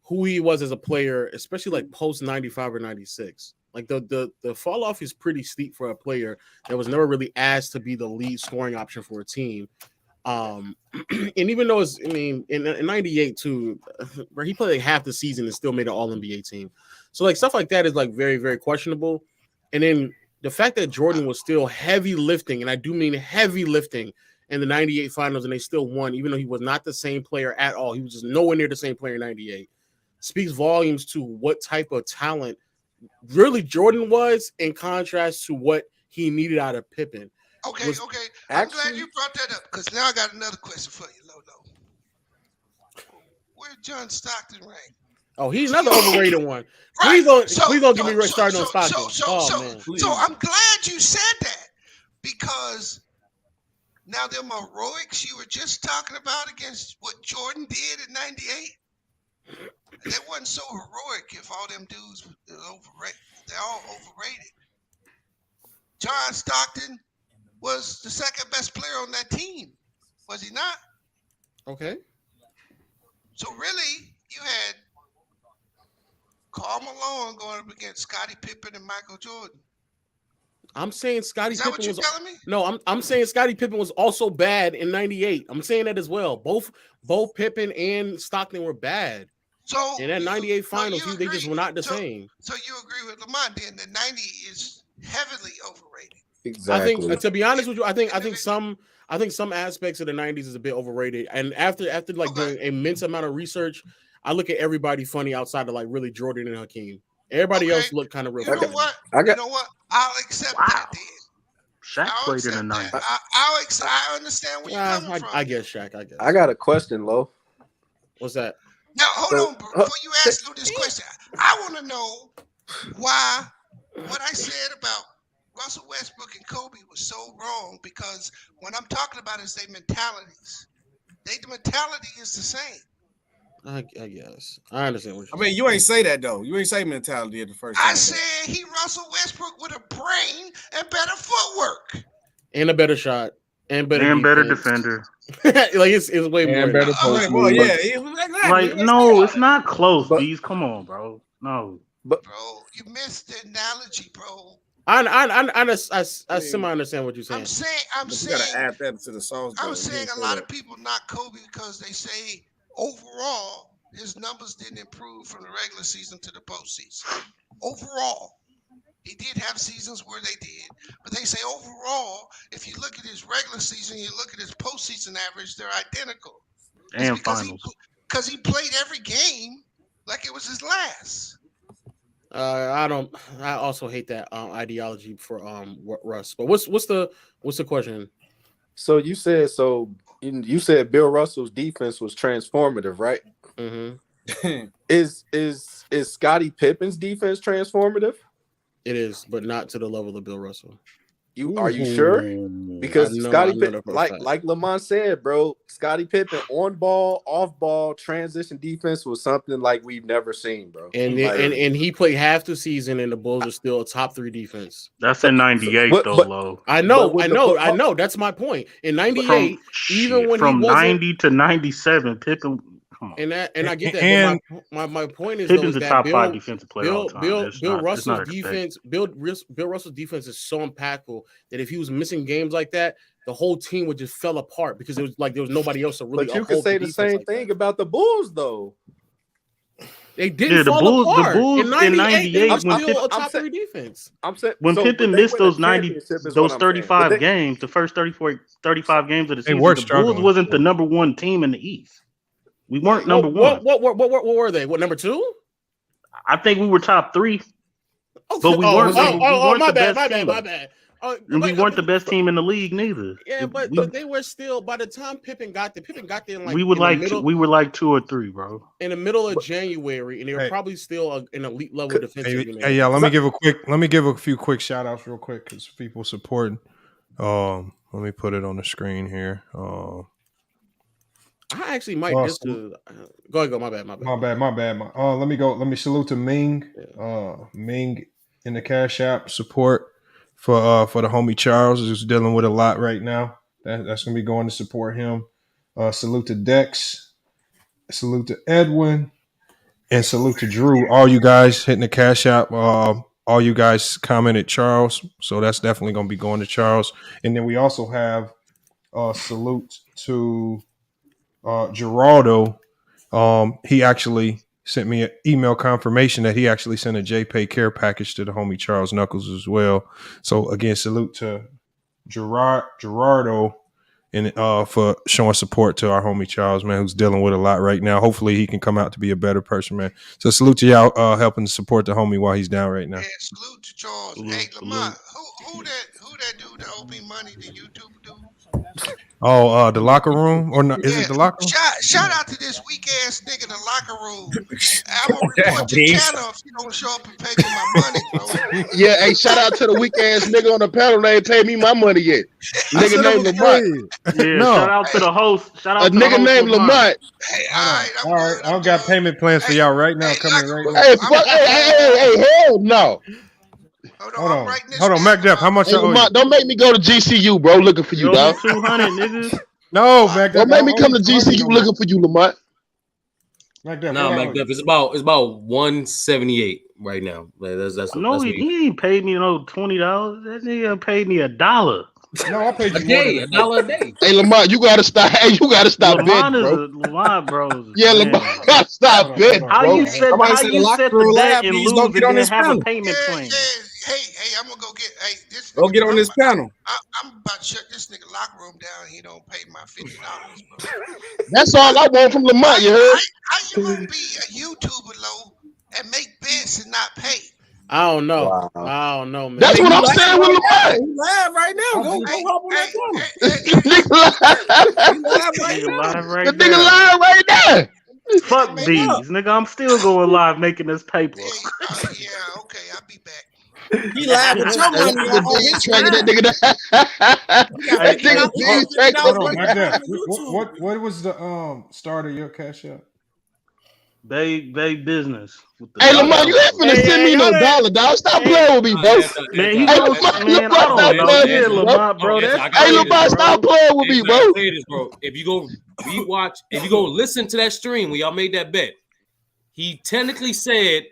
who he was as a player, especially like post 95 or 96. Like the fall off is pretty steep for a player that was never really asked to be the lead scoring option for a team. And even though in 98 too, where he played like half the season and still made an all-NBA team. So like stuff like that is like very, very questionable. And then the fact that Jordan was still heavy lifting, and I do mean heavy lifting, in the 98 finals, and they still won, even though he was not the same player at all. He was just nowhere near the same player in 98. Speaks volumes to what type of talent really Jordan was in contrast to what he needed out of Pippen. Okay. I'm glad you brought that up because now I got another question for you, Lolo. Where's John Stockton rank? Oh, he's another overrated one. Please don't get me started on Stockton. So I'm glad you said that because now them heroics you were just talking about against what Jordan did in 98, that wasn't so heroic if all them dudes were overrated. They're all overrated. John Stockton was the second best player on that team, was he not? Okay. So really, you had Karl Malone going up against Scottie Pippen and Michael Jordan. I'm saying Scottie Pippen was. Telling me? No, I'm saying Scottie Pippen was also bad in '98. I'm saying that as well. Both Pippen and Stockton were bad. So in that '98 finals, they just were not the same. So you agree with Lamont? Then the '90 is heavily overrated. Exactly. I think, to be honest with you, I think some aspects of the '90s is a bit overrated. And after like doing an immense amount of research, I look at everybody funny outside of like really Jordan and Hakeem. Everybody else looked kind of real. You know what? You know what? I'll accept that. Then. Shaq played in the '90s. I understand where you're coming from. I guess Shaq. I guess. I got a question, Lo. What's that? Now hold on, before you ask this question, I want to know why what I said about Russell Westbrook and Kobe was so wrong. Because what I'm talking about is their mentalities. The mentality is the same. I guess. I understand what I mean, you ain't say that though. You ain't say mentality at the first time. I said he Russell Westbrook with a brain and better footwork. And a better shot. And better defender. Like it's way more. Better well, yeah. Like, no, it's not close, Bees. Come on, bro. No. Bro, you missed the analogy, bro. I semi understand what you're saying. I'm saying gotta add that to the sauce. I'm saying a lot of people knock Kobe because they say overall his numbers didn't improve from the regular season to the postseason. Overall, he did have seasons where they did, but they say overall, if you look at his regular season, you look at his postseason average, they're identical. And finals. Because he played every game like it was his last. I also hate that ideology for Russ. But what's the question? So you said Bill Russell's defense was transformative, right? Mm-hmm. Is Scottie Pippen's defense transformative? It is, but not to the level of Bill Russell. Are you sure? Because Scottie Pippen, like Lamont said, bro, Scottie Pippen on ball, off ball, transition defense was something like we've never seen, bro. And and he played half the season, and the Bulls are still a top 3 defense. That's in '98, though, Low. I know. That's my point. In '98, even when from he wasn't, '90 to '97, Pippen. And I get that. And but my point is, Pippen's though, the is top that 5 defensive player Bill, all time. Bill Russell's defense. Bill Russell's defense is so impactful that if he was missing games like that, the whole team would just fell apart because it was like there was nobody else to really. But you can say the same thing about the Bulls, though. They didn't fall apart. The Bulls in '98 was still a top 3 defense. I'm saying when Pippen missed those 35 games, the first 35 games of the season, the Bulls wasn't the number 1 team in the East. We weren't number 1. What were they? What, number 2? I think we were top 3, but we weren't. My bad. And we weren't the best team in the league neither. Yeah, but they were still. By the time Pippen got there in like we were like 2 or 3, bro. In the middle of January, and they were probably still an elite level defensive unit. Hey, yeah. Let me give a few quick shout outs real quick because people supporting. Let me put it on the screen here. I actually might just go ahead. My bad. Let me go. Let me salute to Ming. Ming in the Cash App support for the homie Charles, who's dealing with a lot right now. That's gonna be going to support him. Salute to Dex. Salute to Edwin, and salute to Drew. All you guys hitting the Cash App. All you guys commented Charles, so that's definitely gonna be going to Charles. And then we also have salute to Geraldo. He actually sent me an email confirmation that he actually sent a JPay care package to the homie Charles Knuckles as well. So again, salute to Gerardo and for showing support to our homie Charles, man, who's dealing with a lot right now. Hopefully he can come out to be a better person, man. So salute to y'all helping support the homie while he's down right now. Yeah, salute to Charles. Hey, Lamont, who that dude that owed me money, the YouTube dude? Oh, the locker room? Or not, is it the locker room? Shout out to this weak ass nigga in the locker room. I'm gonna report to channel if you don't show up and pay me my money, bro. Yeah, hey, shout out to the weak ass nigga on the panel that ain't paid me my money yet. Nigga named Lamont. Yeah, shout out to the host. Shout out to nigga named Lamont. Hey, all right. I don't got payment plans for y'all right now. Coming right now. Hey, hell no. Hold on, Mac Def. How much Hey, I owe Lamont, you? don't make me go to GCU, bro. Looking for you, You owe me dog. 200, nigga. No, Mac Def. Don't make me come to GCU looking for you, Lamont. Mac Def, Nah, Mac Def, it's about 178 right now. That's No, he ain't paid me no $20. That nigga paid me $1. No, I paid you a day, $1 a day. Hey, Lamont, you gotta stop. Hey, you gotta stop betting, bro. Lamont, bro. Yeah, Lamont, gotta stop betting, How bro. you set the bet and lose and then have a payment plan? Hey, I'm gonna go get. Hey, this. Go get on this panel. I'm about to shut this nigga locker room down. He don't pay my $50, bro. That's all I want from Lamont. You heard? How you gonna be a YouTuber, low, and make bets and not pay? I don't know. Wow. I don't know, man. That's what I'm saying with Lamont. He live right now. Go hop on that Nigga The nigga live right now. Fuck these, nigga. I'm still going live making this paper. Yeah, okay, I'll be back. He live with your money on his That nigga Hold on, Mac Def. What was the start of your cash out? They business. Hey, Lamont, you ain't finna send me no dollar, dog. Stop playing with me, bro. Man, he goes, man, I don't know. Yeah, Lamont, bro. Hey, Lamont, stop playing with me, bro. Say this, bro. If you go rewatch, if you go listen to that stream when y'all made that bet, he technically said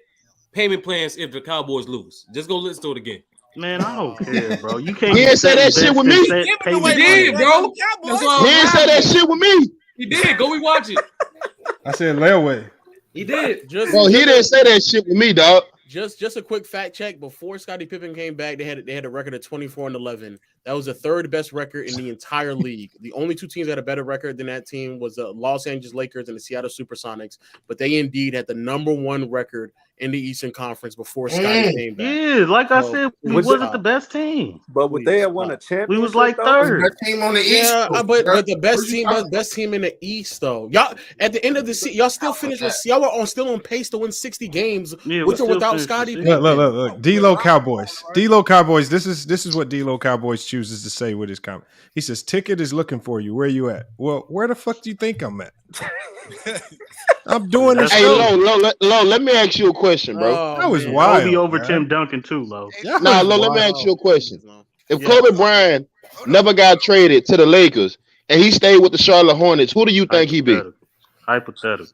payment plans if the Cowboys lose. Just go listen to it again. Man, I don't care, bro. You can't. He ain't say that shit with me. He did, bro. He ain't say that shit with me. He did. Go rewatch it. I said layaway. He did. Bro, he didn't say that shit with me, dog. Just a quick fact check. Before Scottie Pippen came back, they had a record of 24-11. That was the third best record in the entire league. The only two teams that had a better record than that team was the Los Angeles Lakers and the Seattle Supersonics. But they indeed had the number one record in the Eastern Conference before Scottie came back. Yeah, like I said, we wasn't the best team. But would they have won a championship? We was like third. Team on the East. Yeah, but the best team in the East though. Y'all at the end of the season, y'all still finished with y'all were still on pace to win 60 games with or without Scottie. Look. D-Lo Cowboys. D-Lo Cowboys. This is what D-Lo Cowboys chooses to say with his comment. He says, "Ticket is looking for you. Where you at?" Well, where the fuck do you think I'm at? I'm doing this. Hey, Lo, let me ask you a question, bro. That was wild. Kobe over Tim Duncan too, Lo. Nah, Lo, let me ask you a question. If Kobe Bryant never got traded to the Lakers and he stayed with the Charlotte Hornets, who do you think he be? Hypothetical.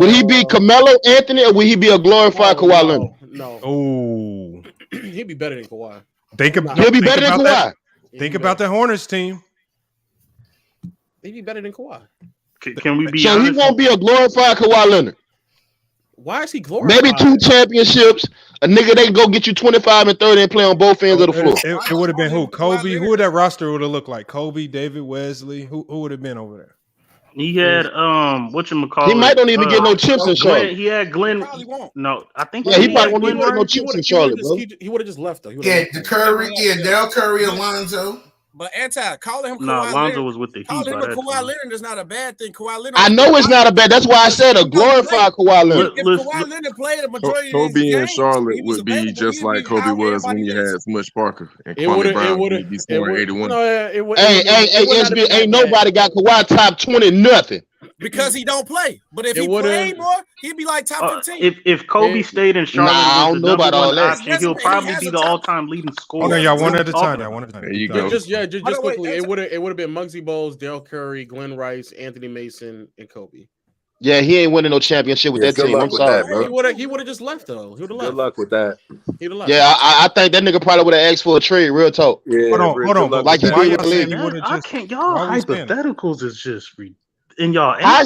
Would he be Carmelo Anthony or would he be a glorified Kawhi Leonard? No. Oh, he'd be better than Kawhi. He'll be better than Kawhi. Think about the Hornets team. He'd be better than Kawhi. Can we be so honest? he won't be a glorified Kawhi Leonard. Why is he glorified? Maybe 2 championships. A nigga they can go get you 25 and 30 and play on both ends of the floor. It would have been who? Kobe. Who would that roster would have looked like? Kobe, David Wesley. Who would have been over there? He had whatchamacallit. He might not even get no chips in Charlotte. He had Glenn. No, I think he probably won't even get no chips in Charlotte, bro. He would have just left though. Yeah, Del Curry, Alonzo. But calling him Kawhi Alonzo Leonard was with the Heat. Calling him Kawhi Leonard is not a bad thing. Kawhi Leonard. I know it's not a bad. That's why I said a glorified Kawhi Leonard. If Kawhi Leonard played the majority of Kobe his in games, Charlotte would be just like Kobe was when he had Smush Parker and Kwame Brown when he'd be scoring 81. Hey, SB, ain't nobody got Kawhi top 20 nothing. Because he don't play. But if he played more, he'd be like top 15. If Kobe stayed in Charlotte, I don't know about all that. Option, he'll probably be the all-time leading scorer. Okay, y'all one at a time. There you go. Just quickly, it would have been Muggsy Bogues, Del Curry, Glenn Rice, Anthony Mason, and Kobe. Yeah, he ain't winning no championship with that team. I'm sorry, bro. He would have just left though. He would have left. Good luck with that. He'd have left. Yeah, I think that nigga probably would have asked for a trade. Real talk. Yeah, hold on. Like you did with I Lee. can't. Y'all hypotheticals is just in y'all. I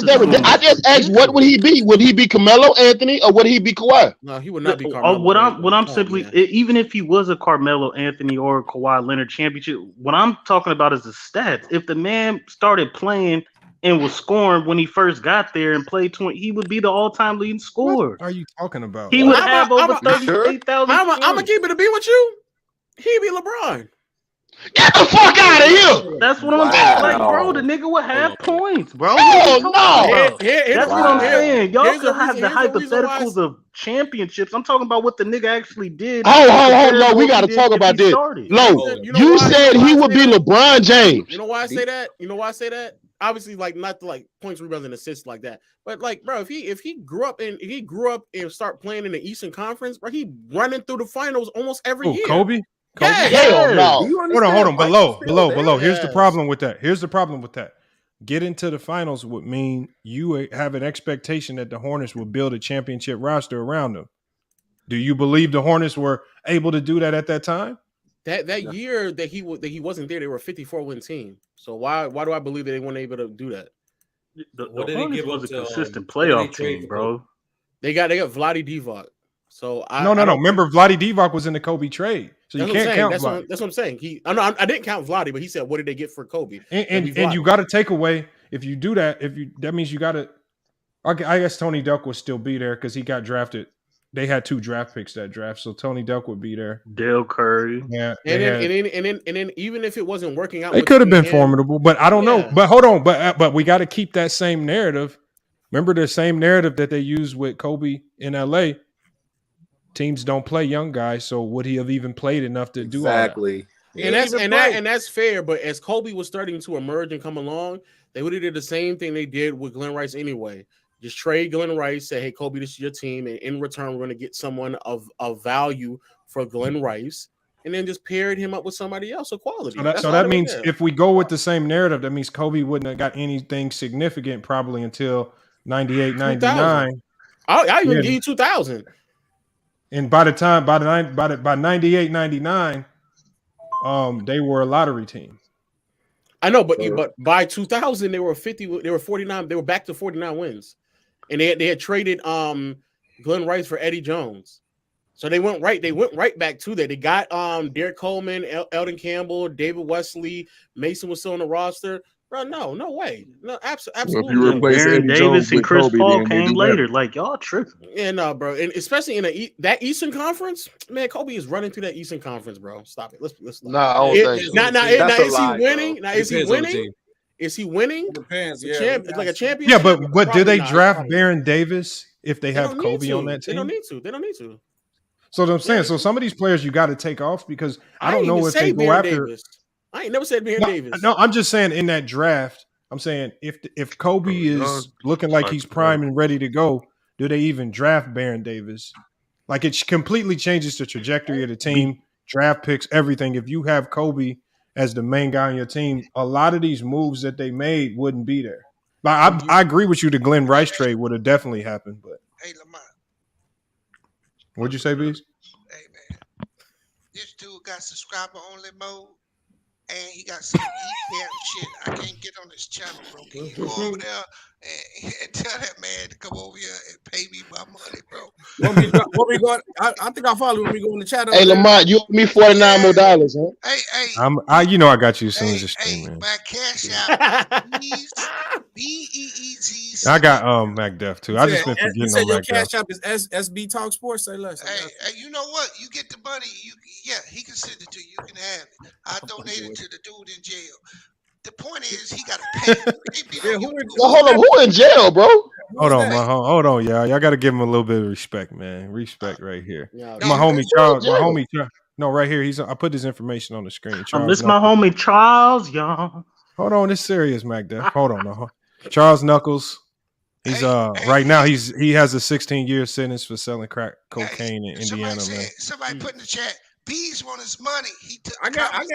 just asked, what would he be? Would he be Carmelo Anthony or would he be Kawhi? No, he would not be Carmelo. What I'm simply, even if he was a Carmelo Anthony or a Kawhi Leonard championship, what I'm talking about is the stats. If the man started playing and was scoring when he first got there and played 20, he would be the all-time leading scorer. What are you talking about? He would have over 38,000. I'm gonna keep it a beat with you. He'd be LeBron. Get the fuck out of here! That's what I'm saying. Like, bro, the nigga would have points, bro. Oh no! That's what I'm saying. Y'all could have the hypotheticals of championships. I'm talking about what the nigga actually did. Hold, Lo. We got to talk about this. Lo, you said he would be LeBron James. You know why I say that? obviously like not the like points, rebounds, and assists like that. But like, bro, if he grew up and start playing in the Eastern Conference, bro, he running through the finals almost every year. Kobe? Yeah. Hell no. Hold on. Below. Here's the problem with that. Getting to the finals would mean you have an expectation that the Hornets will build a championship roster around them. Do you believe the Hornets were able to do that at that time? That year that he wasn't there, they were a 54-win team. So why do I believe that they weren't able to do that? The Hornets was a consistent playoff team, bro. They got Vlade Divac. So no. Remember, Vlade Divac was in the Kobe trade, so you can't count. That's what I'm saying. I didn't count Vlade, but he said, "What did they get for Kobe?" And you got to take away if you do that. That means you got to. I guess Tony Delk would still be there because he got drafted. They had 2 draft picks that draft, so Tony Delk would be there. Dale Curry, yeah, and then even if it wasn't working out, it could have been formidable. But I don't know. But hold on. But we got to keep that same narrative. Remember the same narrative that they used with Kobe in LA. Teams don't play young guys, so would he have even played enough to do exactly? And that's fair. But as Kobe was starting to emerge and come along, they would have did the same thing they did with Glenn Rice anyway. Just trade Glenn Rice, say, "Hey, Kobe, this is your team, and in return, we're going to get someone of value for Glenn Rice," and then just paired him up with somebody else of quality. So that means if we go with the same narrative, that means Kobe wouldn't have got anything significant probably until 98, 99. I even give you 2000. And by 98, 99, they were a lottery team. I know, but by 2000 they were 50. They were 49. They were back to 49 wins, and they had traded Glenn Rice for Eddie Jones, so they went right back to that. They got Derek Coleman, Eldon Campbell, David Wesley, Mason was still on the roster. Bro, no way, no, absolutely. Well, Baron Davis and Chris Paul came later. Like y'all tripping. Yeah, no, bro, and especially in that Eastern Conference, man, Kobe is running through that Eastern Conference, bro. Stop it. Let's stop. Nah, I don't think so. Now is he winning? Now is he winning? Is he winning? Depends. Like a champion. Yeah, but do they draft Baron Davis if they have Kobe on that team? They don't need to. So I'm saying, so some of these players you got to take off because I don't know if they go after. I ain't never said Baron Davis. No, I'm just saying in that draft, I'm saying if Kobe is looking like he's prime and ready to go, do they even draft Baron Davis? Like it completely changes the trajectory of the team, draft picks, everything. If you have Kobe as the main guy on your team, a lot of these moves that they made wouldn't be there. Like, I agree with you. The Glenn Rice trade would have definitely happened, but hey, Lamont, what'd you say, Beast? Hey man, this dude got subscriber only mode. And he got some shit. I can't get on his channel, bro. Can you go over there and tell that man to come over here and pay me my money, bro? What we going? I think I follow when we go in the chat. Hey, Lamont, you owe me $49 more, huh? Hey. You know I got you as soon as this thing, man. My cash out, BEEZ. I got MacDef too. I just been forgetting on MacDef. Your cash app is SB Talk Sports. Say less. Hey, you know what? You get the money. He can send it to you. You can have it. I donated to the dude in jail. The point is, he got to pay. Hold on, who in jail, bro? Hold on, y'all. Y'all got to give him a little bit of respect, man. Respect right here. My homie Charles. No, right here. I put his information on the screen. This my homie Charles, y'all. Hold on, it's serious, MacDef. Hold on, Charles Knuckles. He's right now he has a 16-year sentence for selling crack cocaine in Indiana, man. Somebody put in the chat. Bees want his money. He took. I got.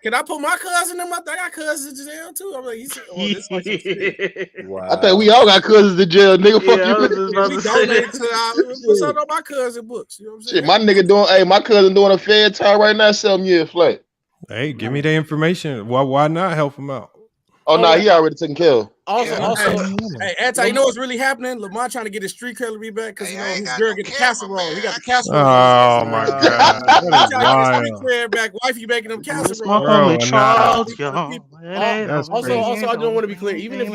Can I put my cousin in my? I got cousins in jail too. I'm like, wow. I think we all got cousins in jail, nigga. Fuck you. What's up on my cousin books? You know what I'm saying? Shit, my nigga my cousin doing a fair time right now, 7 years flat. Hey, give me the information. Why not help him out? Oh no, he already taken care of. Hey, Anti, you know what's really happening? Lamont trying to get his street cutlery back because his girl get the casserole. He got the casserole. Oh my god, that is wild. Back, wifey making them casserole. Also, I don't want to be clear. Even if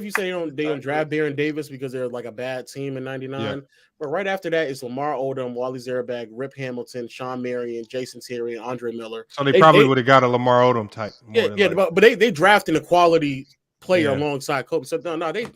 you say they don't draft Baron Davis because they're like a bad team in '99, but right after that it's Lamar Odom, Wally Zerabag, Rip Hamilton, Sean Marion, Jason Terry, and Andre Miller. So they probably would have got a Lamar Odom type. But they drafting a quality player alongside Kobe. So no, they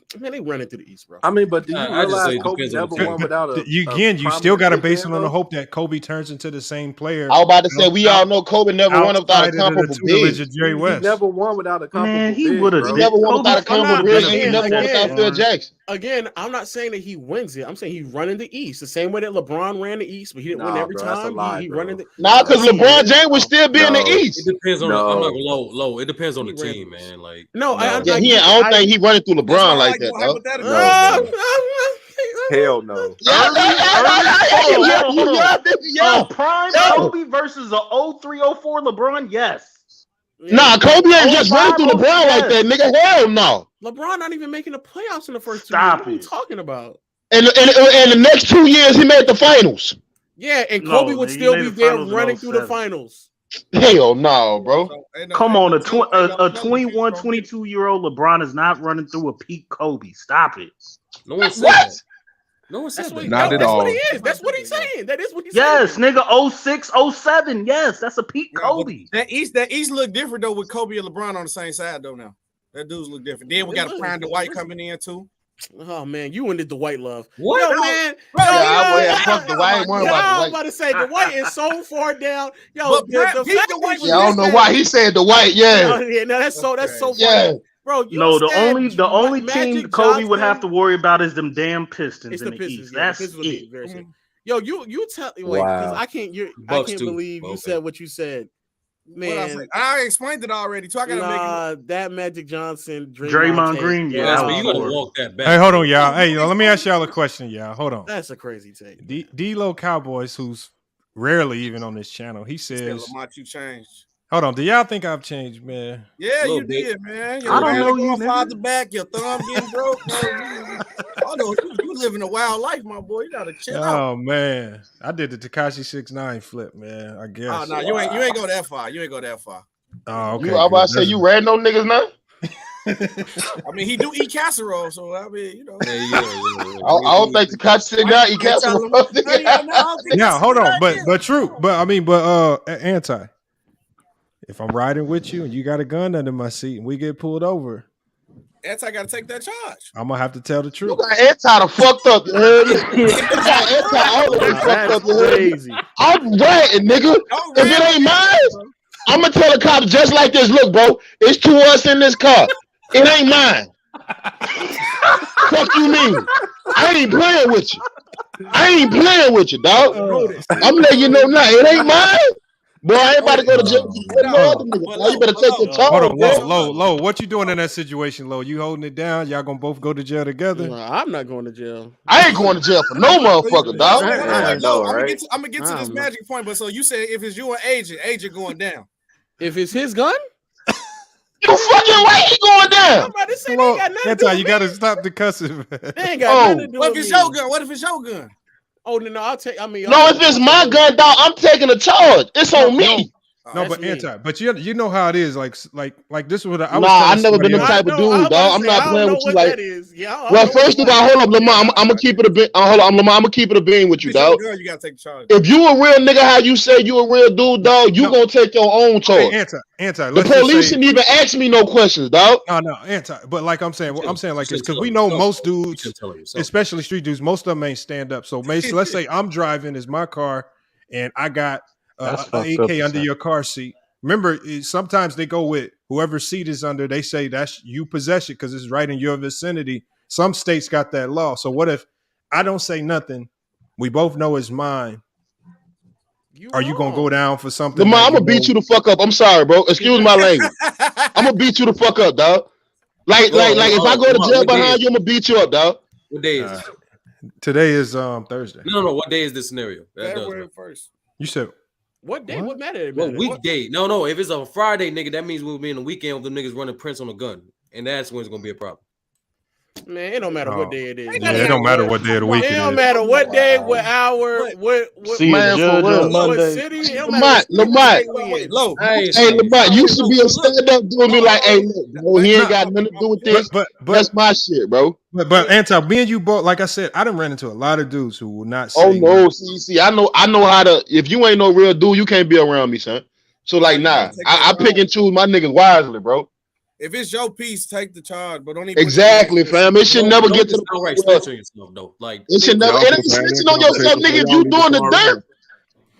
running through the East, bro. I mean, but do you realize Kobe never won without a you still got to base it on the hope that Kobe turns into the same player. I was about to say we all know Kobe never won without a comparable big. He never won without a comparable Man, he big. would have. He never won without a comparable big. He never won without Phil Jackson. Again, I'm not saying that he wins it. I'm saying he's running the East the same way that LeBron ran the East, but he didn't win every time. He running the because LeBron James would still be in the East. It depends on. I'm not low. It depends on the team, man. Like I don't think he running through LeBron like that, though. Hell no. Prime Kobe versus a 03-04 LeBron. Yes. Nah, Kobe ain't just running through LeBron like that, nigga. Hell no. LeBron not even making the playoffs in the first 2 years. What are you talking about? And the next 2 years, he made the finals. Yeah, and Kobe would still be there running through the finals. Hell no, bro. Come on, a 21, 22-year-old LeBron is not running through a peak Kobe. Stop it. No one said that. No one said that. Not at all. What he is. That's what he's saying. That is what he's saying. Yes, saying. nigga, 06, 07. Yes, that's a peak Kobe. That East look different though with Kobe and LeBron on the same side though now. That dudes look different. Then we got a Prime Dwight coming in too. Oh man, you ended the White love. What? Yo, man? Fuck the White. I was about to say the White is so far down. Yo, I don't know why he said the White. Yeah. No, that's so far. Yeah. Bro, the only team Kobe would have to worry about is them damn Pistons in the East. That's it. Yo, you tell because I can't believe you said what you said. Man, I explained it already. So I gotta make that Magic Johnson, Draymond Green. Yeah, you gotta walk that back. Hey, hold on, y'all. Hey, let me ask y'all a question, y'all. Hold on. That's a crazy take. D-Lo Cowboys, who's rarely even on this channel, he says, Lamont, you changed. Hold on, do y'all think I've changed, man? Yeah, you did, man. I don't know you, father back, your thumb getting broke. I know you living a wild life, my boy. You gotta chill out. Oh man, I did the Tekashi 6ix9ine flip, man. I guess. Oh no, you ain't go that far. You ain't go that far. Oh, okay. I'm about to say you ratting on niggas now. I mean, he do eat casserole, so I mean, you know. I don't think Tekashi 6ix9ine eat casserole. Yeah, hold on, but true, but anti. If I'm riding with you and you got a gun under my seat and we get pulled over, Anti got to take that charge. I'm gonna have to tell the truth. You got Anti the fucked up. That's crazy. I'm ratting, nigga. If it ain't mine, I'm gonna tell the cops just like this. Look, bro, it's 2 of us in this car. It ain't mine. Fuck you mean? I ain't playing with you, dog. I'm letting you know now. It ain't mine. Boy, I ain't about to go to jail. You better take your charge. Hold on, Low. What you doing in that situation, Low? You holding it down? Y'all gonna both go to jail together? No, I'm not going to jail. I ain't going to jail for no motherfucker, dog. I'm gonna get to this magic point, but so you say if it's you and AJ going down. If it's his gun? You fucking way he going down. I'm about to say they ain't got nothing to do with you gotta stop the cussing, man. They ain't got nothing to do with me. What if it's your gun? What if it's your gun? Oh no, I'll take. I mean, no, if it's my gun, dog, I'm taking a charge. It's on me. No, but anti. But you know how it is. Like this is what I was. Nah, I never been the type of dude, dog. I'm not playing with you. Like, well, first of all, hold up, Lamar. I'm gonna keep it a bit. Hold on, Lamar. I'm gonna keep it a bean with you, dog. You gotta take charge. If you a real nigga, how you say you a real dude, dog, you gonna take your own charge. Anti. The police didn't even ask me no questions, dog. No, anti. But like I'm saying like this because we know most dudes, especially street dudes, most of them ain't stand up. So let's say I'm driving, is my car, and I got an AK under your car seat. Remember, sometimes they go with whoever seat is under. They say that's you possess it because it's right in your vicinity. Some states got that law. So what if I don't say nothing? We both know it's mine. Are you gonna go down for something? Lamar, I'm gonna beat you the fuck up. I'm sorry, bro. Excuse my language. I'm gonna beat you the fuck up, dog. Like if I go to jail behind you, I'm gonna beat you up, dog. What day is it? Today is Thursday. No. What day is this scenario? February 1st. You said. What day? What matter? What weekday? No. If it's a Friday, nigga, that means we'll be in the weekend with the niggas running prints on a gun, and that's when it's gonna be a problem. Man, it don't matter what day it is. Yeah, it don't matter what day of the week it is. It don't matter what day, what hour, what man, judge on Monday. City. Lamont, hey, Lamont, you should be a stand-up doing me like, hey, look, bro, he ain't got nothing to do with this. But that's my shit, bro. But Anti, me and you both, like I said, I done ran into a lot of dudes who will not say. Oh no, see, I know how to. If you ain't no real dude, you can't be around me, son. So like, nah, I pick and choose my niggas wisely, bro. if it's your piece, take the charge, but don't even exactly, fam. It should never get to the outright point where snitch on yourself though. Like it should never. It ain't snitching on yourself, nigga. If you doing the dirt.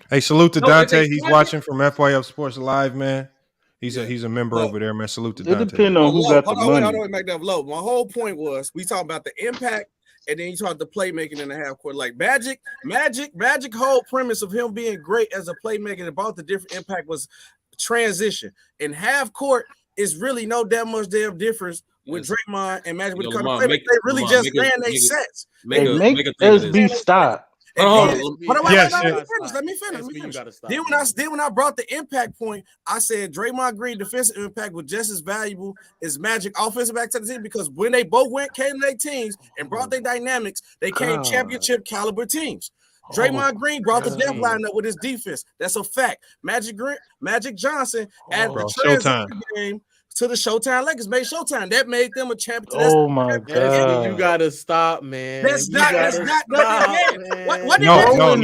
Hey, salute to Dante. He's watching from FY Up Sports Live, man. He's a member over there, man. Salute to Dante. It depends on who got the money. Hold on, make that low. My whole point was we talk about the impact, and then you talk the playmaking in the half court. Like Magic whole premise of him being great as a playmaker about the different impact was transition. In half court, is really no that much damn difference with Draymond and Magic with the playmaker. They really just ran their sets. Make SB stop. Let me finish. Then when I brought the impact point, I said Draymond Green defensive impact was just as valuable as Magic offensive back to the team because when they both came to their teams and brought their dynamics, they came championship caliber teams. Draymond Green brought the depth line up with his defense. That's a fact. Magic Johnson added the transition game to the Showtime Lakers, made Showtime. That made them a champion. Oh my God! You gotta stop, man. That's not. What low.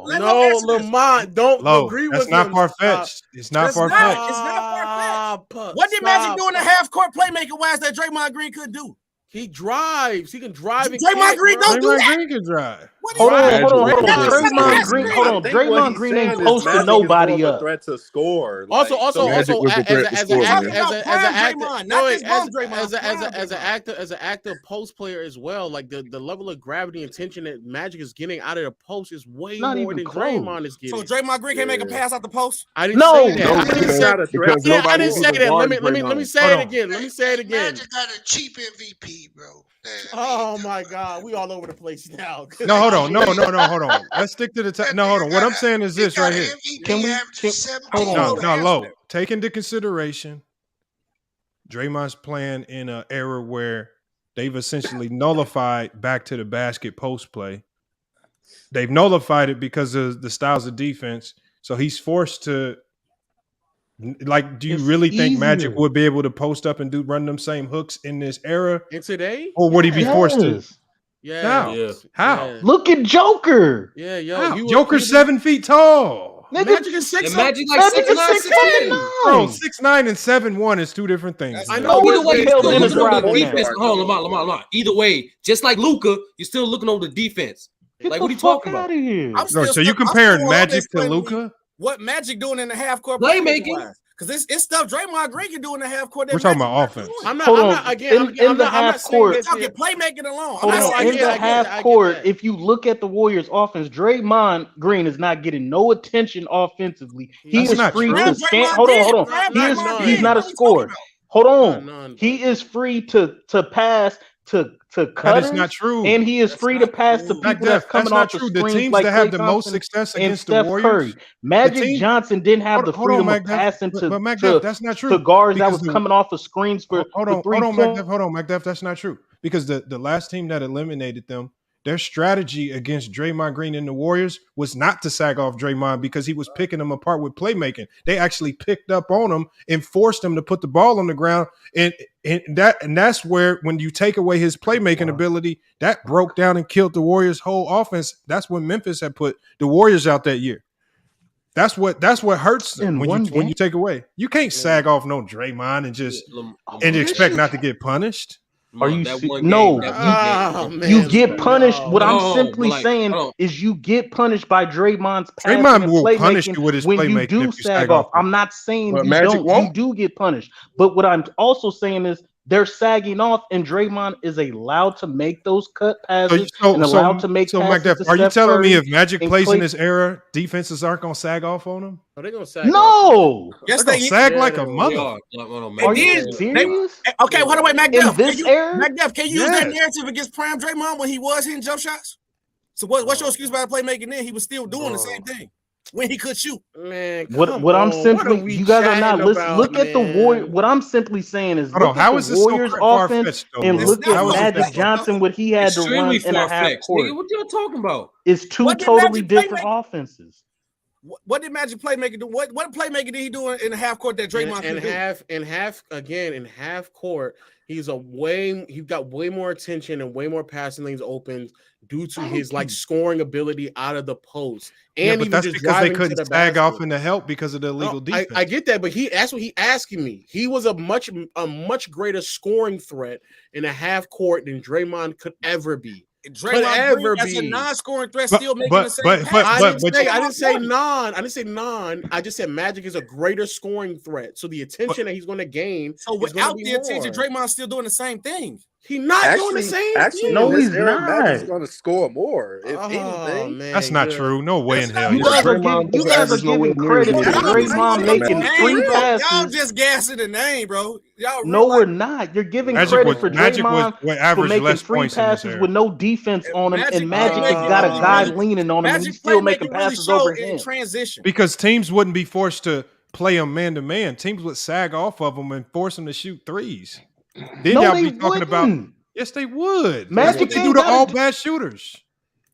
No, Lamont, don't agree with him. That's not far-fetched. It's not far-fetched. It's not far-fetched. What did Magic do in the half-court playmaking wise that Draymond Green couldn't do? He drives. He can drive. Draymond Green don't do that. Green can drive. Hold on. Draymond Green ain't posting nobody up. Threat to score. Also, as an active post player as well, like the level of gravity and tension that Magic is getting out of the post is way more than Draymond is getting. So Draymond Green can't make a pass out the post. I didn't say that. I didn't say that. Let me say it again. Magic got a cheap MVP, bro. Oh my God, we all over the place now. No, hold on. Hold on. Let's stick to the time. No, hold on. What I'm saying is this right here. Hold on. No, low. Take into consideration, Draymond's playing in an era where they've essentially nullified back to the basket post play. They've nullified it because of the styles of defense. So he's forced to. Like, do you really think Magic would be able to post up and run them same hooks in this era? And today? Or would he be forced to? Yeah. How? Yeah. Look at Joker. Yeah, yo. Joker's 7 feet tall. Magic is 6'9". Magic like 6'9". Bro, 6'9" and 7'1" is two different things. I know. Either way, you're still looking over the defense. Hold on, Lamont. Either way, just like Luka, you're still looking over the defense. Like, what are you talking about? So you comparing Magic to Luka? What Magic doing in the half court playmaking? Because it's stuff Draymond Green can do in the half court. We're talking about offense. I'm not in the half court. Playmaking alone. In the half court, if you look at the Warriors' offense, Draymond Green is not getting no attention offensively. He is free to stand. Hold on. He's not a scorer. Hold on. He is free to pass to cutters. That is not true. And he is free to pass to people that's coming off the screen. The teams like that have the most success against the Warriors. Curry. Magic Johnson didn't have the freedom of passing that's not true. To guards that was coming off of screens for hold on, McDuff, that's not true. Because the last team that eliminated them, their strategy against Draymond Green and the Warriors was not to sag off Draymond because he was picking them apart with playmaking. They actually picked up on him and forced him to put the ball on the ground. And that's where, when you take away his playmaking ability, that broke down and killed the Warriors' whole offense. That's when Memphis had put the Warriors out that year. That's what hurts them when you take away. You can't sag off no Draymond and expect not to get punished. Are you no? You get punished. What I'm simply saying is you get punished by Draymond's passing. Draymond will punish you with his when playmaking you do sag off. I'm not saying you don't. You do get punished. But what I'm also saying is they're sagging off, and Draymond is allowed to make those cut passes and allowed to make passes. So, are you telling me if Magic plays in this era, defenses aren't going to sag off on him? Are they going to sag? No. Yes, they sag like a mother. Are you serious? Okay, what about McDuff? McDuff, can you use that narrative against prime Draymond when he was hitting jump shots? So what's your excuse about playmaking then? He was still doing the same thing when he could shoot. Man, what I'm simply, you guys are not listening. Look at the Warriors. What I'm simply saying is, look at the Warriors offense and look at Magic Johnson, what he had to run in a half court. What y'all talking about? It's two totally different offenses. What did Magic playmaker do? What playmaker did he do in the half court that Draymond couldn't do? In half court, he got way more attention and way more passing lanes open due to his scoring ability out of the post. And but that's because they couldn't tag off in the help because of the illegal defense. I get that, but that's what he asking me. He was a much greater scoring threat in a half court than Draymond could ever be. Draymond Green as a non-scoring threat still making the same pass. I didn't say non. I just said Magic is a greater scoring threat. So the attention that he's going to gain. So without the attention, Draymond's still doing the same thing. He's not doing the same thing. No, he's not. Magic's going to score more. If anything, that's not true. No way in hell. You guys are giving credit to Draymond making 3 passes. Y'all just gassing the name, bro. No, we're not. You're giving credit for Draymond for making 3 passes with no defense on him, and Magic has got a guy leaning on him, and he's still making passes over him. Transition. Because teams wouldn't be forced to play him man to man. Teams would sag off of him and force him to shoot threes. Then y'all be talking about. Yes, they would. Magic they do to all bad shooters.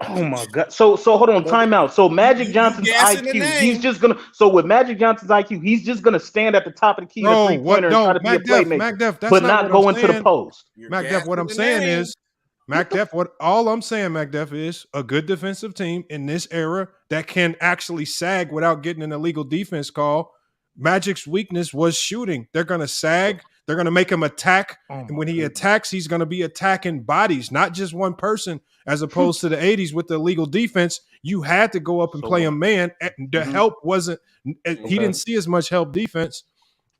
Oh my God! So hold on, timeout. So Magic Johnson's IQ, he's just gonna. So with Magic Johnson's IQ, he's just gonna stand at the top of the key in a 3-pointer and try to be a playmaker, but not go into the post. MacDef, what I'm saying is, MacDef, all I'm saying, MacDef, is a good defensive team in this era that can actually sag without getting an illegal defense call. Magic's weakness was shooting. They're gonna sag. They're going to make him attack. And when he attacks, he's going to be attacking bodies, not just one person, as opposed to the 80s with the illegal defense. You had to go up and play a man. The help wasn't – he didn't see as much help defense.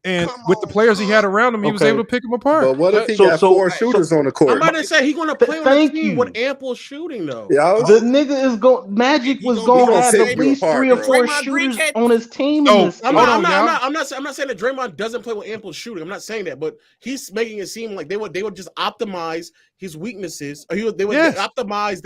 And with the players he had around him, he was able to pick them apart. But what if he got 4 shooters on the court? I'm about to say he's going to play on a team with ample shooting, though. The nigga is going. Magic was going to have at least 3 or 4 shooters on his team. I'm not saying that Draymond doesn't play with ample shooting. I'm not saying that, but he's making it seem like they would just optimize his weaknesses. They would optimize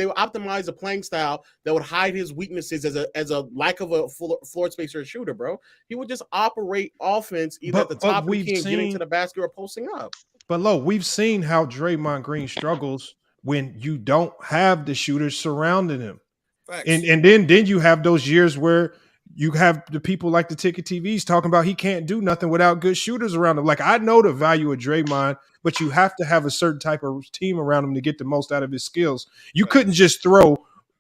the playing style that would hide his weaknesses as a lack of a floor spacer shooter, bro. He would just operate offense either at the top of the key and getting to the basket or posting up. But we've seen how Draymond Green struggles when you don't have the shooters surrounding him. And then you have those years where you have the people like the Ticket TVs talking about he can't do nothing without good shooters around him. Like, I know the value of Draymond, but you have to have a certain type of team around him to get the most out of his skills. You couldn't just throw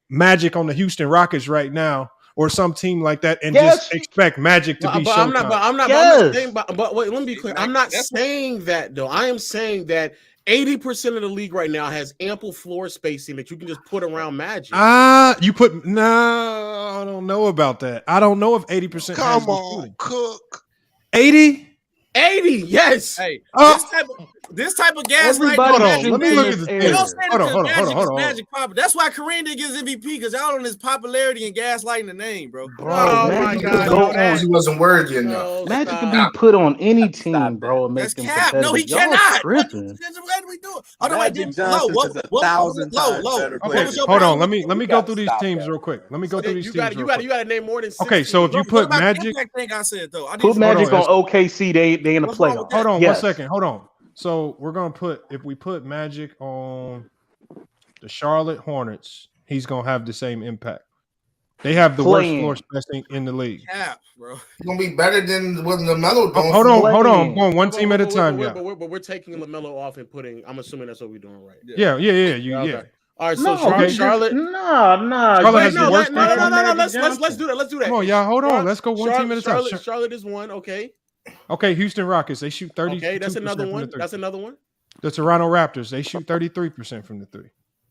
Magic on the Houston Rockets right now or some team like that and just expect Magic to be showtime. But wait, let me be clear. I'm not saying that, though. I am saying that 80% of the league right now has ample floor spacing that you can just put around Magic. I don't know about that. I don't know if 80%. Come on, Cook. 80? 80, yes. Hey, this type of gas. Hold on. Let me look at this. Hold on. Magic popular. That's why Kareem didn't get his MVP, because y'all on his popularity and gaslighting the name, bro. My God, he wasn't worthy enough. Magic can be put on any team, bro, and make them competitive. No, he cannot. What are we doing? Magic Johnson is 1,000 times better player. Hold on. Let me go through these teams real quick. You got to name more than 60. Okay, so if you put Magic, put Magic on OKC, they in the playoffs. Hold on 1 second. Hold on. So we're gonna if we put Magic on the Charlotte Hornets, he's gonna have the same impact. They have the worst floor spacing in the league. Yeah, bro. He's gonna be better than what LaMelo doing. Hold on. I'm going one team at a time. But we're taking LaMelo off and putting. I'm assuming that's what we're doing, right? Yeah. All right, so Charlotte. Charlotte has the worst. Let's do that. Come on, y'all. Hold on. Let's go one team at a time. Charlotte is one. Okay, Houston Rockets, they shoot 30%. Okay, that's another one. The Toronto Raptors, they shoot 33% from the 3.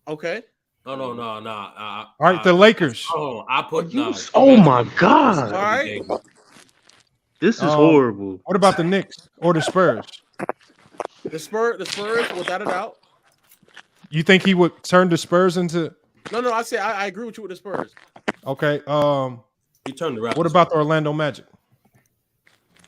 Okay. No. All right, the Lakers. I put Oh my God. All right. This is horrible. What about the Knicks or the Spurs? The Spurs, without a doubt. You think he would turn the Spurs into? No. I say I agree with you with the Spurs. Okay. He turned the Raptors. What about the Orlando Magic?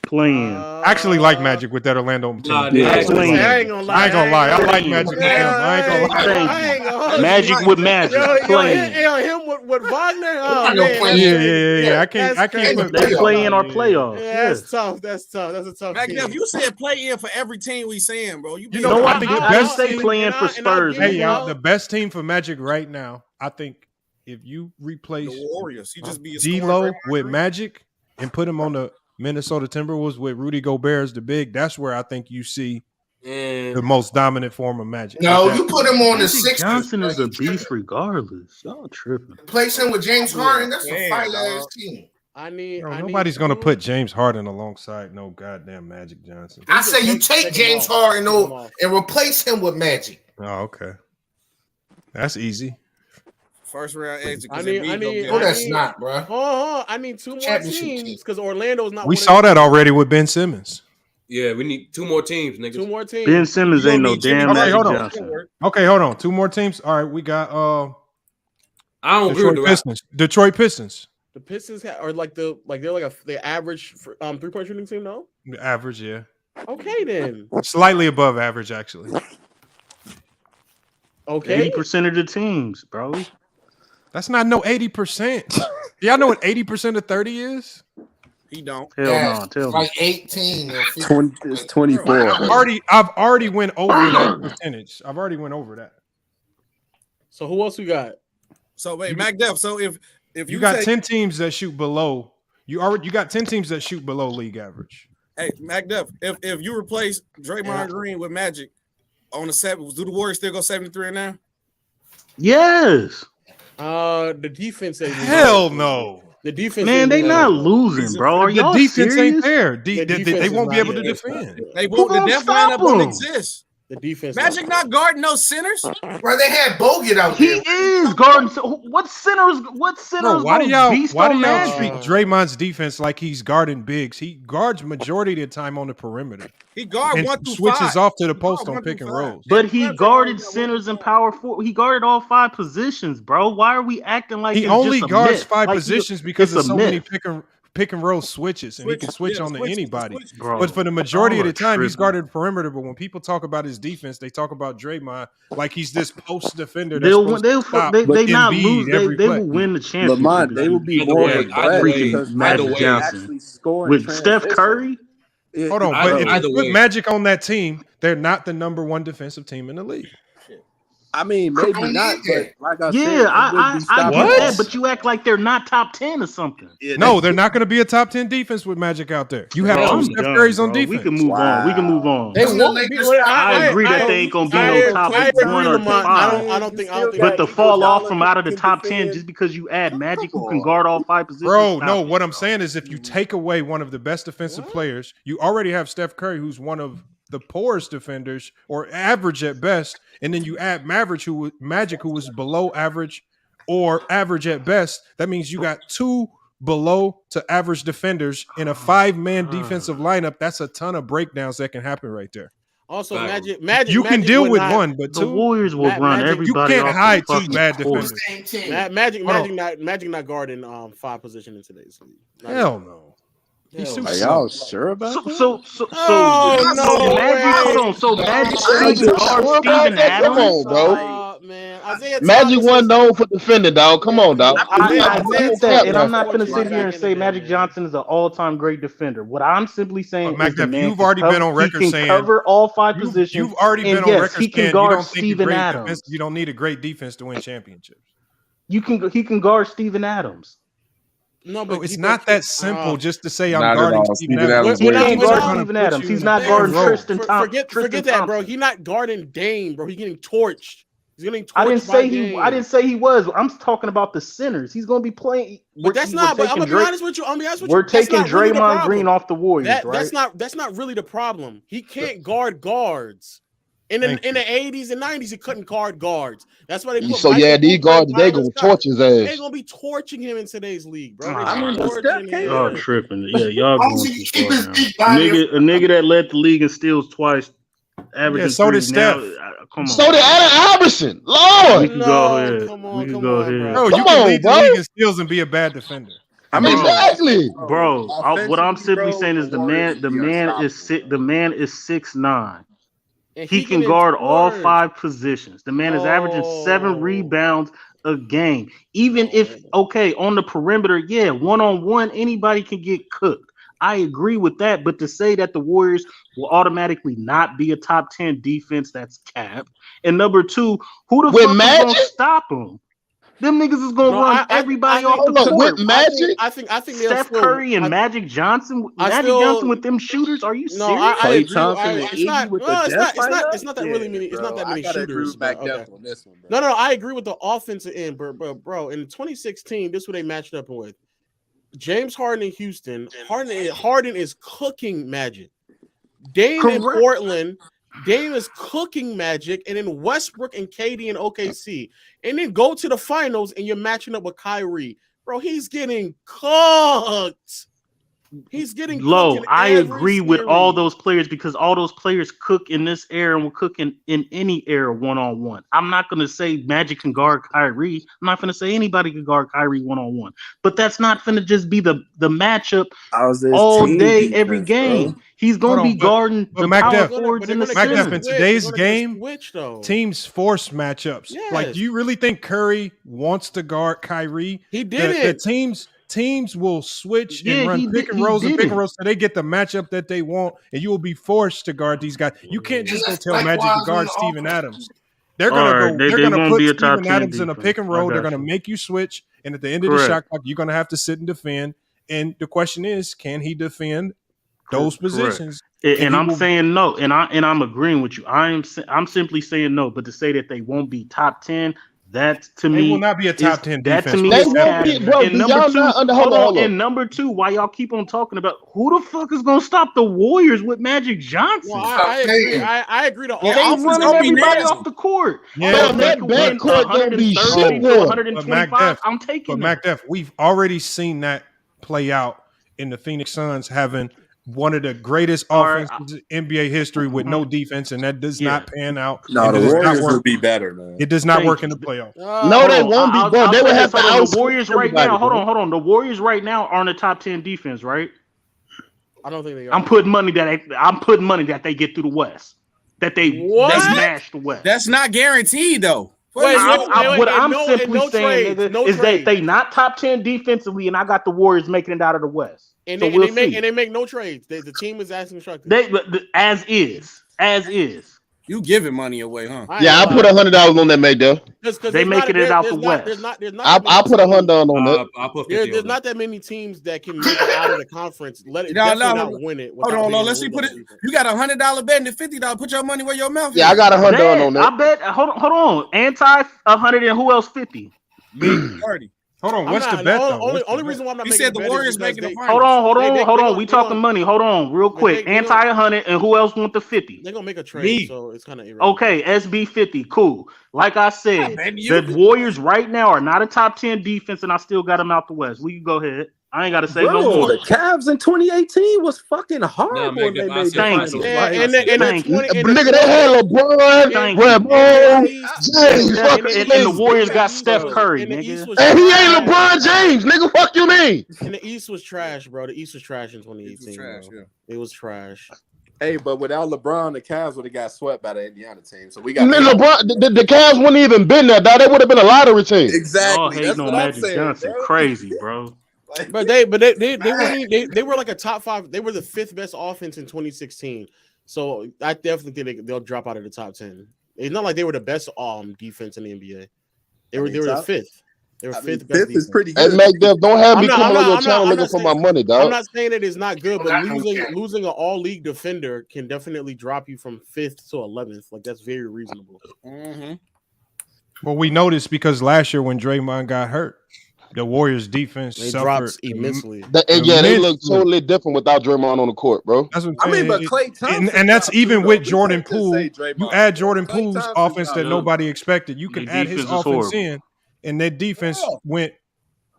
Playing. I actually like Magic with that Orlando team. I ain't gonna lie. I like Magic with him. I ain't gonna lie. Magic with Magic. Playing. Him with Wagner. Oh, man. Yeah. I can't. They play in our playoffs. Yeah, that's tough. That's a tough. If you said play in for every team we saying, bro. You know what? I think the best team playing for Spurs. Hey, y'all, the best team for Magic right now, I think if you replace the Warriors, he just be a D'Lo with Magic and put him on the Minnesota Timberwolves with Rudy Gobert as the big, that's where I think you see the most dominant form of Magic. No, you put him on the Sixers. Johnson is a beast regardless. Y'all tripping. Place him with James Harden. That's a fire-ass team. Nobody's gonna put James Harden alongside no goddamn Magic Johnson. I say you take James Harden and replace him with Magic. Oh, okay. That's easy. First round exit. That's not, bro. I need 2 more teams because Orlando's not. We saw that already with Ben Simmons. Yeah, we need 2 more teams, niggas. 2 more teams. Ben Simmons ain't no damn Magic Johnson. Okay, hold on. 2 more teams. All right, we got I don't agree with the Pistons. Detroit Pistons. The Pistons are they're average for, 3-point shooting team, no? The average, yeah. Okay then. Slightly above average, actually. Okay. 80% of the teams, bro. That's not no 80%. Y'all know what 80% of 30 is? He don't. Hell no. Tell me. Like 18 or 20, it's 24. I've already went over that percentage. I've already went over that. So who else we got? So wait, MacDef. So if you got 10 teams that shoot below, you got 10 teams that shoot below league average. Hey, MacDef, if you replace Draymond Green with Magic on the 7, do the Warriors still go 73 now? Yes. The defense. Hell no. The defense. Man, they not losing, bro. Are y'all the defense serious? ain't there. They won't be able to defend. They won't. The def lineup won't exist. The defense. Magic not guarding no centers. Bro, they had Bogut out there. He is guarding. What centers? Bro, why do y'all treat Draymond's defense like he's guarding bigs? He guards majority of the time on the perimeter. He guards and 1 through 5. Switches off to the post on pick and rolls. But he guarded centers and power forward. He guarded all 5 positions, bro. Why are we acting like he it's only just a guards myth? 5 Like, positions because of so many pick and roll switches, and he can switch yeah, on to anybody. Bro, but for the majority of the time, he's tripping. guarded the perimeter. But when people talk about his defense, they talk about Draymond like he's this post defender. They not lose. They will win the championship. Lamont, they will be more freaking Magic Johnson with Steph Curry. Hold on, but if you put Magic on that team, they're not the number 1 defensive team in the league. I mean, maybe not, but like I said, I get that, but you act like they're not top 10 or something. Yeah, no, they're not going to be a top 10 defense with Magic out there. You have 2 Steph Curry's on defense. We can move on. We can move on. They won't be. I agree that they ain't going to be no top 1 or 5. I don't think. But to fall off from out of the top 10 just because you add Magic who can guard all 5 positions. Bro, no, what I'm saying is if you take away one of the best defensive players, you already have Steph Curry, who's one of the poorest defenders or average at best, and then you add Magic, who was below average or average at best. That means you got 2 below to average defenders in a 5-man defensive lineup. That's a ton of breakdowns that can happen right there. Also, Magic. You can deal with 1, but 2. The Warriors will run everybody. You can't hide 2 bad defenders. Magic not guarding 5 position in today's league. Hell no. Are y'all sure about that? Magic guard Steven Adams, bro. Magic wasn't known for defending, dog. Come on, dog. I get that, and I'm not going to sit here and say Magic Johnson is an all-time great defender. What I'm simply saying is the man you've already been on record saying cover all 5 positions. You've already been on record he can saying guard Steven Adams. You don't need a great defense to win championships. He can guard Steven Adams. No, but it's not that simple just to say I'm guarding Steven Adams. Steven Adams. He's not guarding Tristan Thompson. Forget that, bro. He's not guarding Dame, bro. He's getting torched. He's getting torched. I didn't say he was. I'm talking about the centers. He's going to be playing. But that's not. But I'm gonna be honest with you. We're taking Draymond Green off the Warriors, right? That's not really the problem. He can't guard guards. In the 80s and 90s, he couldn't guard guards. That's why they put these guards today gonna torch his ass. They're gonna be torching him in today's league, bro. Y'all tripping. Yeah, y'all going too far now. A nigga that led the league in steals twice. Averaging so did Steph. Come on. So did Allen Iverson. Lord. We can go ahead. We can go ahead. Bro, you can lead the league in steals and be a bad defender. I mean, exactly, bro. What I'm simply saying is the man is 6'9". He can guard all 5 positions. The man is averaging 7 rebounds a game. Even if, on the perimeter, one-on-one, anybody can get cooked. I agree with that, but to say that the Warriors will automatically not be a top 10 defense, that's cap. And number 2, who the fuck is going to stop them? Them niggas is gonna run everybody off the court. With Magic? I think Steph Curry and Magic Johnson. Johnson with them shooters. Are you serious? I agree. Thompson and It's not. Iggy with Well, the it's not that really many. It's not that many shooters. Back But, okay. on this one, bro. No, I agree with the offensive end, but bro, in 2016, this is what they matched up with. James Harden in Houston. Harden is cooking Magic. Dame in Portland. Dame is cooking Magic, and then Westbrook and KD in OKC, and then go to the finals, and you're matching up with Kyrie, bro. He's getting cooked. He's getting low. cooked I agree with all those players because all those players cook in this era and will cook in any era 1-on-1. I'm not gonna say Magic can guard Kyrie. I'm not gonna say anybody can guard Kyrie 1-on-1. But that's not gonna just be the matchup all day, every game. Bro. He's gonna be guarding the power forwards in the center. In today's game, teams force matchups. Yes. Like, do you really think Curry wants to guard Kyrie? He did it. The teams will switch and run pick and rolls so they get the matchup that they want, and you will be forced to guard these guys. You can't just go tell Magic to guard Steven Adams. They're gonna put Steven Adams in a pick and roll. They're gonna make you switch, and at the end of the shot clock, you're gonna have to sit and defend. And the question is, can he defend those positions? And I'm saying no, and I'm agreeing with you. I'm simply saying no, but to say that they won't be top 10. That to me will not be a top 10 defense. That to me is bro. And number two, why y'all keep on talking about who the fuck is gonna stop the Warriors with Magic Johnson? Well, I agree. I agree. They running everybody off the court. Yeah, that backcourt gonna be shit. 125. I'm taking. But MacDef, we've already seen that play out in the Phoenix Suns having one of the greatest offenses in NBA history with no defense, and that does not pan out. No, the Warriors will be better, man. It does not work in the playoffs. No, they won't be. Bro, they would have to the Warriors right now. Hold on. The Warriors right now are on the top 10 defense, right? I don't think they are. I'm putting money that they get through the West. That they smash the West. That's not guaranteed, though. What I'm simply saying is that they not top 10 defensively, and I got the Warriors making it out of the West. And they make no trades. The team is as instructed. As is. You giving money away, huh? Yeah, I put $100 on that, Mayday. They making it out the West. I'll put $100 on that. There's not that many teams that can make it out of the conference. Let it not win it. Hold on, let's see. Put it. You got $100 bet and $50. Put your money where your mouth is. Yeah, I got $100 on that. I bet. Hold on. Anti 100 and who else 50? Me 30. Hold on, what's the bet though? Only reason why I'm not making said the Warriors making the finals. Hold on. We talking money. Hold on, real quick. Anti 100 and who else want the 50? They're gonna make a trade, so it's kind of irrelevant. Okay, SB 50, cool. Like I said, the Warriors right now are not a top 10 defense, and I still got them out the West. Will you go ahead? I ain't got to say no more. The Cavs in 2018 was fucking horrible. They made the finals. And nigga, they had LeBron, Ramon, James. And the Warriors got Steph Curry, nigga. And he ain't LeBron James, nigga. Fuck you mean? And the East was trash, bro. The East was trash in 2018. It was trash. Hey, but without LeBron, the Cavs would have got swept by the Indiana team. So we got LeBron. The Cavs wouldn't even been there, dog. They would have been a lottery team. Exactly. That's what Magic Johnson, crazy, bro. But they were like a top 5. They were the 5th best offense in 2016. So I definitely think they'll drop out of the top 10. It's not like they were the best defense in the NBA. They were the 5th. They were 5th best. 5th is pretty good. And MacDef, don't have me coming on your channel looking for my money, dog. I'm not saying that it's not good, but losing an all-league defender can definitely drop you from 5th to 11th. Like, that's very reasonable. Mm-hmm. Well, we noticed because last year when Draymond got hurt, the Warriors' defense drops immensely. They look totally different without Draymond on the court, bro. That's what I'm saying. But Klay Thompson, and that's even with Jordan Poole. You add Jordan Poole's offense that nobody expected. You can add his offense in, and their defense went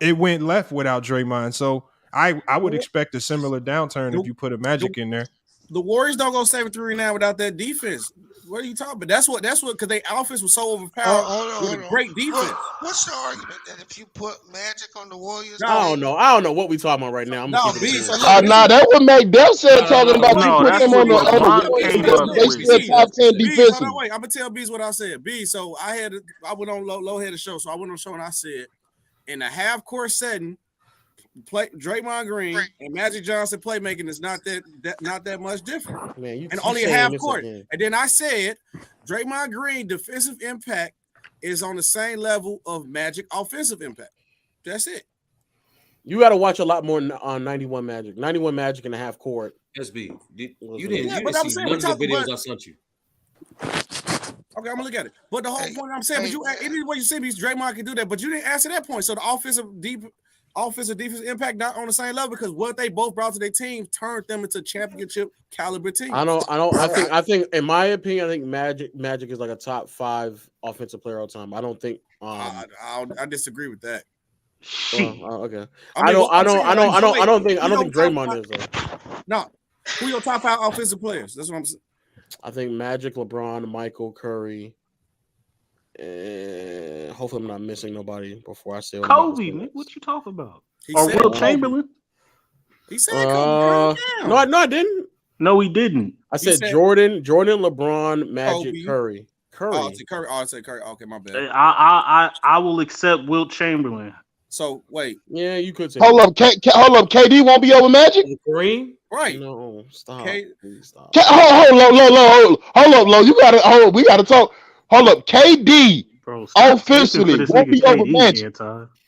left without Draymond. So I would expect a similar downturn if you put a Magic in there. The Warriors don't go 7-3 now without that defense. What are you talking about? That's what because their offense was so overpowered with a great defense. What's the argument that if you put Magic on the Warriors? I don't know what we talking about right now. That would make Dell said talking about you put them on the they still top 10 defense. Wait, I'm gonna tell Bees what I said. B, so I went on low headed show, so I went on show and I said in a half court setting, Draymond Green and Magic Johnson playmaking is not that much different. Man, and only a half court. And then I said Draymond Green defensive impact is on the same level of Magic offensive impact. That's it. You got to watch a lot more on 91 Magic. 91 Magic and a half court. SB, you didn't see saying, none of the videos I sent you. Okay, I'm gonna look at it. But the whole point I'm saying, but you anyway you said Draymond can do that, but you didn't answer that point. So the offensive defense impact not on the same level because what they both brought to their team turned them into championship caliber teams. I think in my opinion, I think Magic is like a top 5 offensive player all time. I don't think I disagree with that. Okay. I don't think Draymond is though. No. Who your top 5 offensive players? That's what I'm saying. I think Magic, LeBron, Michael, Curry, and hopefully I'm not missing nobody before I say Kobe. What you talking about? Or Will Chamberlain? He said Kobe. No, I didn't. No, he didn't. I said Jordan, LeBron, Magic, Kobe. Curry. Oh, Curry. Oh, I said Curry. Okay, my bad. I will accept Wilt Chamberlain. So wait. Yeah, you could say. Hold up, KD won't be over Magic. Kareem? Right. No, stop. Stop. Hold up, Lo. You gotta hold. We gotta talk. Hold up, KD. Bro, offensively won't be over Magic.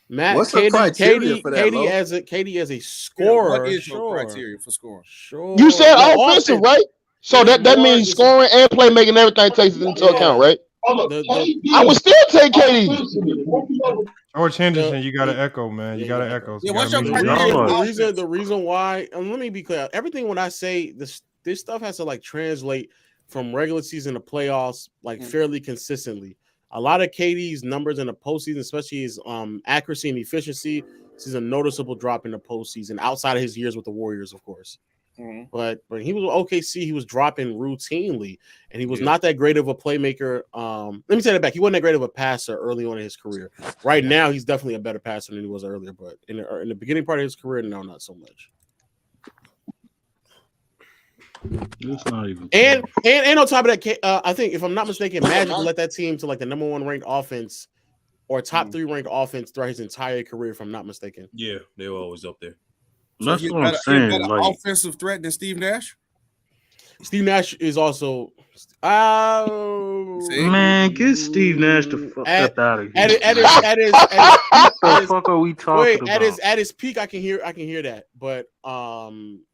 What's the criteria for that? KD as a scorer. What is your criteria for scoring? Sure. You said offensive, right? So that means scoring and playmaking, everything takes into account, right? I would still take KD. George Henderson, you got to echo, man. You got to echo. Yeah, what's your criteria? The reason why, and let me be clear. Everything when I say this stuff has to like translate from regular season to playoffs like fairly consistently. A lot of KD's numbers in the postseason, especially his accuracy and efficiency, sees a noticeable drop in the postseason outside of his years with the Warriors, of course. But when he was with OKC, he was dropping routinely, and he was not that great of a playmaker. Let me take that back. He wasn't that great of a passer early on in his career. Right now, he's definitely a better passer than he was earlier. But in the beginning part of his career, no, not so much. It's not even. And on top of that, I think if I'm not mistaken, Magic led that team to like the number 1 ranked offense or top 3 ranked offense throughout his entire career, if I'm not mistaken. Yeah, they were always up there. That's what I'm saying. Like, offensive threat than Steve Nash. Steve Nash is also. Man, get Steve Nash the fuck up out of here. What the fuck are we talking about? At his peak, I can hear that, but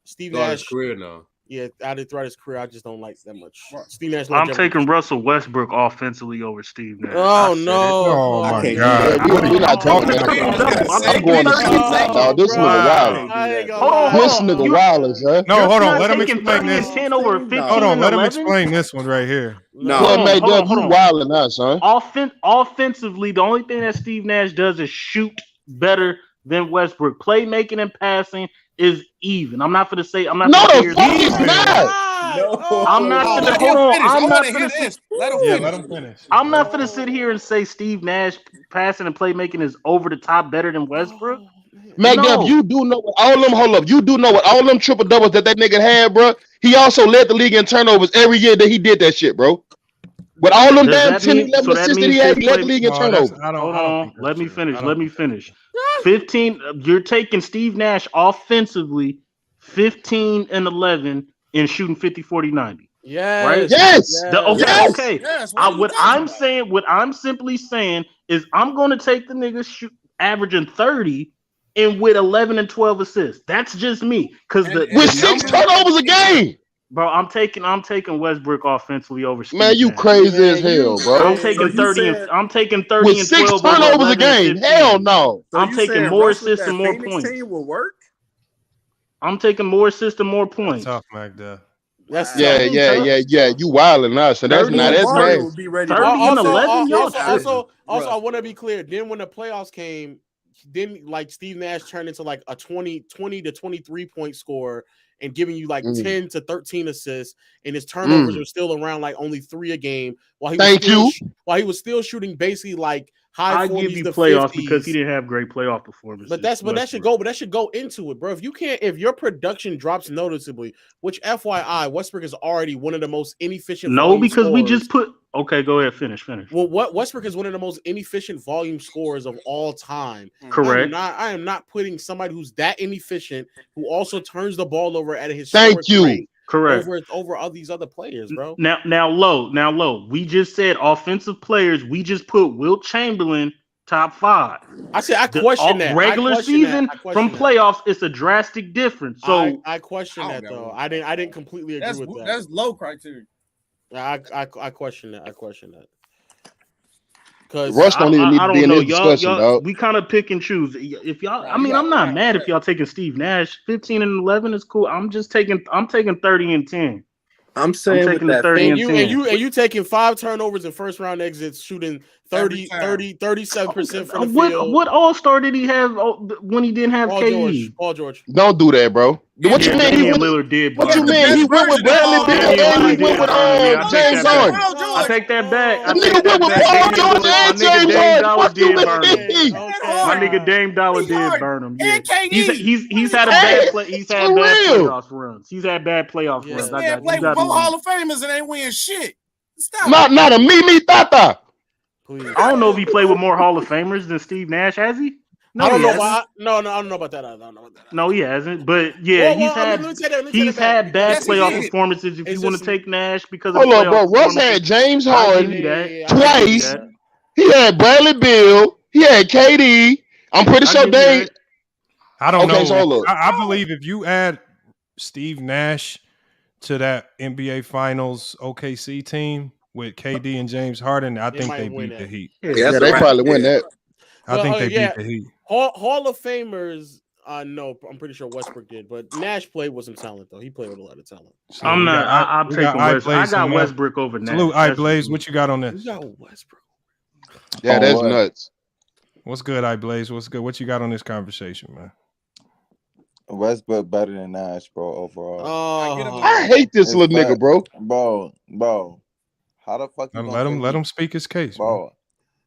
Steve Nash his career now. Yeah, throughout his career, I just don't like that much. Steve Nash. I'm taking Russell Westbrook offensively over Steve Nash. Oh no! Oh my god! We're not talking. I'm going to sleep now. This nigga wild. This nigga wild, sir. No, hold on. Let him explain this. 10 over 15 hold on. Let him explain this one right here. No, you wilding us, son. Offensively, the only thing that Steve Nash does is shoot better than Westbrook. Playmaking and passing is even. I'm not gonna say. I'm not. No, the fuck is not. I'm not gonna hold on. I'm not gonna sit. Let him finish. I'm not gonna sit here and say Steve Nash passing and playmaking is over the top better than Westbrook. McDuff, you do know what all them. Hold up, you do know what all them triple doubles that nigga had, bro. He also led the league in turnovers every year that he did that shit, bro. With all them damn 10, 11 assists that he had, he led the league in turnovers. Hold on, let me finish. 15. You're taking Steve Nash offensively, 15 and 11 in shooting 50, 40, 90. Yes. Right? Yes. Okay. Yes. What I'm simply saying is I'm going to take the nigga averaging 30 and with 11 and 12 assists. That's just me. With 6 turnovers a game. Bro, I'm taking Westbrook offensively over Steve. Man, you crazy as hell, bro. I'm taking 30 and 12 with 6 turnovers a game. Hell no. So I'm taking more assists and more points. Team will work. I'm taking more assists and more points. Tough, Magda. Yeah. You wilding us. So that's not as bad. 30 and 11. Also, I want to be clear. Then when the playoffs came, then like Steve Nash turned into like a 20 to 23 point scorer and giving you like 10 to 13 assists, and his turnovers are still around like only 3 a game. While he was still shooting basically like high 40s to 50s. I give you playoffs because he didn't have great playoff performances. But that should go into it, bro. If your production drops noticeably, which FYI, Westbrook is already one of the most inefficient. No, because we just put. Okay, go ahead, finish. Well, Westbrook is one of the most inefficient volume scorers of all time. Correct. I am not putting somebody who's that inefficient, who also turns the ball over at a Thank historic you. rate. Correct. over all these other players, bro. Now, low. We just said offensive players. We just put Wilt Chamberlain top 5. I said I question that. Regular season from playoffs, it's a drastic difference. So I question that though. I didn't completely agree with that. That's low criteria. I question that. Because Russ don't even need to be in this discussion, dog. We kind of pick and choose. If y'all, I mean, I'm not mad if y'all taking Steve Nash. 15 and 11 is cool. I'm taking 30 and 10. I'm saying taking the 30 and 10. And you taking 5 turnovers in first round exits, shooting 37% from the field. What all-star did he have when he didn't have KD? Paul George. Don't do that, bro. What you mean? Lillard did. What you mean? He went with Bradley Beal and he went with James Harden. I take that back. The nigga went with Paul George and James Harden. My nigga Dame Dollar did burn him. Yeah. He's had a bad play. He's had bad playoff runs. He's had bad playoff runs. Yeah, played with 4 Hall of Famers and ain't win shit. Stop. Not a Mimi Tata. Please. I don't know if he played with more Hall of Famers than Steve Nash. Has he? No, I don't know about that. No, he hasn't. But yeah, he's had bad playoff performances. If you want to take Nash because of hold on, bro. Russ had James Harden twice. He had Bradley Beal. He had KD. I'm pretty sure they. I don't know. So I believe if you add Steve Nash to that NBA Finals OKC team with KD and James Harden, I think they beat the Heat. Yeah, they probably win that. I think they beat the Heat. Hall of Famers, no, I'm pretty sure Westbrook did, but Nash played with some talent though. He played with a lot of talent. So I'm not. I'll take Westbrook. I got Westbrook over Nash. Salute, iBlaze. What you got on this? You got Westbrook. Yeah, that's nuts. What's good, iBlaze? What's good? What you got on this conversation, man? Westbrook better than Nash, bro. Overall, I hate this little nigga, bro. Bro. How the fuck you let him speak his case, bro?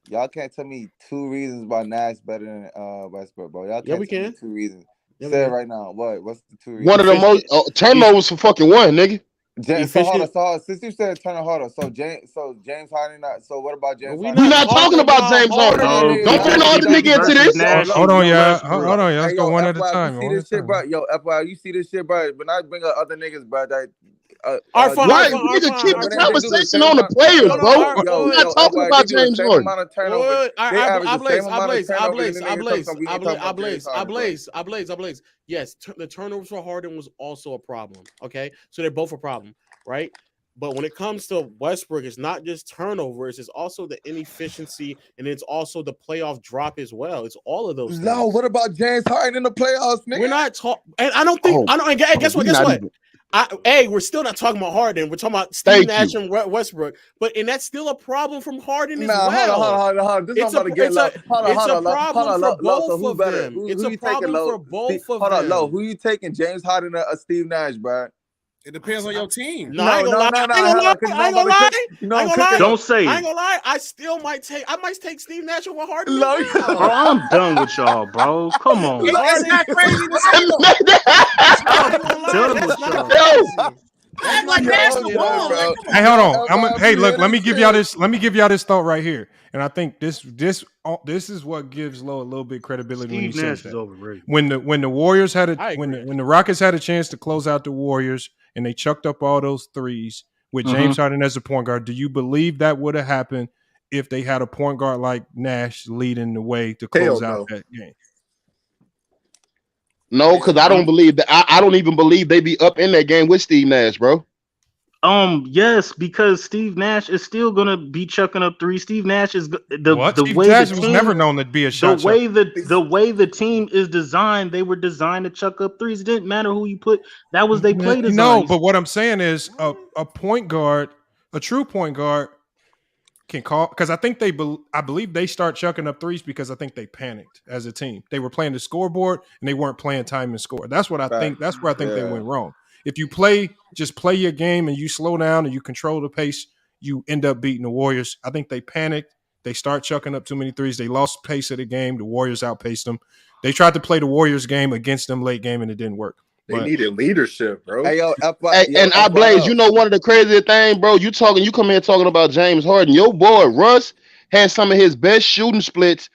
Y'all can't tell me 2 reasons why Nash better than Westbrook, bro. Y'all can't tell me 2 reasons. Say it right now. What's the 2 reasons? One of the most turnovers for fucking one, nigga. So since you said turnover, so James Harden. So what about James? We're not talking about James Harden. Don't bring all the nigga into this. Hold on, y'all. Let's go one at a time. You see this shit, bro? Yo, FYI, you see this shit, bro? When I bring up other niggas, bro, that. Right, we need to keep the conversation on the players, bro. We're not talking about James Harden. Ablaze. Yes, the turnovers for Harden was also a problem. Okay, so they're both a problem, right? But when it comes to Westbrook, it's not just turnovers; it's also the inefficiency, and it's also the playoff drop as well. It's all of those things. No, what about James Harden in the playoffs, nigga? We're not talking, and I don't think. And guess what? We're still not talking about Harden. We're talking about Steve Nash and Westbrook. And that's still a problem from Harden as well. Hold on. This is about to get low. It's a problem for both of them. It's a problem for both of them. Hold on, low. Who you taking, James Harden or Steve Nash, bro? It depends on your team. No, I ain't gonna lie. Don't say it. I ain't gonna lie. I might take Steve Nash over Harden. Bro, I'm done with y'all, bro. Come on. It's not crazy to say though. Hey, hold on. Hey, look. Let me give y'all this. Let me give y'all this thought right here. And I think this is what gives Lowe a little bit credibility when he says that. When the Warriors had when the Rockets had a chance to close out the Warriors and they chucked up all those threes with James Harden as a point guard, do you believe that would have happened if they had a point guard like Nash leading the way to close out that game? No, because I don't believe that. I don't even believe they be up in that game with Steve Nash, bro. Yes, because Steve Nash is still gonna be chucking up threes. Steve Nash is Steve Nash was never known to be a shot. The way the team is designed, they were designed to chuck up threes. It didn't matter who you put. That was they play design. No, but what I'm saying is a point guard, a true point guard, can call, because I believe they start chucking up threes because I think they panicked as a team. They were playing the scoreboard and they weren't playing time and score. That's what I think. That's where I think they went wrong. If you just play your game and you slow down and you control the pace, you end up beating the Warriors. I think they panicked. They start chucking up too many threes. They lost pace of the game. The Warriors outpaced them. They tried to play the Warriors game against them late game and it didn't work. They needed leadership, bro. And I Blaze, you know, one of the craziest things, bro, you come here talking about James Harden. Your boy Russ had some of his best shooting splits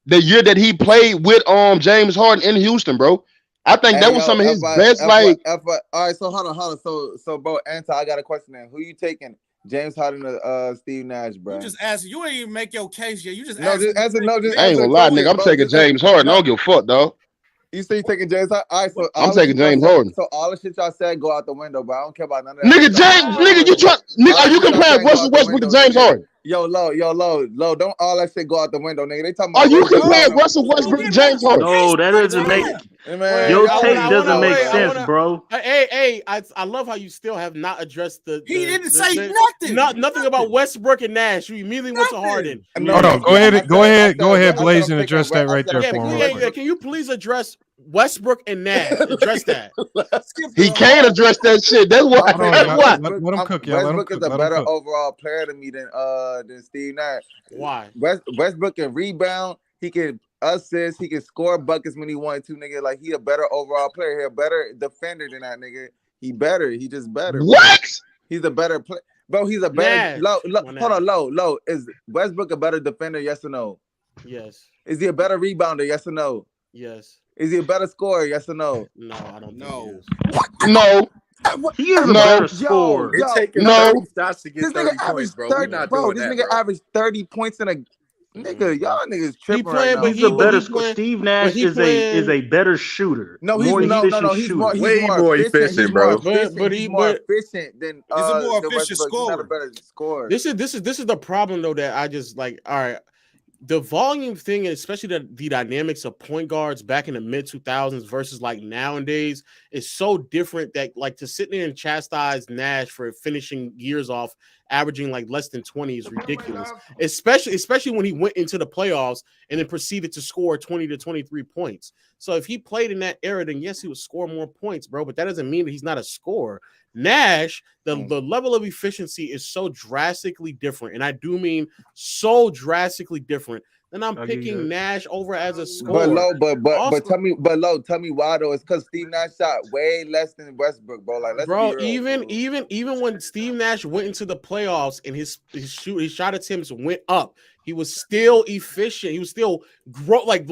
the year that he played with James Harden in Houston, bro. I think that was some of his best. All right, so hold on. So, bro, Anton, I got a question then. Who you taking? James Harden or Steve Nash, bro? You just asked. You ain't even make your case yet. You just I ain't gonna lie, nigga. I'm taking James Harden. I don't give a fuck, dog. You say you taking James Harden? All right, so I'm taking James Harden. So all the shit y'all said go out the window, but I don't care about none of that. Nigga, you try. Are you comparing Russell Westbrook to James Harden? Yo, low. Don't all that shit go out the window, nigga. They talking Are about. you comparing Russell Westbrook to James Harden? No, that doesn't make. Your take doesn't make sense, bro. Hey, I love how you still have not addressed the. He didn't say nothing. Nothing about Westbrook and Nash. You immediately went to Harden. Hold on, go ahead, Blaze, and address that right there for him. Can you please address Westbrook and Nash? Address that. He can't address that shit. That's why. Let him cook, y'all. Westbrook is a better overall player to me than Steve Nash. Why? Westbrook can rebound. He can assist. He can score buckets when he wanted to, nigga. Like, he a better overall player. He a better defender than that, nigga. He better. He just better. What? He's a better player. Bro, he's a better. Low. Is Westbrook a better defender? Yes or no? Yes. Is he a better rebounder? Yes or no? Yes. Is he a better scorer? Yes or no? No, I don't know. No. He is a better scorer. It's taking 30 shots to get 30 points, bro. We're not doing this that, nigga bro. averaged 30 points in a nigga. Y'all niggas tripping playing, right now. He's a better scorer. Steve Nash is a better shooter. No, he's more efficient, bro. He's more efficient than he's a more efficient scorer. He's not a better scorer. This is the problem though that I just like. All right. The volume thing, and especially the dynamics of point guards back in the mid 2000s versus like nowadays, is so different that like to sit there and chastise Nash for finishing years off, averaging like less than 20 is ridiculous. Especially when he went into the playoffs and then proceeded to score 20 to 23 points. So if he played in that era, then yes, he would score more points, bro. But that doesn't mean that he's not a scorer. Nash, the level of efficiency is so drastically different, and I do mean so drastically different. Then I'm picking Nash over as a scorer. Tell me why though? It's because Steve Nash shot way less than Westbrook, bro. Like, let's be real, even when Steve Nash went into the playoffs and his shot attempts went up, he was still efficient. He was still like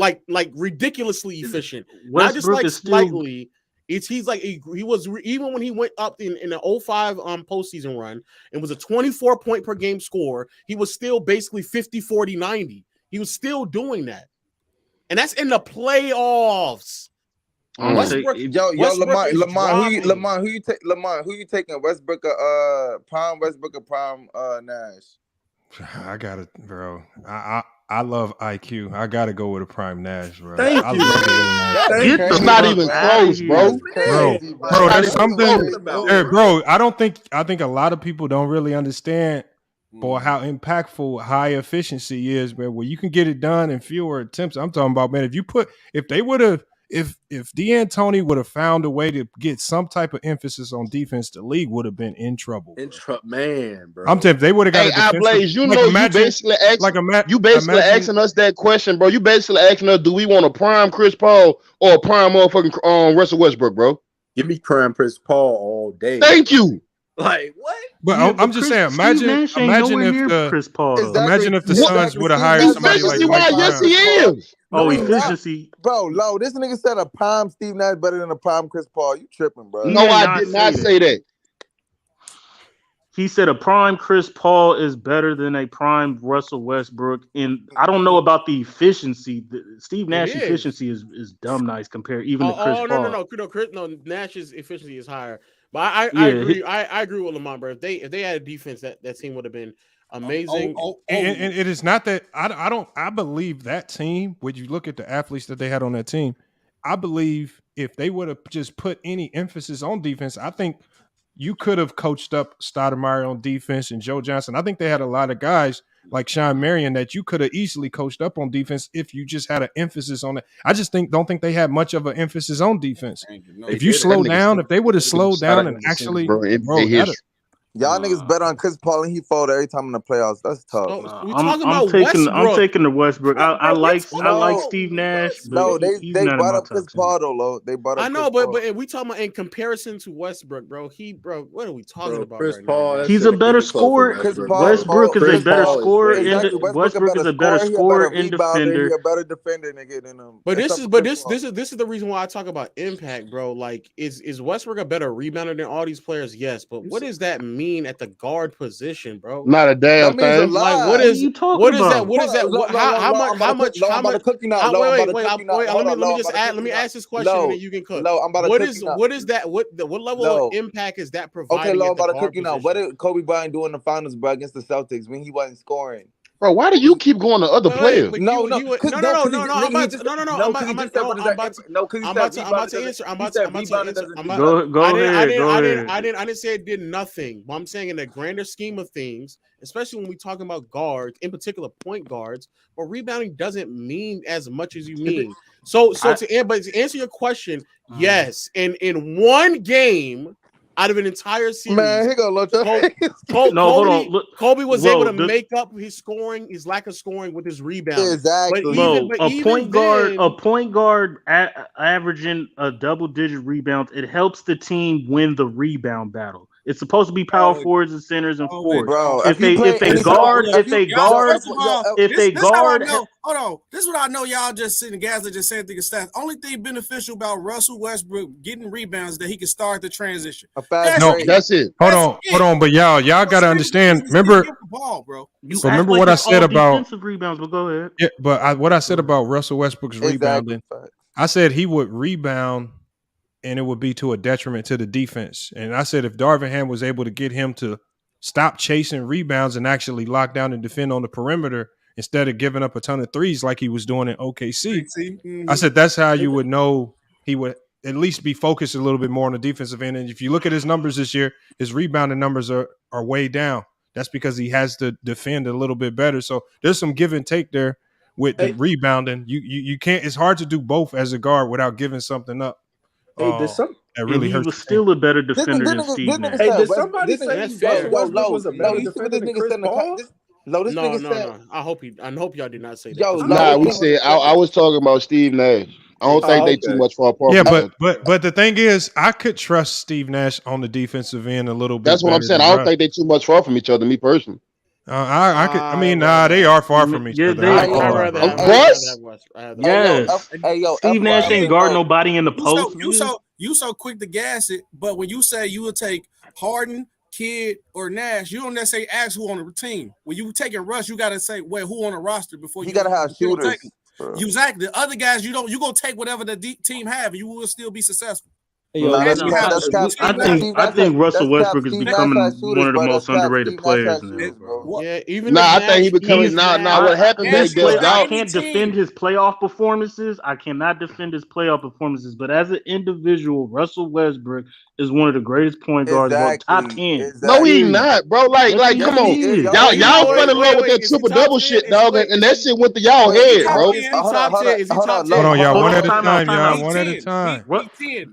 ridiculously efficient. Not just like slightly. He's like he was even when he went up in the 05 postseason run and was a 24 point per game scorer, he was still basically 50, 40, 90. He was still doing that. And that's in the playoffs. Lamont, who you taking? Westbrook prime Westbrook or prime Nash? I got it, bro. I love IQ. I gotta go with a prime Nash, bro. Thank I you. love it. It's not even close, bro. Bro, that's something. Bro, I think a lot of people don't really understand, boy, how impactful high efficiency is, man. Where you can get it done in fewer attempts. I'm talking about, man. If D'Antoni would have found a way to get some type of emphasis on defense, the league would have been in trouble. Man, bro. I'm telling you, they would have got a defensive. Blaze, you basically asking us that question, bro. You basically asking us, do we want a prime Chris Paul or a prime motherfucking Russell Westbrook, bro? Give me prime Chris Paul all day. Thank you. Like what? But I'm just saying, imagine if the Suns would have hired somebody like Mike Yes, he is. Efficiency. Bro, low. This nigga said a prime Steve Nash better than a prime Chris Paul. You tripping, bro? No, I did not say that. He said a prime Chris Paul is better than a prime Russell Westbrook. And I don't know about the efficiency. Steve Nash efficiency is dumb nice compared even to Chris Paul. No, Nash's efficiency is higher. But I agree. I agree with Lamont, bro. If they had a defense, that team would have been amazing. And it is not that I believe that team, when you look at the athletes that they had on that team, I believe if they would have just put any emphasis on defense, I think you could have coached up Stoudemire on defense and Joe Johnson. I think they had a lot of guys like Sean Marion that you could have easily coached up on defense if you just had an emphasis on it. I just don't think they had much of an emphasis on defense. If you slow down, if they would have slowed down and actually, Y'all niggas bet on Chris Paul and he fold every time in the playoffs. That's tough. We talking about Westbrook. I'm taking the Westbrook. I like Steve Nash, but he's they not in brought my up Chris Paul though, Lo. They brought up. I know, but we talking about in comparison to Westbrook, bro. What are we talking about Chris right Paul, now? He's a better scorer. Westbrook is a better scorer. Westbrook is a better scorer and defender. He a better defender, nigga, than him. But this is the reason why I talk about impact, bro. Like, is Westbrook a better rebounder than all these players? Yes, but what does that mean at the guard position, bro? Not a damn thing. Like, what is you talking about? What is that? How much? How much? Let me ask this question, and then you can cook. What is that? What level of impact is that providing? Okay, Lo, I'm about to cook you now. What did Kobe Bryant do in the finals, bro, against the Celtics when he wasn't scoring? Bro, why do you keep going to other players? I'm about to answer. Go ahead. I didn't say it did nothing. But I'm saying in the grander scheme of things, especially when we talking about guards, in particular point guards, but rebounding doesn't mean as much as you mean. So to answer your question, yes, and in one game out of an entire series, man, he gonna look Kobe was able to make up his lack of scoring with his rebound. Exactly. A point guard averaging a double-digit rebounds, it helps the team win the rebound battle. It's supposed to be power forwards and centers and forwards. Bro, if they guard, hold on. This is what I know. Y'all just sitting, guys are just saying things. Stats. Only thing beneficial about Russell Westbrook getting rebounds is that he can start the transition. That's it. Hold on. But y'all got to understand. Remember, remember what I said about defensive rebounds. But go ahead. Yeah, but what I said about Russell Westbrook's rebounding, I said he would rebound, and it would be to a detriment to the defense. And I said if Darvin Ham was able to get him to stop chasing rebounds and actually lock down and defend on the perimeter instead of giving up a ton of threes like he was doing in OKC, I said that's how you would know he would at least be focused a little bit more on the defensive end. And if you look at his numbers this year, his rebounding numbers are way down. That's because he has to defend a little bit better. So there's some give and take there with the rebounding. You can't. It's hard to do both as a guard without giving something up. That really hurts. He was still a better defender than Steve Nash. Hey, did somebody say Westbrook was a better defender than Chris Paul? No. I hope y'all did not say that. Nah, we said I was talking about Steve Nash. I don't think they too much far apart. Yeah, but the thing is, I could trust Steve Nash on the defensive end a little bit. That's what I'm saying. I don't think they too much far from each other. Me personally. They are far from each other. Steve Nash ain't guard nobody in the post. You so quick to gas it, but when you say you would take Harden, Kidd, or Nash, you don't necessarily ask who on the team. When you taking Russ, you gotta say who on the roster before you gotta have shooters. Exactly. The other guys, you gonna take whatever the team have, and you will still be successful. I think Russell Westbrook is becoming one of the most underrated players now, bro. Yeah, even I think he becoming what happened? I can't defend his playoff performances. I cannot defend his playoff performances, but as an individual, Russell Westbrook is one of the greatest point guards of top 10. No, he's not, bro. Like, come on, y'all fell in love with that triple double shit, dog, and that shit went to y'all head, bro. Hold on, y'all. One at a time, y'all. One at a time.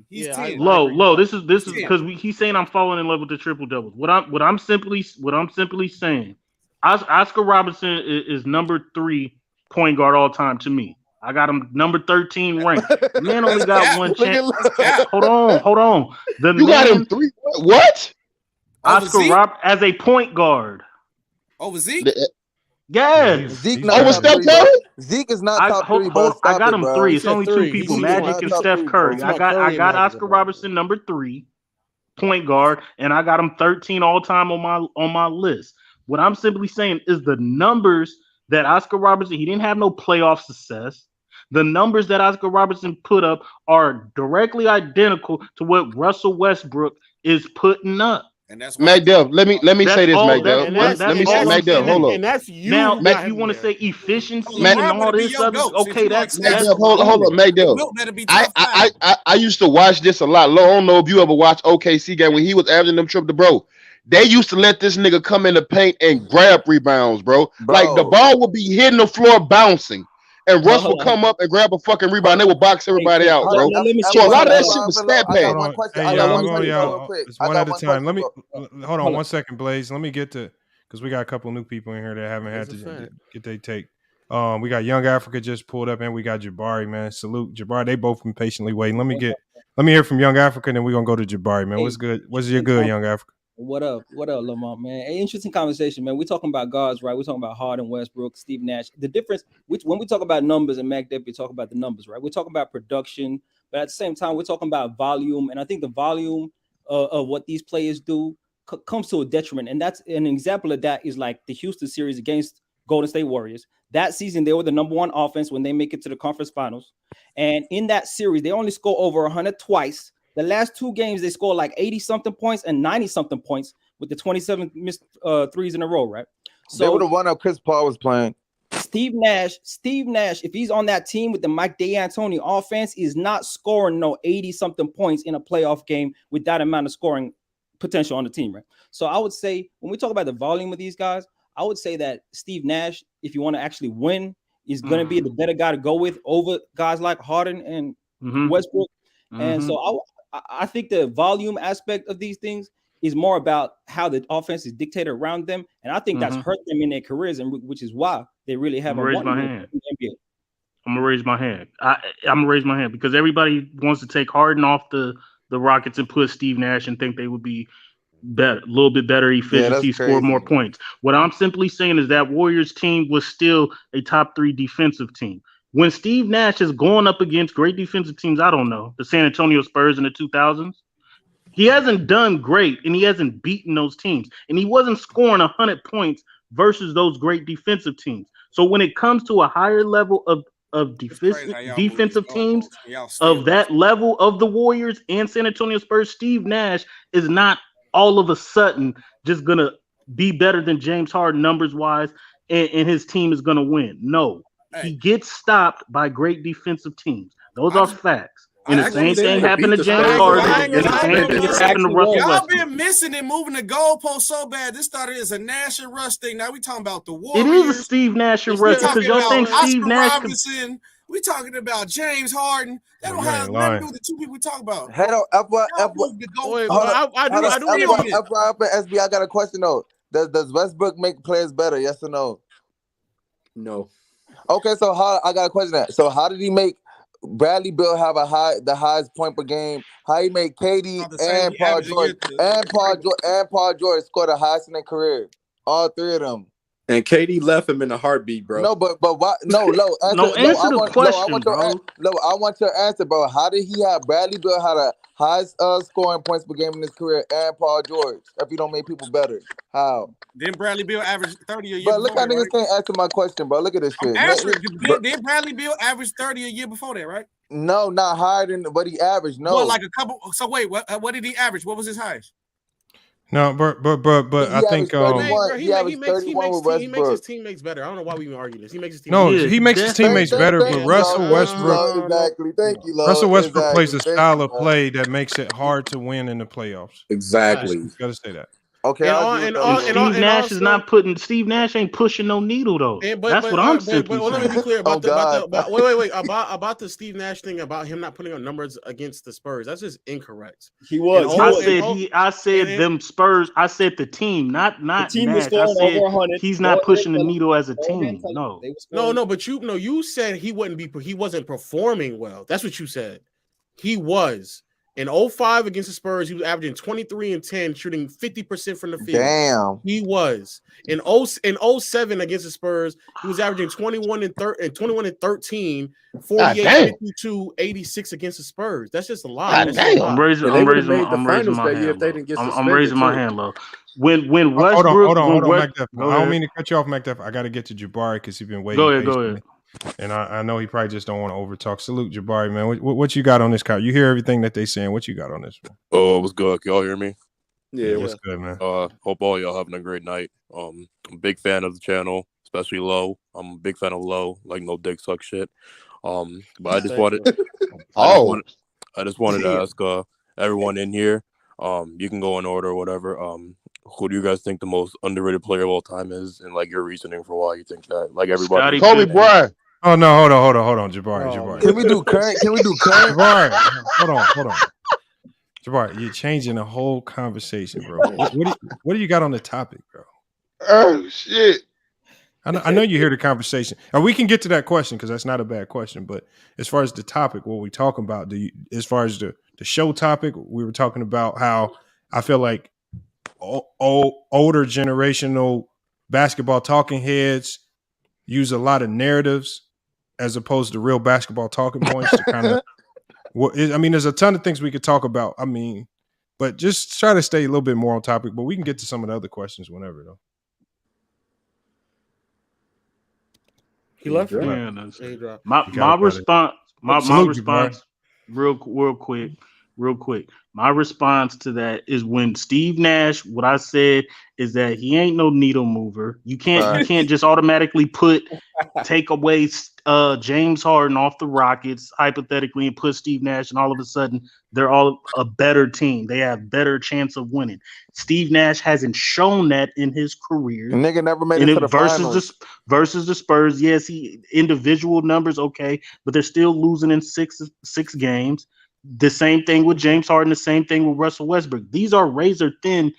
He's 10. Low. This is because he's saying I'm falling in love with the triple doubles. What I'm simply saying, Oscar Robertson is number 3 point guard all time to me. I got him number 13 ranked. The man only got one chance. Hold on. You got him 3. What? Oscar Robertson as a point guard. Over Zeke? Yes. Zeke not Steph Curry? Zeke is not top 3. I got him 3. It's only 2 people, Magic and Steph Curry. I got Oscar Robertson number 3 point guard, and I got him 13 all time on my list. What I'm simply saying is the numbers that Oscar Robertson, he didn't have no playoff success. The numbers that Oscar Robertson put up are directly identical to what Russell Westbrook is putting up. And that's McDuff. Let me say this, McDuff. Let me say McDuff. Hold on. And that's you. Now, if you want to say efficiency and all this other, okay, that's hold on, McDuff. I used to watch this a lot. I don't know if you ever watched OKC game when he was averaging them triple, bro. They used to let this nigga come in the paint and grab rebounds, bro. Like the ball would be hitting the floor bouncing. and Russ will come up and grab a fucking rebound. They will box everybody out, bro. So a lot of that shit was stat pad. Hey, y'all, it's one at a time. Let me hold on 1 second, Blaze. Let me get to, because we got a couple new people in here that haven't had to get their take. We got Young Africa just pulled up, and we got Jabari, man. Salute, Jabari. They both been patiently waiting. Let me hear from Young Africa, and then we're gonna go to Jabari, man. What's good? What's your good, Young Africa? What up, Lamont, man? Hey, interesting conversation, man. We're talking about guards, right? We're talking about Harden, Westbrook, Steve Nash. The difference, when we talk about numbers, and Mac Deputy talk about the numbers, right? We're talking about production, but at the same time, we're talking about volume. And I think the volume of what these players do comes to a detriment. And that's an example of that is like the Houston series against Golden State Warriors. That season, they were the number one offense when they make it to the conference finals. And in that series, they only score over 100 twice. The last two games, they scored like 80-something points and 90-something points with the 27 missed threes in a row, right? So they would have won up. Chris Paul was playing. Steve Nash, if he's on that team with the Mike D'Antoni offense, is not scoring no 80-something points in a playoff game with that amount of scoring potential on the team, right? So I would say, when we talk about the volume of these guys, I would say that Steve Nash, if you want to actually win, is going to be the better guy to go with over guys like Harden and Westbrook. And so I think the volume aspect of these things is more about how the offense is dictated around them. And I think that's hurt them in their careers, and which is why they really haven't won in the NBA. I'm going to raise my hand. I'm going to raise my hand because everybody wants to take Harden off the Rockets and put Steve Nash and think they would be better, a little bit better efficiency, score more points. What I'm simply saying is that Warriors team was still a top 3 defensive team. When Steve Nash is going up against great defensive teams, I don't know, the San Antonio Spurs in the 2000s, he hasn't done great, and he hasn't beaten those teams. And he wasn't scoring 100 points versus those great defensive teams. So when it comes to a higher level of defensive teams of that level of the Warriors and San Antonio Spurs, Steve Nash is not all of a sudden just going to be better than James Harden numbers-wise, and his team is going to win. No. He gets stopped by great defensive teams. Those are facts. And the same thing happened to James Harden. And the same thing happened to Russell Westbrook. Y'all been missing and moving the goalpost so bad. This started as a Nash and Russ thing. Now we talking about the Warriors. It is a Steve Nash and Russ because y'all think Steve Nash. Robinson. We talking about James Harden. That don't have nothing to do with the two people we talk about. Head on SB, I got a question though. Does Westbrook make players better? Yes or no? No. Okay, so I got a question. So how did he make Bradley Beal have the highest point per game? How he made KD and Paul George score the highest in their career? All 3 of them. And KD left him in a heartbeat, bro. No, but why? No, answer the question, bro. I want your answer, bro. How did he have Bradley Beal had the highest scoring points per game in his career and Paul George? If he don't make people better, how? Didn't Bradley Beal average 30 a year? But look how niggas can't answer my question, bro. Look at this shit. Did Bradley Beal average 30 a year before that, right? No, not higher than what he averaged. No, well, like a couple. So wait, what did he average? What was his highest? No, but I think he makes his teammates better. I don't know why we even argue this. He makes his teammates he makes his teammates better. But Russell Westbrook, exactly. Thank you, Lord. Russell Westbrook plays a style of play that makes it hard to win in the playoffs. Exactly. You got to say that. Okay, Steve Nash is not putting. Steve Nash ain't pushing no needle though. That's what I'm simply saying. Let me be clear about about the Steve Nash thing about him not putting on numbers against the Spurs. That's just incorrect. He was. I said them Spurs. I said the team, not the team Nash. I said he's not pushing the needle as a team. No. But you said he wasn't performing well. That's what you said. He was. In 05 against the Spurs, he was averaging 23 and 10, shooting 50% from the field. Damn. He was. In 07 against the Spurs, he was averaging 21 and 13, 48, 52, 86 against the Spurs. That's just a lot. I'm raising my hand low. When Westbrook, hold on, McDuff. I don't mean to cut you off, McDuff. I got to get to Jabari because he's been waiting. Go ahead. And I know he probably just don't want to overtalk. Salute, Jabari, man. What you got on this couch? You hear everything that they saying. What you got on this one? Oh, what's good? Can y'all hear me? Yeah, what's good, man? Hope all y'all having a great night. I'm a big fan of the channel, especially Low. I'm a big fan of Low, like no dick suck shit. But I just wanted to ask everyone in here. You can go in order or whatever. Who do you guys think the most underrated player of all time is, and like your reasoning for why you think that? Like everybody, Kobe Bryant. Oh no, hold on, Jabari. Can we do current? Jabari, hold on. Jabari, you're changing the whole conversation, bro. What do you got on the topic, bro? Oh shit. I know you hear the conversation. And we can get to that question because that's not a bad question. But as far as the topic, what we talking about, as far as the show topic, we were talking about how I feel like older generational basketball talking heads use a lot of narratives as opposed to real basketball talking points to kind of. I mean, there's a ton of things we could talk about. I mean, but just try to stay a little bit more on topic. But we can get to some of the other questions whenever, though. He left. Yeah, my response. My response. Real quick. My response to that is when Steve Nash. What I said is that he ain't no needle mover. You can't just automatically take away James Harden off the Rockets hypothetically and put Steve Nash, and all of a sudden they're all a better team. They have better chance of winning. Steve Nash hasn't shown that in his career. The nigga never made it to the finals. Versus the Spurs. Yes, he individual numbers okay, but they're still losing in six games. The same thing with James Harden. The same thing with Russell Westbrook. These are razor thin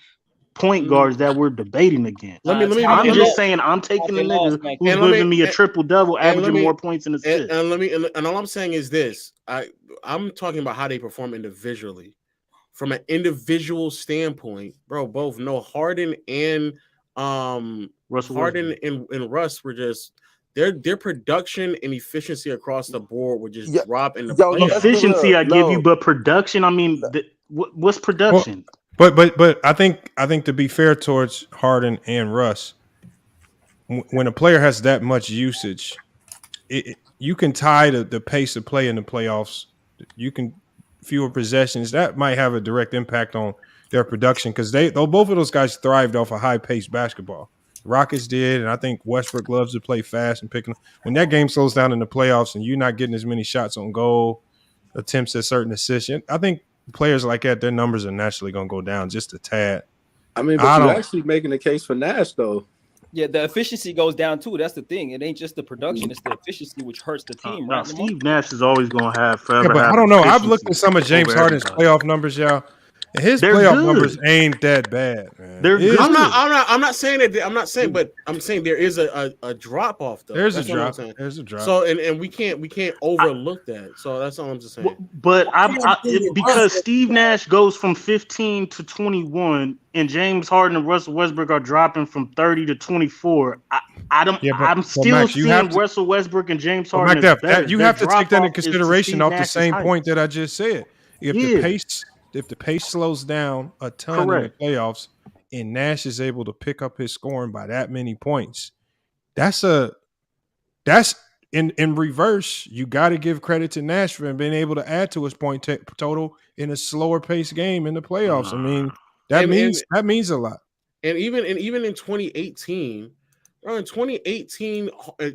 point guards that we're debating against. I'm just saying I'm taking the nigga who's giving me a triple double, averaging more points in assists. And all I'm saying is this: I'm talking about how they perform individually. From an individual standpoint, bro, both Harden and Harden and Russ were just their production and efficiency across the board would just drop in the playoffs. Efficiency I give you, but production, I mean, what's production? Well, but I think to be fair towards Harden and Russ, when a player has that much usage, you can tie the pace of play in the playoffs. You can fewer possessions that might have a direct impact on their production because both of those guys thrived off a high paced basketball. Rockets did, and I think Westbrook loves to play fast and picking. When that game slows down in the playoffs and you're not getting as many shots on goal, attempts at certain assists, I think players like that, their numbers are naturally going to go down just a tad. I mean, but you're actually making a case for Nash, though. Yeah, the efficiency goes down too. That's the thing. It ain't just the production; it's the efficiency which hurts the team. Right? Steve Nash is always going to have forever. Yeah, but I don't know. I've looked at some of James Harden's playoff numbers, y'all. And his playoff numbers ain't that bad, man. They're good. I'm not saying that. I'm not saying, but I'm saying there is a drop off though. There's a drop. So and we can't overlook that. So that's all I'm just saying. But because Steve Nash goes from 15 to 21, and James Harden and Russell Westbrook are dropping from 30 to 24. I'm still seeing Russell Westbrook and James Harden. You have to take that into consideration off the same point that I just said. If the pace slows down a ton in the playoffs and Nash is able to pick up his scoring by that many points, that's in reverse. You got to give credit to Nash for being able to add to his point total in a slower paced game in the playoffs. I mean, that means a lot. And even in 2018, in 2018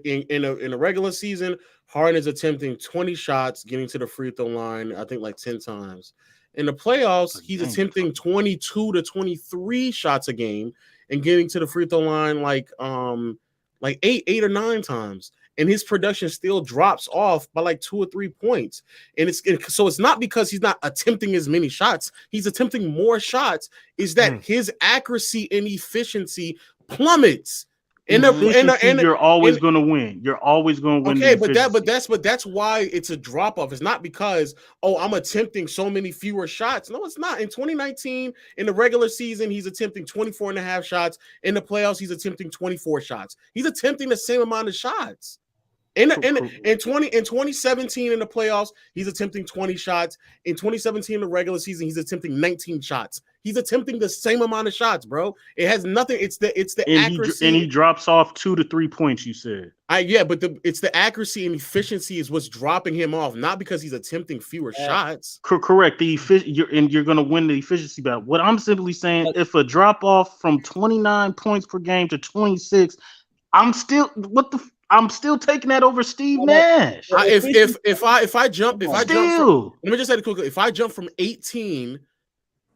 in a regular season, Harden is attempting 20 shots, getting to the free throw line, I think like 10 times. In the playoffs, he's attempting 22 to 23 shots a game and getting to the free throw line like 8 or 9 times. And his production still drops off by like 2 or 3 points. And so it's not because he's not attempting as many shots. He's attempting more shots. Is that his accuracy and efficiency plummets. You're always going to win. You're always going to win. Okay, but that's why it's a drop off. It's not because I'm attempting so many fewer shots. No, it's not. In 2019, in the regular season, he's attempting 24 and a half shots. In the playoffs, he's attempting 24 shots. He's attempting the same amount of shots. In 2017 in the playoffs, he's attempting 20 shots. In 2017 in the regular season, he's attempting 19 shots. He's attempting the same amount of shots, bro. It has nothing. It's the accuracy. And he drops off 2 to 3 points. You said, but it's the accuracy and efficiency is what's dropping him off, not because he's attempting fewer shots. Correct. You're going to win the efficiency battle. What I'm simply saying, if a drop off from 29 points per game to 26, I'm still taking that over Steve Nash. If I jump, let me just say it quickly. If I jump from 18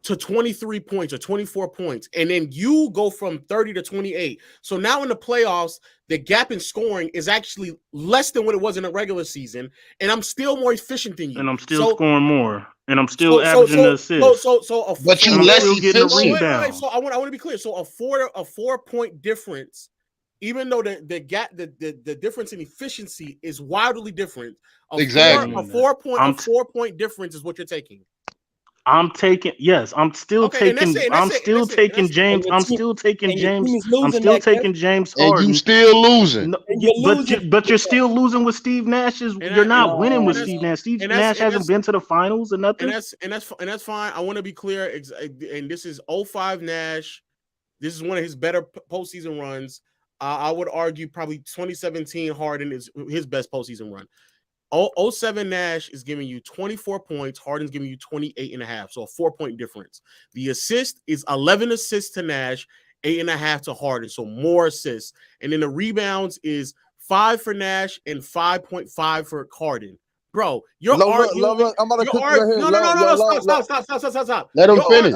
to 23 points or 24 points, and then you go from 30 to 28. So now in the playoffs, the gap in scoring is actually less than what it was in a regular season, and I'm still more efficient than you. And I'm still scoring more, and I'm still averaging the assists. But you less efficient. Rebound. So I want to be clear. So a 4-point difference, even though the gap, the difference in efficiency is wildly different. Exactly. A 4-point difference is what you're taking. I'm taking James. I'm still taking James Harden. And you still losing. But you're still losing with Steve Nash. You're not winning with Steve Nash. Steve Nash hasn't been to the finals or nothing. And that's fine. I want to be clear. And this is 05 Nash. This is one of his better postseason runs. I would argue probably 2017 Harden is his best postseason run. 07 Nash is giving you 24 points. Harden's giving you 28.5. So a 4-point difference. The assist is 11 assists to Nash, 8.5 to Harden. So more assists. And then the rebounds is 5 for Nash and 5.5 for Harden. Bro, you're arguing. I'm about to cook No, stop. Let him finish.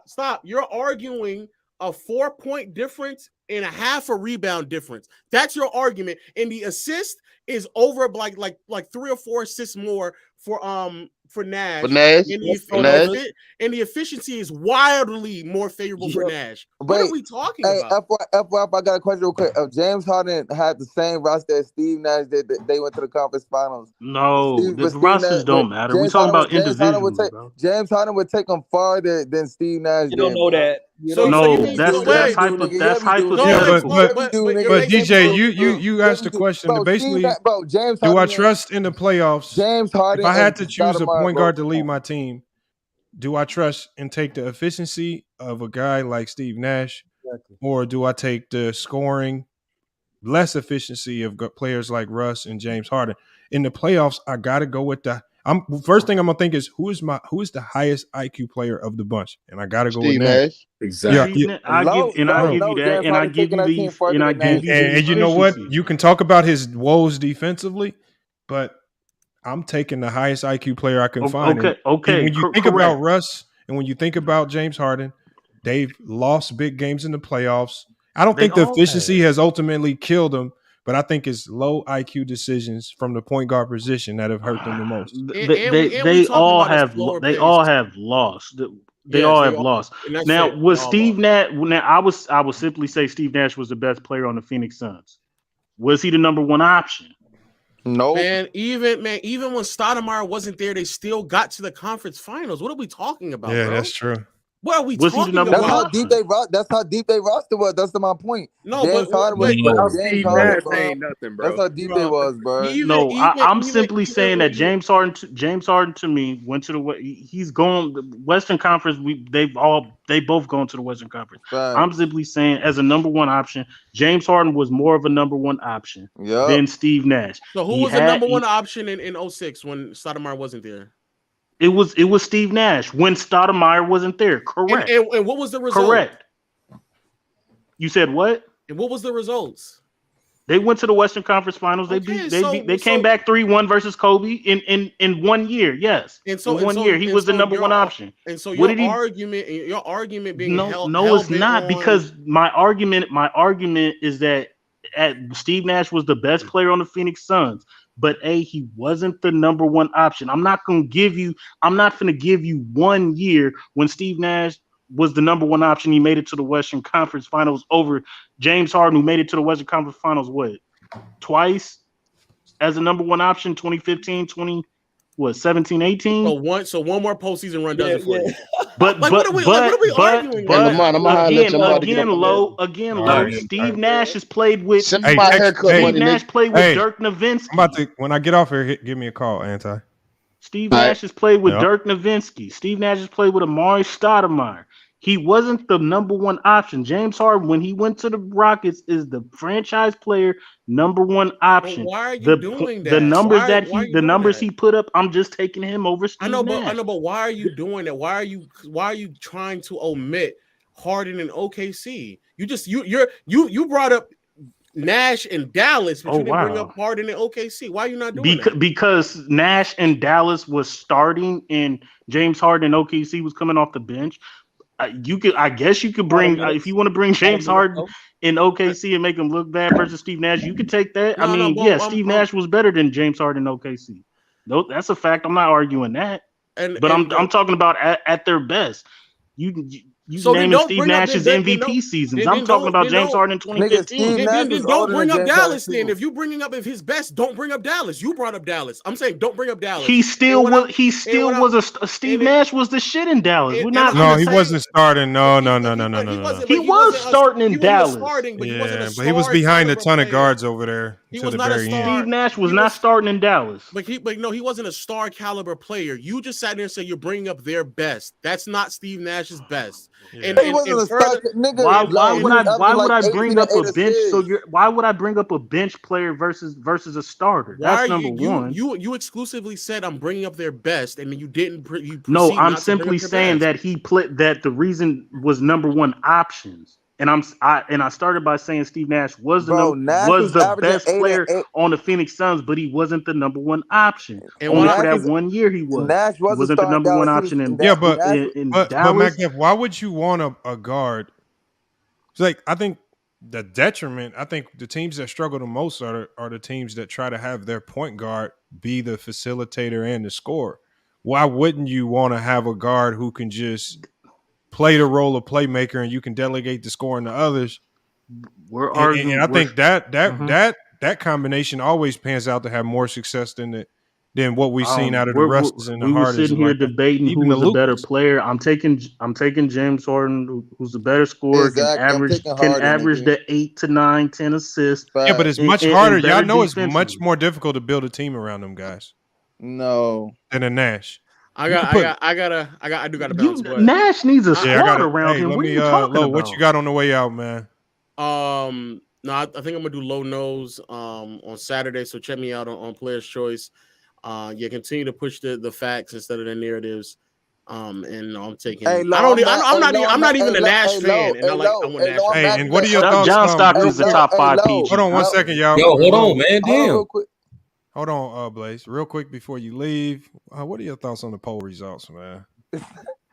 Stop. You're arguing a 4-point difference and a half a rebound difference. That's your argument. And the assist is over like 3 or 4 assists more for Nash. And the efficiency is wildly more favorable for Nash. What are we talking about? FYI, I got a question real quick. If James Harden had the same roster as Steve Nash did, they went to the conference finals. No, the rosters don't matter. We're talking about individuals. James Harden would take them farther than Steve Nash. You don't know that. That's hypothetical. But DJ, you asked the question. Basically, James do I trust in the playoffs? James Harden. If I had to choose a point guard to lead my team, do I trust and take the efficiency of a guy like Steve Nash, or do I take the scoring, less efficiency of players like Russ and James Harden? In the playoffs, I got to go with the. First thing I'm gonna think is who is the highest IQ player of the bunch, and I got to go with Nash. Exactly. Yeah. I'll give you that, and I give you these, and you know what? You can talk about his woes defensively, but I'm taking the highest IQ player I can find. Okay. And when you think about Russ and when you think about James Harden, they've lost big games in the playoffs. I don't think the efficiency has ultimately killed them, but I think it's low IQ decisions from the point guard position that have hurt them the most. They all have lost. They all have lost. Now, was Steve Nash? Now, I would simply say Steve Nash was the best player on the Phoenix Suns. Was he the number one option? No, even when Stoudemire wasn't there, they still got to the conference finals. What are we talking about? Yeah, bro? that's true. What are we talking about? That's how deep they roster was. That's my point. No, James Harden ain't nothing, bro. That's how deep they was, bro. I'm simply saying that James Harden to me went to the. He's going the Western Conference. They both gone to the Western Conference. Right. I'm simply saying as a number one option, James Harden was more of a number one option than Steve Nash. So who was the number one option in 06 when Stoudemire wasn't there? It was Steve Nash when Stoudemire wasn't there. Correct. And what was the result? Correct. You said what? And what was the results? They went to the Western Conference Finals. They came back 3-1 versus Kobe in 1 year. Yes. And so in 1 year he was the number one option. And so your argument being no, it's not, because my argument is that Steve Nash was the best player on the Phoenix Suns. But he wasn't the number one option. I'm not going to give you 1 year when Steve Nash was the number one option. He made it to the Western Conference Finals over James Harden, who made it to the Western Conference Finals twice as a number one option, 2015, 17, 18. So one more postseason run does it for you. But what are we arguing? Again, Steve Nash has played with Dirk Nowitzki. When I get off here, give me a call, Anti. Steve Nash has played with Dirk Nowitzki. Steve Nash has played with Amari Stoudemire. He wasn't the number one option. James Harden, when he went to the Rockets, is the franchise player number one option. But why are you doing that? The numbers he put up, I'm just taking him over Steve Nash. I know, but why are you doing that? Why are you trying to omit Harden and OKC? You brought up Nash in Dallas, but you didn't bring up Harden in OKC. Why are you not doing that? Because Nash in Dallas was starting and James Harden in OKC was coming off the bench. I guess you could bring if you want to bring James Harden in OKC and make him look bad versus Steve Nash, you could take that. Steve Nash was better than James Harden in OKC. No, that's a fact. I'm not arguing that. But I'm talking about at their best. You naming Steve Nash's MVP seasons. I'm talking about James Harden 2015. Then don't bring up Dallas. Then if if his best, don't bring up Dallas. You brought up Dallas. I'm saying don't bring up Dallas. He still was. Steve Nash was the shit in Dallas. He wasn't starting. No. He was starting in Dallas. But he was behind a ton of guards over there. He was not a star. Steve Nash was not starting in Dallas. But he wasn't a star caliber player. You just sat there and said you're bringing up their best. That's not Steve Nash's best. Yeah. Why would I bring up a bench? Why would I bring up a bench player versus a starter? That's number one. You exclusively said I'm bringing up their best, and then you didn't. No, I'm simply saying that that the reason was number one options. And I started by saying Steve Nash was the best player on the Phoenix Suns, but he wasn't the number one option. And only for that 1 year he was. Nash wasn't the number one option in Dallas. But McDev, why would you want a guard? It's like I think the detriment. I think the teams that struggle the most are the teams that try to have their point guard be the facilitator and the scorer. Why wouldn't you want to have a guard who can just play the role of playmaker and you can delegate the scoring to others? And I think that combination always pans out to have more success than what we've seen out of the Russes and the Hardens. We were sitting here debating who was a better player. I'm taking James Harden, who's the better scorer, can average the 8 to 9, 10 assists. Yeah, but it's much harder. Y'all know it's much more difficult to build a team around them guys. No, than a Nash. I do gotta bounce. Nash needs a squad around him. What are you talking about? What you got on the way out, man? No, I think I'm gonna do low nose on Saturday. So check me out on Player's Choice. Continue to push the facts instead of the narratives. And I'm taking. I'm not even a Nash fan, and I want Nash. Hey, and what are your thoughts? John Stockton's the top 5 piece. Hold on 1 second, y'all. Yo, hold on, man. Damn. Hold on, Blaze. Real quick before you leave, what are your thoughts on the poll results, man?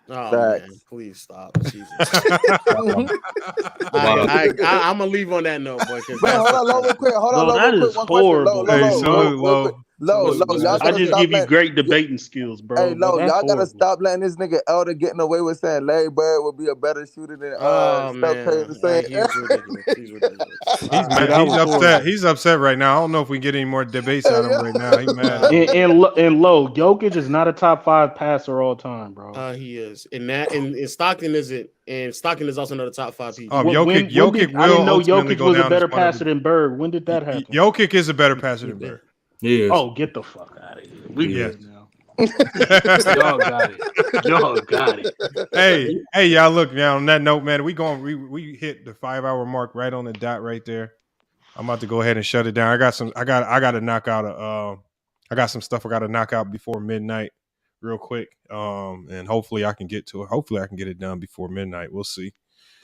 Man, please stop. Jesus. I'm gonna leave on that note, boy. Hold on, real quick. That is horrible. Low. I just give you great debating skills, bro. Hey, Low, y'all gotta stop letting this nigga Elder getting away with saying Larry Bird would be a better shooter than Steph Curry. He's upset. He's upset right now. I don't know if we get any more debates out of him right now. He's mad. And Low, Jokic is not a top 5 passer all time, bro. He is. And Stockton isn't. And Stockton is also another top 5 piece. Jokic I didn't know Jokic was a better passer than Bird. When did that happen? Jokic is a better passer than Bird. Yeah. Oh, get the fuck out of here. We good now. Y'all got it. Hey, y'all. Look, now on that note, man, we hit the 5-hour mark right on the dot right there. I'm about to go ahead and shut it down. I got some stuff I got to knock out before midnight, real quick. And hopefully I can get to it. Hopefully I can get it done before midnight. We'll see.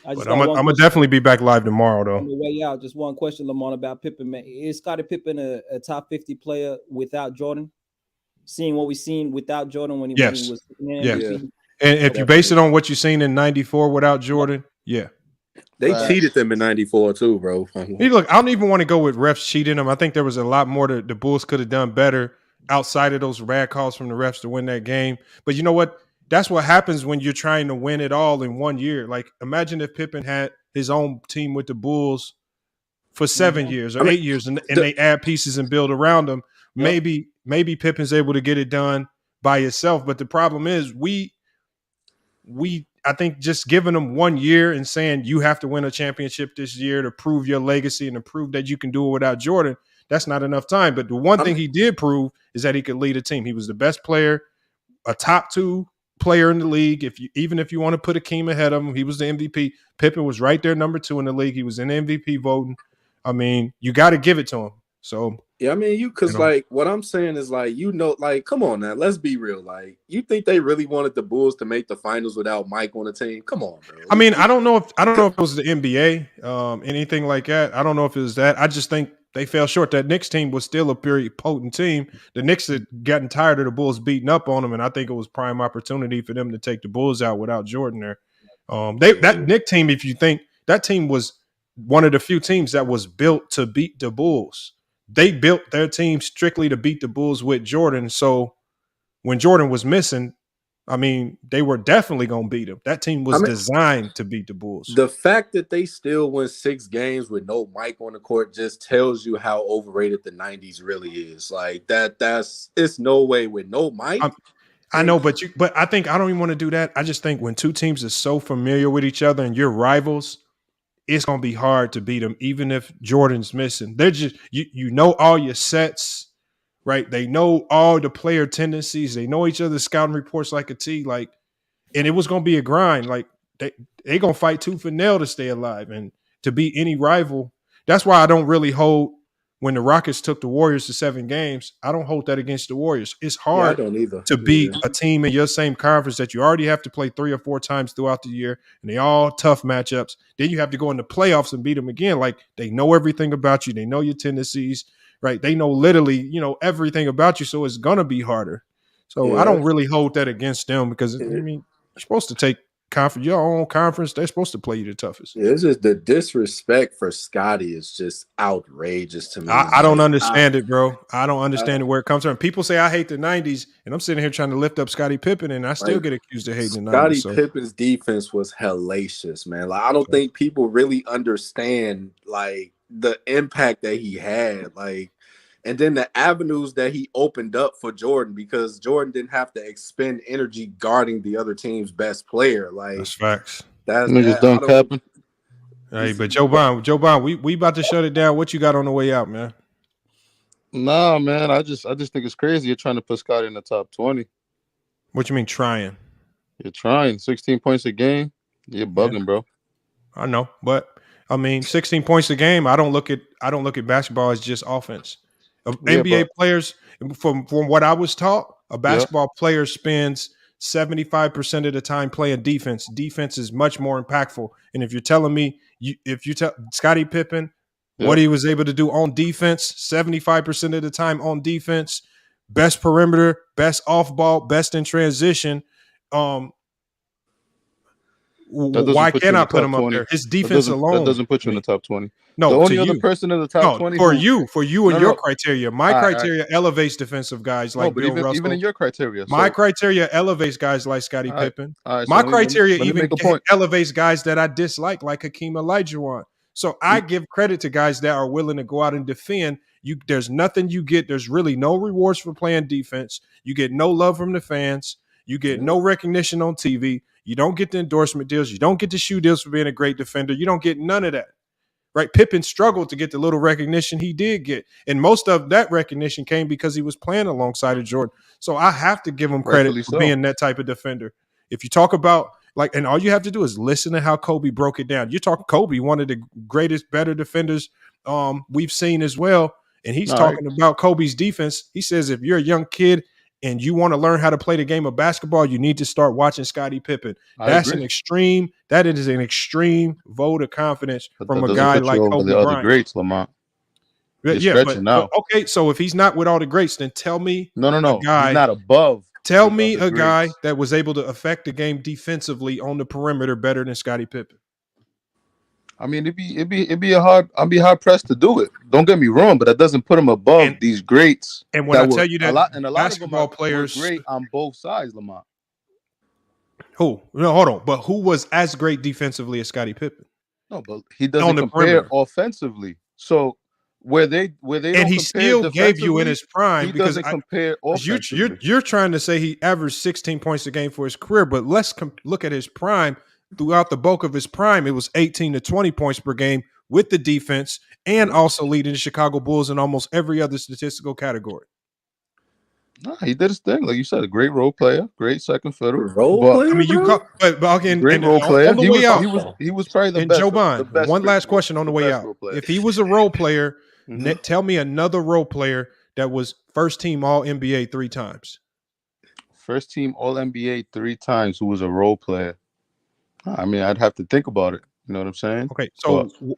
But I'm gonna definitely be back live tomorrow, though. On the way out, just one question, Lamont, about Pippen. Man, is Scottie Pippen a top 50 player without Jordan? Seeing what we've seen without Jordan when he was in MVP? And if you base it on what you've seen in '94 without Jordan, they cheated them in '94 too, bro. Look, I don't even want to go with refs cheating them. I think there was a lot more that the Bulls could have done better outside of those rad calls from the refs to win that game. But you know what? That's what happens when you're trying to win it all in 1 year. Like, imagine if Pippen had his own team with the Bulls for 7 years or 8 years, and they add pieces and build around them. Yep. Maybe Pippen's able to get it done by himself. But the problem is, I think just giving them 1 year and saying you have to win a championship this year to prove your legacy and to prove that you can do it without Jordan, that's not enough time. But the one thing he did prove is that he could lead a team. He was the best player, a top 2 player in the league. Even if you want to put Hakeem ahead of him, he was the MVP. Pippen was right there, number 2 in the league. He was in MVP voting. I mean, you got to give it to him. So Yeah, I mean, because like what I'm saying is like, like, come on now, let's be real. Like, you think they really wanted the Bulls to make the finals without Mike on the team? Come on, bro. I mean, I don't know if it was the NBA, anything like that. I don't know if it was that. I just think they fell short. That Knicks team was still a very potent team. The Knicks had gotten tired of the Bulls beating up on them, and I think it was prime opportunity for them to take the Bulls out without Jordan there. That Knicks team, if you think that team was one of the few teams that was built to beat the Bulls. They built their team strictly to beat the Bulls with Jordan. So when Jordan was missing, I mean, they were definitely going to beat him. That team was designed to beat the Bulls. The fact that they still won 6 games with no Mike on the court just tells you how overrated the 90s really is. Like it's no way with no Mike. I know, but I think I don't even want to do that. I just think when two teams are so familiar with each other and you're rivals, it's going to be hard to beat them, even if Jordan's missing. They're just, you know all your sets, right? They know all the player tendencies. They know each other's scouting reports like a T. Like, and it was going to be a grind. Like, they going to fight tooth and nail to stay alive and to beat any rival. That's why I don't really hold, when the Rockets took the Warriors to 7 games, I don't hold that against the Warriors. It's hard to beat a team in your same conference that you already have to play 3 or 4 times throughout the year, and they all tough matchups. Then you have to go in the playoffs and beat them again. Like, they know everything about you. They know your tendencies, right? They know literally, everything about you, so it's going to be harder. So I don't really hold that against them because, I mean, you're supposed to take your own conference. They're supposed to play you the toughest. Yeah, it's just the disrespect for Scottie is just outrageous to me. I don't understand it, bro. I don't understand where it comes from. People say I hate the 90s, and I'm sitting here trying to lift up Scottie Pippen, and I still get accused of hating the 90s. Scottie Pippen's defense was hellacious, man. Like, I don't think people really understand like the impact that he had. Like, and then the avenues that he opened up for Jordan, because Jordan didn't have to expend energy guarding the other team's best player. Like, that's facts. That's just done capping. Hey, but Joe Bond, we about to shut it down. What you got on the way out, man? Nah, man. I just think it's crazy. You're trying to put Scottie in the top 20. What you mean trying? You're trying 16 points a game. You're bugging, bro. I know, but I mean, 16 points a game. I don't look at basketball as just offense. NBA players, from what I was taught, a basketball player spends 75% of the time playing defense. Defense is much more impactful. And if you're telling me, if you tell Scottie Pippen what he was able to do on defense, 75% of the time on defense, best perimeter, best off ball, best in transition. Why can't I put him up there? His defense alone. That doesn't put you in the top 20. No, the only other person in the top 20 for you and your criteria. My criteria elevates defensive guys like Bill Russell. Even in your criteria, my criteria elevates guys like Scottie Pippen. My criteria even elevates guys that I dislike, like Hakeem Olajuwon. So I give credit to guys that are willing to go out and defend. There's nothing you get. There's really no rewards for playing defense. You get no love from the fans. You get no recognition on TV. You don't get the endorsement deals. You don't get the shoe deals for being a great defender. You don't get none of that. Right? Pippen struggled to get the little recognition he did get. And most of that recognition came because he was playing alongside of Jordan. So I have to give him credit for being that type of defender. If you talk about, and all you have to do is listen to how Kobe broke it down. You're talking Kobe, one of the greatest, better defenders we've seen as well. And he's talking about Kobe's defense. He says, if you're a young kid and you want to learn how to play the game of basketball, you need to start watching Scottie Pippen. That is an extreme vote of confidence from a guy like Kobe Bryant. Other greats, Lamont. But okay, so if he's not with all the greats, then tell me no. Guy, he's not above. Tell me a guy that was able to affect the game defensively on the perimeter better than Scottie Pippen. I mean, it'd be I'd be hard pressed to do it. Don't get me wrong, but that doesn't put him above these greats. And when I tell you that, a lot of them are players great on both sides, Lamont. Who? No, hold on. But who was as great defensively as Scottie Pippen? No, but he doesn't compare offensively. So where they and he still gave you in his prime because compare offensively. You're trying to say he averaged 16 points a game for his career, but let's look at his prime. Throughout the bulk of his prime, it was 18 to 20 points per game with the defense and also leading the Chicago Bulls in almost every other statistical category. No, he did his thing. Like you said, a great role player, great second fiddle. Role player? I mean, great role player. He was probably the best. Joe Bond, one last question on the way out. If he was a role player, Tell me another role player that was first team All NBA 3 times. First team All NBA 3 times who was a role player. I mean, I'd have to think about it. You know what I'm saying? Okay,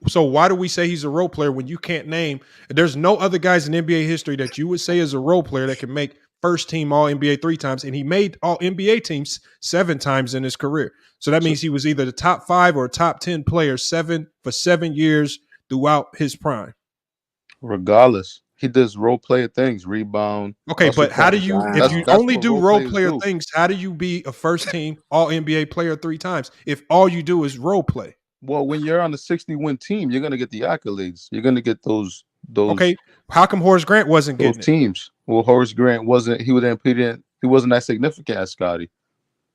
so why do we say he's a role player when you can't name? There's no other guys in NBA history that you would say is a role player that can make first team All NBA 3 times, and he made All NBA teams 7 times in his career. So that means he was either the top 5 or top 10 player for 7 years throughout his prime. Regardless, he does role player things, rebound. Okay, but how do you, if you only do role player things, how do you be a first team All NBA player 3 times if all you do is role play? Well, when you're on a 60-win team, you're gonna get the accolades. You're gonna get those. Okay, how come Horace Grant wasn't getting those teams? Well, Horace Grant wasn't. He wasn't that significant as Scottie.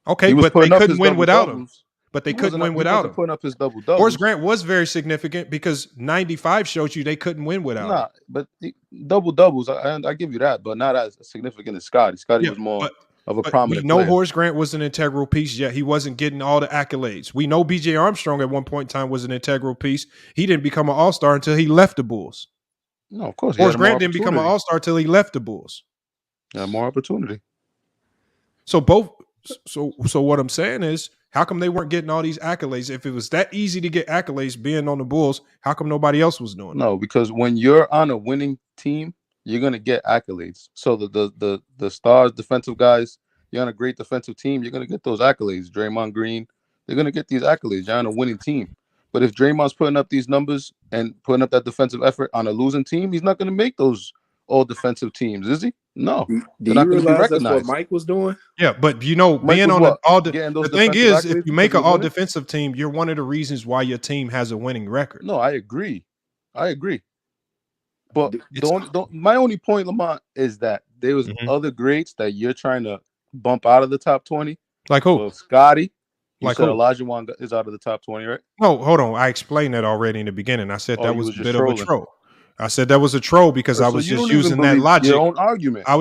Okay, but they couldn't win without him. But they couldn't win without him. Putting up his double doubles. Horace Grant was very significant because 95 shows you they couldn't win without him. But double doubles, I give you that, but not as significant as Scottie. Scottie was more of a prominent. We know player. Horace Grant was an integral piece, yet he wasn't getting all the accolades. We know B.J. Armstrong at one point in time was an integral piece. He didn't become an all-star until he left the Bulls. No, of course. Horace Grant didn't become an all-star until he left the Bulls. Yeah, more opportunity. So what I'm saying is, how come they weren't getting all these accolades? If it was that easy to get accolades being on the Bulls, how come nobody else was doing it? No, because when you're on a winning team, you're gonna get accolades. So the stars, defensive guys, you're on a great defensive team, you're gonna get those accolades. Draymond Green, they're gonna get these accolades. You're on a winning team. But if Draymond's putting up these numbers and putting up that defensive effort on a losing team, he's not gonna make those all defensive teams, is he? No. Do you realize that's what Mike was doing? Yeah, but being on the thing is, if you make an all defensive team, you're one of the reasons why your team has a winning record. No, I agree. But my only point, Lamont, is that there was other greats that you're trying to bump out of the top 20. Like who? Well, Scottie. Like said Elijah Wan is out of the top 20, right? No, hold on. I explained that already in the beginning. I said that was a bit of a troll. I said that was a troll because I was just using that logic. Your own argument. I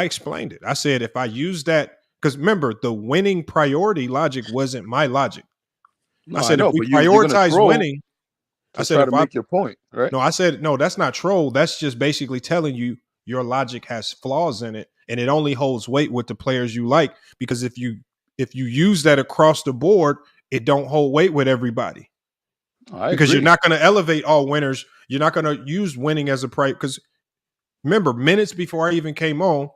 explained it. I said if I use that, because remember the winning priority logic wasn't my logic. No, I said if we prioritize winning. I said if I make your point, right? No, I said no. That's not troll. That's just basically telling you your logic has flaws in it, and it only holds weight with the players you like. Because if you use that across the board, it don't hold weight with everybody. Because you're not going to elevate all winners. You're not going to use winning as a price. Because remember, minutes before I even came on,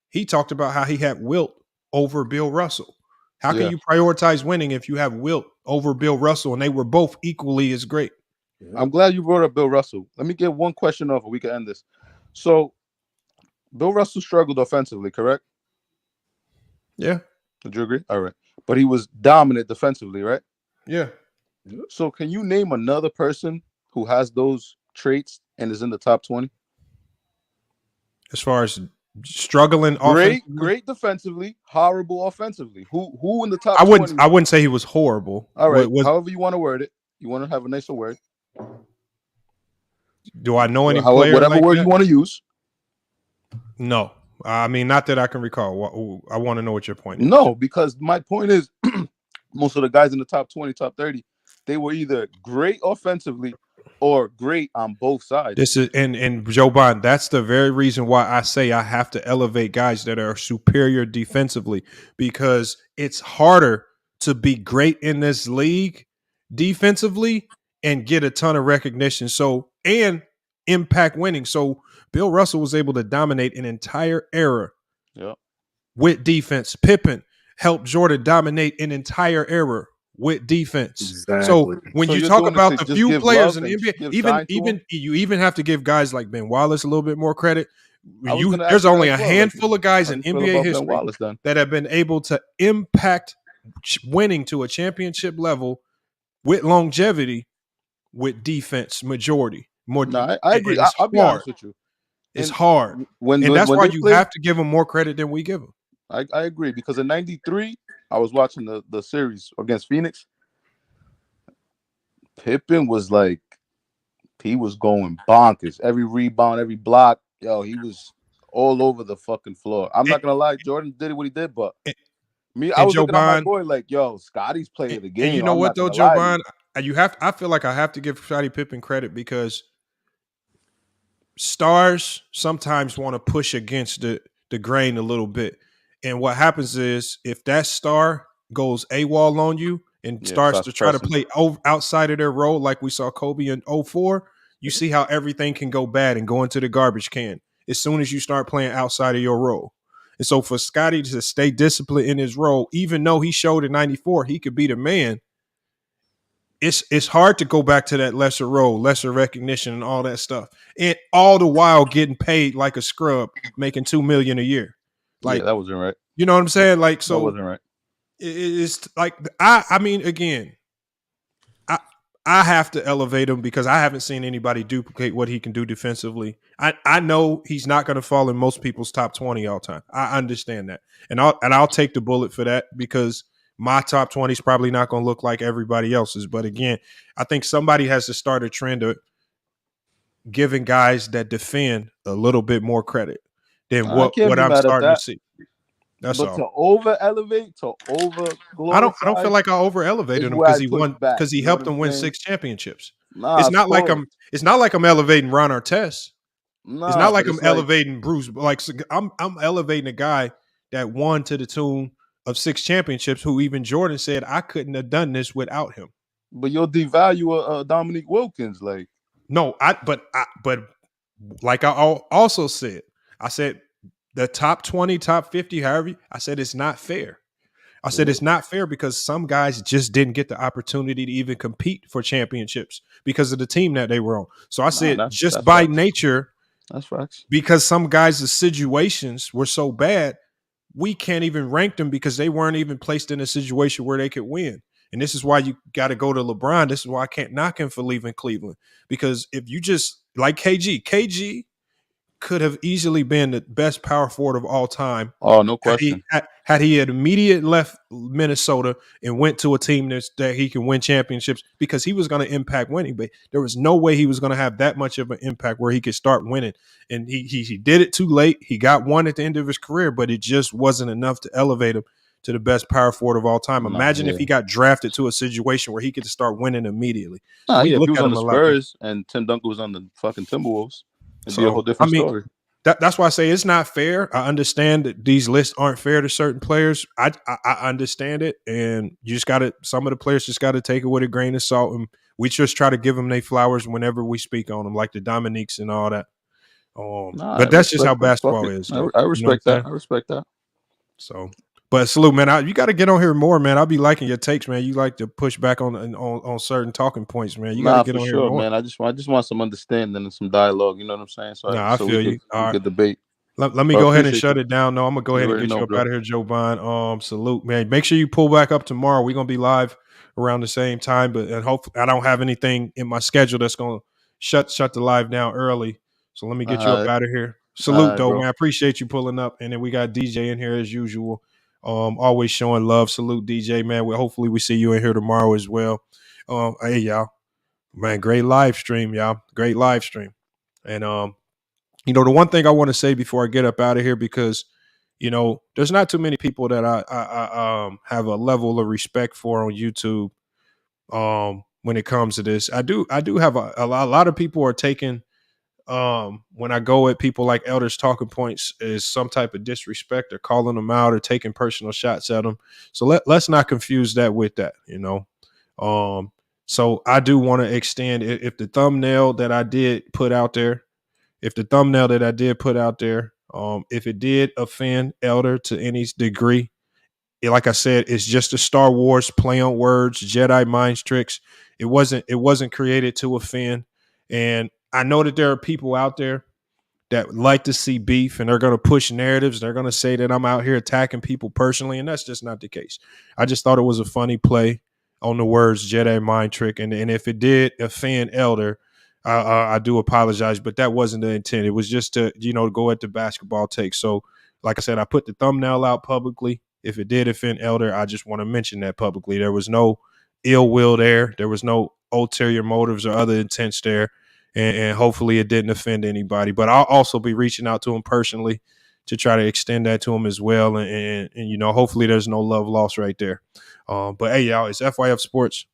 he talked about how he had Wilt over Bill Russell. How can you prioritize winning if you have Wilt over Bill Russell and they were both equally as great? I'm glad you brought up Bill Russell. Let me get one question off and we can end this. So, Bill Russell struggled offensively, correct? Yeah. Would you agree? All right. But he was dominant defensively, right? Yeah. So can you name another person who has those traits and is in the top 20? As far as struggling great defensively, horrible offensively. Who in the top 20? I wouldn't say he was horrible. All right. However you want to word it. You want to have a nicer word. Do I know any player? Whatever like word that? You want to use. No. I mean, not that I can recall. I want to know what your point is. No, because my point is most of the guys in the top 20, top 30, they were either great offensively or great on both sides. This is and Joe Biden, that's the very reason why I say I have to elevate guys that are superior defensively, because it's harder to be great in this league defensively and get a ton of recognition. So, and impact winning. So Bill Russell was able to dominate an entire era with defense. Pippen helped Jordan dominate an entire era with defense. Exactly. So when you talk about the few players in the NBA, you even have to give guys like Ben Wallace a little bit more credit. There's only a handful of guys in NBA history that have been able to impact winning to a championship level with longevity with defense majority. I agree. I'll be honest with you. It's hard. And that's why you have to give them more credit than we give them. I agree, because in '93, I was watching the series against Phoenix. Pippen was like, he was going bonkers. Every rebound, every block, he was all over the fucking floor. I'm not gonna lie, Jordan did what he did, but I was looking at my boy like, Scottie's playing the game. And you know what though, Joe Biden? I feel like I have to give Scottie Pippen credit because stars sometimes want to push against the grain a little bit. And what happens is if that star goes AWOL on you and starts to try to play outside of their role, like we saw Kobe in 04, you see how everything can go bad and go into the garbage can as soon as you start playing outside of your role. And so for Scottie to stay disciplined in his role, even though he showed in 94 he could be the man, it's hard to go back to that lesser role, lesser recognition, and all that stuff, and all the while getting paid like a scrub, making $2 million a year. Like that wasn't right. You know what I'm saying? Like, so that wasn't right. It's like I mean, again, I have to elevate him because I haven't seen anybody duplicate what he can do defensively. I know he's not going to fall in most people's top 20 all time. I understand that, and I'll take the bullet for that because my top 20 is probably not going to look like everybody else's. But again, I think somebody has to start a trend of giving guys that defend a little bit more credit than what I'm starting to see. That's but all. To over elevate, to over glorify, I don't feel like I over elevated him because he won because he helped them win 6 championships. Nah, it's not like I'm elevating Ron Artest. Nah, it's not like I'm elevating Bruce. Like I'm elevating a guy that won to the tune of 6 championships. Who even Jordan said I couldn't have done this without him. But you'll devalue Dominique Wilkins, like no, but like I also said, I said the top 20, top 50, however, I said it's not fair. I said it's not fair because some guys just didn't get the opportunity to even compete for championships because of the team that they were on. So I said that's by facts. Nature, that's facts. Because some guys' situations were so bad, we can't even rank them because they weren't even placed in a situation where they could win. And this is why you got to go to LeBron. This is why I can't knock him for leaving Cleveland. Because if you just like KG could have easily been the best power forward of all time. Oh, no question. Had he had immediate left Minnesota and went to a team that he can win championships because he was going to impact winning, but there was no way he was going to have that much of an impact where he could start winning. And he did it too late. He got one at the end of his career, but it just wasn't enough to elevate him to the best power forward of all time. Imagine if he got drafted to a situation where he could start winning immediately. If he was on the Spurs and Tim Duncan was on the fucking Timberwolves, it'd be a whole different story. That's why I say it's not fair. I understand that these lists aren't fair to certain players. I understand it, and you just got to. Some of the players just got to take it with a grain of salt, and we just try to give them their flowers whenever we speak on them, like the Dominiques and all that. But that's just how basketball is. I respect that. I respect that. So, but salute, man. You got to get on here more, man. I'll be liking your takes, man. You like to push back on certain talking points, man. You got to get on here more, man. I just want some understanding and some dialogue. You know what I'm saying? So I feel you. We could debate. Let me go ahead and shut it down. No, I'm gonna go ahead and get you up out of here, Joe Bond. Salute, man. Make sure you pull back up tomorrow. We're gonna be live around the same time, and hopefully I don't have anything in my schedule that's gonna shut the live down early. So let me get you up out of here. Salute, though, man. I appreciate you pulling up, and then we got DJ in here as usual. Always showing love. Salute, DJ, man. Hopefully we see you in here tomorrow as well. Hey, y'all, man, great live stream, y'all. Great live stream. And the one thing I want to say before I get up out of here, because there's not too many people that I have a level of respect for on YouTube. When it comes to this, I do have a lot of people are taking. When I go at people like Elder's talking points is some type of disrespect or calling them out or taking personal shots at them. So let's not confuse that with that, So I do want to extend if the thumbnail that I did put out there, if it did offend Elder to any degree, like I said, it's just a Star Wars play on words, Jedi mind tricks. It wasn't created to offend. And I know that there are people out there that like to see beef and they're going to push narratives. They're going to say that I'm out here attacking people personally, and that's just not the case. I just thought it was a funny play on the words Jedi mind trick. And if it did offend Elder, I do apologize, but that wasn't the intent. It was just to, go at the basketball take. So like I said, I put the thumbnail out publicly. If it did offend Elder, I just want to mention that publicly. There was no ill will there. There was no ulterior motives or other intents there. And hopefully it didn't offend anybody. But I'll also be reaching out to him personally to try to extend that to him as well. And hopefully there's no love lost right there. But hey, y'all, it's FYF Sports.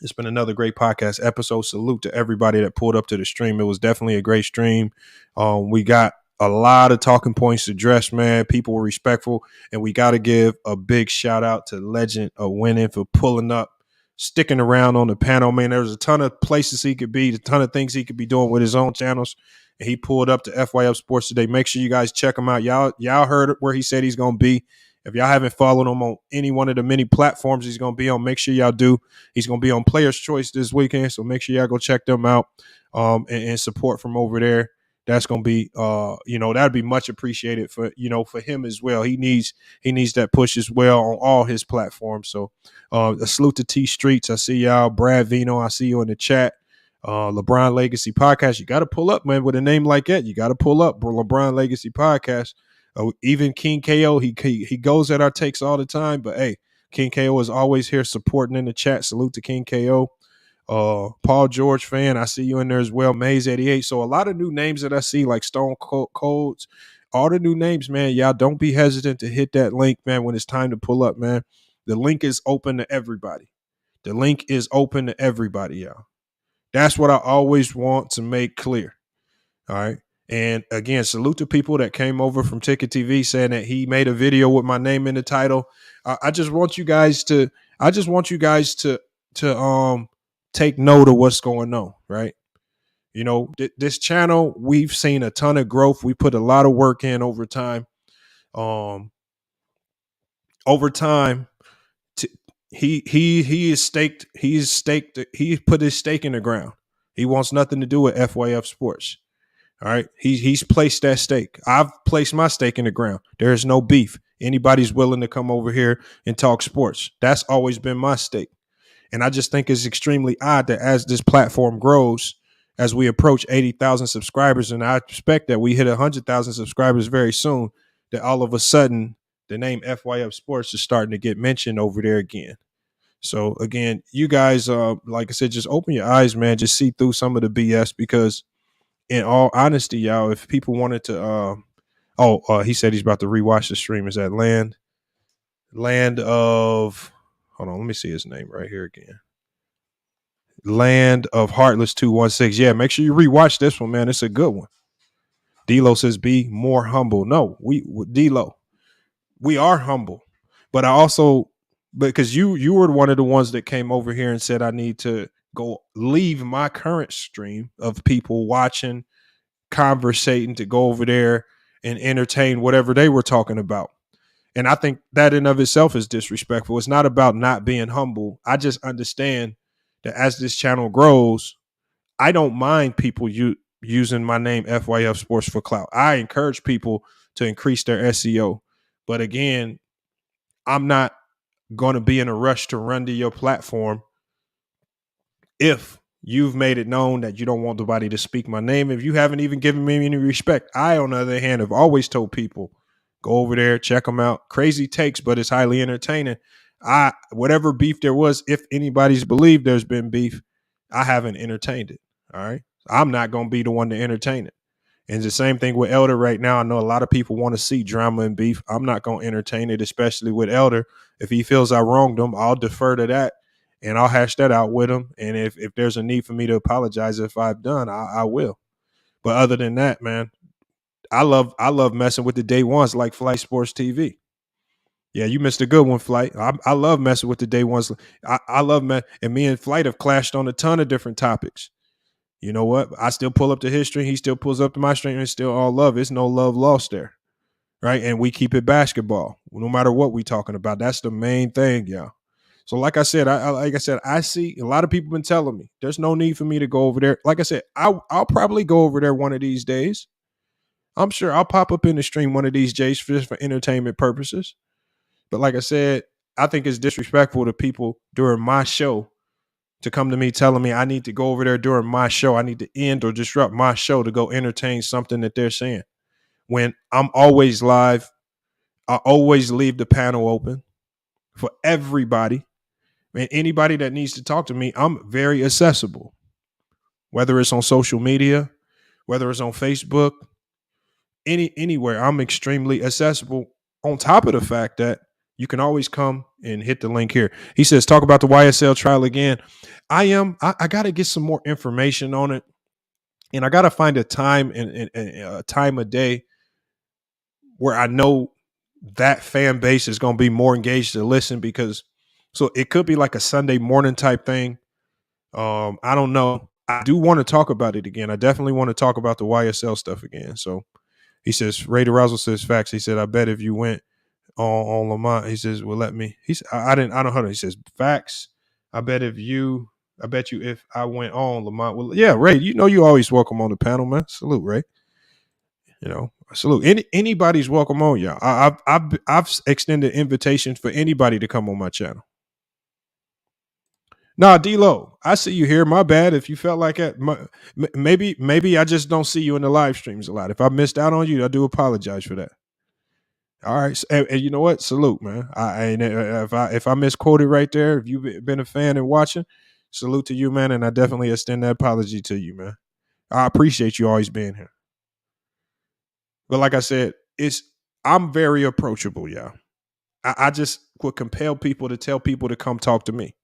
It's been another great podcast episode. Salute to everybody that pulled up to the stream. It was definitely a great stream. We got a lot of talking points to address, man. People were respectful, and we got to give a big shout out to Legend of Winning for pulling up, sticking around on the panel, man. There's a ton of places he could be, a ton of things he could be doing with his own channels, and he pulled up to FYF Sports today. Make sure you guys check him out. Y'all heard where he said he's going to be. If y'all haven't followed him on any one of the many platforms he's going to be on, make sure y'all do. He's going to be on Players' Choice this weekend, so make sure y'all go check them out and support from over there. That's going to be, that'd be much appreciated for him as well. He needs that push as well on all his platforms. So a salute to T Streets. I see y'all. Brad Vino, I see you in the chat. LeBron Legacy Podcast. You got to pull up, man, with a name like that. You got to pull up LeBron Legacy Podcast. Even King KO, he goes at our takes all the time. But, hey, King KO is always here supporting in the chat. Salute to King KO. Paul George fan, I see you in there as well. Maze 88. So a lot of new names that I see, like Stone Colds, all the new names, man. Y'all don't be hesitant to hit that link, man, when it's time to pull up, man. The link is open to everybody. The link is open to everybody, y'all. That's what I always want to make clear. All right. And again, salute to people that came over from Ticket TV saying that he made a video with my name in the title. I just want you guys to take note of what's going on, right? This channel, we've seen a ton of growth. We put a lot of work in over time. He put his stake in the ground. He wants nothing to do with FYF Sports. All right. He's placed that stake. I've placed my stake in the ground. There is no beef. Anybody's willing to come over here and talk sports. That's always been my stake. And I just think it's extremely odd that as this platform grows, as we approach 80,000 subscribers, and I expect that we hit 100,000 subscribers very soon, that all of a sudden the name FYF Sports is starting to get mentioned over there again. So again, you guys, like I said, just open your eyes, man. Just see through some of the BS, because in all honesty, y'all, if people wanted to, he said he's about to rewatch the stream. Is that Land of, hold on, let me see his name right here again. Land of Heartless 216. Yeah, make sure you rewatch this one, man. It's a good one. D-Lo says, be more humble. No, D-Lo, we are humble. But I also, because you were one of the ones that came over here and said I need to go leave my current stream of people watching, conversating, to go over there and entertain whatever they were talking about. And I think that in of itself is disrespectful. It's not about not being humble. I just understand that as this channel grows, I don't mind people using my name FYF Sports for clout. I encourage people to increase their SEO. But again, I'm not going to be in a rush to run to your platform if you've made it known that you don't want nobody to speak my name. If you haven't even given me any respect, I, on the other hand, have always told people, go over there, check them out. Crazy takes, but it's highly entertaining. Whatever beef there was, if anybody's believed there's been beef, I haven't entertained it. All right. I'm not going to be the one to entertain it. And the same thing with Elder right now. I know a lot of people want to see drama and beef. I'm not going to entertain it, especially with Elder. If he feels I wronged him, I'll defer to that and I'll hash that out with him. And if there's a need for me to apologize if I've done, I will. But other than that, man, I love messing with the day ones like Flight Sports TV. Yeah, you missed a good one, Flight. I love messing with the day ones. I love and me and Flight have clashed on a ton of different topics. You know what? I still pull up to his stream. He still pulls up to my stream, and it's still all love. It's no love lost there, right? And we keep it basketball, no matter what we talking about. That's the main thing, y'all. So, like I said, I see a lot of people been telling me there's no need for me to go over there. Like I said, I'll probably go over there one of these days. I'm sure I'll pop up in the stream one of these days just for entertainment purposes. But like I said, I think it's disrespectful to people during my show to come to me telling me I need to go over there during my show. I need to end or disrupt my show to go entertain something that they're saying. When I'm always live, I always leave the panel open for everybody. And anybody that needs to talk to me, I'm very accessible. Whether it's on social media, whether it's on Facebook, anywhere, I'm extremely accessible. On top of the fact that you can always come and hit the link here. He says, talk about the YSL trial again. I got to get some more information on it. And I got to find a time and a time of day where I know that fan base is going to be more engaged to listen, because so it could be like a Sunday morning type thing. I don't know. I do want to talk about it again. I definitely want to talk about the YSL stuff again. So he says, Ray DeRousel says facts. He said, I bet if you went on Lamont, he says, well, let me. He said, I don't know. He says, facts. I bet you if I went on Lamont. Well, yeah, Ray, you always welcome on the panel, man. Salute, Ray. Salute. Anybody's welcome on, y'all. I've extended invitations for anybody to come on my channel. Nah, D-Lo, I see you here. My bad if you felt like that. Maybe I just don't see you in the live streams a lot. If I missed out on you, I do apologize for that. All right, and you know what? Salute, man. If I misquoted right there, if you've been a fan and watching, salute to you, man. And I definitely extend that apology to you, man. I appreciate you always being here. But like I said, I'm very approachable, y'all. I just would compel people to tell people to come talk to me.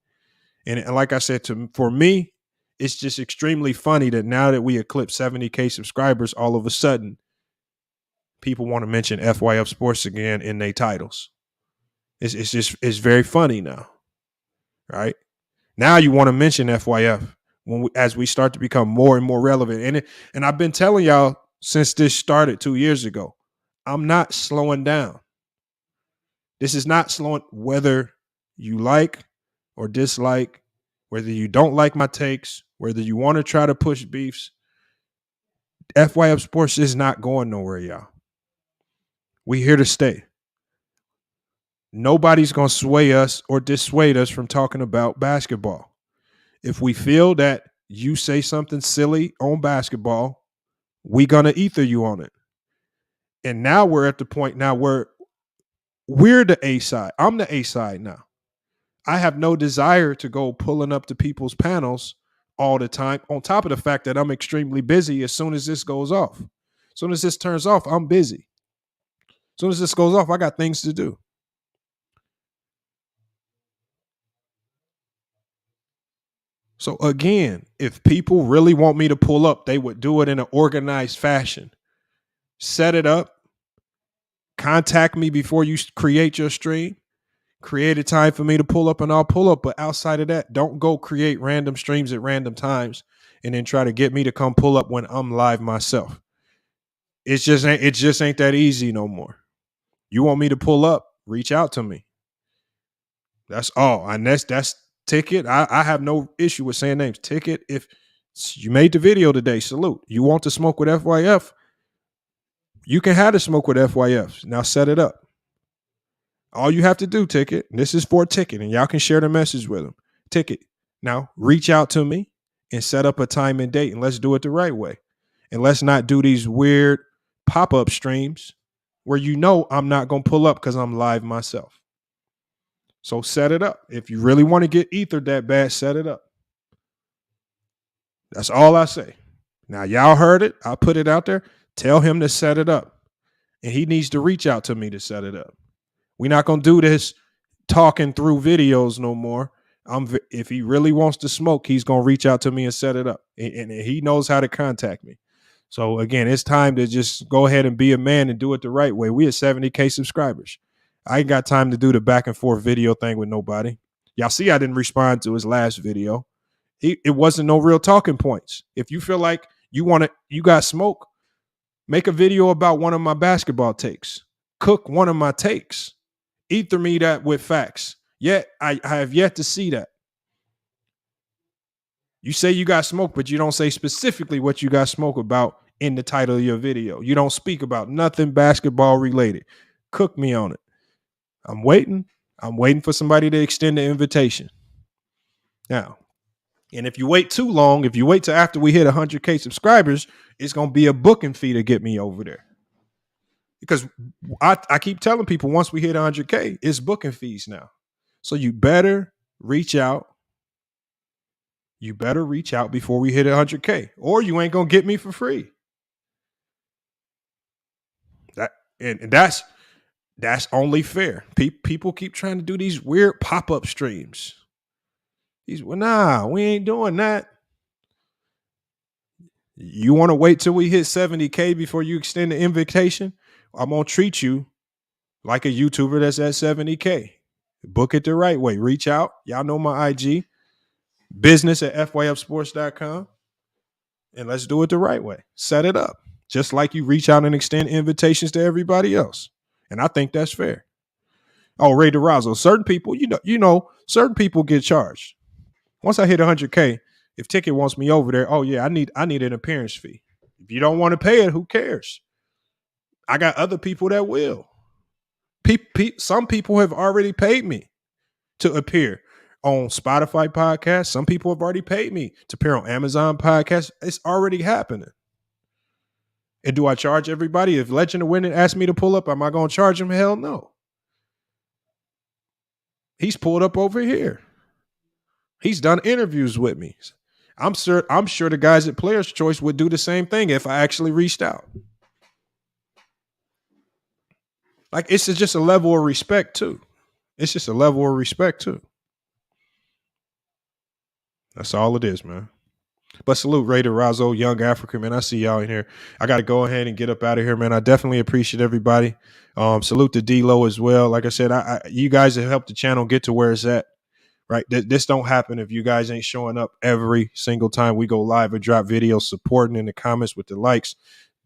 And like I said, for me, it's just extremely funny that now that we eclipse 70K subscribers, all of a sudden, people want to mention FYF Sports again in their titles. It's very funny now, right? Now you want to mention FYF as we start to become more and more relevant. And I've been telling y'all since this started 2 years ago, I'm not slowing down. This is not slowing, whether you like or dislike, whether you don't like my takes, whether you want to try to push beefs. FYF Sports is not going nowhere, y'all. We here to stay. Nobody's going to sway us or dissuade us from talking about basketball. If we feel that you say something silly on basketball, we going to ether you on it. And now we're at the point now where we're the A side. I'm the A side now. I have no desire to go pulling up to people's panels all the time, on top of the fact that I'm extremely busy as soon as this goes off. As soon as this turns off, I'm busy. As soon as this goes off, I got things to do. So again, if people really want me to pull up, they would do it in an organized fashion. Set it up. Contact me before you create your stream. Create a time for me to pull up and I'll pull up. But outside of that, don't go create random streams at random times and then try to get me to come pull up when I'm live myself. It just ain't that easy no more. You want me to pull up, reach out to me. That's all. And that's Ticket. I have no issue with saying names. Ticket, if you made the video today, salute. You want to smoke with FYF, you can have the smoke with FYF. Now set it up. All you have to do, Ticket, and this is for Ticket, and y'all can share the message with them. Ticket, now reach out to me and set up a time and date, and let's do it the right way. And let's not do these weird pop-up streams where I'm not going to pull up because I'm live myself. So set it up. If you really want to get ethered that bad, set it up. That's all I say. Now, y'all heard it. I put it out there. Tell him to set it up. And he needs to reach out to me to set it up. We're not going to do this talking through videos no more. If he really wants to smoke, he's going to reach out to me and set it up. And he knows how to contact me. So, again, it's time to just go ahead and be a man and do it the right way. We at 70K subscribers. I ain't got time to do the back and forth video thing with nobody. Y'all see I didn't respond to his last video. It wasn't no real talking points. If you feel like you got smoke, make a video about one of my basketball takes. Cook one of my takes. Ether me that with facts. Yet I have yet to see that. You say you got smoke, but you don't say specifically what you got smoke about in the title of your video. You don't speak about nothing basketball related. Cook me on it. I'm waiting. I'm waiting for somebody to extend the invitation. Now, and if you wait too long, if you wait till after we hit 100K subscribers, it's going to be a booking fee to get me over there. Because I keep telling people once we hit 100K, it's booking fees now. So you better reach out. You better reach out before we hit 100K, or you ain't going to get me for free. That's only fair. People keep trying to do these weird pop-up streams. Nah, we ain't doing that. You want to wait till we hit 70K before you extend the invitation? I'm going to treat you like a YouTuber that's at 70K. Book it the right way. Reach out. Y'all know my IG. business@fyfsports.com. And let's do it the right way. Set it up. Just like you reach out and extend invitations to everybody else. And I think that's fair. Oh, Ray DeRazzo. Certain people, certain people get charged. Once I hit 100K, if Ticket wants me over there, oh yeah, I need an appearance fee. If you don't want to pay it, who cares? I got other people that will. Some people have already paid me to appear on Spotify podcasts. Some people have already paid me to appear on Amazon podcasts. It's already happening. And do I charge everybody? If Legend of Winning asks me to pull up, am I going to charge him? Hell no. He's pulled up over here. He's done interviews with me. I'm sure the guys at Players Choice would do the same thing if I actually reached out. Like, it's just a level of respect too. It's just a level of respect too. That's all it is, man. But salute Ray DeRazzo, Young African, man. I see y'all in here. I got to go ahead and get up out of here, man. I definitely appreciate everybody. Salute to D-Lo as well. Like I said, you guys have helped the channel get to where it's at. Right. This don't happen if you guys ain't showing up every single time we go live and drop videos, supporting in the comments with the likes,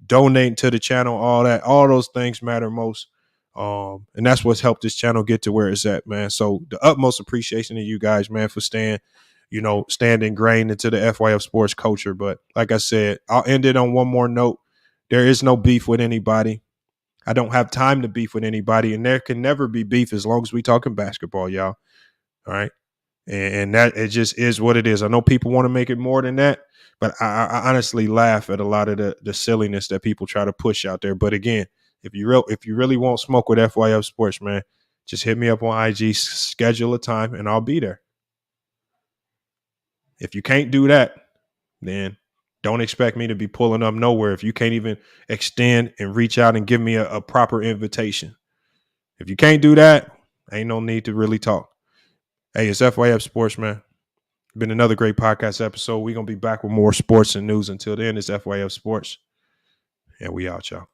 donating to the channel, all that. All those things matter most. And that's what's helped this channel get to where it's at, man. So the utmost appreciation to you guys, man, for staying ingrained into the FYF sports culture. But like I said, I'll end it on one more note. There is no beef with anybody. I don't have time to beef with anybody, and there can never be beef as long as we talking basketball, y'all. All right. And that it just is what it is. I know people want to make it more than that, but I honestly laugh at a lot of the silliness that people try to push out there. But again, if you really want smoke with FYF Sports, man, just hit me up on IG, schedule a time, and I'll be there. If you can't do that, then don't expect me to be pulling up nowhere if you can't even extend and reach out and give me a proper invitation. If you can't do that, ain't no need to really talk. Hey, it's FYF Sports, man. Been another great podcast episode. We're going to be back with more sports and news. Until then, it's FYF Sports. And we out, y'all.